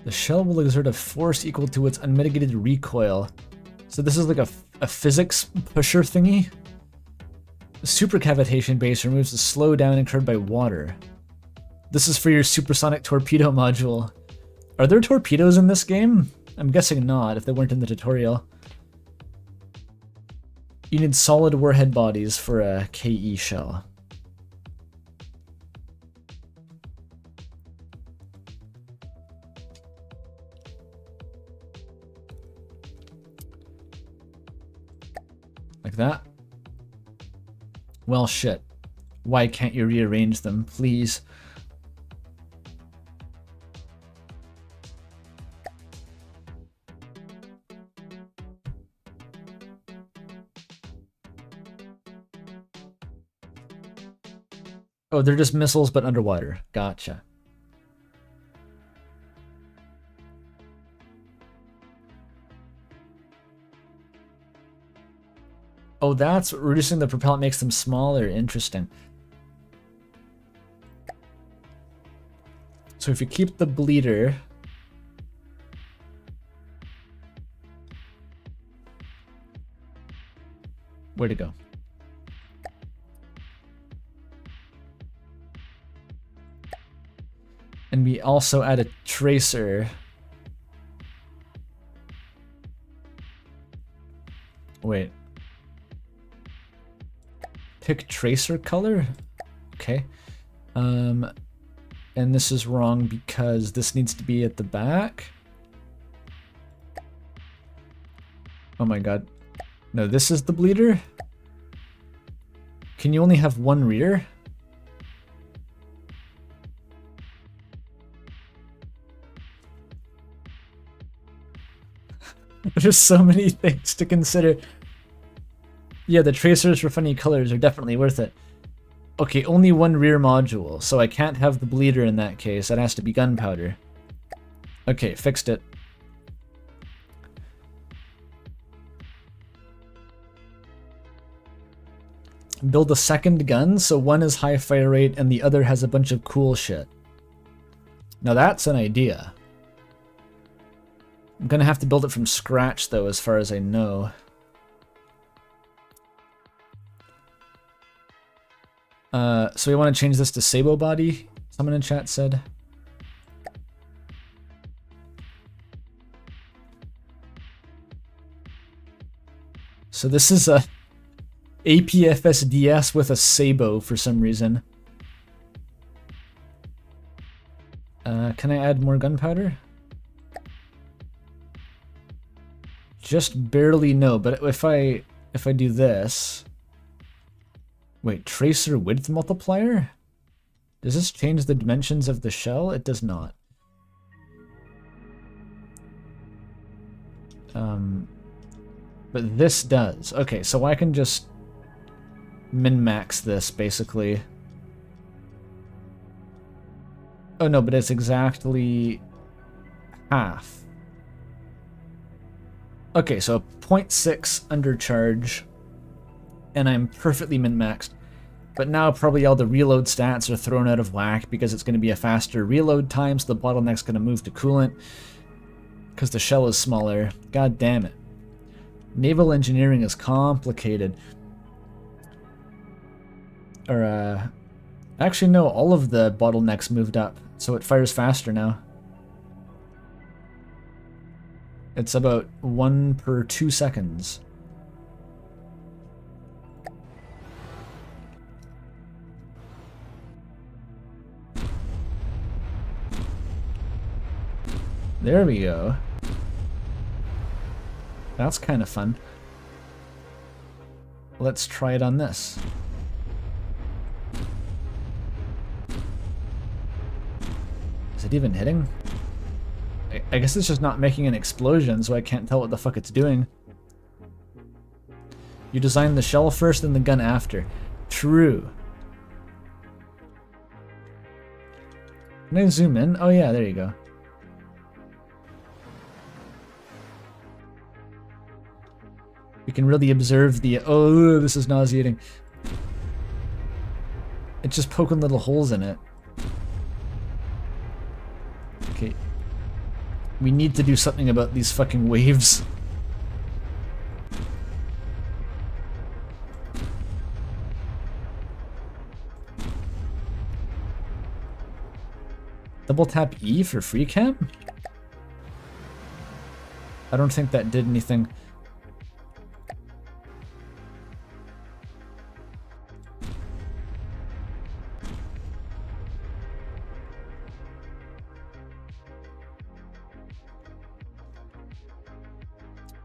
Speaker 1: The shell will exert a force equal to its unmitigated recoil. So this is like a physics pusher thingy? The supercavitation base removes the slowdown incurred by water. This is for your supersonic torpedo module. Are there torpedoes in this game? I'm guessing not, if they weren't in the tutorial. You need solid warhead bodies for a KE shell. Like that. Well, shit. Why can't you rearrange them, please? Oh, they're just missiles, but underwater. Gotcha. Oh, that's reducing the propellant makes them smaller. Interesting. So if you keep the bleeder, where'd it go? And we also add a tracer. Wait. Pick tracer color? Okay. And this is wrong because this needs to be at the back. Oh my god. No, this is the bleeder? Can you only have one rear? There's so many things to consider. Yeah, the tracers for funny colors are definitely worth it. Okay, only one rear module, so I can't have the bleeder in that case. That has to be gunpowder. Okay, fixed it. Build a second gun, so one is high fire rate and the other has a bunch of cool shit. Now that's an idea. I'm gonna have to build it from scratch though, as far as I know. So we want to change this to Sabo body, someone in chat said. So this is a APFSDS with a Sabo for some reason. Can I add more gunpowder? Just barely no, but if I do this... Wait, tracer width multiplier? Does this change the dimensions of the shell? It does not. But this does. Okay, so I can just min-max this, basically. Oh no, but it's exactly half. Okay, so 0.6 undercharge, and I'm perfectly min-maxed. But now probably all the reload stats are thrown out of whack because it's going to be a faster reload time, so the bottleneck's going to move to coolant because the shell is smaller. God damn it. Naval engineering is complicated. Or, actually no, all of the bottlenecks moved up, so it fires faster now. It's about 1 per 2 seconds. There we go. That's kind of fun. Let's try it on this. Is it even hitting? I guess it's just not making an explosion, so I can't tell what the fuck it's doing. You design the shell first and the gun after. True. Can I zoom in? Oh yeah, there you go. You can really observe the... Oh, this is nauseating. It's just poking little holes in it. Okay. We need to do something about these fucking waves. Double tap E for free cam? I don't think that did anything.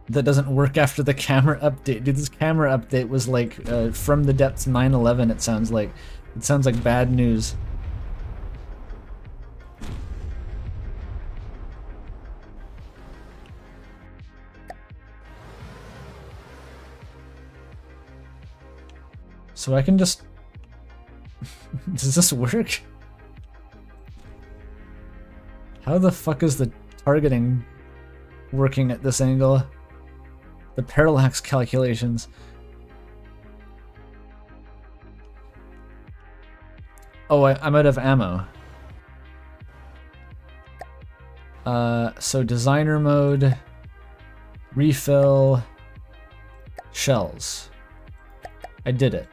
Speaker 1: That doesn't work after the camera update. Dude, this camera update was like from the depths 9/11. It sounds like bad news. So I can just... Does this work? How the fuck is the targeting working at this angle? The parallax calculations. Oh, I'm out of ammo. So designer mode, refill, shells. I did it.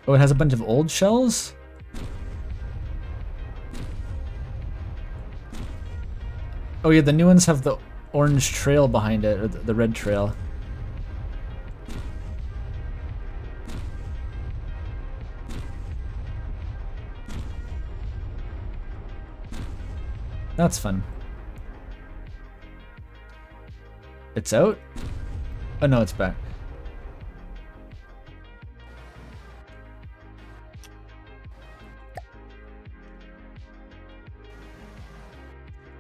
Speaker 1: Oh, it has a bunch of old shells? Oh yeah, the new ones have the orange trail behind it, or the red trail. That's fun. It's out? Oh no, it's back.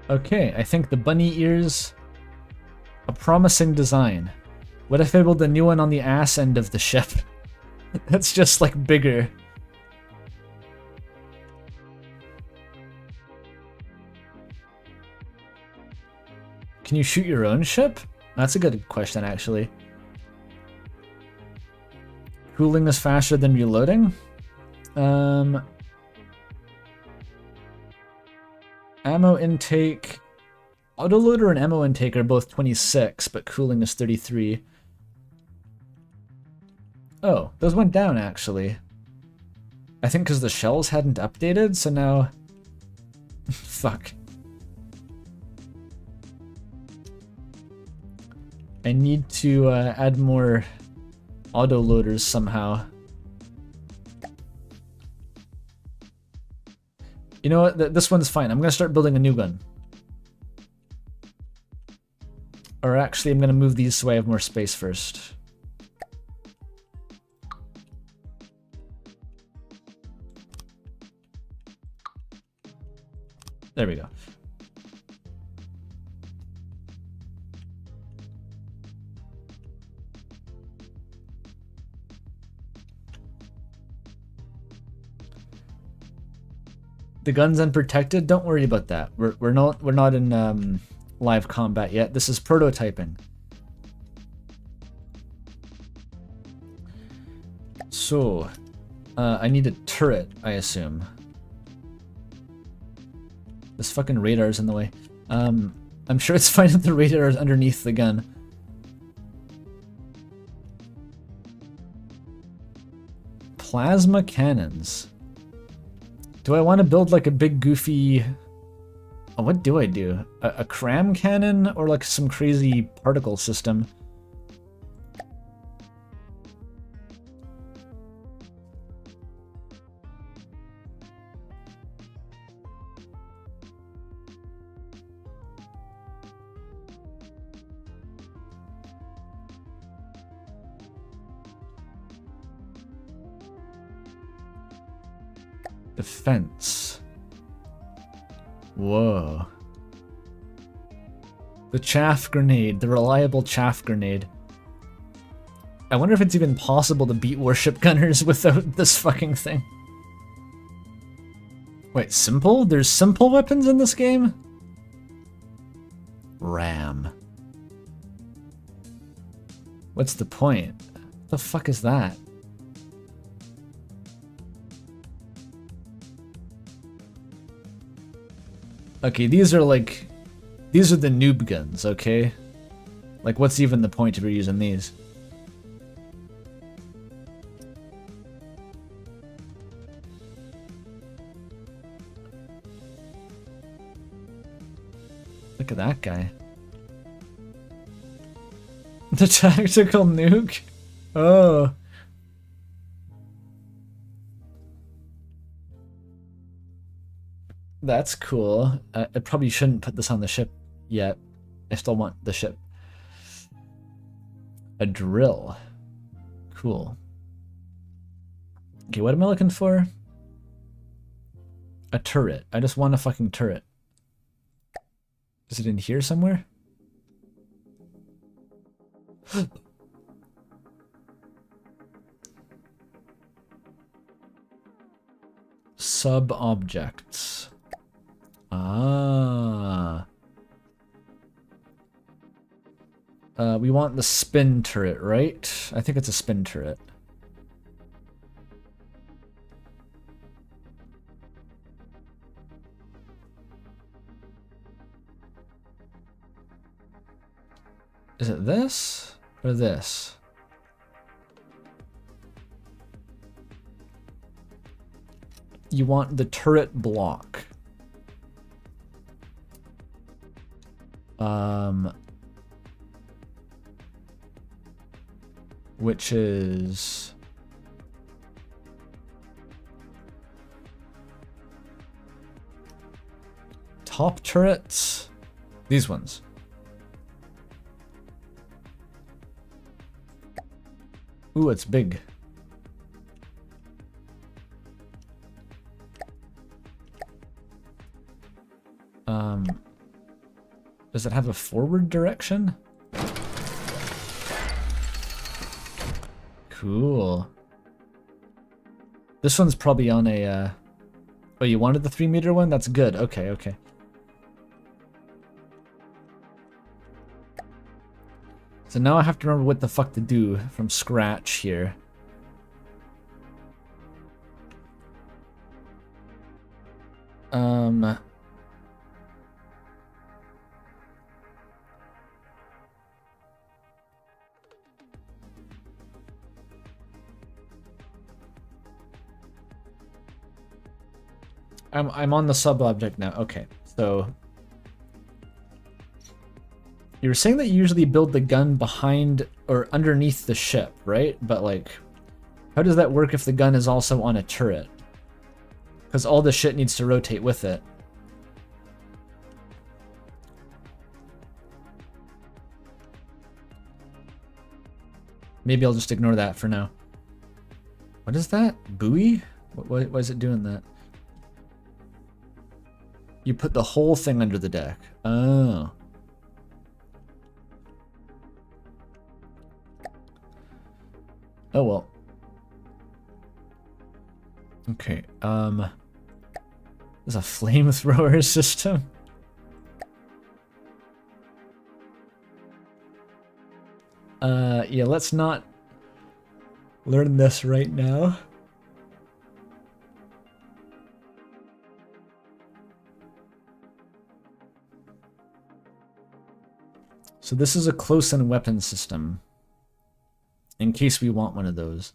Speaker 1: Okay, I think the bunny ears, a promising design. What if I build a new one on the ass end of the ship? That's just like bigger. Can you shoot your own ship? That's a good question, actually. Cooling is faster than reloading? Ammo intake... Autoloader and ammo intake are both 26, but cooling is 33. Oh, those went down, actually. I think because the shells hadn't updated, so now... Fuck. I need to add more autoloaders somehow. You know what? This one's fine. I'm going to start building a new gun. Or actually, I'm going to move these so I have more space first. There we go. The gun's unprotected. Don't worry about that. We're not in live combat yet. This is prototyping. So, I need a turret, I assume. This fucking radar's in the way. I'm sure it's fine if the radar is underneath the gun. Plasma cannons. Do I want to build like a big goofy... Oh, what do I do? A cram cannon or like some crazy particle system? Defense. Whoa. The chaff grenade, the reliable chaff grenade. I wonder if it's even possible to beat warship gunners without this fucking thing. Wait, simple? There's simple weapons in this game? Ram. What's the point? What the fuck is that? Okay, these are the noob guns, okay? Like, what's even the point of using these? Look at that guy. The tactical nuke? Oh. That's cool. I probably shouldn't put this on the ship yet. I still want the ship. A drill. Cool. Okay, what am I looking for? A turret. I just want a fucking turret. Is it in here somewhere? Sub-objects. Ah. We want the spin turret, right? I think it's a spin turret. Is it this or this? You want the turret block. Which is top turrets. These ones. Ooh, it's big. Does it have a forward direction? Cool. This one's probably on a, oh, you wanted the 3-meter one? That's good. Okay, okay. So now I have to remember what the fuck to do from scratch here. I'm on the sub-object now. Okay, so you were saying that you usually build the gun behind or underneath the ship, right? But like, how does that work if the gun is also on a turret? Because all the shit needs to rotate with it. Maybe I'll just ignore that for now. What is that? Buoy? Why is it doing that? You put the whole thing under the deck. Oh. Oh well. Okay, there's a flamethrower system. Yeah, let's not learn this right now. So this is a close-in weapon system, in case we want one of those.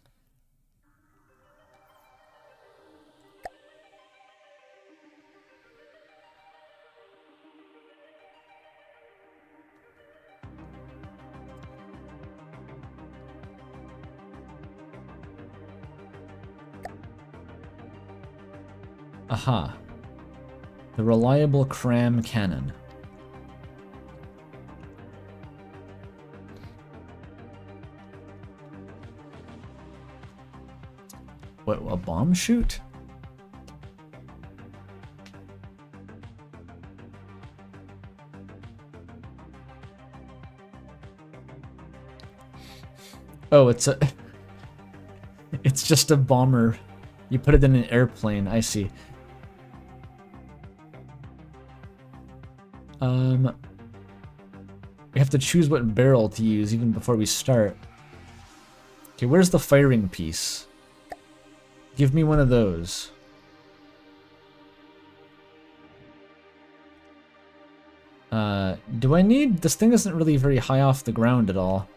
Speaker 1: Aha. The reliable cram cannon. What, a bomb chute? Oh, it's a... It's just a bomber. You put it in an airplane, I see. We have to choose what barrel to use even before we start. Okay, where's the firing piece? Give me one of those. Do I need... This thing isn't really very high off the ground at all.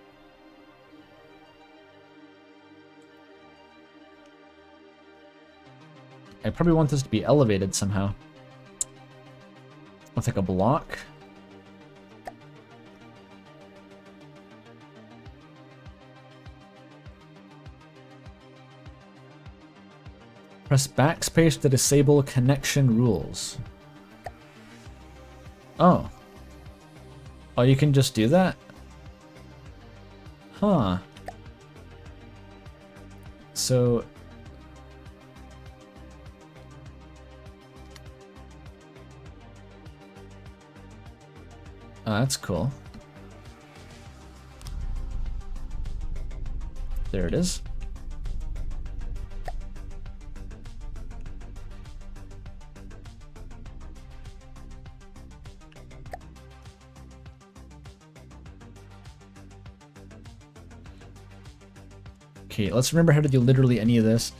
Speaker 1: I probably want this to be elevated somehow. With like a block. Press backspace to disable connection rules. Oh. Oh, you can just do that? Huh. So... Oh, that's cool. There it is. Okay, let's remember how to do literally any of this.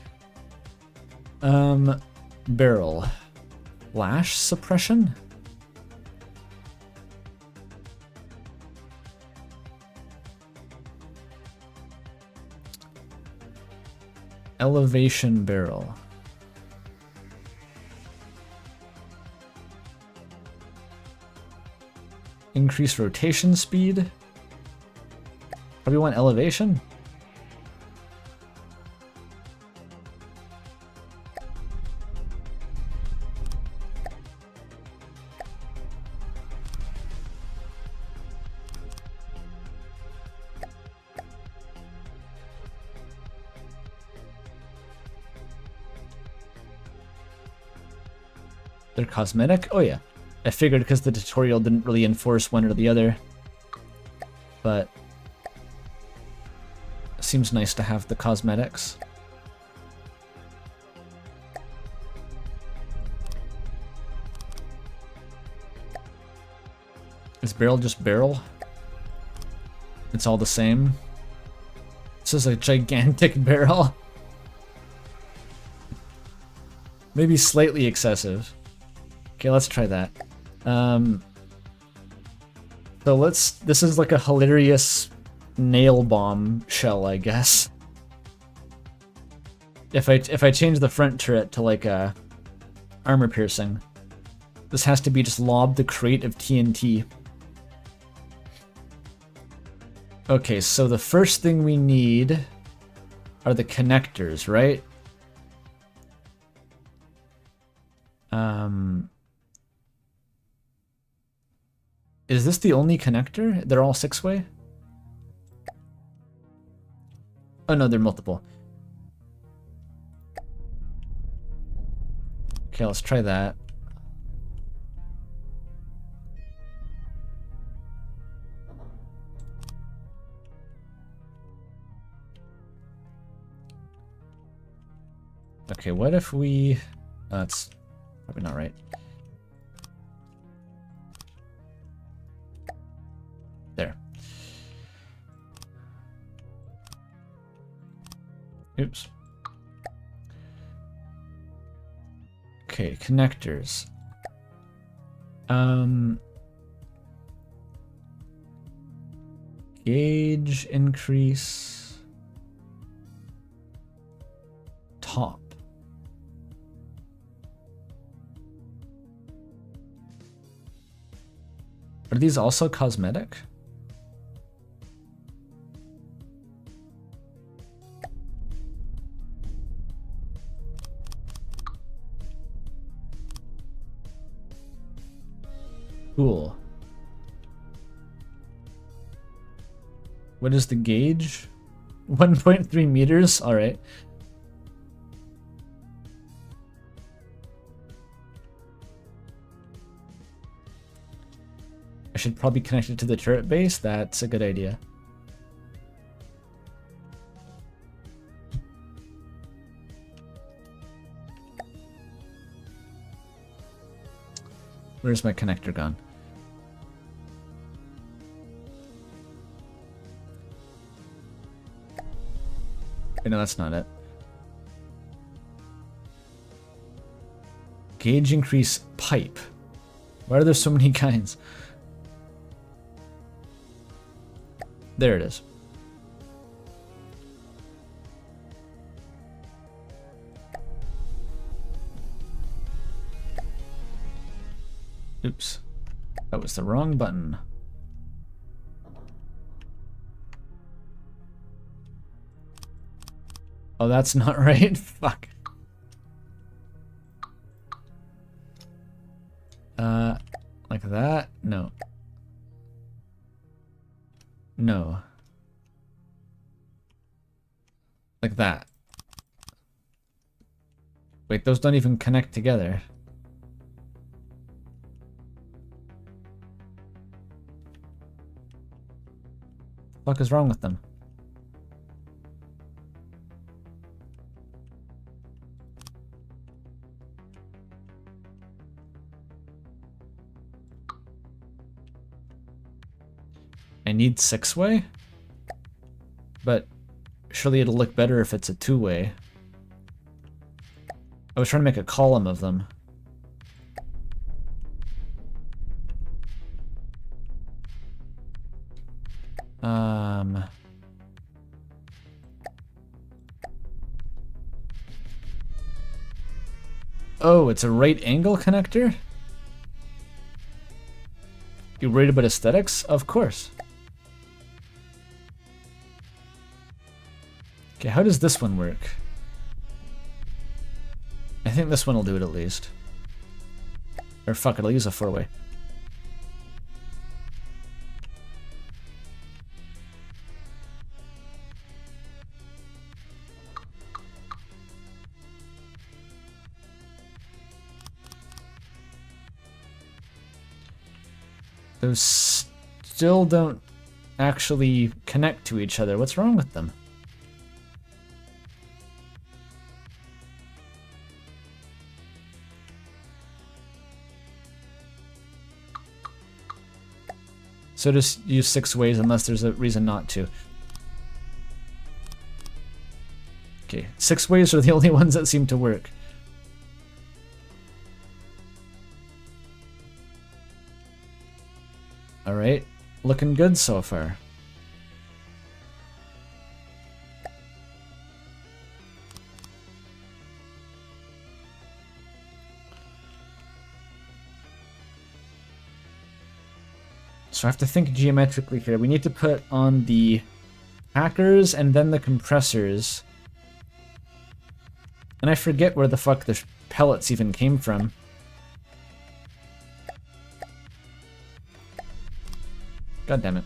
Speaker 1: Barrel. Flash suppression? Elevation barrel. Increase rotation speed. Probably want elevation. They're cosmetic? Oh yeah. I figured because the tutorial didn't really enforce one or the other. But it seems nice to have the cosmetics. Is barrel just barrel? It's all the same. This is a gigantic barrel. Maybe slightly excessive. Okay, let's try that. So this is like a hilarious nail bomb shell, I guess. If I change the front turret to like a armor piercing, this has to be just lob the crate of TNT. Okay, so the first thing we need are the connectors, right? Is this the only connector? They're all 6-way? Oh no, they're multiple. Okay, let's try that. Okay, what if we... that's probably not right. There. Oops. Okay, connectors. Gauge increase. Top. Are these also cosmetic? Cool. What is the gauge? 1.3 meters? Alright. I should probably connect it to the turret base. That's a good idea. Where's my connector gone? Okay, no, that's not it. Gauge increase pipe. Why are there so many kinds? There it is. Oops. That was the wrong button. Oh, that's not right? Fuck. Like that? No. No. Like that. Wait, those don't even connect together. What the fuck is wrong with them? I need 6-way? But surely it'll look better if it's a 2-way. I was trying to make a column of them. Oh, it's a right angle connector? You worried about aesthetics? Of course. Okay, how does this one work? I think this one will do it at least. Or fuck it, I'll use a 4-way. Those still don't actually connect to each other. What's wrong with them? So just use 6 ways unless there's a reason not to. Okay, 6 ways are the only ones that seem to work. Alright, looking good so far. So I have to think geometrically here. We need to put on the hackers and then the compressors. And I forget where the fuck the pellets even came from. God damn it.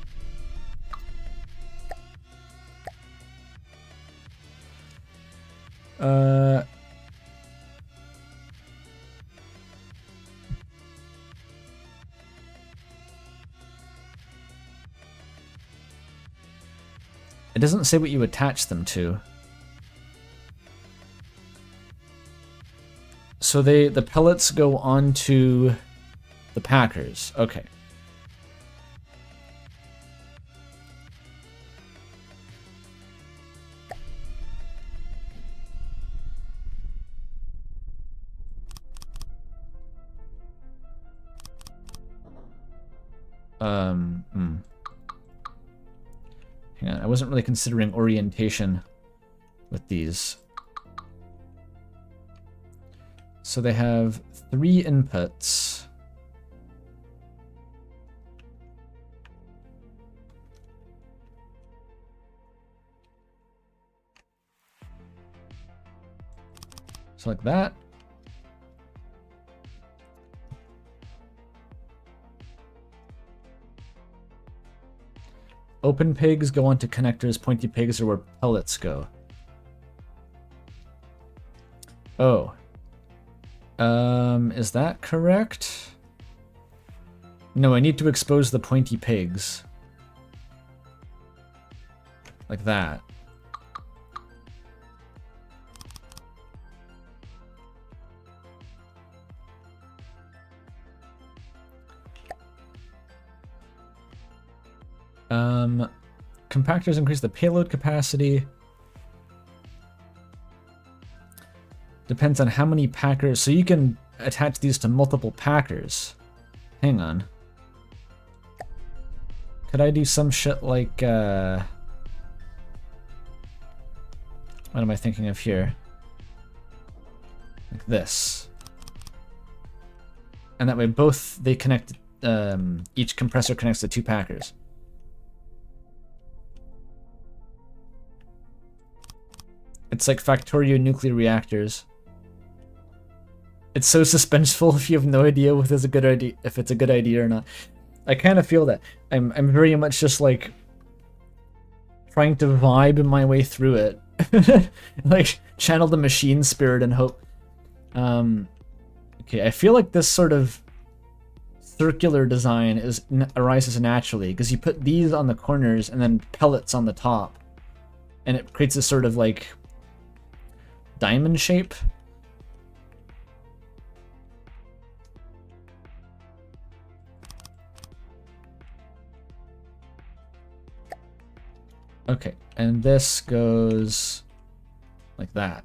Speaker 1: It doesn't say what you attach them to. So the pellets go onto the packers. Okay. Hang on, I wasn't really considering orientation with these. So they have 3 inputs. So like that. Open pigs go onto connectors, pointy pigs are where pellets go. Oh. Is that correct? No, I need to expose the pointy pigs. Like that. Compactors increase the payload capacity. Depends on how many packers. So you can attach these to multiple packers. Hang on. Could I do some shit like, what am I thinking of here? Like this. And that way both, they connect, each compressor connects to 2 packers. It's like Factorio nuclear reactors. It's so suspenseful if you have no idea if it's a good idea, or not. I kind of feel that. I'm very much just like trying to vibe my way through it. Like channel the machine spirit and hope. Okay, I feel like this sort of circular design arises naturally because you put these on the corners and then pellets on the top, and it creates this sort of like diamond shape. Okay, and this goes like that.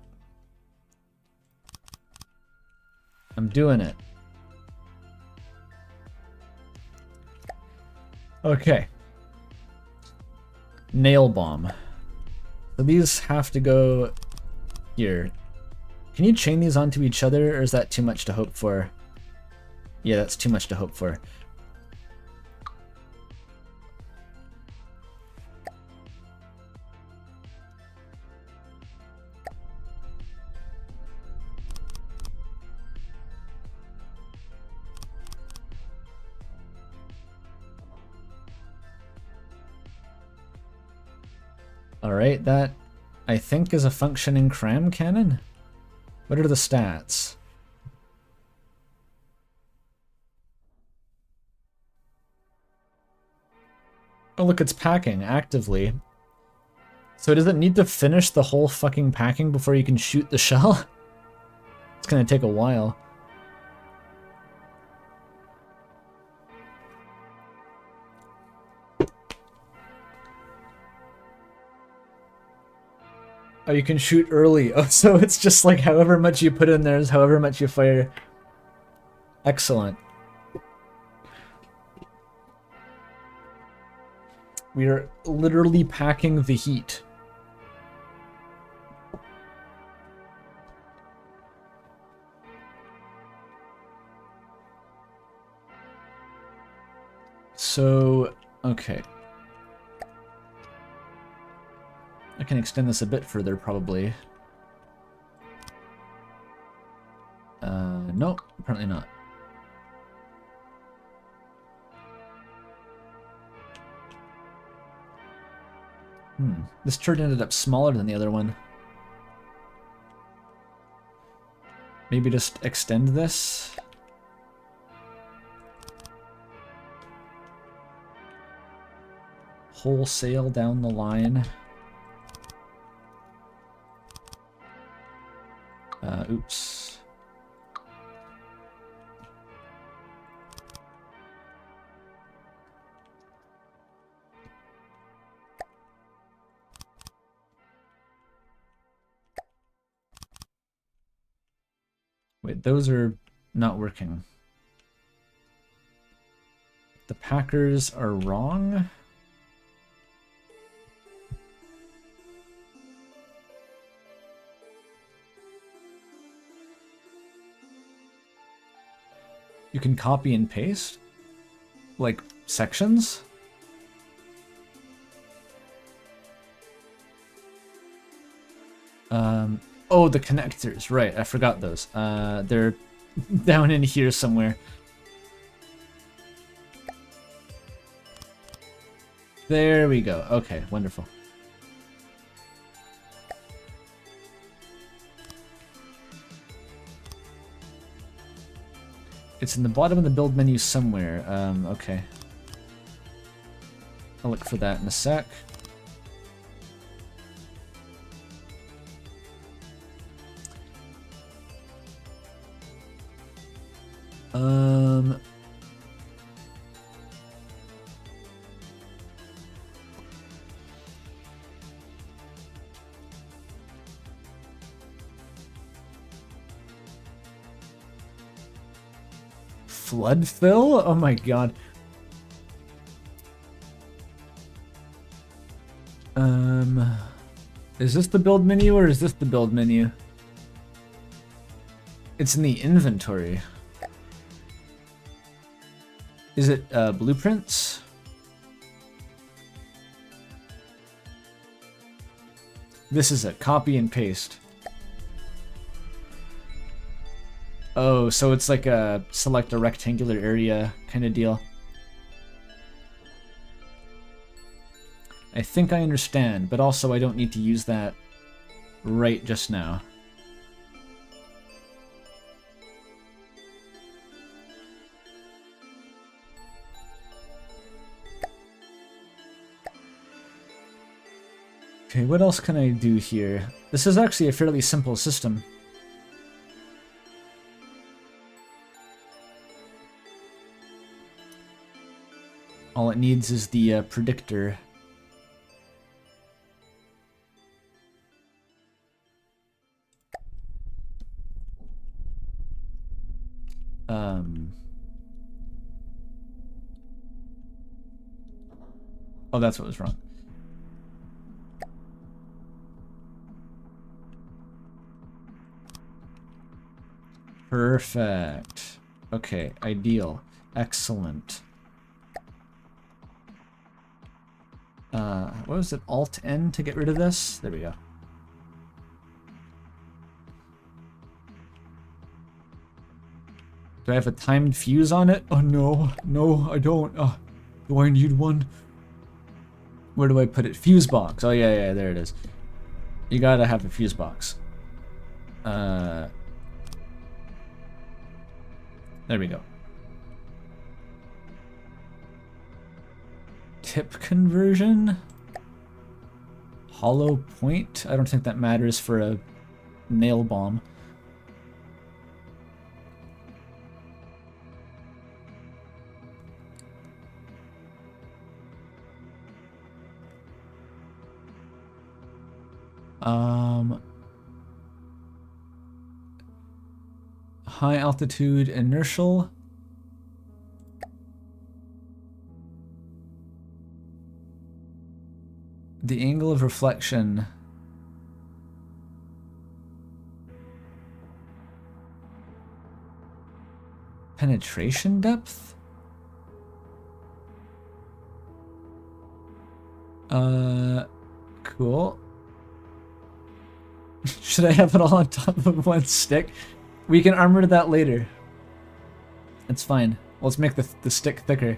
Speaker 1: I'm doing it. Okay. Nail bomb. So these have to go here. Can you chain these onto each other, or is that too much to hope for? Yeah, that's too much to hope for. Alright, that I think is a functioning cram cannon. What are the stats? Oh look, it's packing actively. So does it need to finish the whole fucking packing before you can shoot the shell? It's gonna take a while. Oh, you can shoot early. Oh, so it's just like however much you put in there is however much you fire. Excellent. We are literally packing the heat. So, okay. I can extend this a bit further, probably. No, apparently not. This turret ended up smaller than the other one. Maybe just extend this? Wholesale down the line. Oops. Wait, those are not working. The packers are wrong? You can copy and paste? Like, sections? Oh, the connectors, right, I forgot those. They're down in here somewhere. There we go, okay, wonderful. It's in the bottom of the build menu somewhere. Okay. I'll look for that in a sec. Flood fill? Oh my god. Is this the build menu or is this the build menu? It's in the inventory. Is it blueprints? This is a copy and paste. Oh, so it's like a select a rectangular area kind of deal. I think I understand, but also I don't need to use that right just now. Okay, what else can I do here? This is actually a fairly simple system. All it needs is the predictor. Oh, that's what was wrong. Perfect. Okay, ideal. Excellent. What was it? Alt-N to get rid of this? There we go. Do I have a timed fuse on it? Oh no, no, I don't. Do I need one? Where do I put it? Fuse box. Oh yeah, there it is. You gotta have a fuse box. There we go. Tip conversion? Hollow point? I don't think that matters for a nail bomb. High altitude inertial. The angle of reflection. Penetration depth? Cool. Should I have it all on top of one stick? We can armor that later. It's fine. Let's make the stick thicker.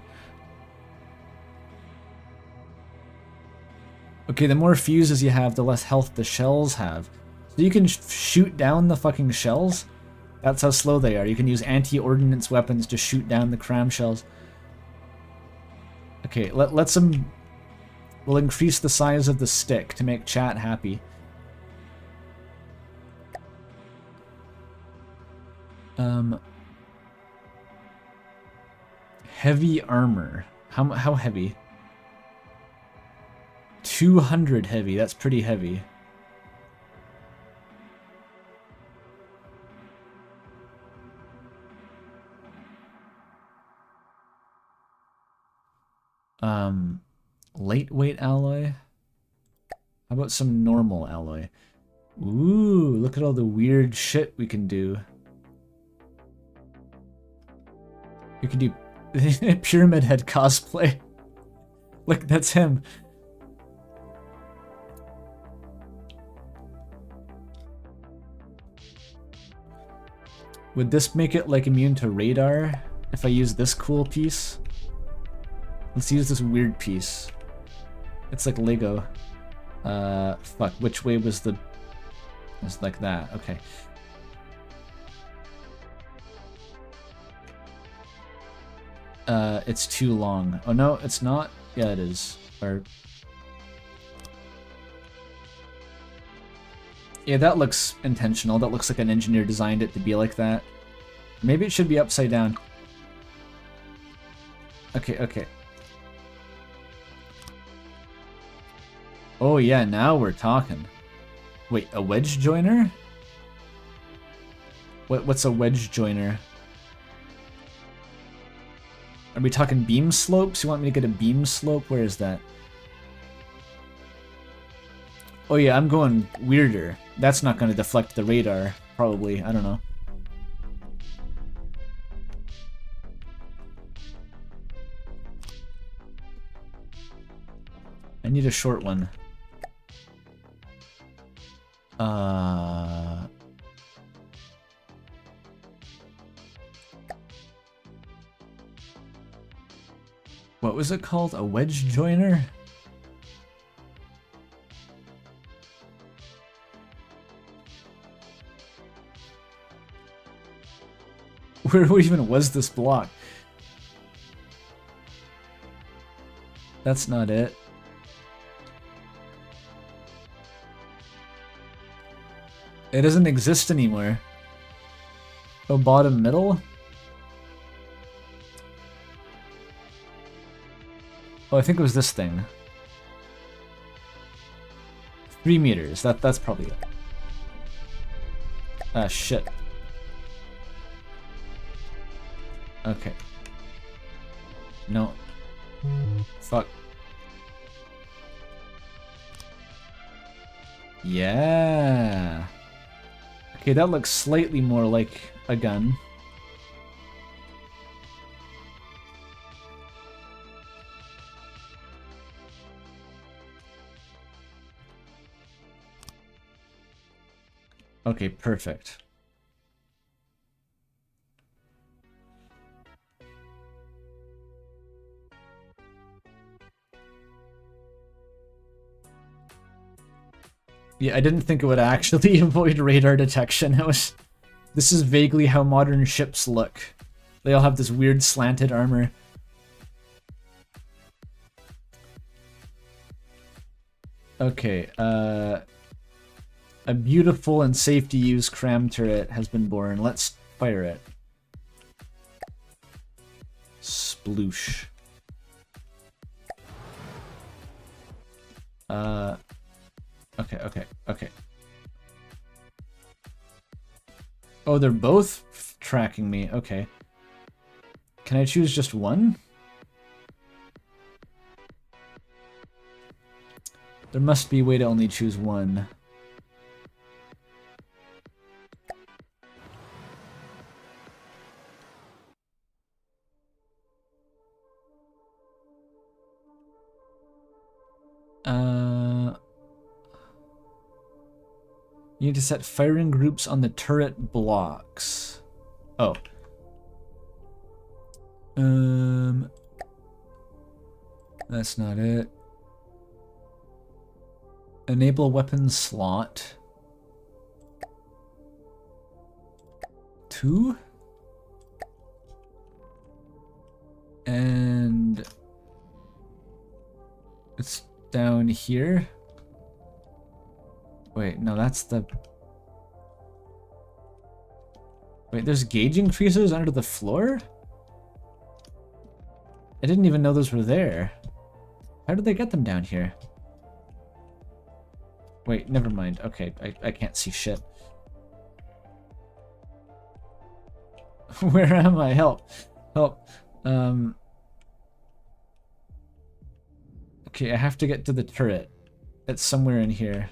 Speaker 1: Okay, the more fuses you have, the less health the shells have. So you can shoot down the fucking shells? That's how slow they are. You can use anti-ordnance weapons to shoot down the cram shells. Okay, let's we'll increase the size of the stick to make chat happy. Heavy armor. How heavy? 200 heavy. That's pretty heavy. Lightweight alloy. How about some normal alloy? Ooh, look at all the weird shit we can do. You can do Pyramid Head cosplay. Look, that's him. Would this make it like immune to radar if I use this cool piece? Let's use this weird piece. It's like Lego. Fuck, which way was the... It's like that, okay. It's too long. Oh no, it's not? Yeah, it is. Or... Yeah, that looks intentional. That looks like an engineer designed it to be like that. Maybe it should be upside down. Okay, okay. Oh yeah, now we're talking. Wait, a wedge joiner? What's a wedge joiner? Are we talking beam slopes? You want me to get a beam slope? Where is that? Oh yeah, I'm going weirder. That's not going to deflect the radar, probably. I don't know. I need a short one. What was it called? A wedge joiner? Where even was this block? That's not it. It doesn't exist anymore. Oh, bottom middle? Oh, I think it was this thing. 3 meters. That's probably it. Ah, shit. Okay. No. Fuck. Yeah. Okay, that looks slightly more like a gun. Okay, perfect. Yeah, I didn't think it would actually avoid radar detection. This is vaguely how modern ships look. They all have this weird slanted armor. Okay, a beautiful and safe to use cram turret has been born. Let's fire it. Sploosh. Okay. Oh, they're both tracking me. Okay. Can I choose just one? There must be a way to only choose one. You need to set firing groups on the turret blocks. Oh. That's not it. Enable weapon slot. 2. And it's down here. Wait, no, that's the... Wait, there's gauge increases under the floor? I didn't even know those were there. How did they get them down here? Wait, never mind. Okay, I can't see shit. Where am I? Help. Help. Okay, I have to get to the turret. It's somewhere in here.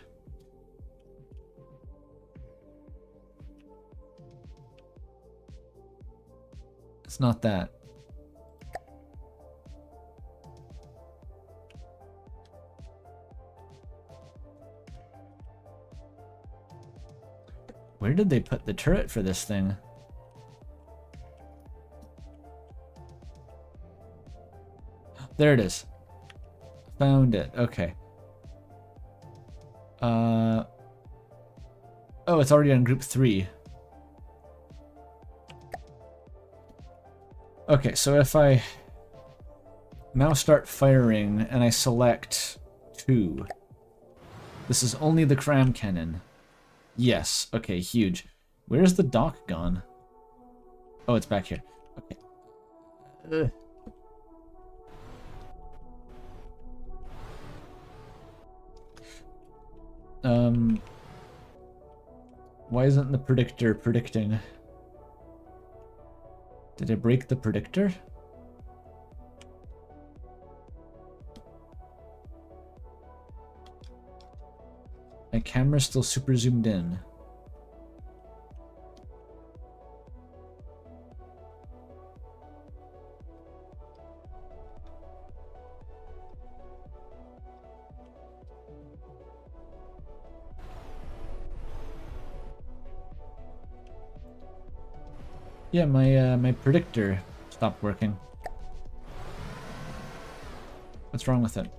Speaker 1: It's not that. Where did they put the turret for this thing? There it is. Found it. Okay. Oh, it's already on group 3. Okay, so if I now start firing and I select 2, this is only the cram cannon. Yes, okay, huge. Where's the dock gone? Oh, it's back here. Okay. Why isn't the predictor predicting? Did I break the predictor? My camera's still super zoomed in. Yeah, my predictor stopped working. What's wrong with it?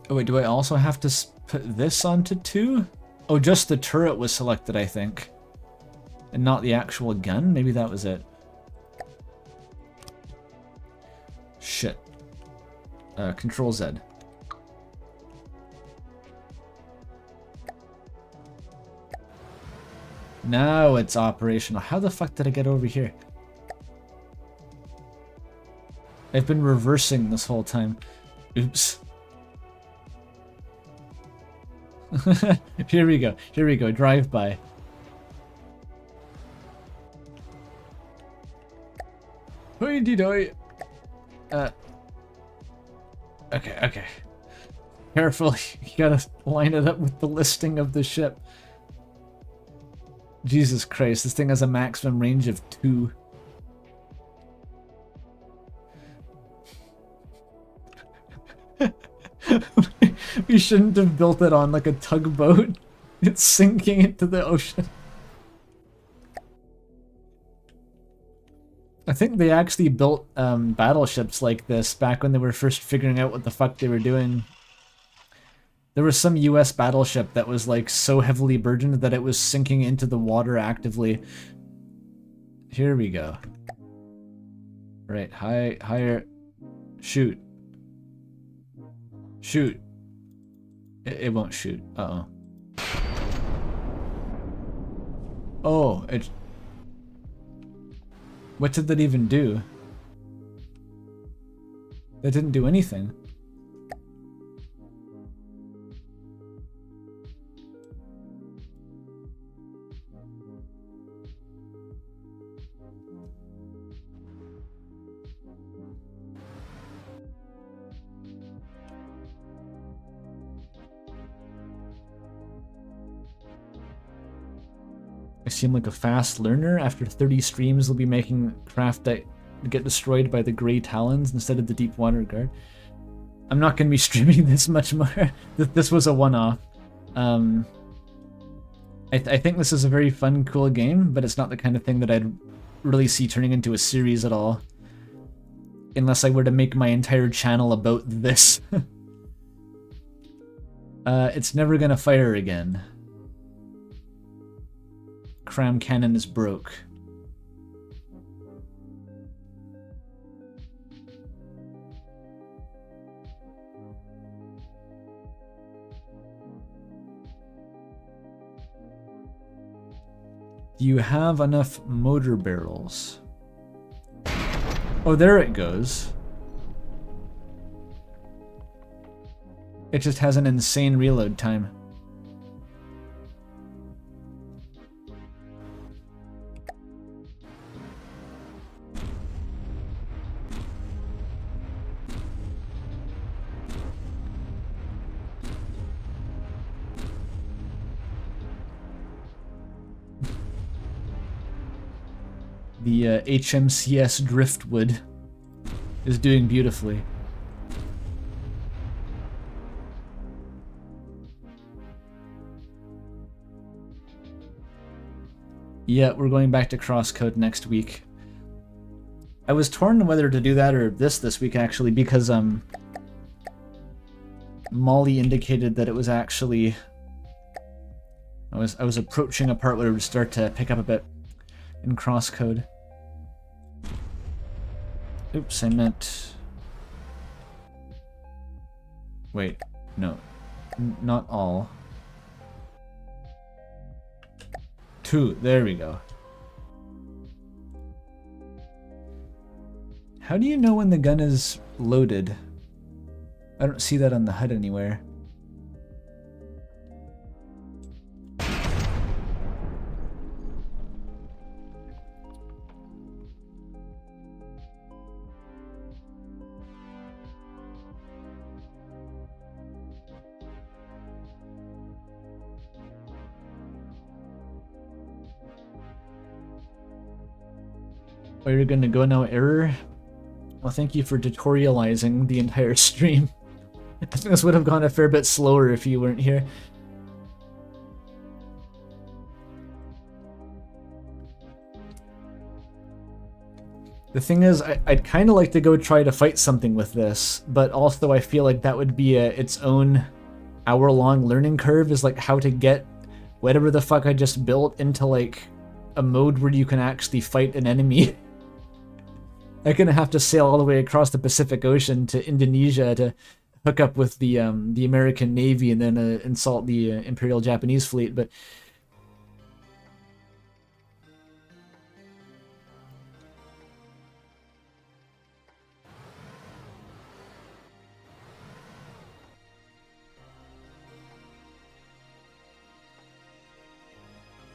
Speaker 1: Oh wait, do I also have to put this onto 2? Oh, just the turret was selected, I think. And not the actual gun? Maybe that was it. Shit. Control Z. Now it's operational. How the fuck did I get over here? I've been reversing this whole time. Oops. Here we go. Here we go. Drive by. Hoity-doy. Okay. Careful. You gotta line it up with the listing of the ship. Jesus Christ, this thing has a maximum range of 2. We shouldn't have built it on like a tugboat. It's sinking into the ocean. I think they actually built battleships like this back when they were first figuring out what the fuck they were doing. There was some US battleship that was like so heavily burdened that it was sinking into the water actively. Here we go. Right, higher. Shoot. Shoot. It won't shoot. Uh-oh. Oh, it... What did that even do? That didn't do anything. I seem like a fast learner. After 30 streams, they'll be making craft that get destroyed by the Grey Talons instead of the Deep Water Guard. I'm not going to be streaming this much more. This was a one-off. I think this is a very fun, cool game, but it's not the kind of thing that I'd really see turning into a series at all. Unless I were to make my entire channel about this. It's never going to fire again. Cram cannon is broke. Do you have enough motor barrels? Oh, there it goes. It just has an insane reload time. The HMCS Driftwood is doing beautifully. Yeah, we're going back to Crosscode next week. I was torn on whether to do that or this week actually because Molly indicated that it was actually I was approaching a part where it would start to pick up a bit in Crosscode. Oops, I meant... Wait, no. Not all. 2, there we go. How do you know when the gun is loaded? I don't see that on the HUD anywhere. Oh, you're gonna go now, error? Well, thank you for tutorializing the entire stream. I think this would have gone a fair bit slower if you weren't here. The thing is, I'd kind of like to go try to fight something with this, but also I feel like that would be its own hour-long learning curve, is like how to get whatever the fuck I just built into like a mode where you can actually fight an enemy. I'm gonna have to sail all the way across the Pacific Ocean to Indonesia to hook up with the American Navy and then insult the Imperial Japanese fleet, but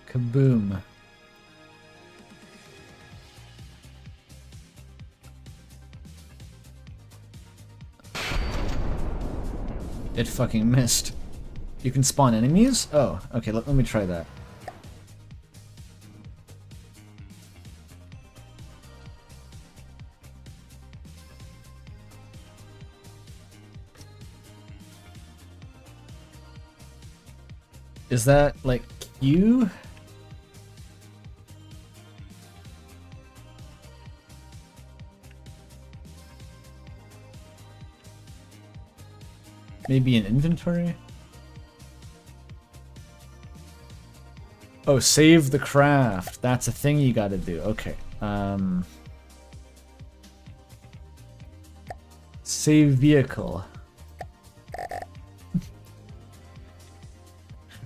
Speaker 1: kaboom. It fucking missed. You can spawn enemies? Oh, okay, let me try that. Is that like Q? Maybe an inventory? Oh, save the craft. That's a thing you gotta do. Okay. Save vehicle.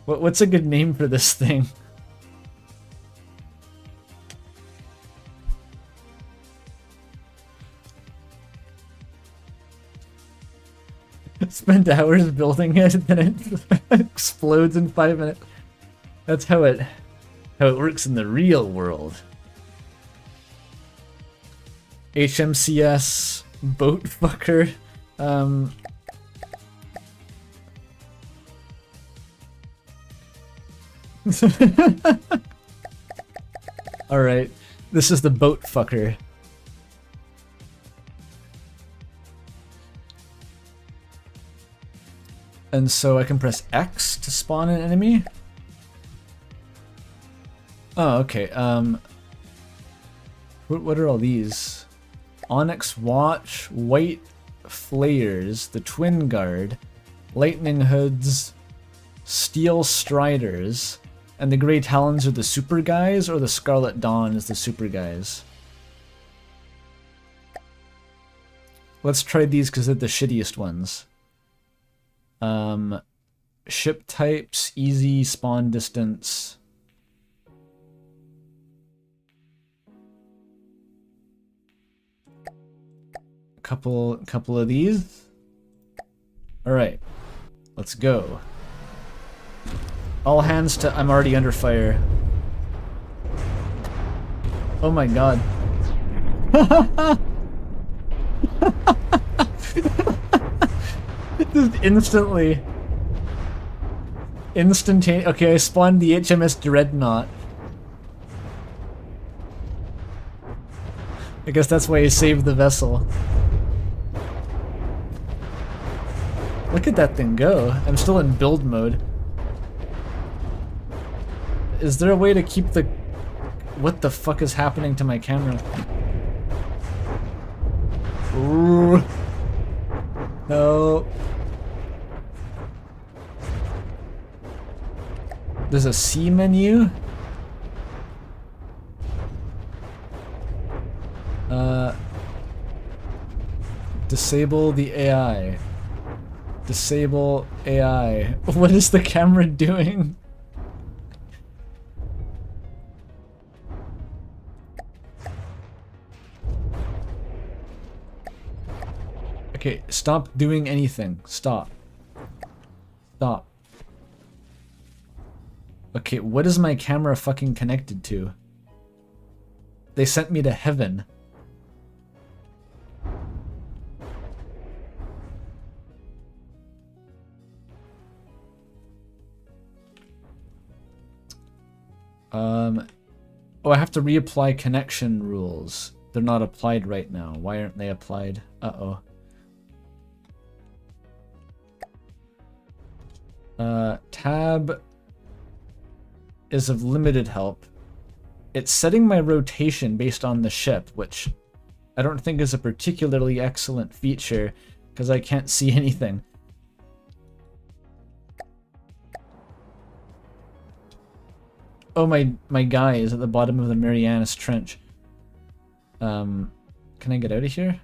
Speaker 1: What's a good name for this thing? Spend hours building it and then it explodes in 5 minutes. That's how it works in the real world. HMCS boat fucker. Alright, this is the boat fucker. And so I can press X to spawn an enemy? Oh, okay, what are all these? Onyx Watch, White Flayers, the Twin Guard, Lightning Hoods, Steel Striders, and the Grey Talons are the super guys, or the Scarlet Dawn is the super guys? Let's try these because they're the shittiest ones. Ship types, easy, spawn distance. Couple of these. All right, let's go. All hands to, I'm already under fire. Oh my god. Just instantly. Instantaneous. Okay, I spawned the HMS Dreadnought. I guess that's why he saved the vessel. Look at that thing go. I'm still in build mode. Is there a way to keep the... What the fuck is happening to my camera? Ooh. No. There's a C menu? Disable the AI. Disable AI. What is the camera doing? Okay, stop doing anything. Stop. Stop. Okay, what is my camera fucking connected to? They sent me to heaven. Oh, I have to reapply connection rules. They're not applied right now. Why aren't they applied? Uh-oh. Tab is of limited help. It's setting my rotation based on the ship, which I don't think is a particularly excellent feature because I can't see anything. Oh, my guy is at the bottom of the Marianas Trench. Can I get out of here?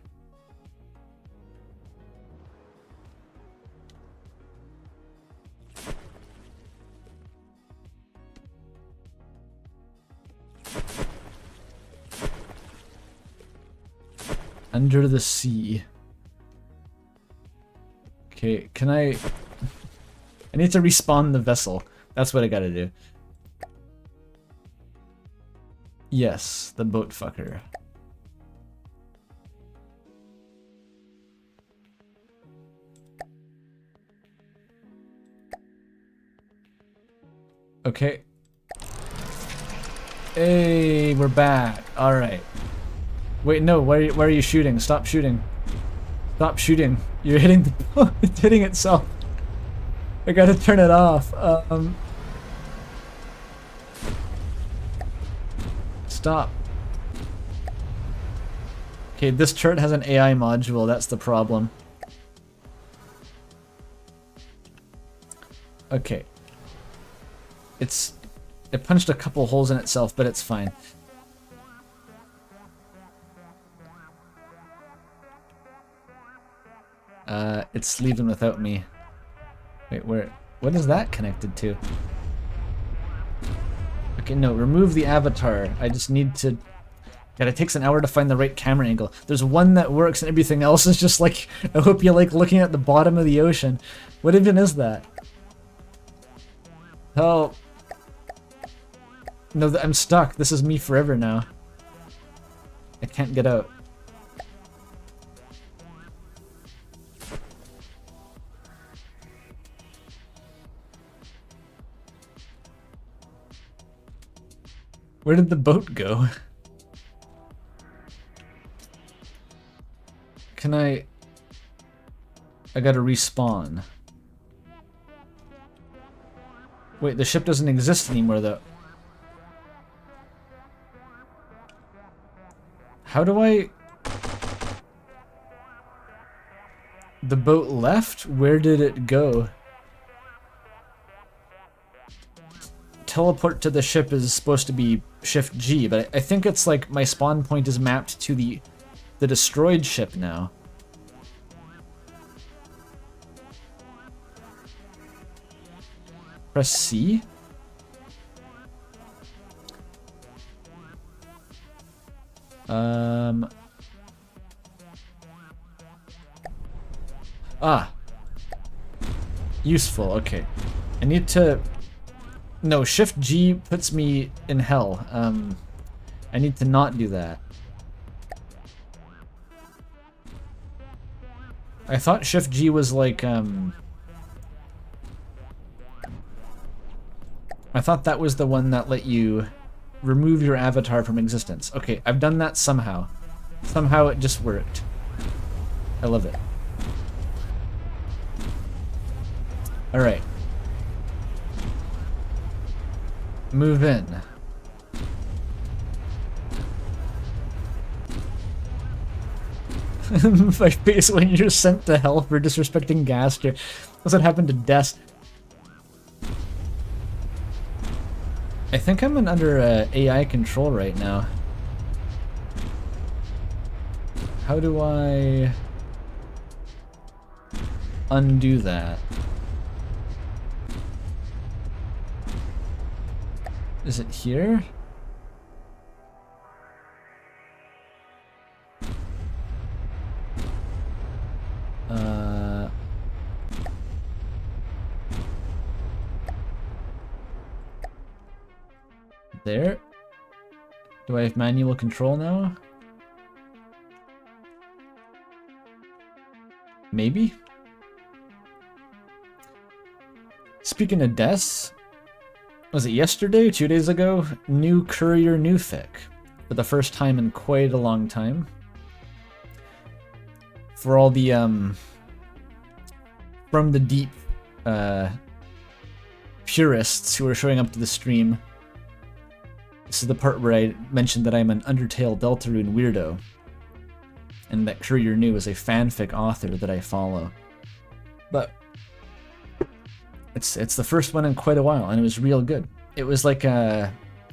Speaker 1: Under the sea. Okay, can I need to respawn the vessel. That's what I gotta do. Yes, the boat fucker. Okay. Hey, we're back. All right. Wait, no. Why are you shooting? Stop shooting. Stop shooting. You're hitting the. It's hitting itself. I gotta turn it off. Stop. Okay, this turret has an AI module. That's the problem. Okay. It punched a couple holes in itself, but it's fine. It's leaving without me. Wait, what is that connected to? Okay, no, remove the avatar. I just need to... God, it takes an hour to find the right camera angle. There's one that works and everything else is just like... I hope you like looking at the bottom of the ocean. What even is that? Oh... No, I'm stuck. This is me forever now. I can't get out. Where did the boat go? Can I gotta respawn. Wait, the ship doesn't exist anymore though. How do I... The boat left? Where did it go? Teleport to the ship is supposed to be Shift G, but I think it's like my spawn point is mapped to the destroyed ship now. Press C? Ah. Useful, okay. I need to... No, Shift G puts me in hell. I need to not do that. I thought Shift G was like, I thought that was the one that let you remove your avatar from existence. Okay, I've done that somehow. Somehow it just worked. I love it. Alright. Move in. My face when you're sent to hell for disrespecting Gaster. That's what happened to Des. I think I'm under AI control right now. How do I undo that? Is it here? There? Do I have manual control now? Maybe? Speaking of Des, was it yesterday, 2 days ago? New Courier new fic for the first time in quite a long time. For all the from the deep purists who are showing up to the stream, this is the part where I mentioned that I'm an Undertale Deltarune weirdo, and that Courier New is a fanfic author that I follow. But it's the first one in quite a while, and it was real good. It was like a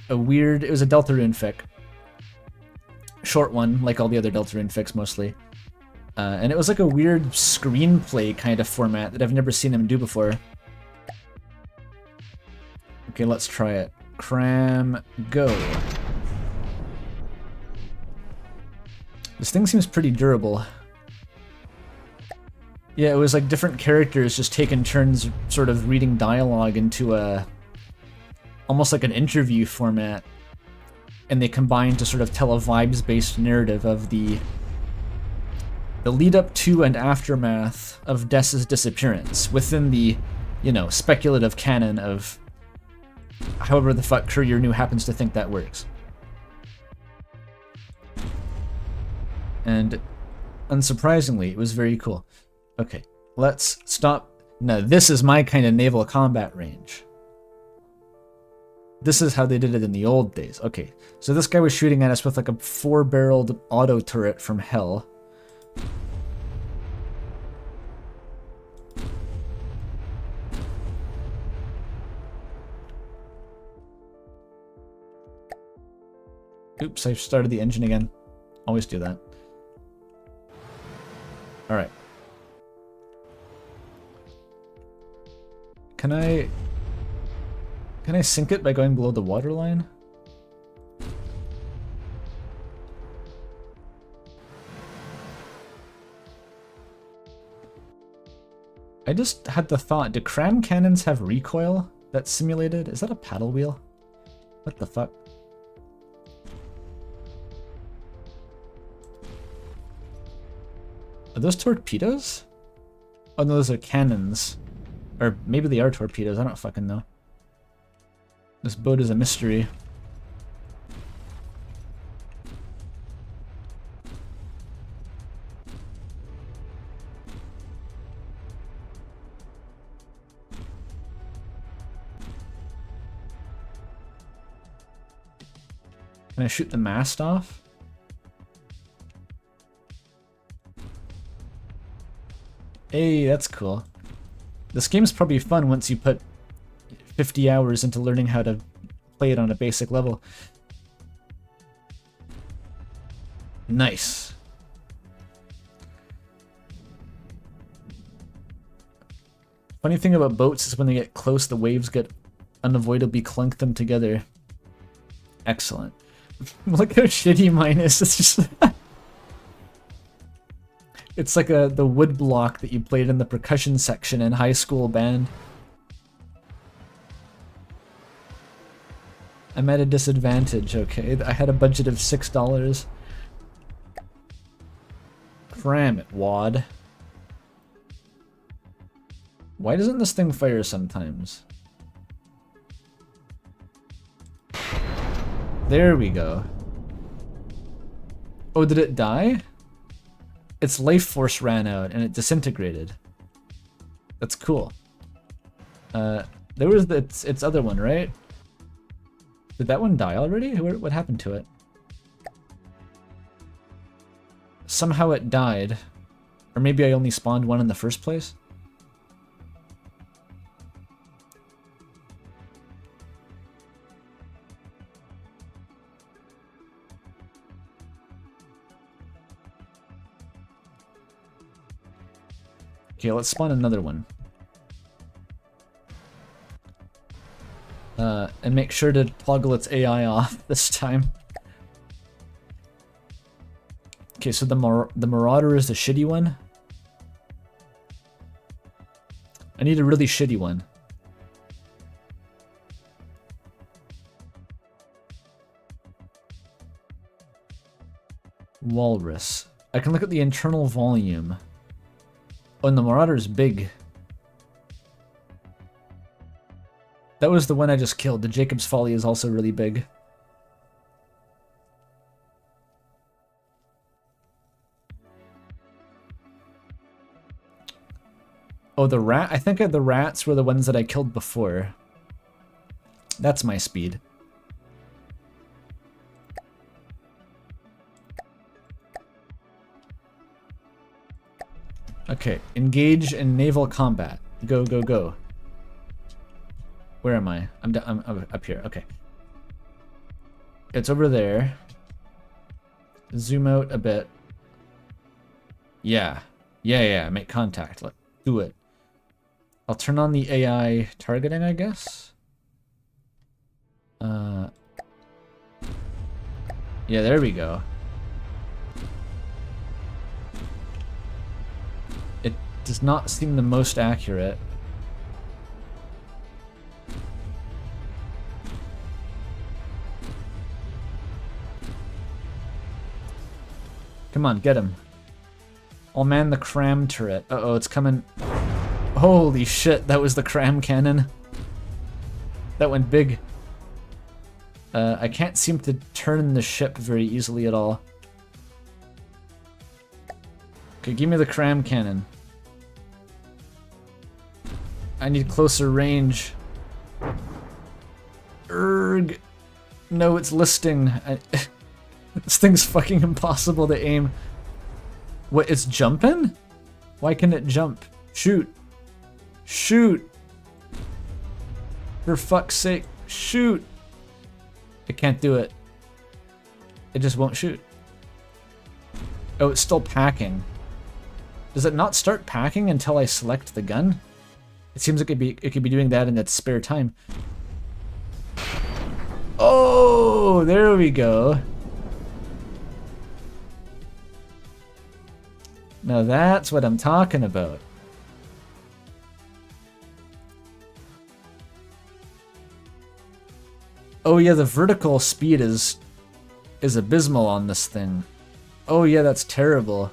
Speaker 1: weird, it was a Deltarune fic. Short one, like all the other Deltarune fics mostly. And it was like a weird screenplay kind of format that I've never seen him do before. Okay, let's try it. Cram, go. This thing seems pretty durable. Yeah, it was like different characters just taking turns sort of reading dialogue into a... almost like an interview format. And they combined to sort of tell a vibes-based narrative of the lead up to and aftermath of Dess's disappearance within the, you know, speculative canon of however the fuck Courier New happens to think that works. And unsurprisingly, it was very cool. Okay, let's stop. Now, this is my kind of naval combat range. This is how they did it in the old days. Okay, so this guy was shooting at us with like a 4-barreled auto turret from hell. Oops, I started the engine again. Always do that. Alright. Can I sink it by going below the waterline? I just had the thought, do cram cannons have recoil that's simulated? Is that a paddle wheel? What the fuck? Are those torpedoes? Oh no, those are cannons. Or maybe they are torpedoes, I don't fucking know. This boat is a mystery. Can I shoot the mast off? Hey, that's cool. This game's probably fun once you put 50 hours into learning how to play it on a basic level. Nice. Funny thing about boats is when they get close, the waves get unavoidably clunk them together. Excellent. Look how shitty mine is. It's just... It's like the wood block that you played in the percussion section in high school band. I'm at a disadvantage, okay? I had a budget of $6. Cram it, wad. Why doesn't this thing fire sometimes? There we go. Oh, did it die? Its life force ran out and it disintegrated. That's cool. There was its other one, right? Did that one die already? What happened to it? Somehow it died. Or maybe I only spawned one in the first place? Okay, let's spawn another one. And make sure to toggle its AI off this time. Okay, so the Marauder is the shitty one. I need a really shitty one. Walrus. I can look at the internal volume. Oh, and the Marauder is big. That was the one I just killed. The Jacob's Folly is also really big. Oh, the rat? I think the rats were the ones that I killed before. That's my speed. Okay, engage in naval combat. Go, go, go. Where am I? I'm up here. Okay. It's over there. Zoom out a bit. Yeah. Yeah, make contact. Let's do it. I'll turn on the AI targeting, I guess. Yeah, there we go. It does not seem the most accurate. Come on, get him. I'll man the cram turret. Uh-oh, it's coming. Holy shit, that was the cram cannon. That went big. I can't seem to turn the ship very easily at all. Okay, give me the cram cannon. I need closer range. Erg. No, it's listing. This thing's fucking impossible to aim. What, it's jumping? Why can it jump? Shoot. Shoot. For fuck's sake, shoot. It can't do it. It just won't shoot. Oh, it's still packing. Does it not start packing until I select the gun? It seems like it could be doing that in its spare time. Oh, there we go. Now that's what I'm talking about. Oh yeah, the vertical speed is abysmal on this thing. Oh yeah, that's terrible.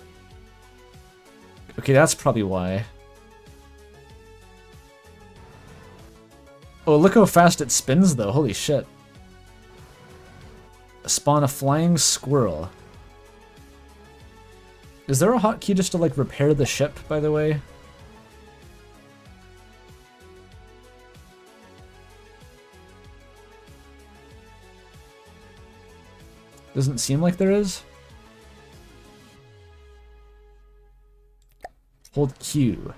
Speaker 1: Okay, that's probably why. Oh, look how fast it spins though, holy shit. Spawn a flying squirrel. Is there a hotkey just to like repair the ship, by the way? Doesn't seem like there is. Hold Q.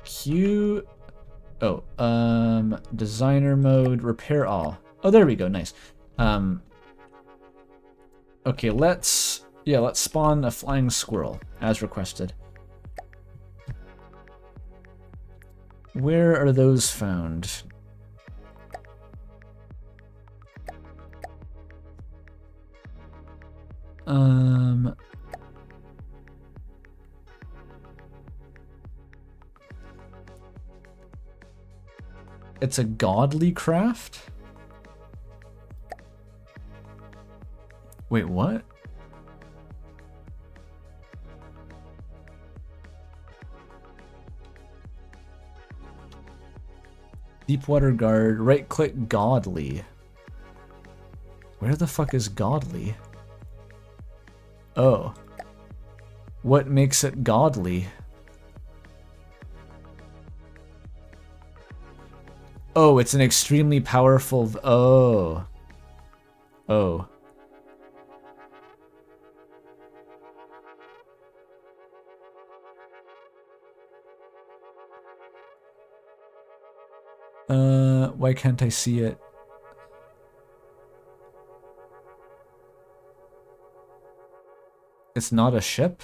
Speaker 1: Q. Oh, designer mode, repair all. Oh, there we go, nice. Okay, let's spawn a flying squirrel, as requested. Where are those found? It's a godly craft? Wait, what? Deepwater guard, right click godly. Where the fuck is godly? Oh. What makes it godly? Oh, it's an extremely powerful... Oh. Oh. Why can't I see it? It's not a ship?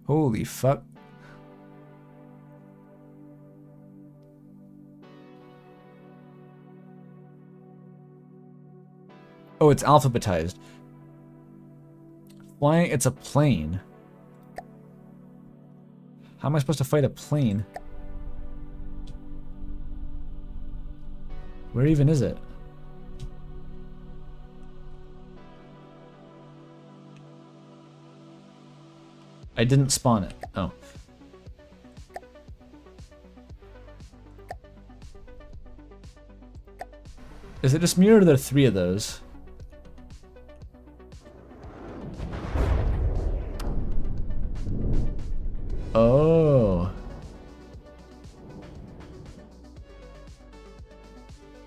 Speaker 1: Holy fuck. Oh, it's alphabetized. Flying, it's a plane. How am I supposed to fight a plane? Where even is it? I didn't spawn it. Oh. Is it just me or are there 3 of those? Oh.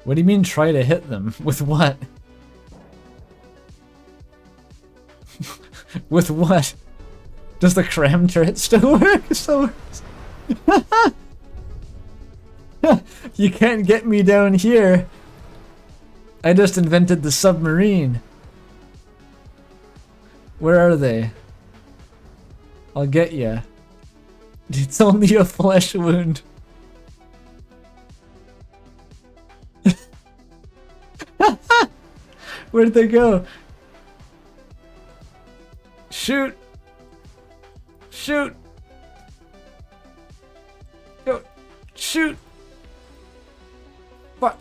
Speaker 1: What do you mean try to hit them? With what? With what? Does the cram turret still work? Still works. You can't get me down here. I just invented the submarine. Where are they? I'll get ya. It's only a flesh wound. Where'd they go? Shoot! Shoot! Go! Shoot! Fuck!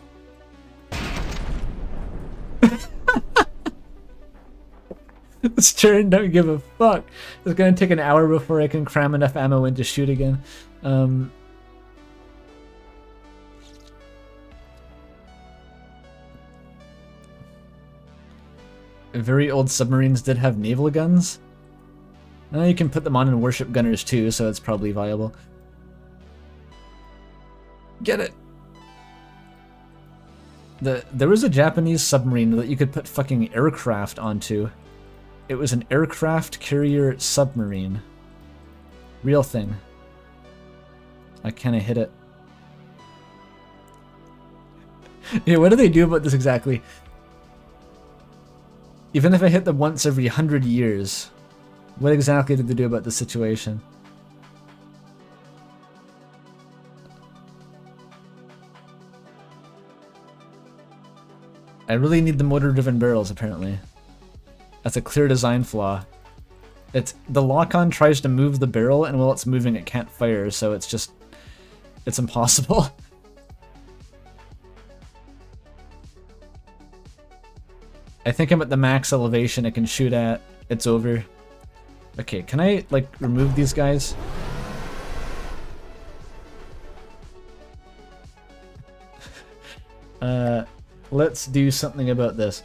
Speaker 1: This turret don't give a fuck. It's gonna take an hour before I can cram enough ammo in to shoot again. Very old submarines did have naval guns. You can put them on in warship gunners too, so it's probably viable. Get it! There was a Japanese submarine that you could put fucking aircraft onto. It was an aircraft carrier submarine. Real thing. I kinda hit it. Yeah, what do they do about this exactly? Even if I hit them once every 100 years, what exactly did they do about the situation? I really need the motor-driven barrels, apparently. That's a clear design flaw. The lock-on tries to move the barrel, and while it's moving, it can't fire, so it's impossible. I think I'm at the max elevation it can shoot at. It's over. Okay, can I, like, remove these guys? Let's do something about this.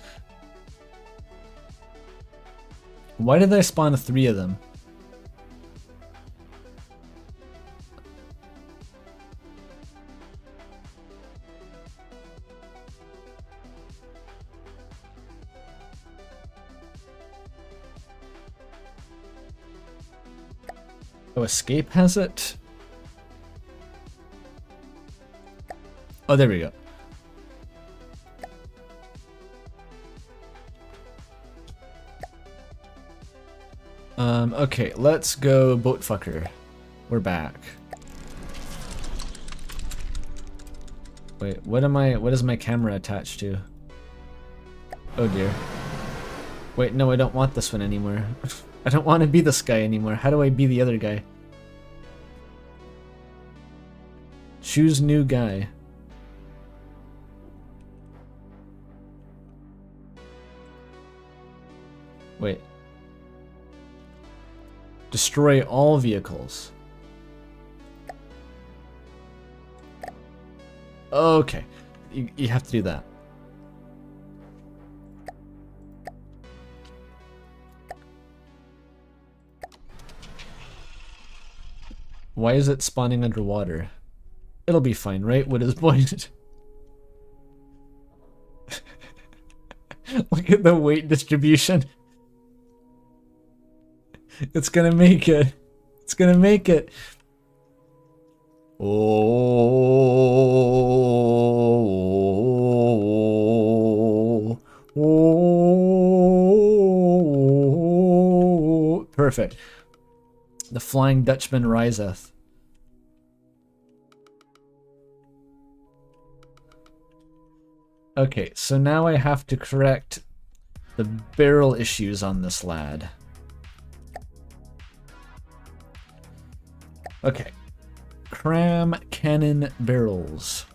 Speaker 1: Why did I spawn 3 of them? Oh, escape has it? Oh, there we go. Okay, let's go boat fucker. We're back. Wait, what is my camera attached to? Oh dear. Wait, no, I don't want this one anymore. I don't want to be this guy anymore. How do I be the other guy? Choose new guy. Wait. Destroy all vehicles. Okay. You have to do that. Why is it spawning underwater? It'll be fine, right? What is the point? Look at the weight distribution. It's gonna make it. It's gonna make it. Oh. Oh. Perfect. The Flying Dutchman riseth. Okay, so now I have to correct the barrel issues on this lad. Okay. Cram cannon barrels.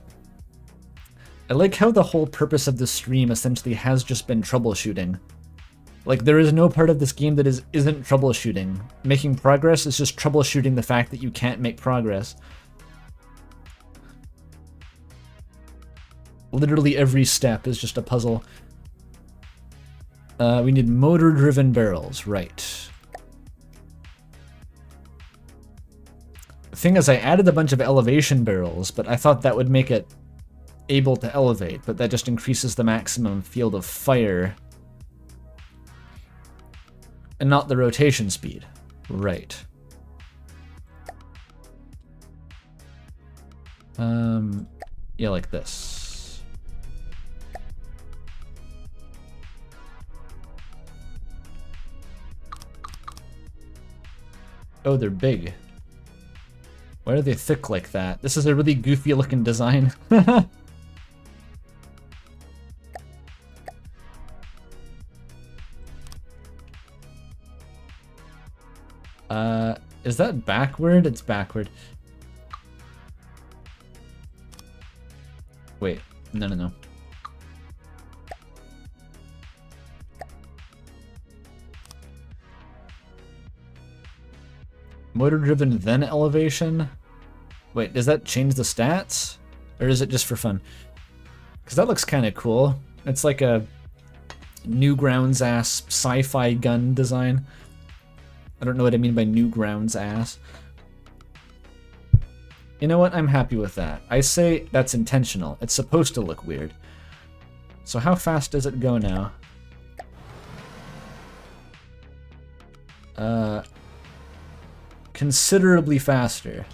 Speaker 1: I like how the whole purpose of the stream essentially has just been troubleshooting. Like, there is no part of this game that isn't troubleshooting. Making progress is just troubleshooting the fact that you can't make progress. Literally every step is just a puzzle. We need motor-driven barrels, right. The thing is, I added a bunch of elevation barrels, but I thought that would make it able to elevate, but that just increases the maximum field of fire. And not the rotation speed. Right. Yeah, like this. Oh, they're big. Why are they thick like that? This is a really goofy looking design. Is that backward? It's backward. Wait, no. Motor driven then elevation? Wait, does that change the stats? Or is it just for fun? Because that looks kind of cool. It's like a Newgrounds ass sci-fi gun design. I don't know what I mean by Newgrounds ass. You know what? I'm happy with that. I say that's intentional. It's supposed to look weird. So how fast does it go now? Considerably faster.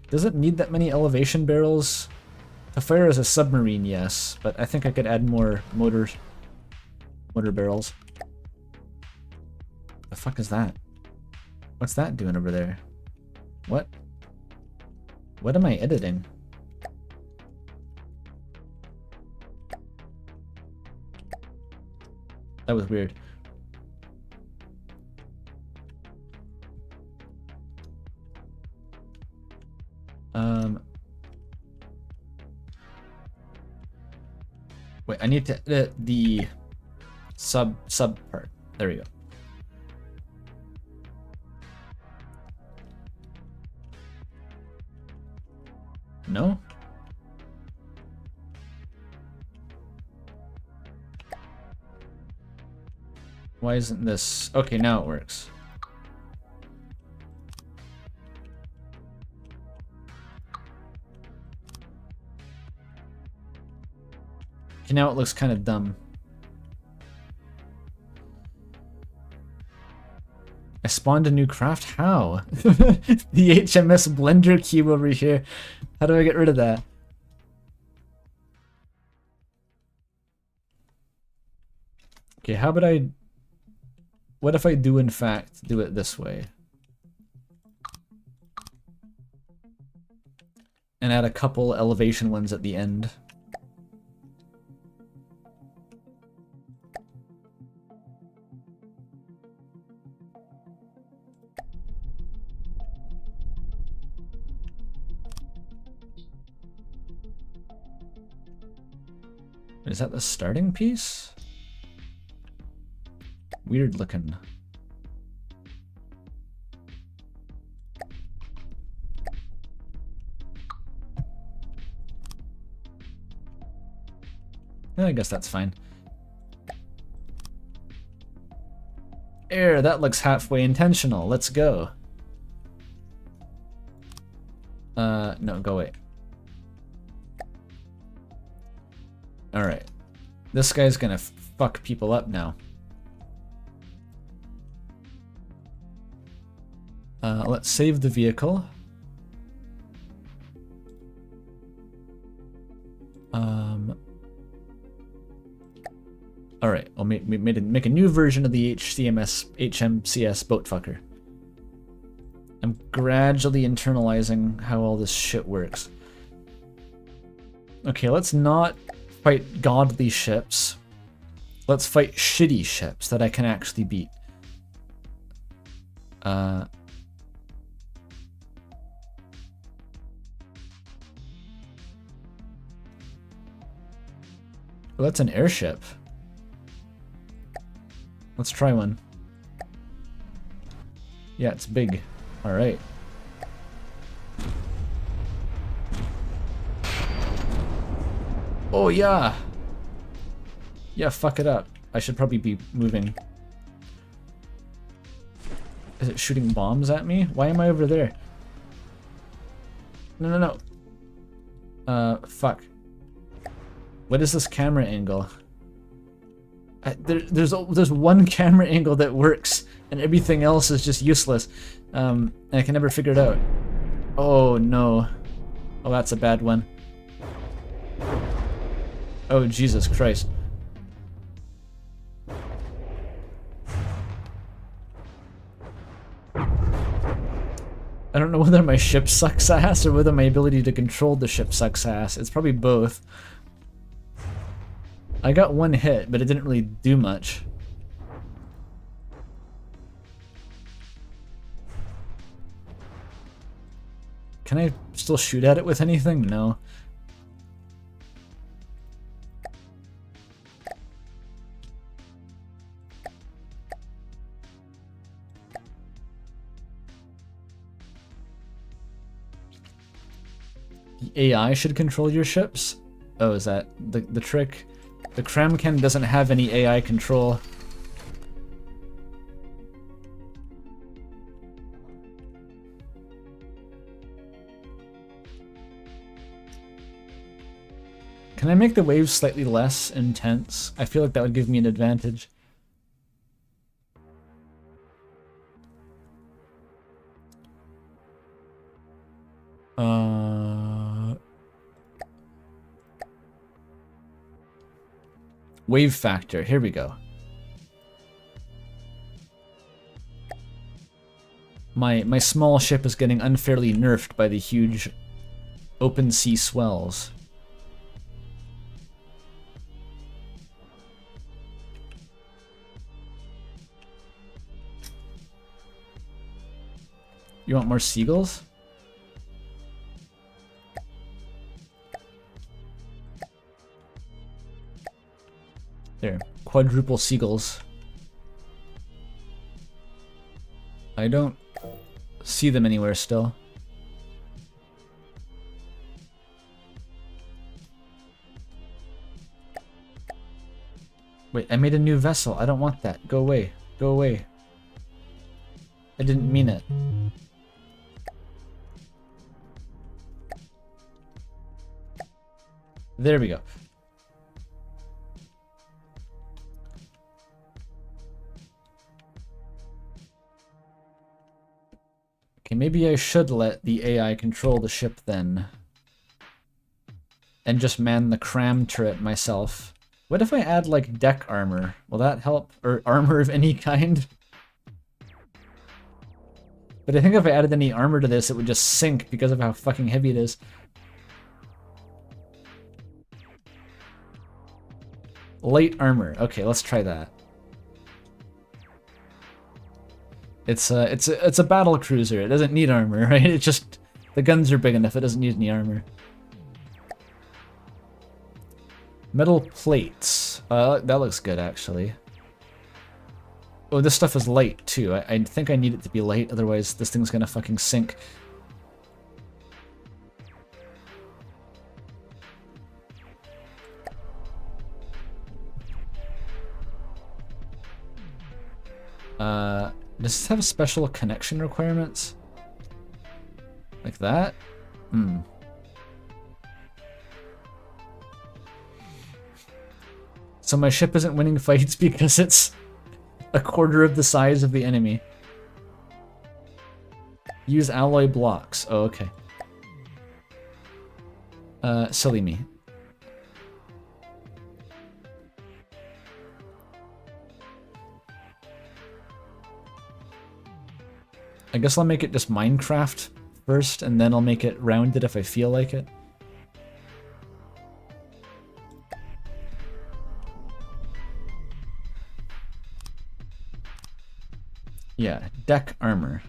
Speaker 1: Does it need that many elevation barrels? To fire as a submarine, yes, but I think I could add more motor barrels. The fuck is that? What's that doing over there? What? What am I editing? That was weird. Wait, I need to edit the sub part. There we go. No? Why isn't this? Okay, now it works. Okay, now it looks kind of dumb. I spawned a new craft? How? The HMS Blender cube over here. How do I get rid of that? Okay, how about I... What if I do in fact do it this way? And add a couple elevation ones at the end. Is that the starting piece? Weird looking. I guess that's fine. That looks halfway intentional. Let's go. No, go away. Alright. This guy's gonna fuck people up now. Let's save the vehicle. Alright, I'll make a new version of the HMCS boat fucker. I'm gradually internalizing how all this shit works. Okay, let's not fight godly ships. Let's fight shitty ships that I can actually beat. Oh, that's an airship. Let's try one. Yeah, it's big. Alright. Oh, yeah! Yeah, fuck it up. I should probably be moving. Is it shooting bombs at me? Why am I over there? No, no, no. Fuck. What is this camera angle? There's one camera angle that works, and everything else is just useless. And I can never figure it out. Oh, no. Oh, that's a bad one. Oh, Jesus Christ. I don't know whether my ship sucks ass or whether my ability to control the ship sucks ass. It's probably both. I got one hit, but it didn't really do much. Can I still shoot at it with anything? No. The AI should control your ships? Oh, is that the trick? The Kramken doesn't have any AI control. Can I make the waves slightly less intense? I feel like that would give me an advantage. Wave factor, here we go. My small ship is getting unfairly nerfed by the huge open sea swells. You want more seagulls? There, quadruple seagulls. I don't see them anywhere still. Wait, I made a new vessel. I don't want that. Go away. Go away. I didn't mean it. There we go. Okay, maybe I should let the AI control the ship then. And just man the cram turret myself. What if I add, like, deck armor? Will that help? Or armor of any kind? But I think if I added any armor to this, it would just sink because of how fucking heavy it is. Light armor. Okay, let's try that. It's a battle cruiser. It doesn't need armor, right? It just, the guns are big enough. It doesn't need any armor. Metal plates. That looks good, actually. Oh, this stuff is light too. I think I need it to be light, otherwise this thing's gonna fucking sink. Does this have special connection requirements? Like that? Hmm. So my ship isn't winning fights because it's a quarter of the size of the enemy. Use alloy blocks. Oh, okay. Silly me. I guess I'll make it just Minecraft first, and then I'll make it rounded if I feel like it. Yeah, deck armor.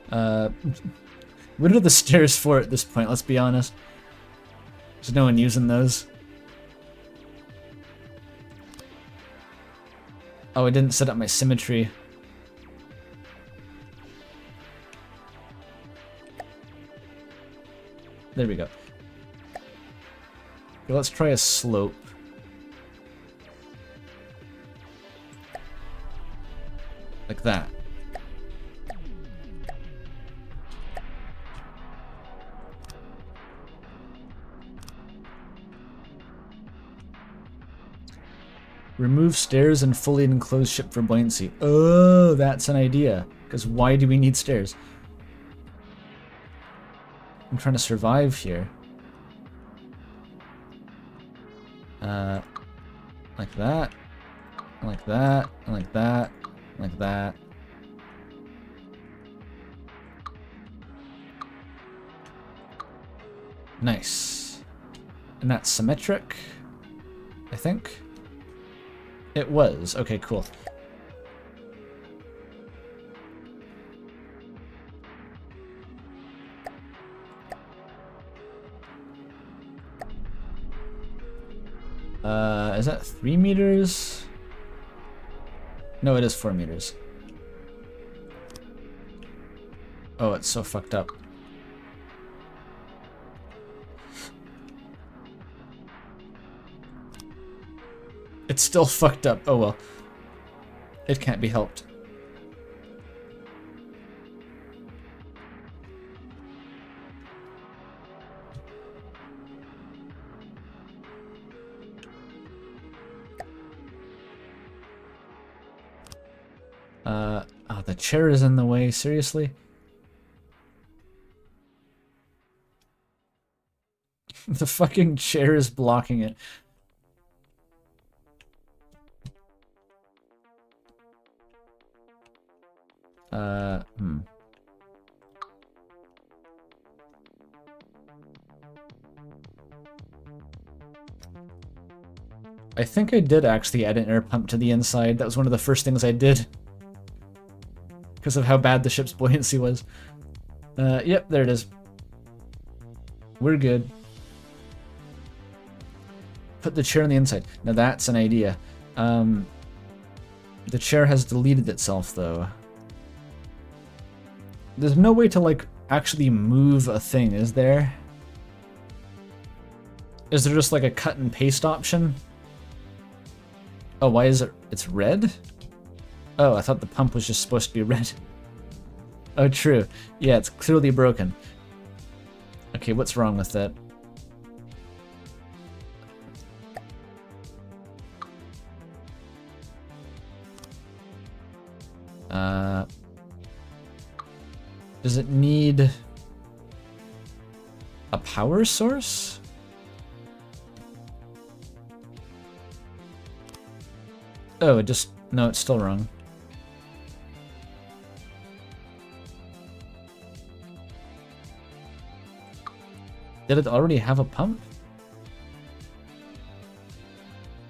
Speaker 1: What are the stairs for at this point? Let's be honest. There's no one using those. Oh, I didn't set up my symmetry. There we go. Okay, let's try a slope. Like that. Remove stairs and fully enclosed ship for buoyancy. Oh, that's an idea. Because why do we need stairs? I'm trying to survive here. Like that. Like that. Like that. Like that. Nice. And that's symmetric, I think. It was. Okay, cool. Is that 3 meters? No, it is 4 meters. Oh, it's so fucked up. It's still fucked up. Oh well. It can't be helped. Oh, the chair is in the way, seriously? The fucking chair is blocking it. I think I did actually add an air pump to the inside. That was one of the first things I did. Because of how bad the ship's buoyancy was. Yep, there it is. We're good. Put the chair on the inside. Now that's an idea. The chair has deleted itself, though. There's no way to, like, actually move a thing, is there? Is there just, like, a cut and paste option? Oh, why is it? It's red? Oh, I thought the pump was just supposed to be red. Oh, true. Yeah, it's clearly broken. Okay, what's wrong with that? Does it need a power source? Oh, it just... No, it's still wrong. Did it already have a pump?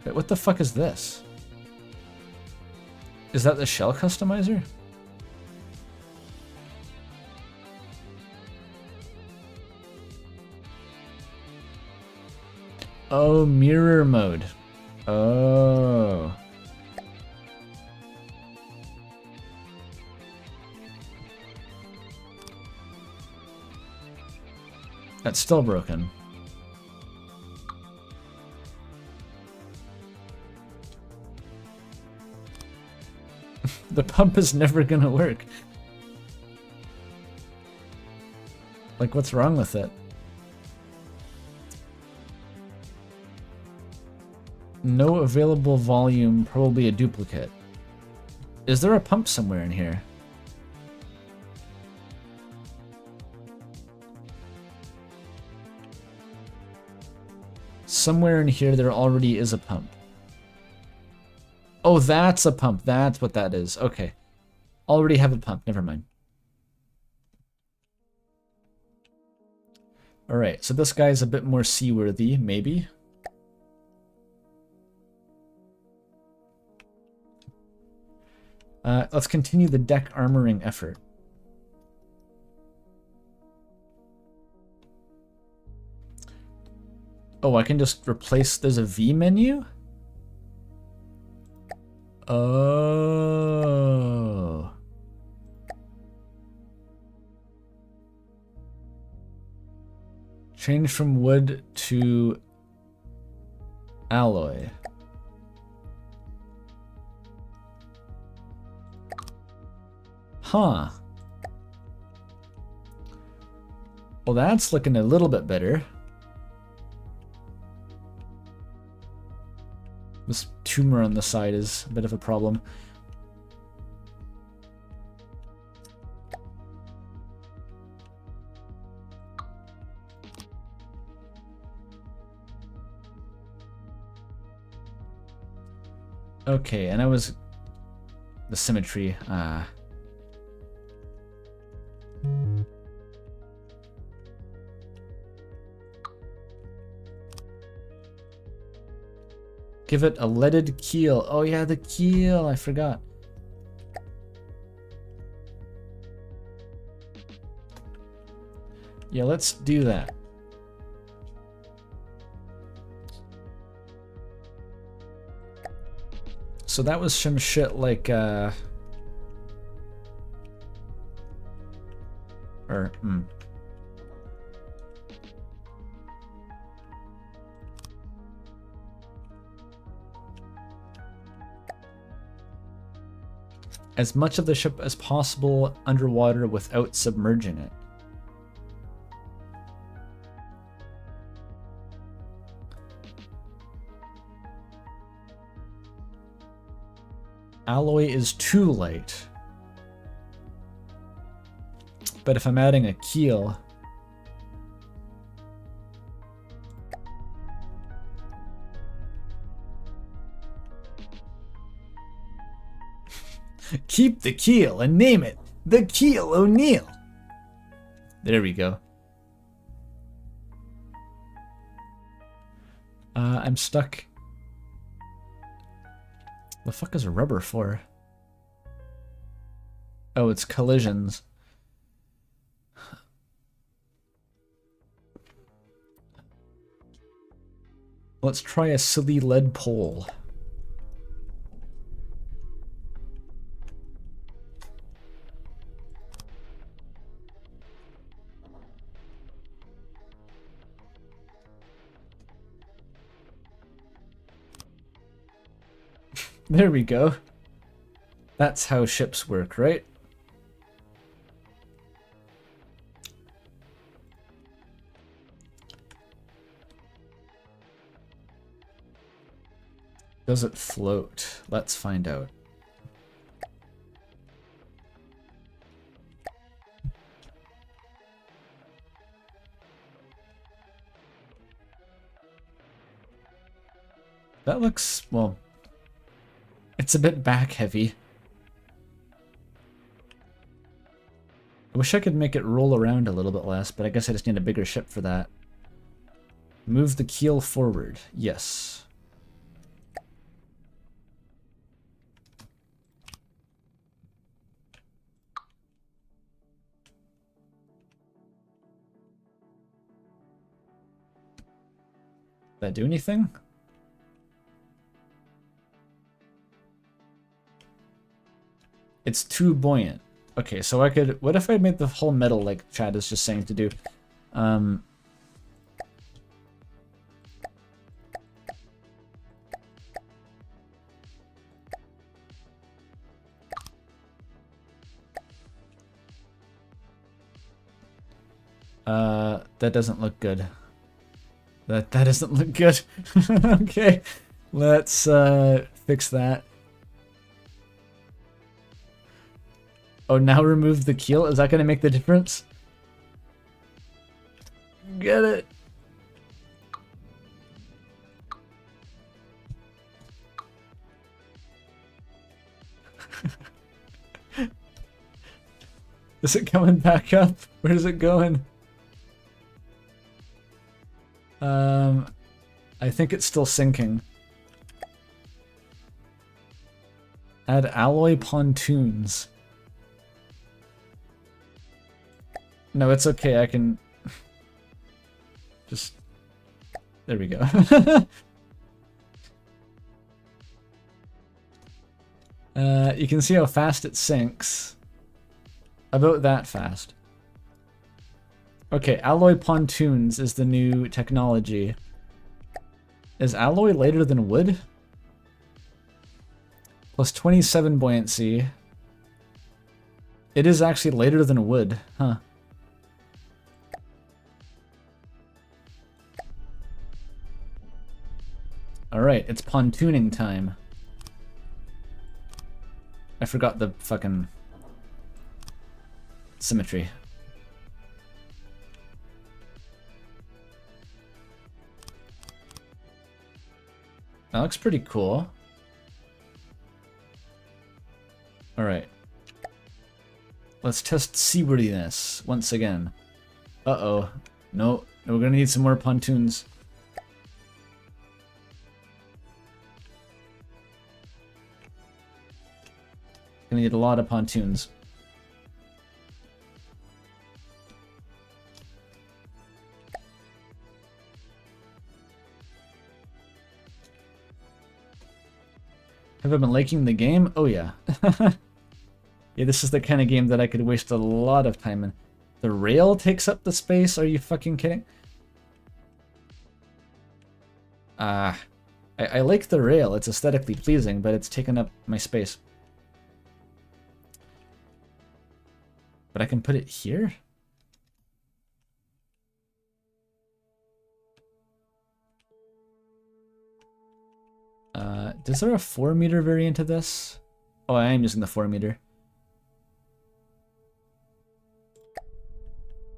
Speaker 1: Wait, what the fuck is this? Is that the shell customizer? Oh, mirror mode. Oh. That's still broken. The pump is never gonna work. Like, what's wrong with it? No available volume, probably a duplicate. Is there a pump somewhere in here? Somewhere in here there already is a pump. Oh, that's a pump. That's what that is. Okay. Already have a pump. Never mind. Alright, so this guy's a bit more seaworthy, maybe. Let's continue the deck armoring effort. Oh, I can just replace, there's a V menu? Oh. Change from wood to alloy. Huh. Well, that's looking a little bit better. This tumor on the side is a bit of a problem. Okay, and I was... the symmetry, give it a leaded keel. Oh yeah, the keel, I forgot. Yeah, let's do that. So that was some shit like, as much of the ship as possible underwater without submerging it. Alloy is too light. But if I'm adding a keel... Keep the keel and name it the Keel O'Neill. There we go. I'm stuck. The fuck is rubber for? Oh, it's collisions. Let's try a silly lead pole. There we go. That's how ships work, right? Does it float? Let's find out. That looks, well, it's a bit back heavy. I wish I could make it roll around a little bit less, but I guess I just need a bigger ship for that. Move the keel forward. Yes. Did that do anything? It's too buoyant. Okay, so I could... What if I made the whole metal like Chad is just saying to do? That doesn't look good. That doesn't look good. Okay, let's fix that. Oh, now remove the keel? Is that going to make the difference? Get it. Is it coming back up? Where's it going? I think it's still sinking. Add alloy pontoons. No, it's okay. I can just... There we go. You can see how fast it sinks. About that fast. Okay, alloy pontoons is the new technology. Is alloy lighter than wood? Plus 27 buoyancy. It is actually lighter than wood, huh? Alright, it's pontooning time. I forgot the fucking symmetry. That looks pretty cool. Alright. Let's test seaworthiness once again. Uh-oh. No, we're gonna need some more pontoons. Gonna need a lot of pontoons. Have I been liking the game? Oh yeah. Yeah, this is the kind of game that I could waste a lot of time in. The rail takes up the space? Are you fucking kidding? I like the rail. It's aesthetically pleasing, but it's taken up my space. But I can put it here? Is there a 4-meter variant of this? Oh, I am using the 4-meter.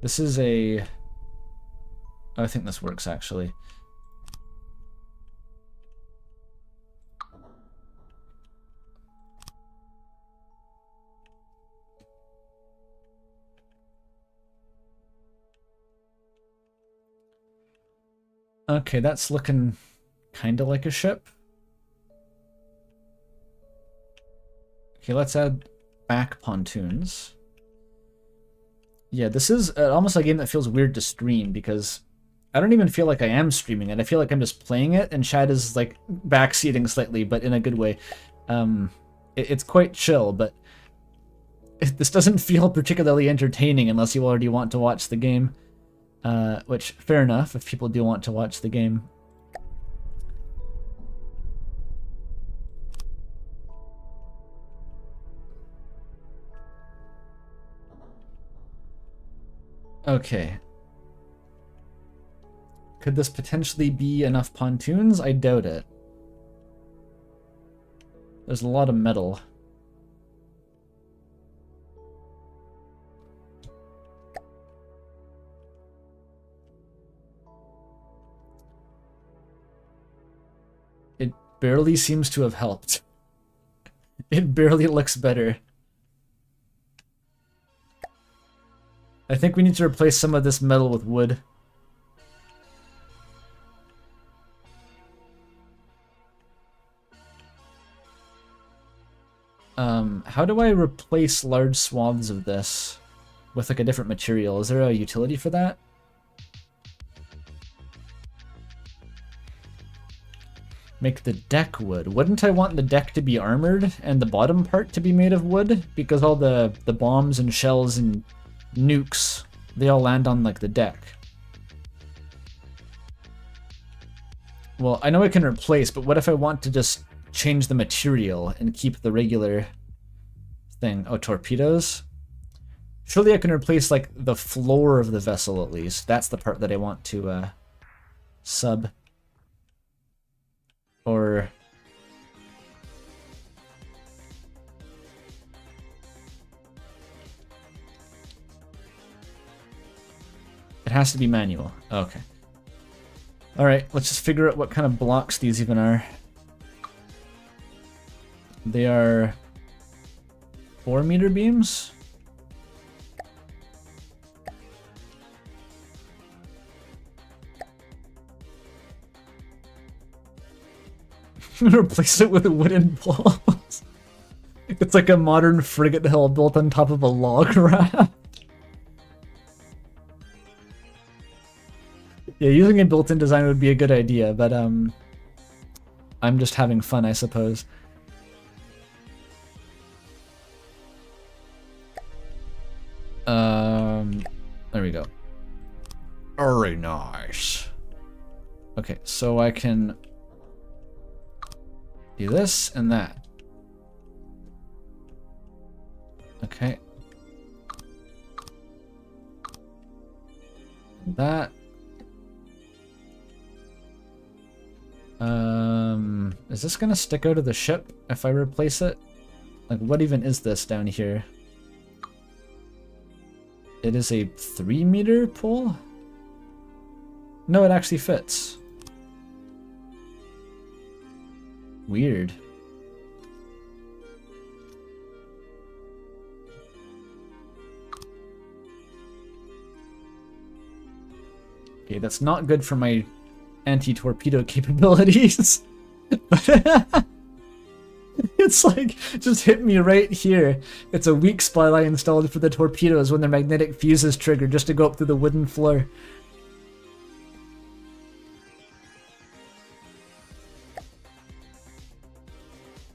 Speaker 1: This is a... Oh, I think this works, actually. Okay, that's looking kind of like a ship. Okay, let's add back pontoons. Yeah, this is almost a game that feels weird to stream because I don't even feel like I am streaming it. I feel like I'm just playing it and Chad is like backseating slightly, but in a good way. It's quite chill, but this doesn't feel particularly entertaining unless you already want to watch the game. Which, fair enough, if people do want to watch the game. Okay. Could this potentially be enough pontoons? I doubt it. There's a lot of metal. It barely seems to have helped. It barely looks better. I think we need to replace some of this metal with wood. How do I replace large swaths of this with like a different material? Is there a utility for that? Make the deck wood. Wouldn't I want the deck to be armored and the bottom part to be made of wood? Because all the bombs and shells and nukes, they all land on like the deck. Well, I know I can replace, but what if I want to just change the material and keep the regular thing? Oh, torpedoes? Surely I can replace like the floor of the vessel at least. That's the part that I want to sub. Or... It has to be manual. Okay. Alright, let's just figure out what kind of blocks these even are. They are 4-meter beams? Replace it with wooden poles. It's like a modern frigate hull built on top of a log raft. Yeah, using a built-in design would be a good idea, but I'm just having fun, I suppose. There we go.
Speaker 5: Very nice.
Speaker 1: Okay, so I can do this and that. Okay. That. Is this gonna stick out of the ship if I replace it? Like, what even is this down here? It is a 3-meter pole? No, it actually fits. Weird. Okay, that's not good for my anti-torpedo capabilities. It's like, just hit me right here. It's a weak spot I installed for the torpedoes when their magnetic fuses trigger just to go up through the wooden floor.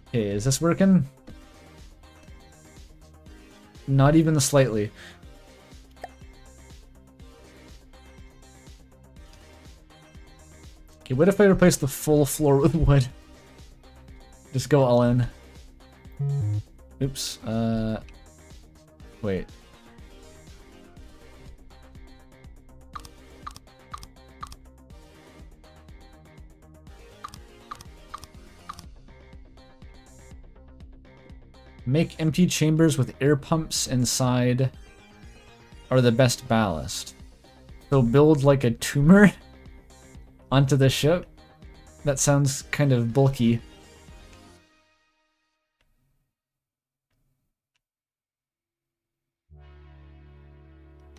Speaker 1: Okay, is this working? Not even slightly. Okay, what if I replace the full floor with wood? Just go all in. Oops, wait. Make empty chambers with air pumps inside are the best ballast. So build like a tumor onto the ship? That sounds kind of bulky.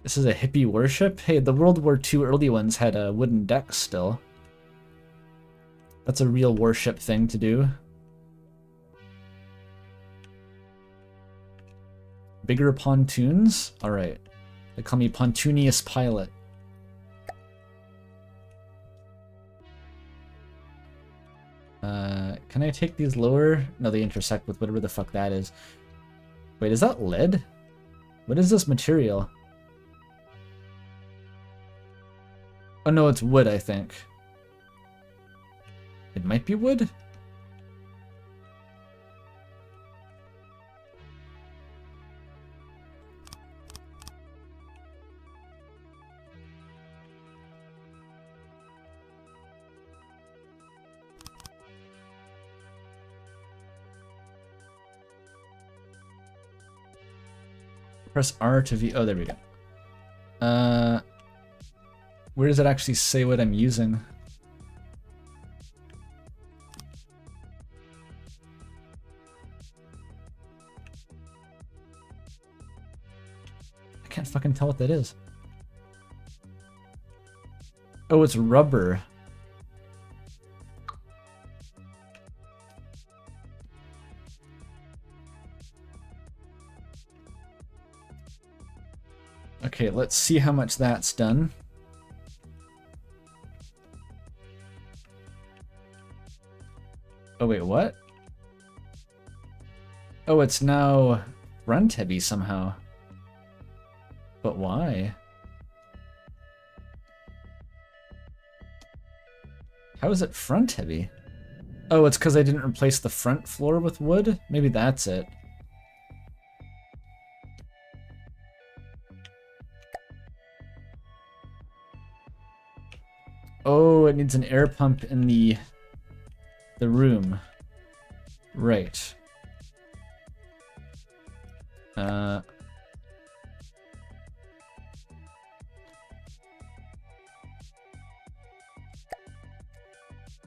Speaker 1: This is a hippie warship? Hey, the World War II early ones had a wooden deck still. That's a real warship thing to do. Bigger pontoons? Alright. They call me Pontoonius Pilot. Can I take these lower? No, they intersect with whatever the fuck that is. Wait, is that lead? What is this material? Oh no, it's wood, I think. It might be wood? Press R to V. Oh, there we go. Where does it actually say what I'm using? I can't fucking tell what that is. Oh, it's rubber. Okay, let's see how much that's done. Oh wait, what? Oh, it's now front heavy somehow. But why? How is it front heavy? Oh, it's because I didn't replace the front floor with wood? Maybe that's it. Oh, it needs an air pump in the room. Right.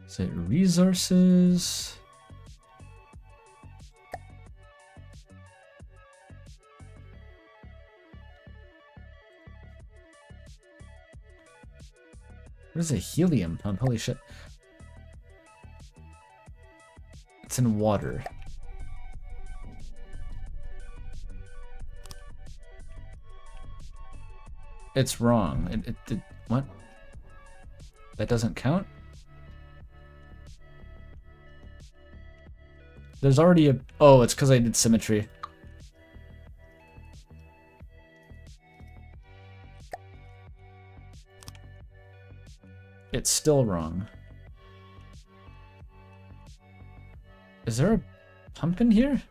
Speaker 1: Is it resources? What is a helium pump? Holy shit. It's in water. It's wrong. It what? That doesn't count? There's already a... Oh, it's because I did symmetry. It's still wrong. Is there a pump in here?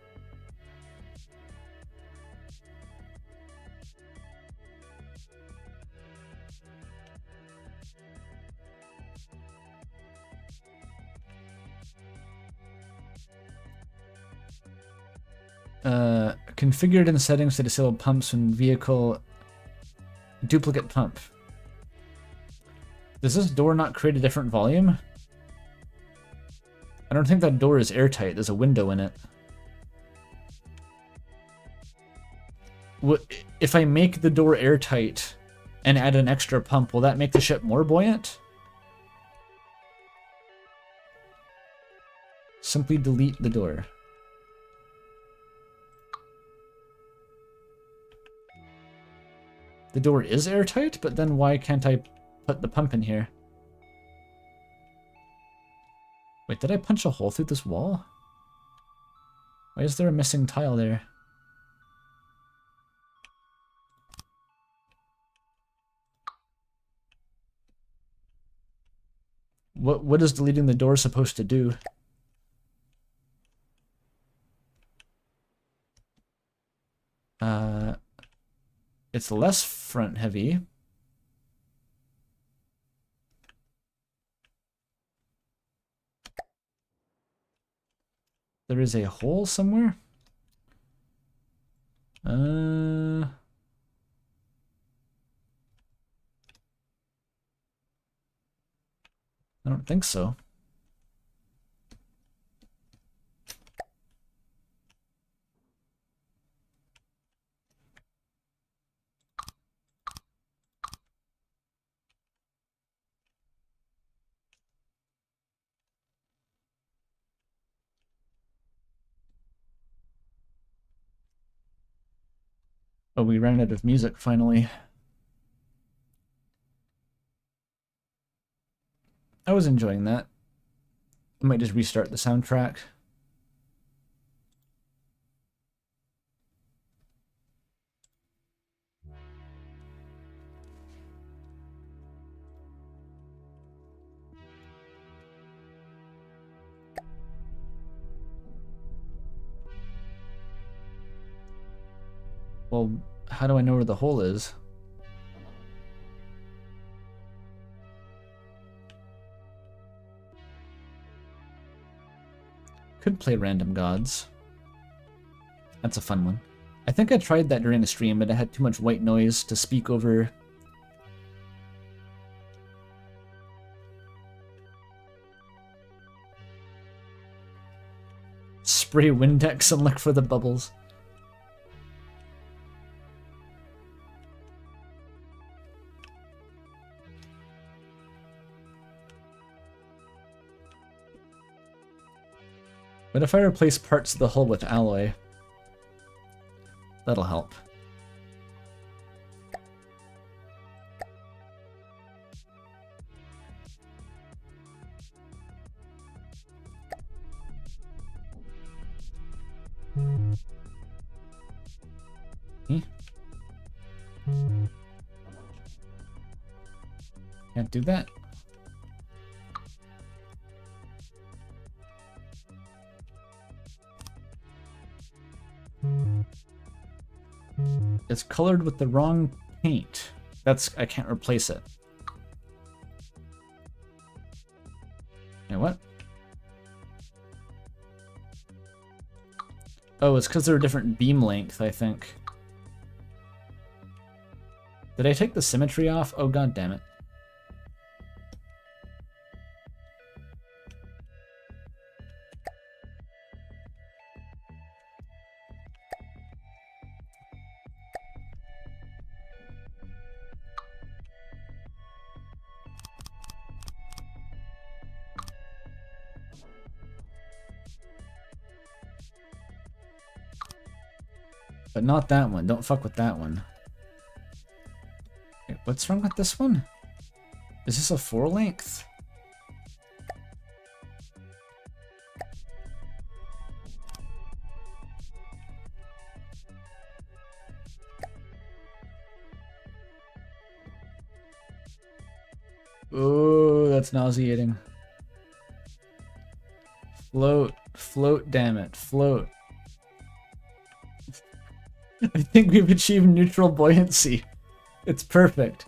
Speaker 1: Configured in settings to disable pumps when vehicle duplicate pump. Does this door not create a different volume? I don't think that door is airtight. There's a window in it. If I make the door airtight and add an extra pump, will that make the ship more buoyant? Simply delete the door. The door is airtight, but then why can't I put the pump in here? Wait, did I punch a hole through this wall? Why is there a missing tile there? What is deleting the door supposed to do? It's less front heavy. There is a hole somewhere? I don't think so. Oh, we ran out of music finally. I was enjoying that. I might just restart the soundtrack. Well, how do I know where the hole is? Could play Random Gods. That's a fun one. I think I tried that during a stream, but I had too much white noise to speak over. Spray Windex and look for the bubbles. What if I replace parts of the hull with alloy? That'll help. Can't do that. It's colored with the wrong paint. I can't replace it. You know what? Oh, it's because they're a different beam length, I think. Did I take the symmetry off? Oh, god damn it. But not that one. Don't fuck with that one. Wait, what's wrong with this one? Is this a 4-length? Oh, that's nauseating. Float, float, damn it, float. I think we've achieved neutral buoyancy. It's perfect.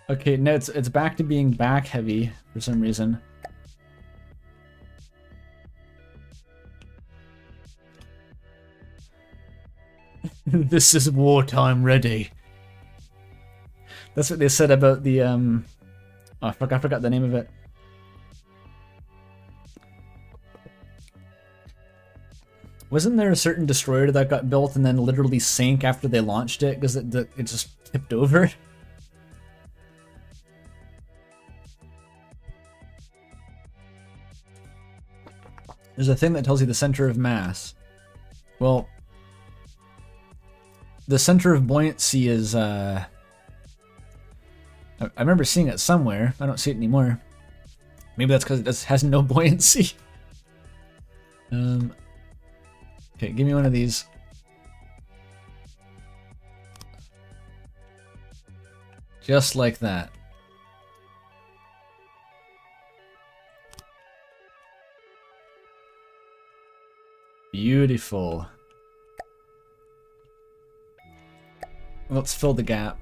Speaker 1: Okay, now it's back to being back heavy for some reason. This is wartime ready. That's what they said about the oh, I forgot the name of it. Wasn't there a certain destroyer that got built and then literally sank after they launched it because it just tipped over? There's a thing that tells you the center of mass. Well, the center of buoyancy is, I remember seeing it somewhere. I don't see it anymore. Maybe that's because it has no buoyancy. Okay, give me one of these. Just like that. Beautiful. Let's fill the gap.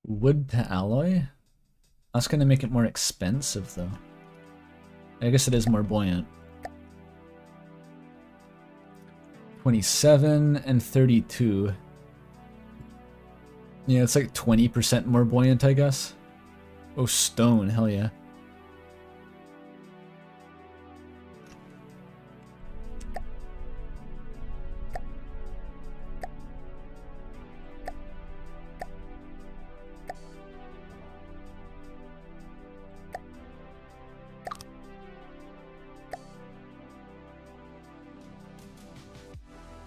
Speaker 1: Wood to alloy? That's gonna make it more expensive though. I guess it is more buoyant. 27 and 32. Yeah, it's like 20% more buoyant, I guess. Oh, stone, hell yeah.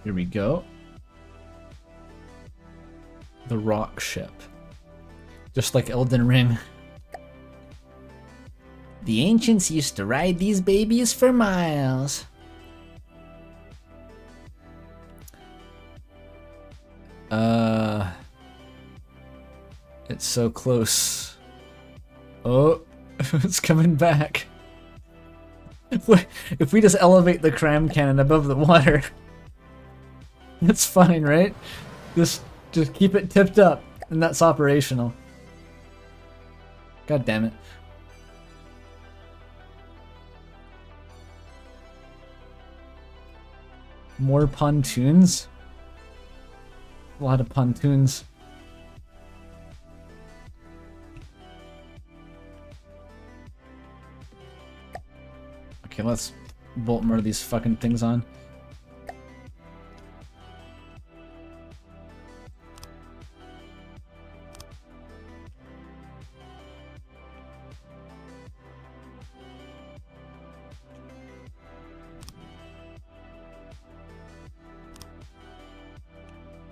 Speaker 1: Here we go. The rock ship. Just like Elden Ring. The ancients used to ride these babies for miles. It's so close. Oh, it's coming back. If we just elevate the cram cannon above the water, it's fine, right? Just keep it tipped up, and that's operational. God damn it. More pontoons? A lot of pontoons. Okay, let's bolt more of these fucking things on.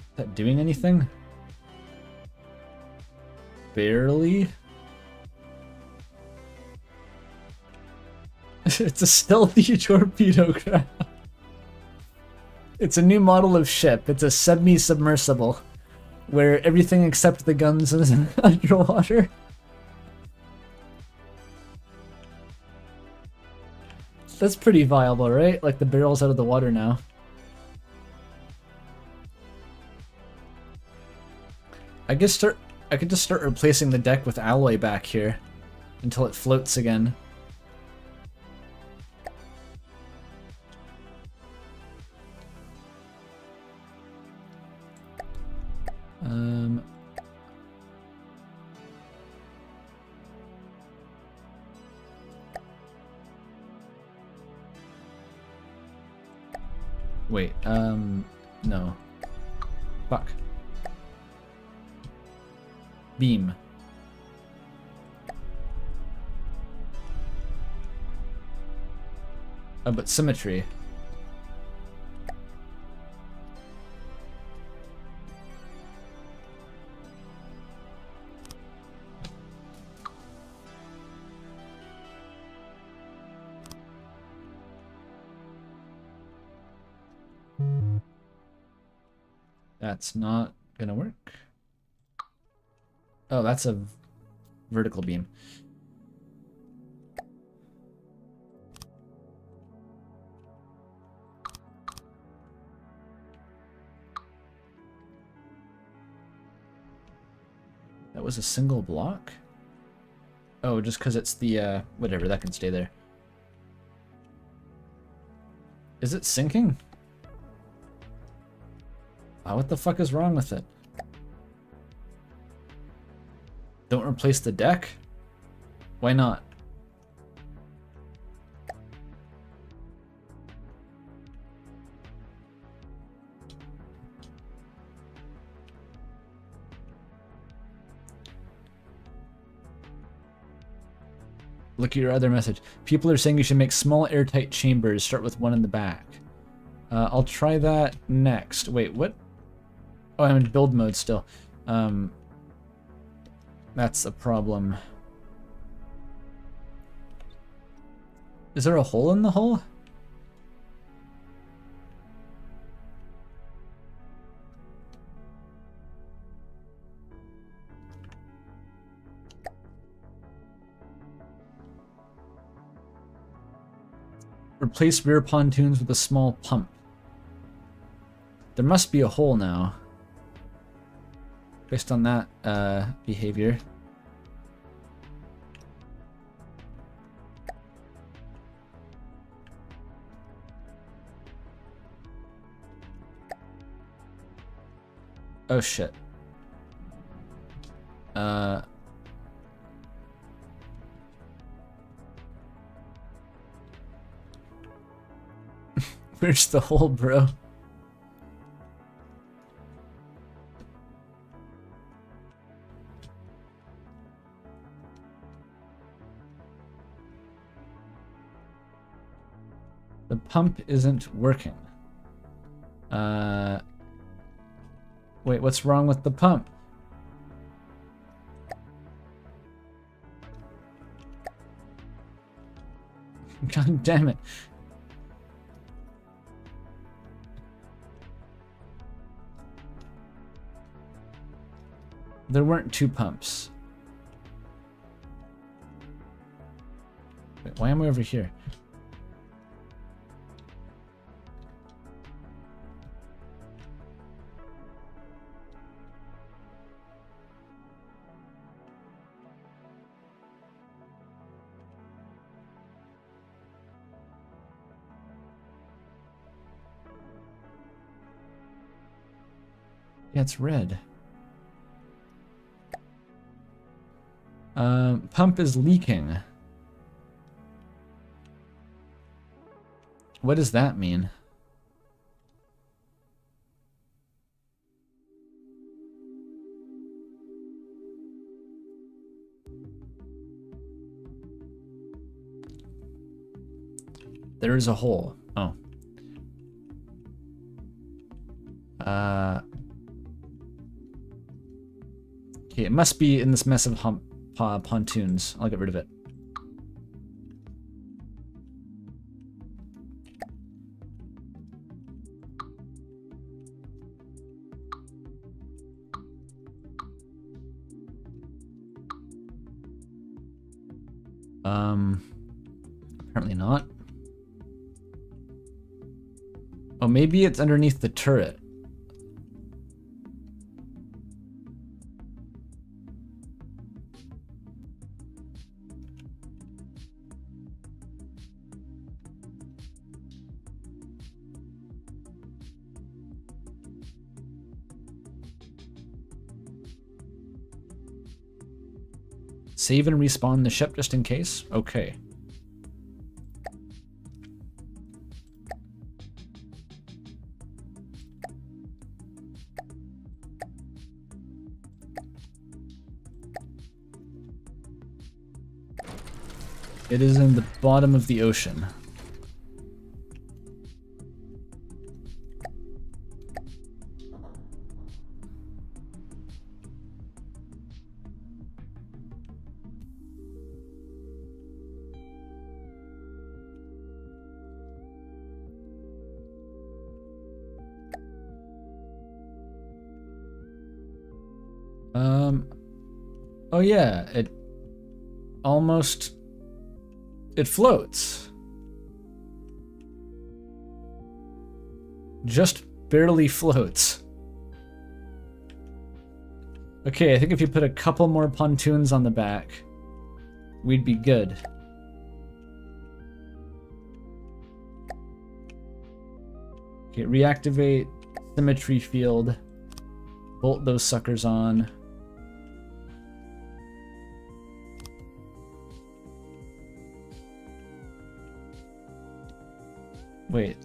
Speaker 1: Is that doing anything? Barely. It's a stealthy torpedo craft. It's a new model of ship. It's a semi-submersible, where everything except the guns is underwater. That's pretty viable, right? Like the barrel's out of the water now. I could just start replacing the deck with alloy back here until it floats again. Wait, no. Fuck. beam. Oh, but symmetry. That's not gonna work. Oh, that's a vertical beam. That was a single block? Oh, just because it's the, whatever, that can stay there. Is it sinking? Oh, what the fuck is wrong with it? Don't replace the deck? Why not? Look at your other message. People are saying you should make small airtight chambers. Start with one in the back. I'll try that next. Wait, what? Oh, I'm in build mode still. That's a problem. Is there a hole in the hull? Replace rear pontoons with a small pump. There must be a hole now. Based on that behavior. Oh shit. Where's the hole, bro? The pump isn't working. Wait, what's wrong with the pump? God damn it. There weren't two pumps. Wait, why am I over here? Yeah, it's red. Pump is leaking. What does that mean? There is a hole. Oh. Okay, it must be in this mess of pontoons. I'll get rid of it. Apparently not. Oh, maybe it's underneath the turret. Save and respawn the ship just in case? Okay. It is in the bottom of the ocean. Oh yeah, it floats. Just barely floats. Okay, I think if you put a couple more pontoons on the back, we'd be good. Okay, reactivate symmetry field. Bolt those suckers on. Wait,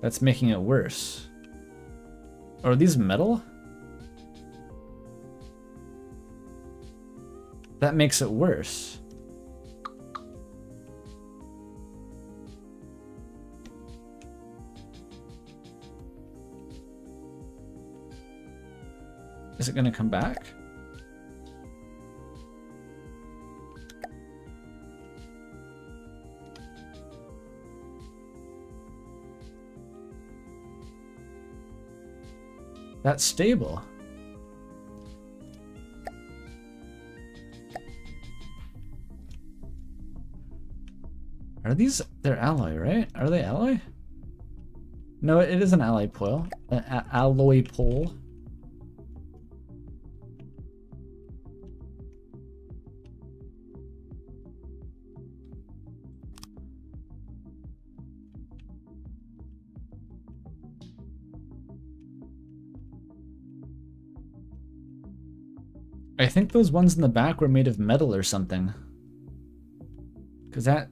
Speaker 1: that's making it worse. Are these metal? That makes it worse. Is it gonna come back? That's stable. Are these their alloy, right? Are they alloy? No, it is an alloy pole. An alloy pole. I think those ones in the back were made of metal or something. Because that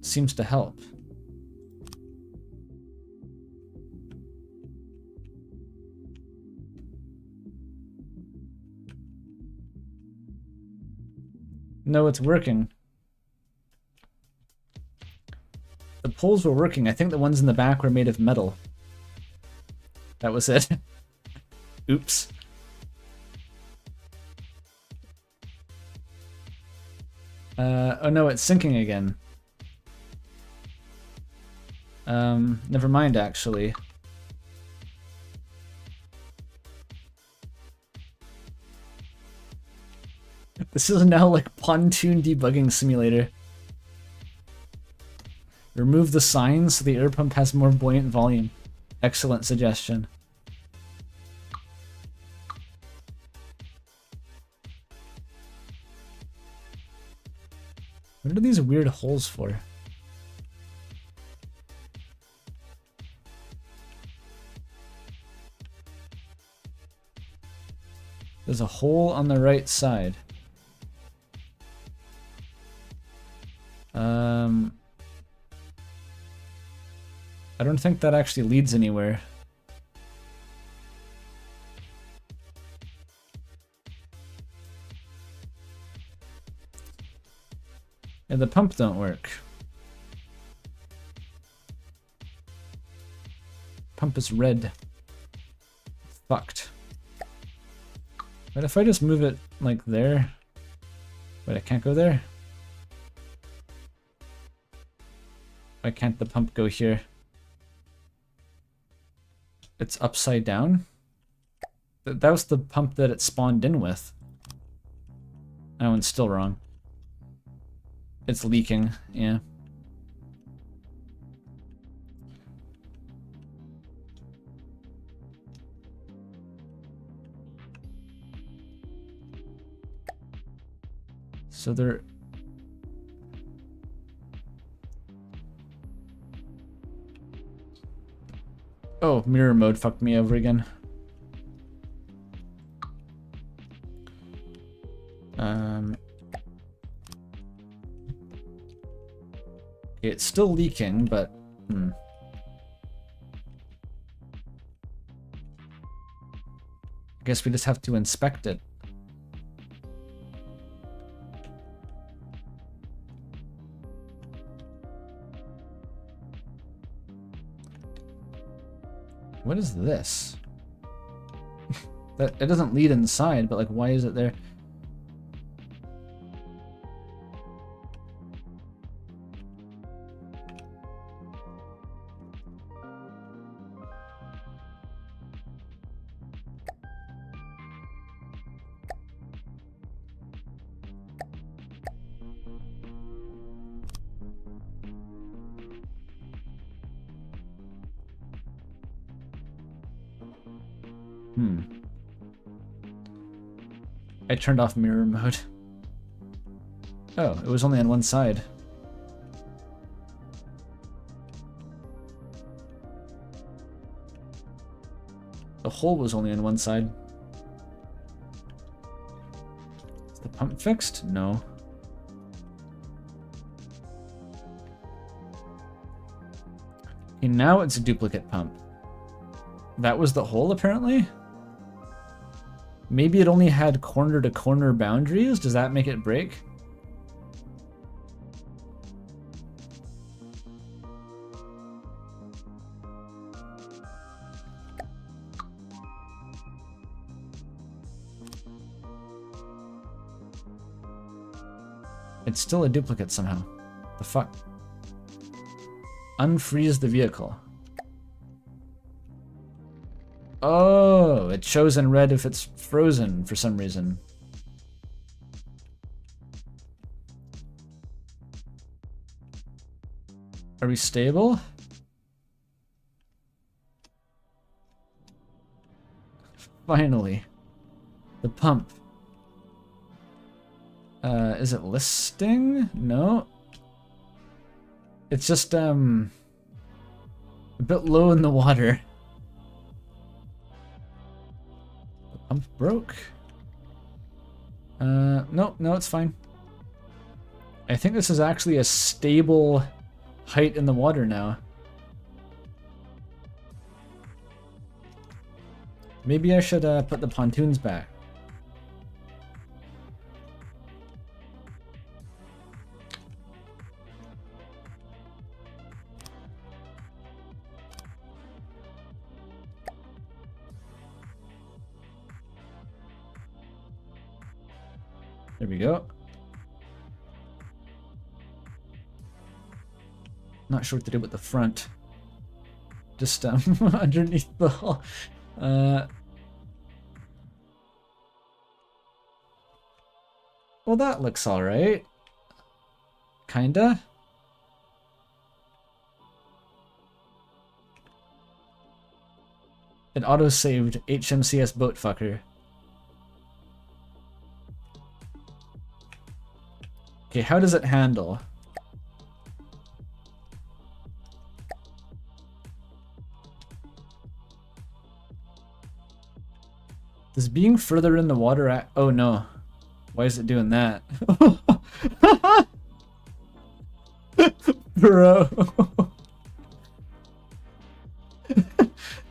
Speaker 1: seems to help. No, it's working. The poles were working. I think the ones in the back were made of metal. That was it. Oops. Oh no, it's sinking again. Never mind, actually. This is now like pontoon debugging simulator. Remove the signs so the air pump has more buoyant volume. Excellent suggestion. What are these weird holes for? There's a hole on the right side. I don't think that actually leads anywhere. And the pump don't work. Pump is red. Fucked. But if I just move it like there... Wait, I can't go there? Why can't the pump go here? It's upside down? That was the pump that it spawned in with. That one's still wrong. It's leaking, yeah. So they're... Oh, mirror mode fucked me over again. It's still leaking, but... I guess we just have to inspect it. What is this? That it doesn't lead inside, but like, why is it there? I turned off mirror mode. Oh, it was only on one side. The hole was only on one side. Is the pump fixed? No. Okay, now it's a duplicate pump. That was the hole, apparently? Maybe it only had corner-to-corner boundaries? Does that make it break? It's still a duplicate somehow. The fuck? Unfreeze the vehicle. Oh, it shows in red if it's frozen for some reason. Are we stable? Finally. The pump. Is it listing? No. It's just, a bit low in the water. The pump broke. No, it's fine. I think this is actually a stable height in the water now. Maybe I should, put the pontoons back. There we go. Not sure what to do with the front. Just underneath the hull. Well, that looks alright. Kinda. It auto-saved HMCS Boatfucker. Okay, how does it handle? Does being further in the water oh no. Why is it doing that? Bro.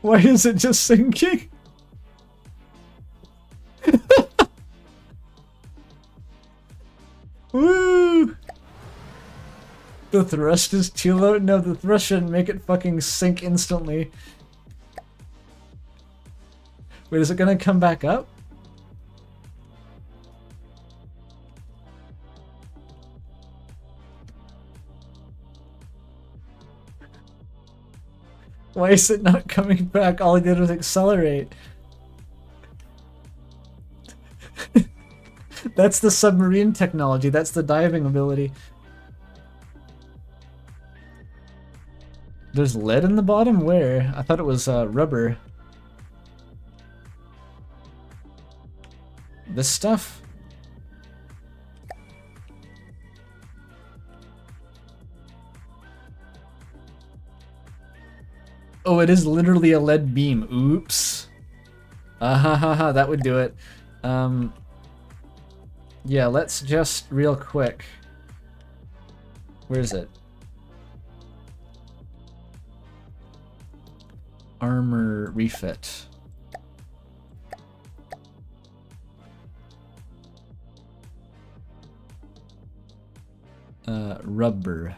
Speaker 1: Why is it just sinking? Woo! The thrust is too low? No, the thrust shouldn't make it fucking sink instantly. Wait, is it gonna come back up? Why is it not coming back? All I did was accelerate. That's the submarine technology. That's the diving ability. There's lead in the bottom? Where? I thought it was rubber. This stuff? Oh, it is literally a lead beam. Oops. That would do it. Yeah, let's just real quick. Where is it? Armor refit. Rubber.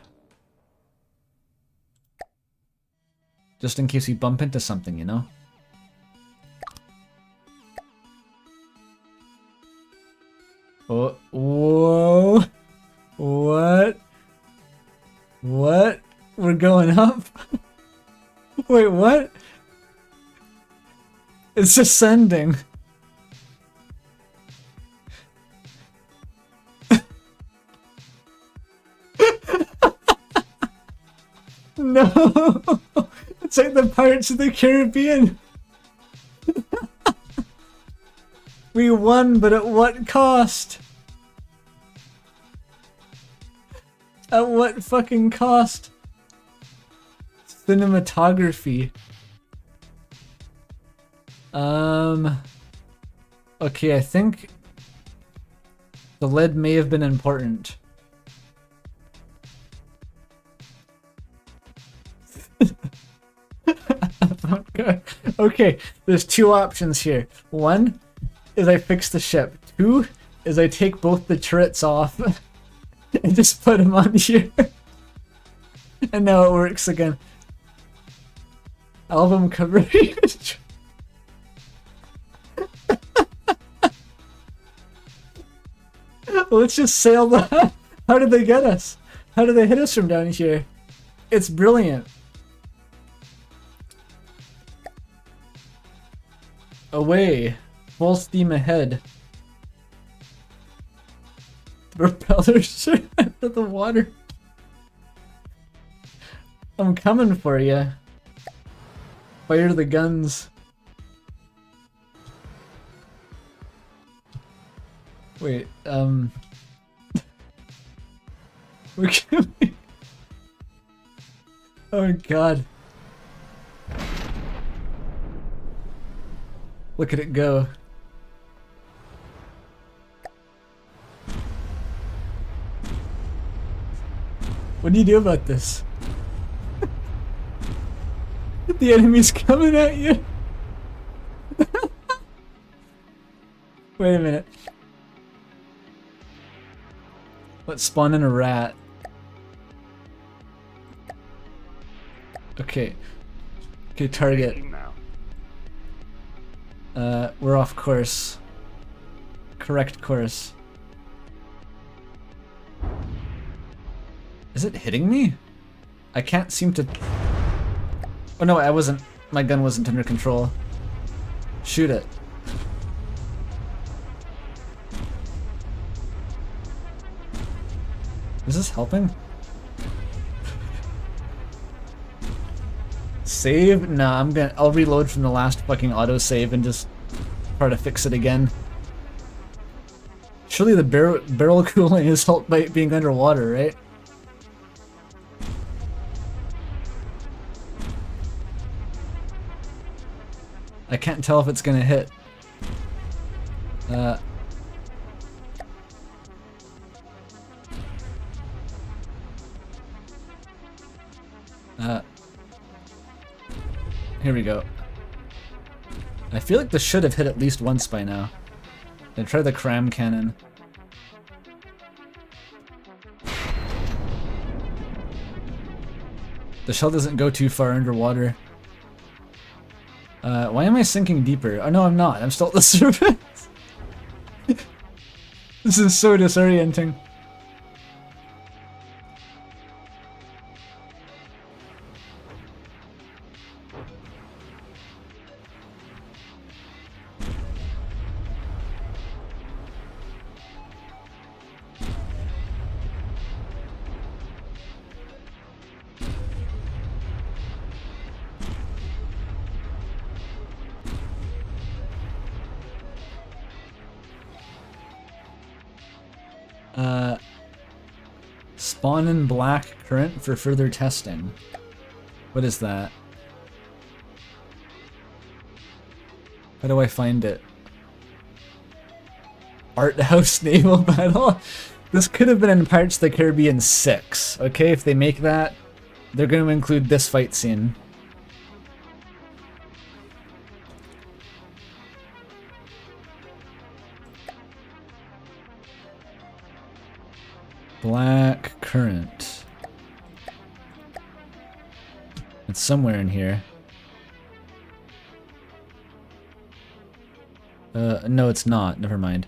Speaker 1: Just in case we bump into something, you know? Oh, whoa. What? What? We're going up? Wait, what? It's ascending. No! It's like the Pirates of the Caribbean! We won, but at what cost? At what fucking cost? Cinematography. Okay, I think the lead may have been important. Okay, there's two options here. One is I fix the ship. Two is I take both the turrets off and just put them on here. And now it works again. Album cover. Let's just sail the... How did they get us? How did they hit us from down here? It's brilliant. Away. Full steam ahead. The propellers are out of the water. I'm coming for you. Fire the guns. Wait, we're coming. Oh god. Look at it go. What do you do about this? The enemy's coming at you. Wait a minute. Let's spawn in a rat. Okay. Okay, target. We're off course. Correct course. Is it hitting me? I can't seem to... Oh no, I wasn't. My gun wasn't under control. Shoot it. Is this helping? Save? Nah, I'll reload from the last fucking autosave and just try to fix it again. Surely the barrel cooling is helped by it being underwater, right? I can't tell if it's gonna hit. Here we go. I feel like this should have hit at least once by now. Then try the cram cannon. The shell doesn't go too far underwater. Why am I sinking deeper? Oh no, I'm not. I'm still at the surface. This is so disorienting. Spawn in black current for further testing. What is that? How do I find it? Art House Naval Battle? This could have been in Pirates of the Caribbean 6, okay? If they make that, they're going to include this fight scene. Black current. It's somewhere in here. No, it's not. Never mind.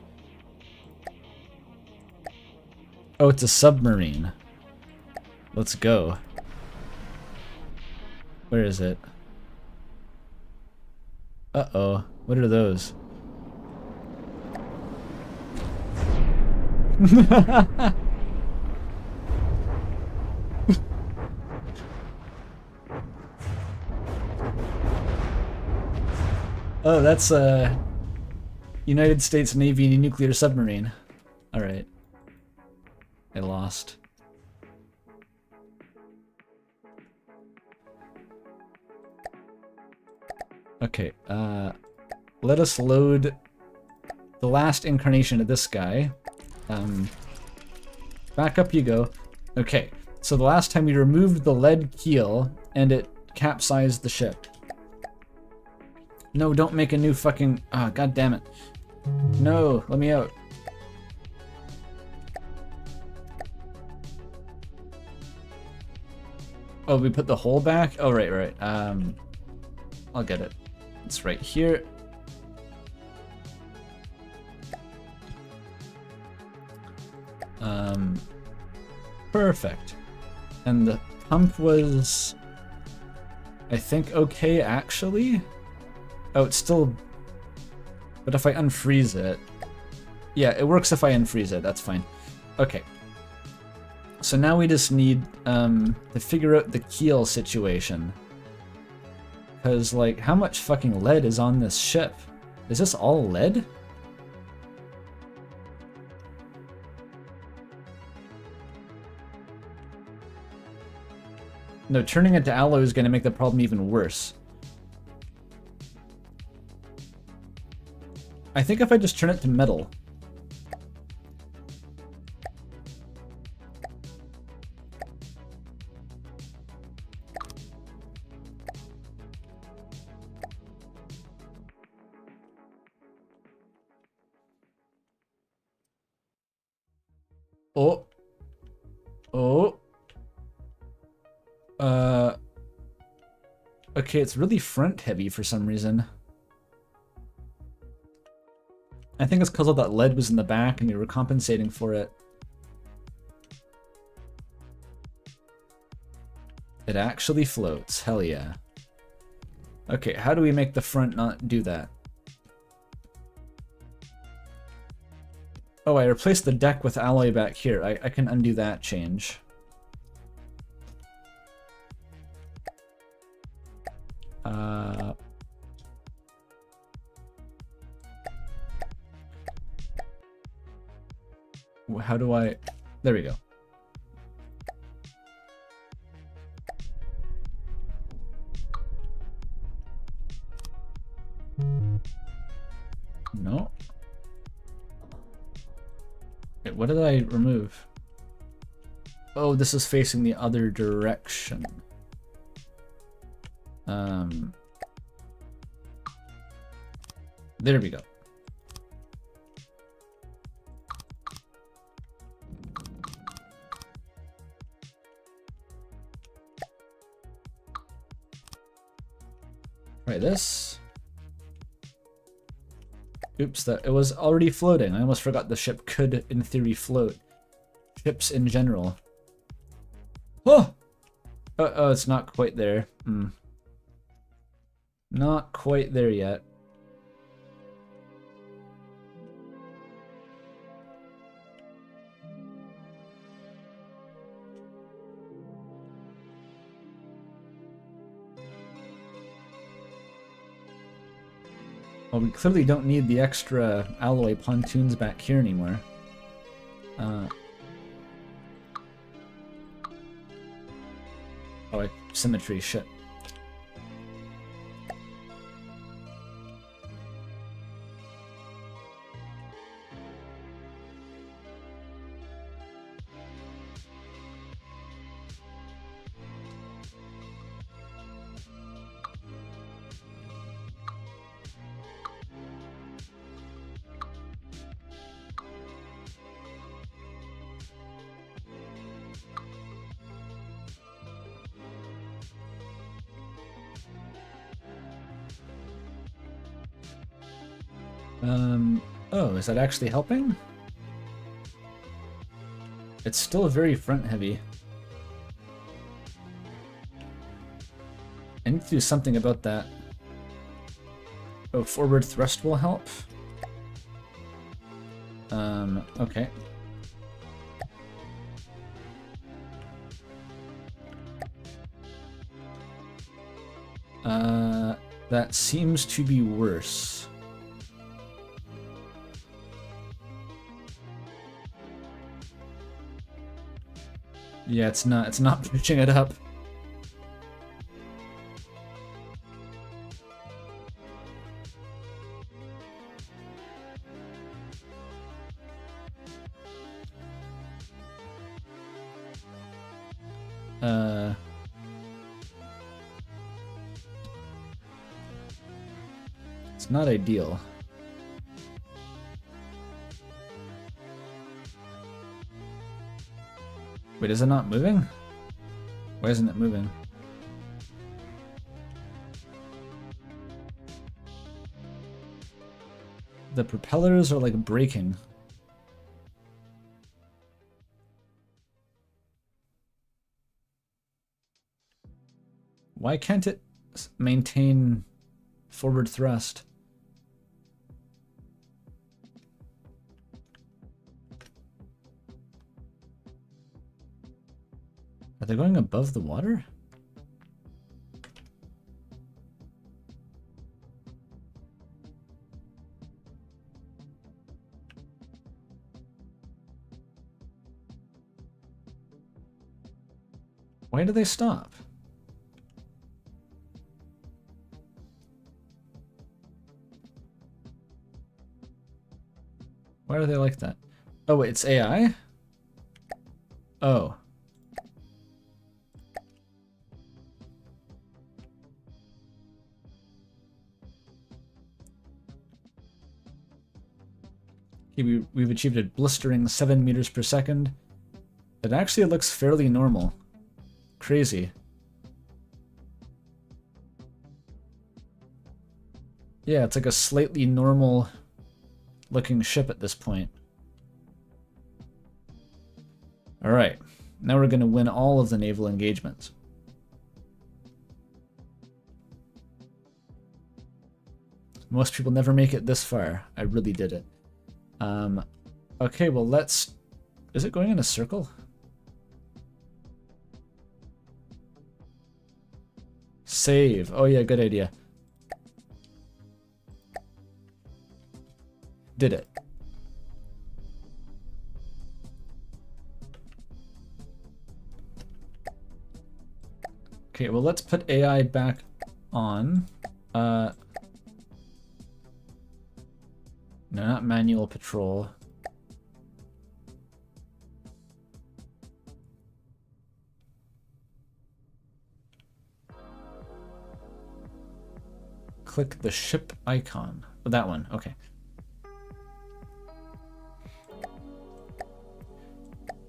Speaker 1: Oh, it's a submarine. Let's go. Where is it? Uh-oh. What are those? Oh, that's a United States Navy nuclear submarine. Alright. I lost. Okay, let us load the last incarnation of this guy. Back up you go. Okay, so the last time we removed the lead keel and it capsized the ship. No, don't make a new fucking... Ah, god damn it. No, let me out. Oh, we put the hole back? Oh, right. I'll get it. It's right here. Perfect. And the pump was, I think, okay, actually? Oh, it's still... But if I unfreeze it... Yeah, it works if I unfreeze it, that's fine. Okay. So now we just need to figure out the keel situation. Because, like, how much fucking lead is on this ship? Is this all lead? No, turning it to alloy is going to make the problem even worse. I think if I just turn it to metal. Oh. Oh. Okay, it's really front heavy for some reason. I think it's because all that lead was in the back and we were compensating for it. It actually floats, hell yeah. Okay, how do we make the front not do that? Oh, I replaced the deck with alloy back here. I can undo that change. How do I... There we go. No. Wait, what did I remove? Oh, this is facing the other direction. There we go. Try this. Oops, that it was already floating. I almost forgot the ship could, in theory, float. Ships in general. Oh! Oh, it's not quite there. Not quite there yet. Well, we clearly don't need the extra alloy pontoons back here anymore. Oh, symmetry, shit. Oh, is that actually helping? It's still very front heavy. I need to do something about that. Oh, forward thrust will help. Okay. That seems to be worse. Yeah, it's not pushing it up. It's not ideal. Wait, is it not moving? Why isn't it moving? The propellers are like braking. Why can't it maintain forward thrust? Are they going above the water? Why do they stop? Why are they like that? Oh, it's AI? Oh. Okay, we've achieved a blistering 7 meters per second. It actually looks fairly normal. Crazy. Yeah, it's like a slightly normal looking ship at this point. Alright, now we're going to win all of the naval engagements. Most people never make it this far. I really did it. Okay, well let's... Is it going in a circle? Save. Oh yeah, good idea. Did it. Okay, well let's put AI back on. No, not manual patrol. Click the ship icon. Oh, that one, okay.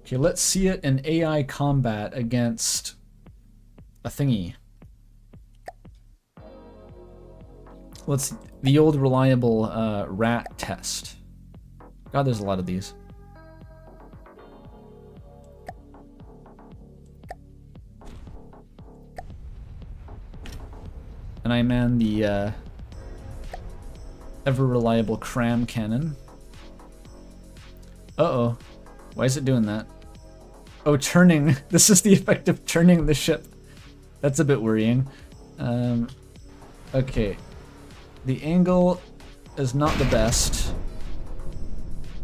Speaker 1: Okay, let's see it in AI combat against a thingy. Let's the old reliable rat test. God, there's a lot of these. And I man the ever reliable cram cannon. Uh-oh. Why is it doing that? Oh, turning. This is the effect of turning the ship. That's a bit worrying. Okay. The angle is not the best.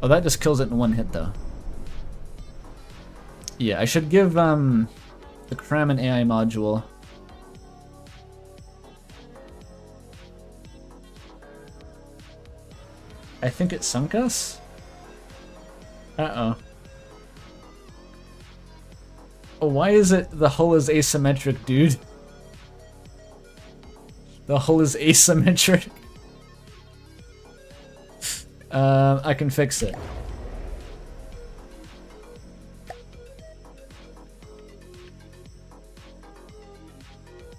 Speaker 1: Oh, that just kills it in one hit, though. Yeah, I should give the cram an AI module. I think it sunk us? Uh-oh. Oh, why is it the hull is asymmetric, dude? The hull is asymmetric. I can fix it.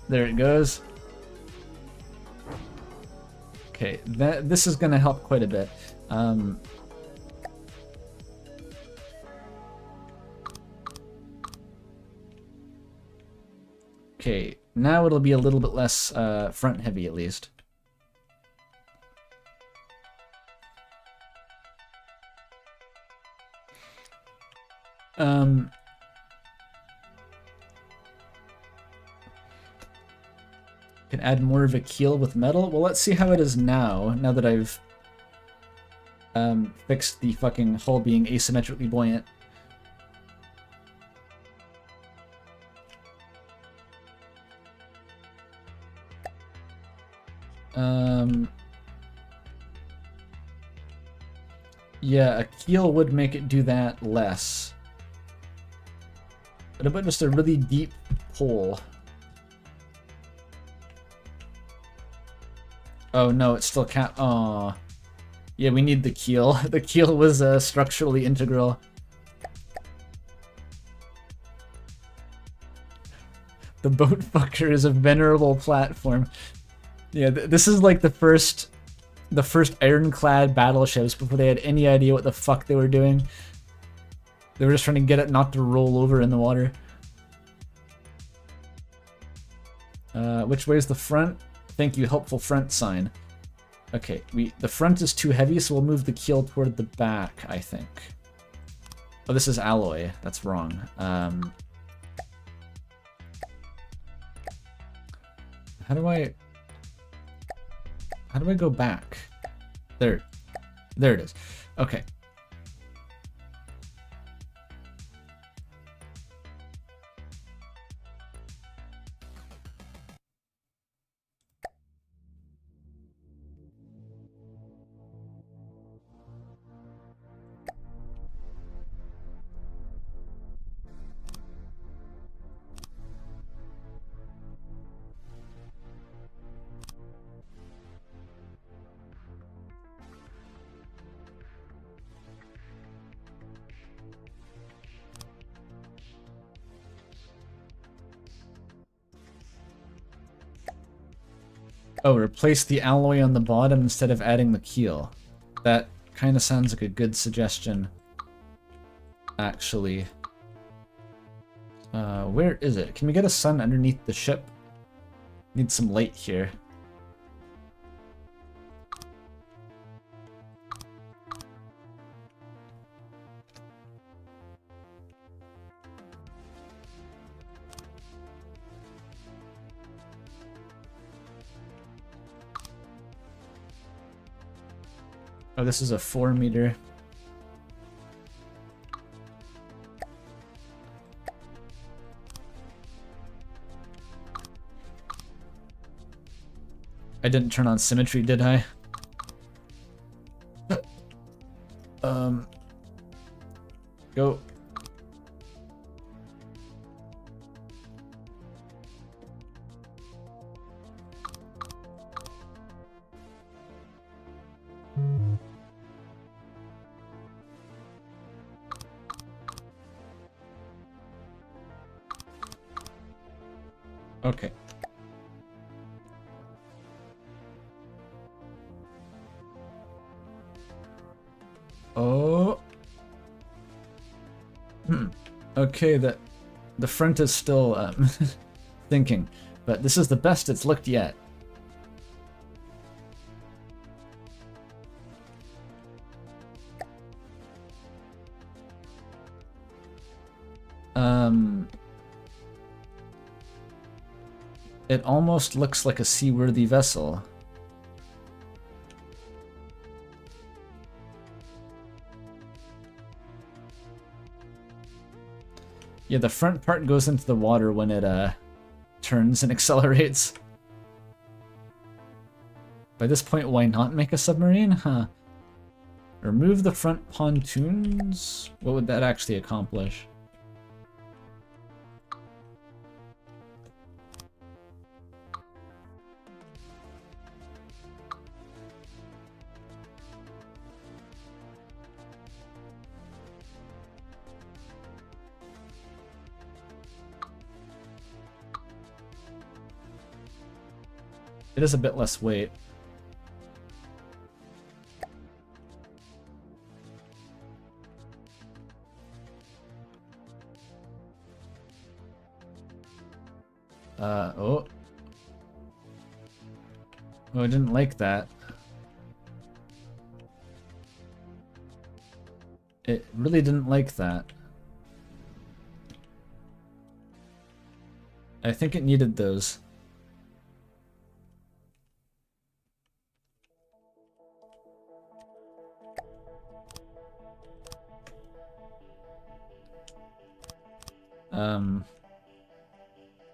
Speaker 1: There it goes. Okay, this is gonna help quite a bit. Okay, now it'll be a little bit less front heavy at least. Can add more of a keel with metal. Well, let's see how it is now that I've fixed the fucking hull being asymmetrically buoyant. Yeah, a keel would make it do that less. What about just a really deep hole? Oh no, it's still Aw. Yeah, we need the keel. The keel was structurally integral. The boat fucker is a venerable platform. Yeah, this is like the first ironclad battleships before they had any idea what the fuck they were doing. They were just trying to get it not to roll over in the water. Which way is the front? Thank you, helpful front sign. Okay, the front is too heavy, so we'll move the keel toward the back, I think. Oh, this is alloy. That's wrong. How do I go back? There it is. Okay. Oh, replace the alloy on the bottom instead of adding the keel. That kind of sounds like a good suggestion, actually. Where is it? Can we get a sun underneath the ship? Need some light here. Oh, this is a 4 meter. I didn't turn on symmetry, did I? Go. Okay. Oh. Okay, the front is still thinking, but this is the best it's looked yet. It almost looks like a seaworthy vessel. Yeah, the front part goes into the water when it turns and accelerates. By this point, why not make a submarine? Huh. Remove the front pontoons? What would that actually accomplish? It is a bit less weight. Oh. Oh, I didn't like that. It really didn't like that. I think it needed those.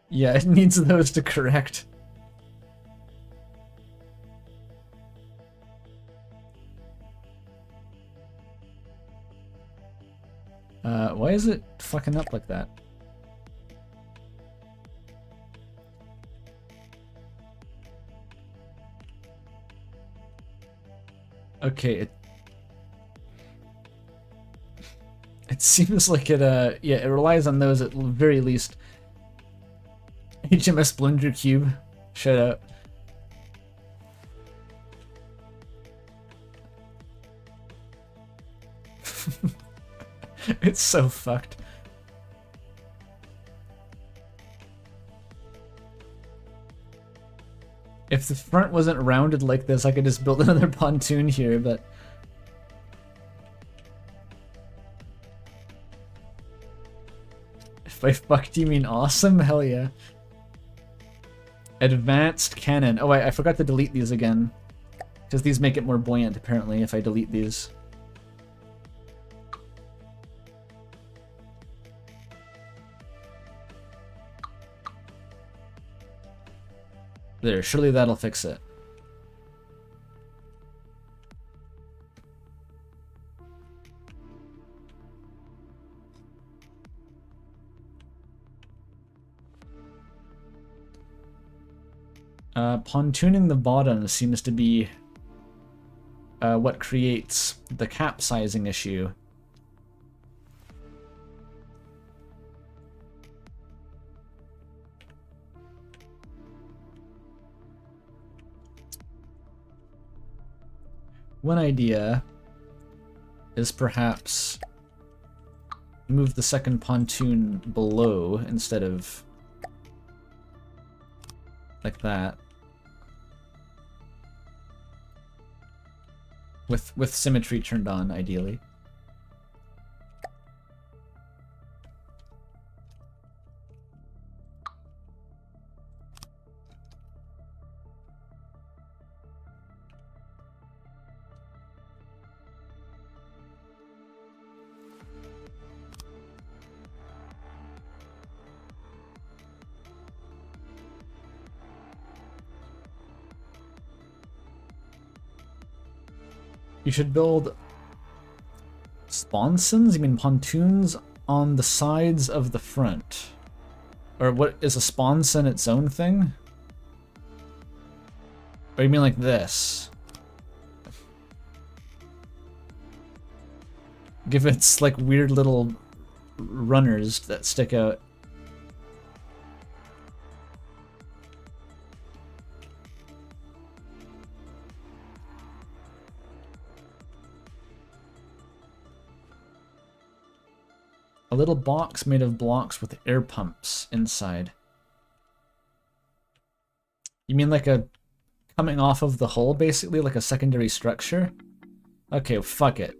Speaker 1: Yeah, it needs those to correct. Why is it fucking up like that? Okay, it seems like it, yeah, it relies on those at the very least. HMS Blunder Cube, shout out. It's so fucked. If the front wasn't rounded like this, I could just build another pontoon here, but... If by fucked you mean awesome? Hell yeah. Advanced cannon. Oh, I forgot to delete these again. Because these make it more buoyant, apparently, if I delete these. There, surely that'll fix it. Pontooning the bottom seems to be what creates the capsizing issue. One idea is perhaps move the second pontoon below instead of like that. With symmetry turned on, ideally. You should build sponsons? You mean pontoons on the sides of the front? Or what, is a sponson its own thing? Or you mean like this? Give it like weird little runners that stick out. A little box made of blocks with air pumps inside. You mean like a coming off of the hull, basically, like a secondary structure? Okay, well, fuck it.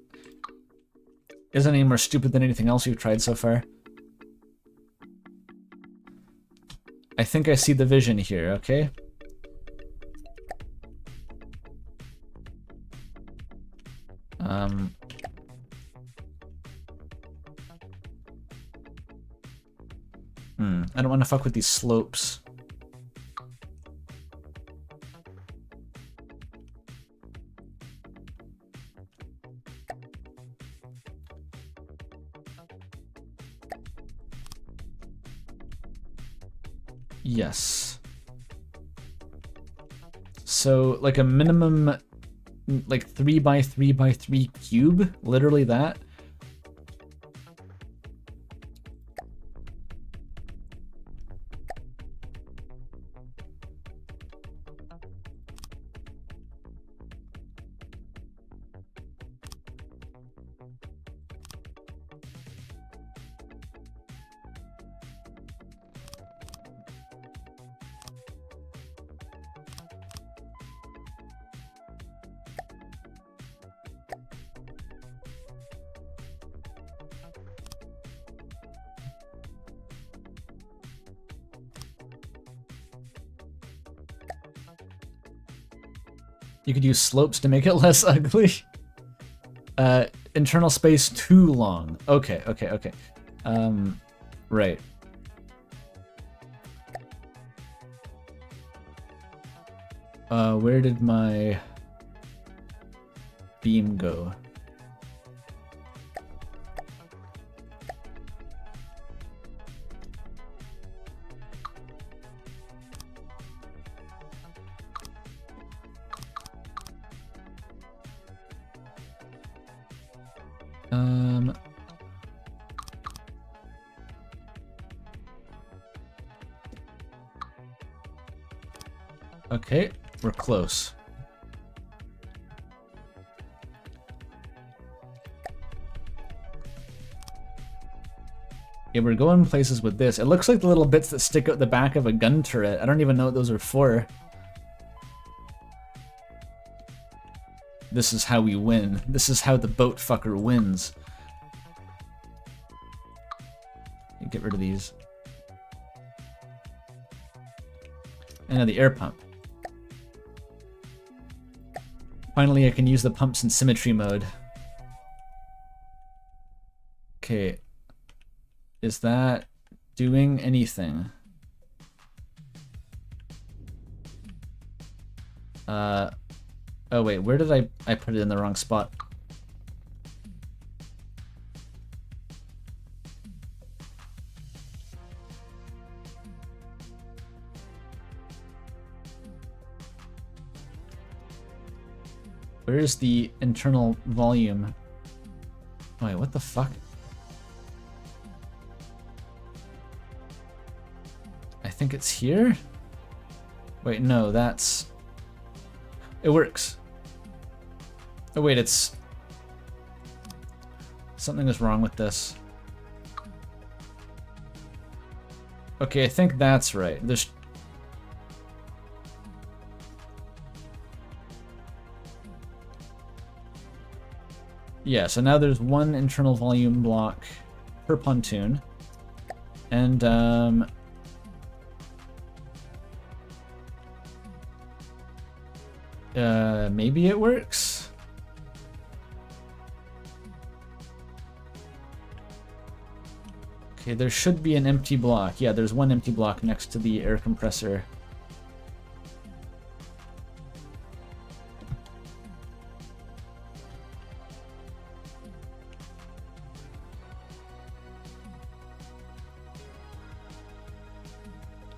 Speaker 1: Isn't any more stupid than anything else you've tried so far. I think I see the vision here, okay? I don't want to fuck with these slopes. Yes. So, like a minimum, like 3x3x3 cube, literally that. You could use slopes to make it less ugly. Internal space too long. Okay, okay, okay. Right. Where did my beam go? Okay, we're close. Yeah, we're going places with this. It looks like the little bits that stick out the back of a gun turret. I don't even know what those are for. This is how we win. This is how the boat fucker wins. Get rid of these. And now the air pump. Finally, I can use the pumps in symmetry mode. Okay. Is that doing anything? Oh wait, where did I put it in the wrong spot? Where's the internal volume? Wait, what the fuck? I think it's here? Wait, no, that's... It works. Oh wait, it's... Something is wrong with this. Okay, I think that's right. There's... Yeah, so now there's one internal volume block per pontoon. And, maybe it works? Okay, there should be an empty block. Yeah, there's one empty block next to the air compressor.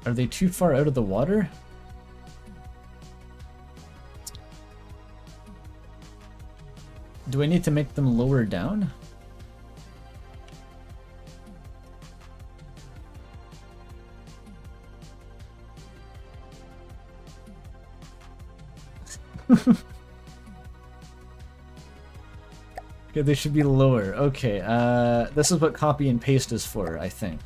Speaker 1: Are they too far out of the water? Do I need to make them lower down? Okay, they should be lower. Okay, this is what copy and paste is for, I think.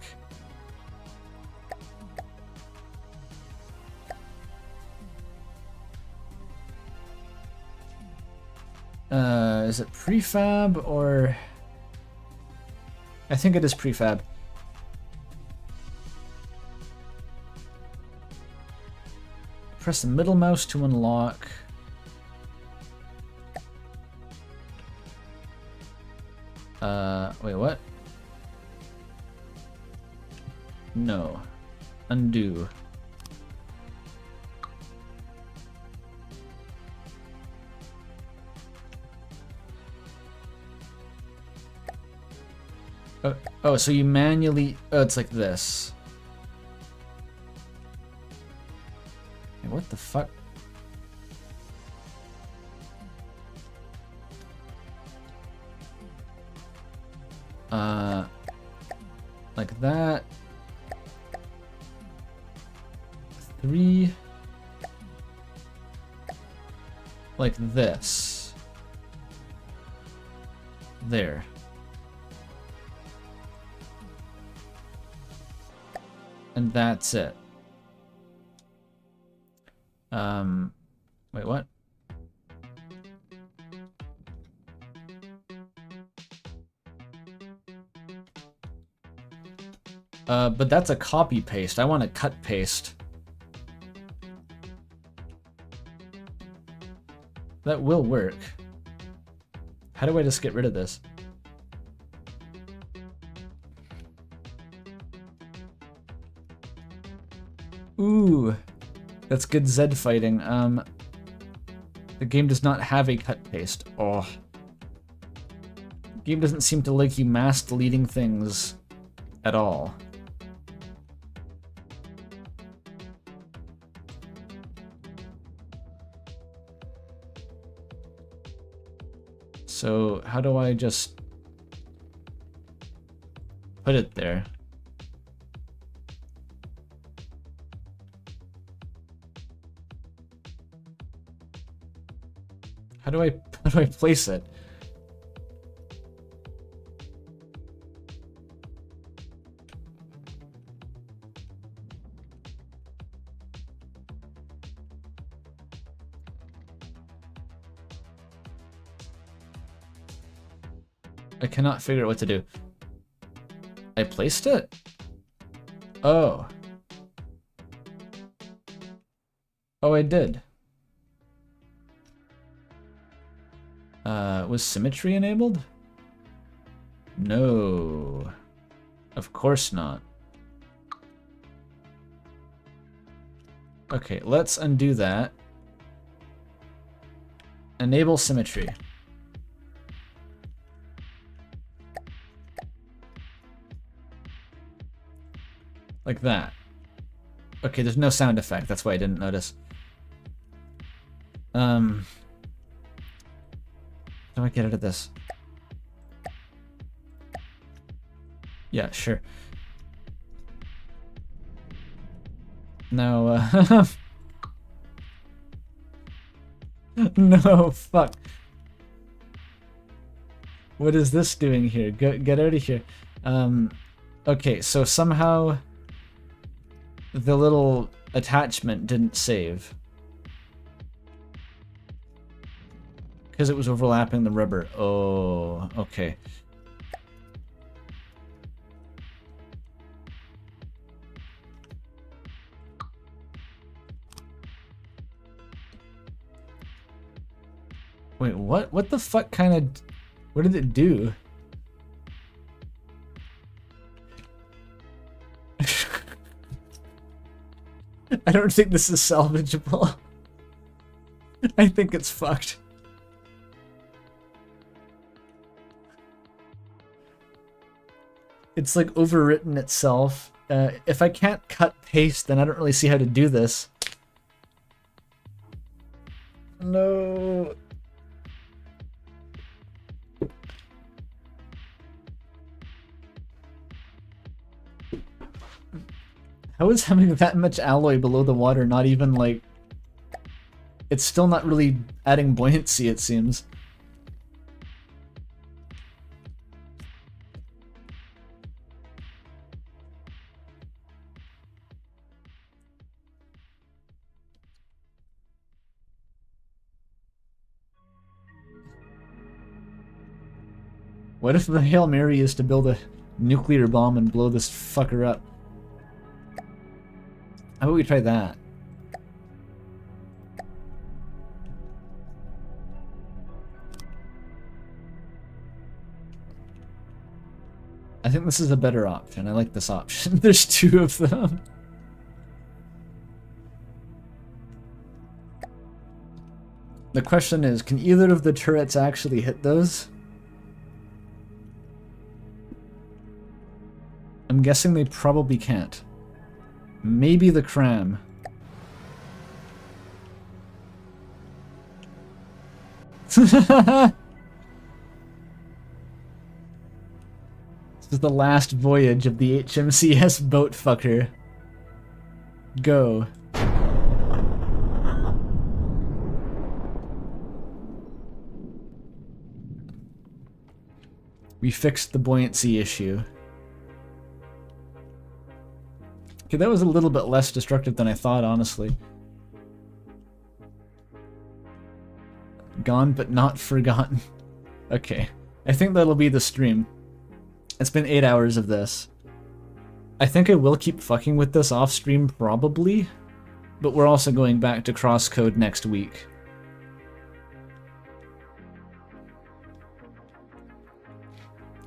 Speaker 1: Is it prefab or... I think it is prefab. Press the middle mouse to unlock. Wait, what? No. Undo. Oh, so you manually... Oh, it's like this. Hey, what the fuck? Like that. 3. Like this. There. And that's it. Wait, what? But that's a copy paste. I want to cut paste. That will work. How do I just get rid of this? Ooh, that's good Zed fighting. The game does not have a cut paste. Oh. The game doesn't seem to like you mass deleting things at all. So how do I just put it there? How do I place it? I cannot figure out what to do. I placed it? Oh. Oh, I did. Was symmetry enabled? No. Of course not. Okay, let's undo that. Enable symmetry. Like that. Okay, there's no sound effect, that's why I didn't notice. How do I get out of this? Yeah, sure. No, no, fuck. What is this doing here? Get out of here. Okay, so somehow the little attachment didn't save. Because it was overlapping the rubber. Oh, okay. Wait, what? What the fuck kind of... What did it do? I don't think this is salvageable. I think it's fucked. It's like overwritten itself. If I can't cut paste, then I don't really see how to do this. No. How is having that much alloy below the water not even like... It's still not really adding buoyancy, it seems. What if the Hail Mary is to build a nuclear bomb and blow this fucker up? How about we try that? I think this is a better option. I like this option. There's two of them. The question is, can either of the turrets actually hit those? I'm guessing they probably can't. Maybe the cram. This is the last voyage of the HMCS boat fucker. Go. We fixed the buoyancy issue. Okay, that was a little bit less destructive than I thought, honestly. Gone but not forgotten. Okay, I think that'll be the stream. It's been 8 hours of this. I think I will keep fucking with this off stream, probably. But we're also going back to crosscode next week.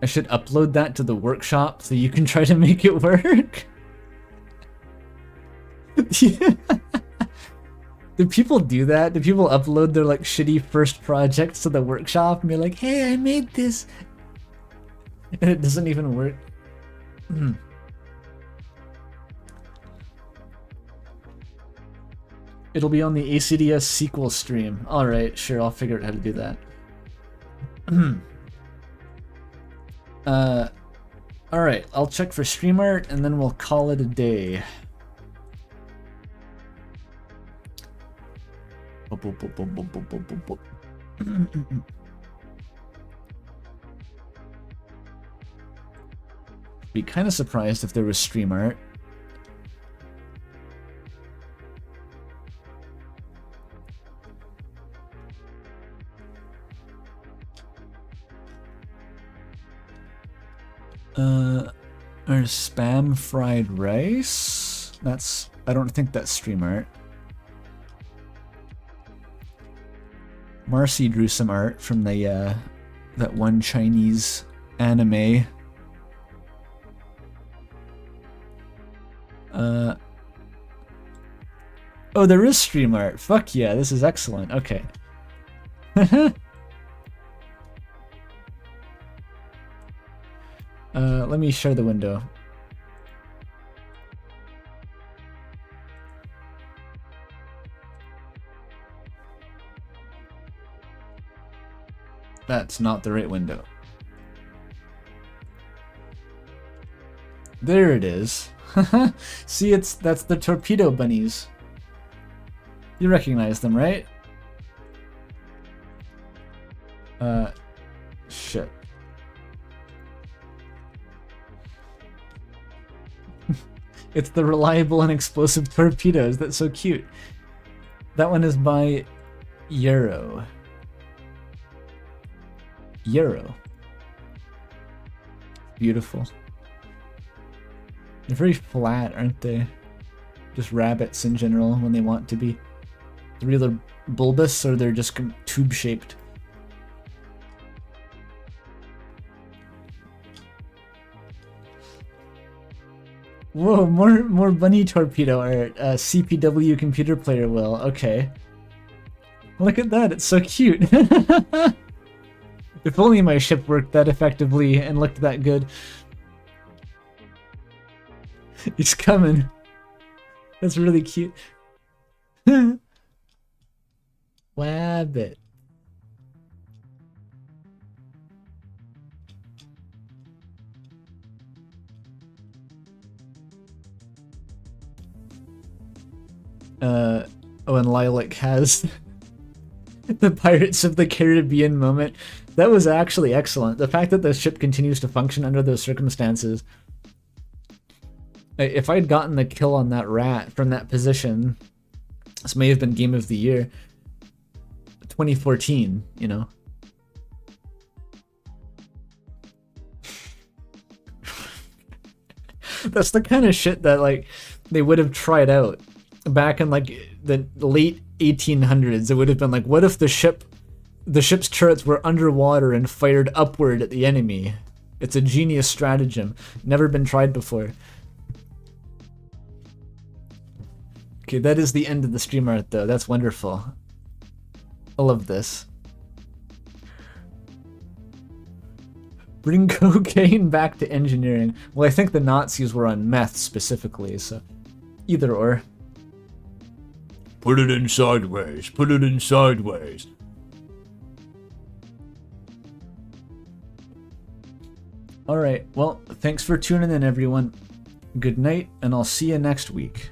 Speaker 1: I should upload that to the workshop so you can try to make it work. Do people do that? Do people upload their like shitty first projects to the workshop and be like, hey, I made this, and it doesn't even work? It'll be on the ACDS sequel stream. Alright, sure, I'll figure out how to do that. Alright, I'll check for stream art and then we'll call it a day. Be kind of surprised if there was stream art. Or spam fried rice? I don't think that's stream art. Marcy drew some art from the that one Chinese anime. Oh, there is stream art. Fuck yeah, this is excellent. Okay. Let me share the window. That's not the right window. There it is. See, that's the torpedo bunnies. You recognize them, right? Shit. It's the reliable and explosive torpedoes. That's so cute. That one is by Euro. Beautiful. They're very flat, aren't they? Just rabbits in general when they want to be. They're either bulbous or they're just tube-shaped. Whoa, more bunny torpedo art. CPW computer player will. Okay. Look at that, it's so cute. If only my ship worked that effectively and looked that good. It's coming. That's really cute. Wabbit. Oh, and Lilac has the Pirates of the Caribbean moment. That was actually excellent. The fact that the ship continues to function under those circumstances. If I'd gotten the kill on that rat from that position, this may have been Game of the Year. 2014, you know. That's the kind of shit that, like, they would have tried out back in, like, the late 1800s. It would have been like, what if the ship's turrets were underwater and fired upward at the enemy? It's a genius stratagem. Never been tried before. Okay, that is the end of the stream art, though. That's wonderful. I love this. Bring cocaine back to engineering. Well, I think the Nazis were on meth specifically, so either or.
Speaker 5: Put it in sideways. Put it in sideways.
Speaker 1: Alright, well, thanks for tuning in, everyone. Good night, and I'll see you next week.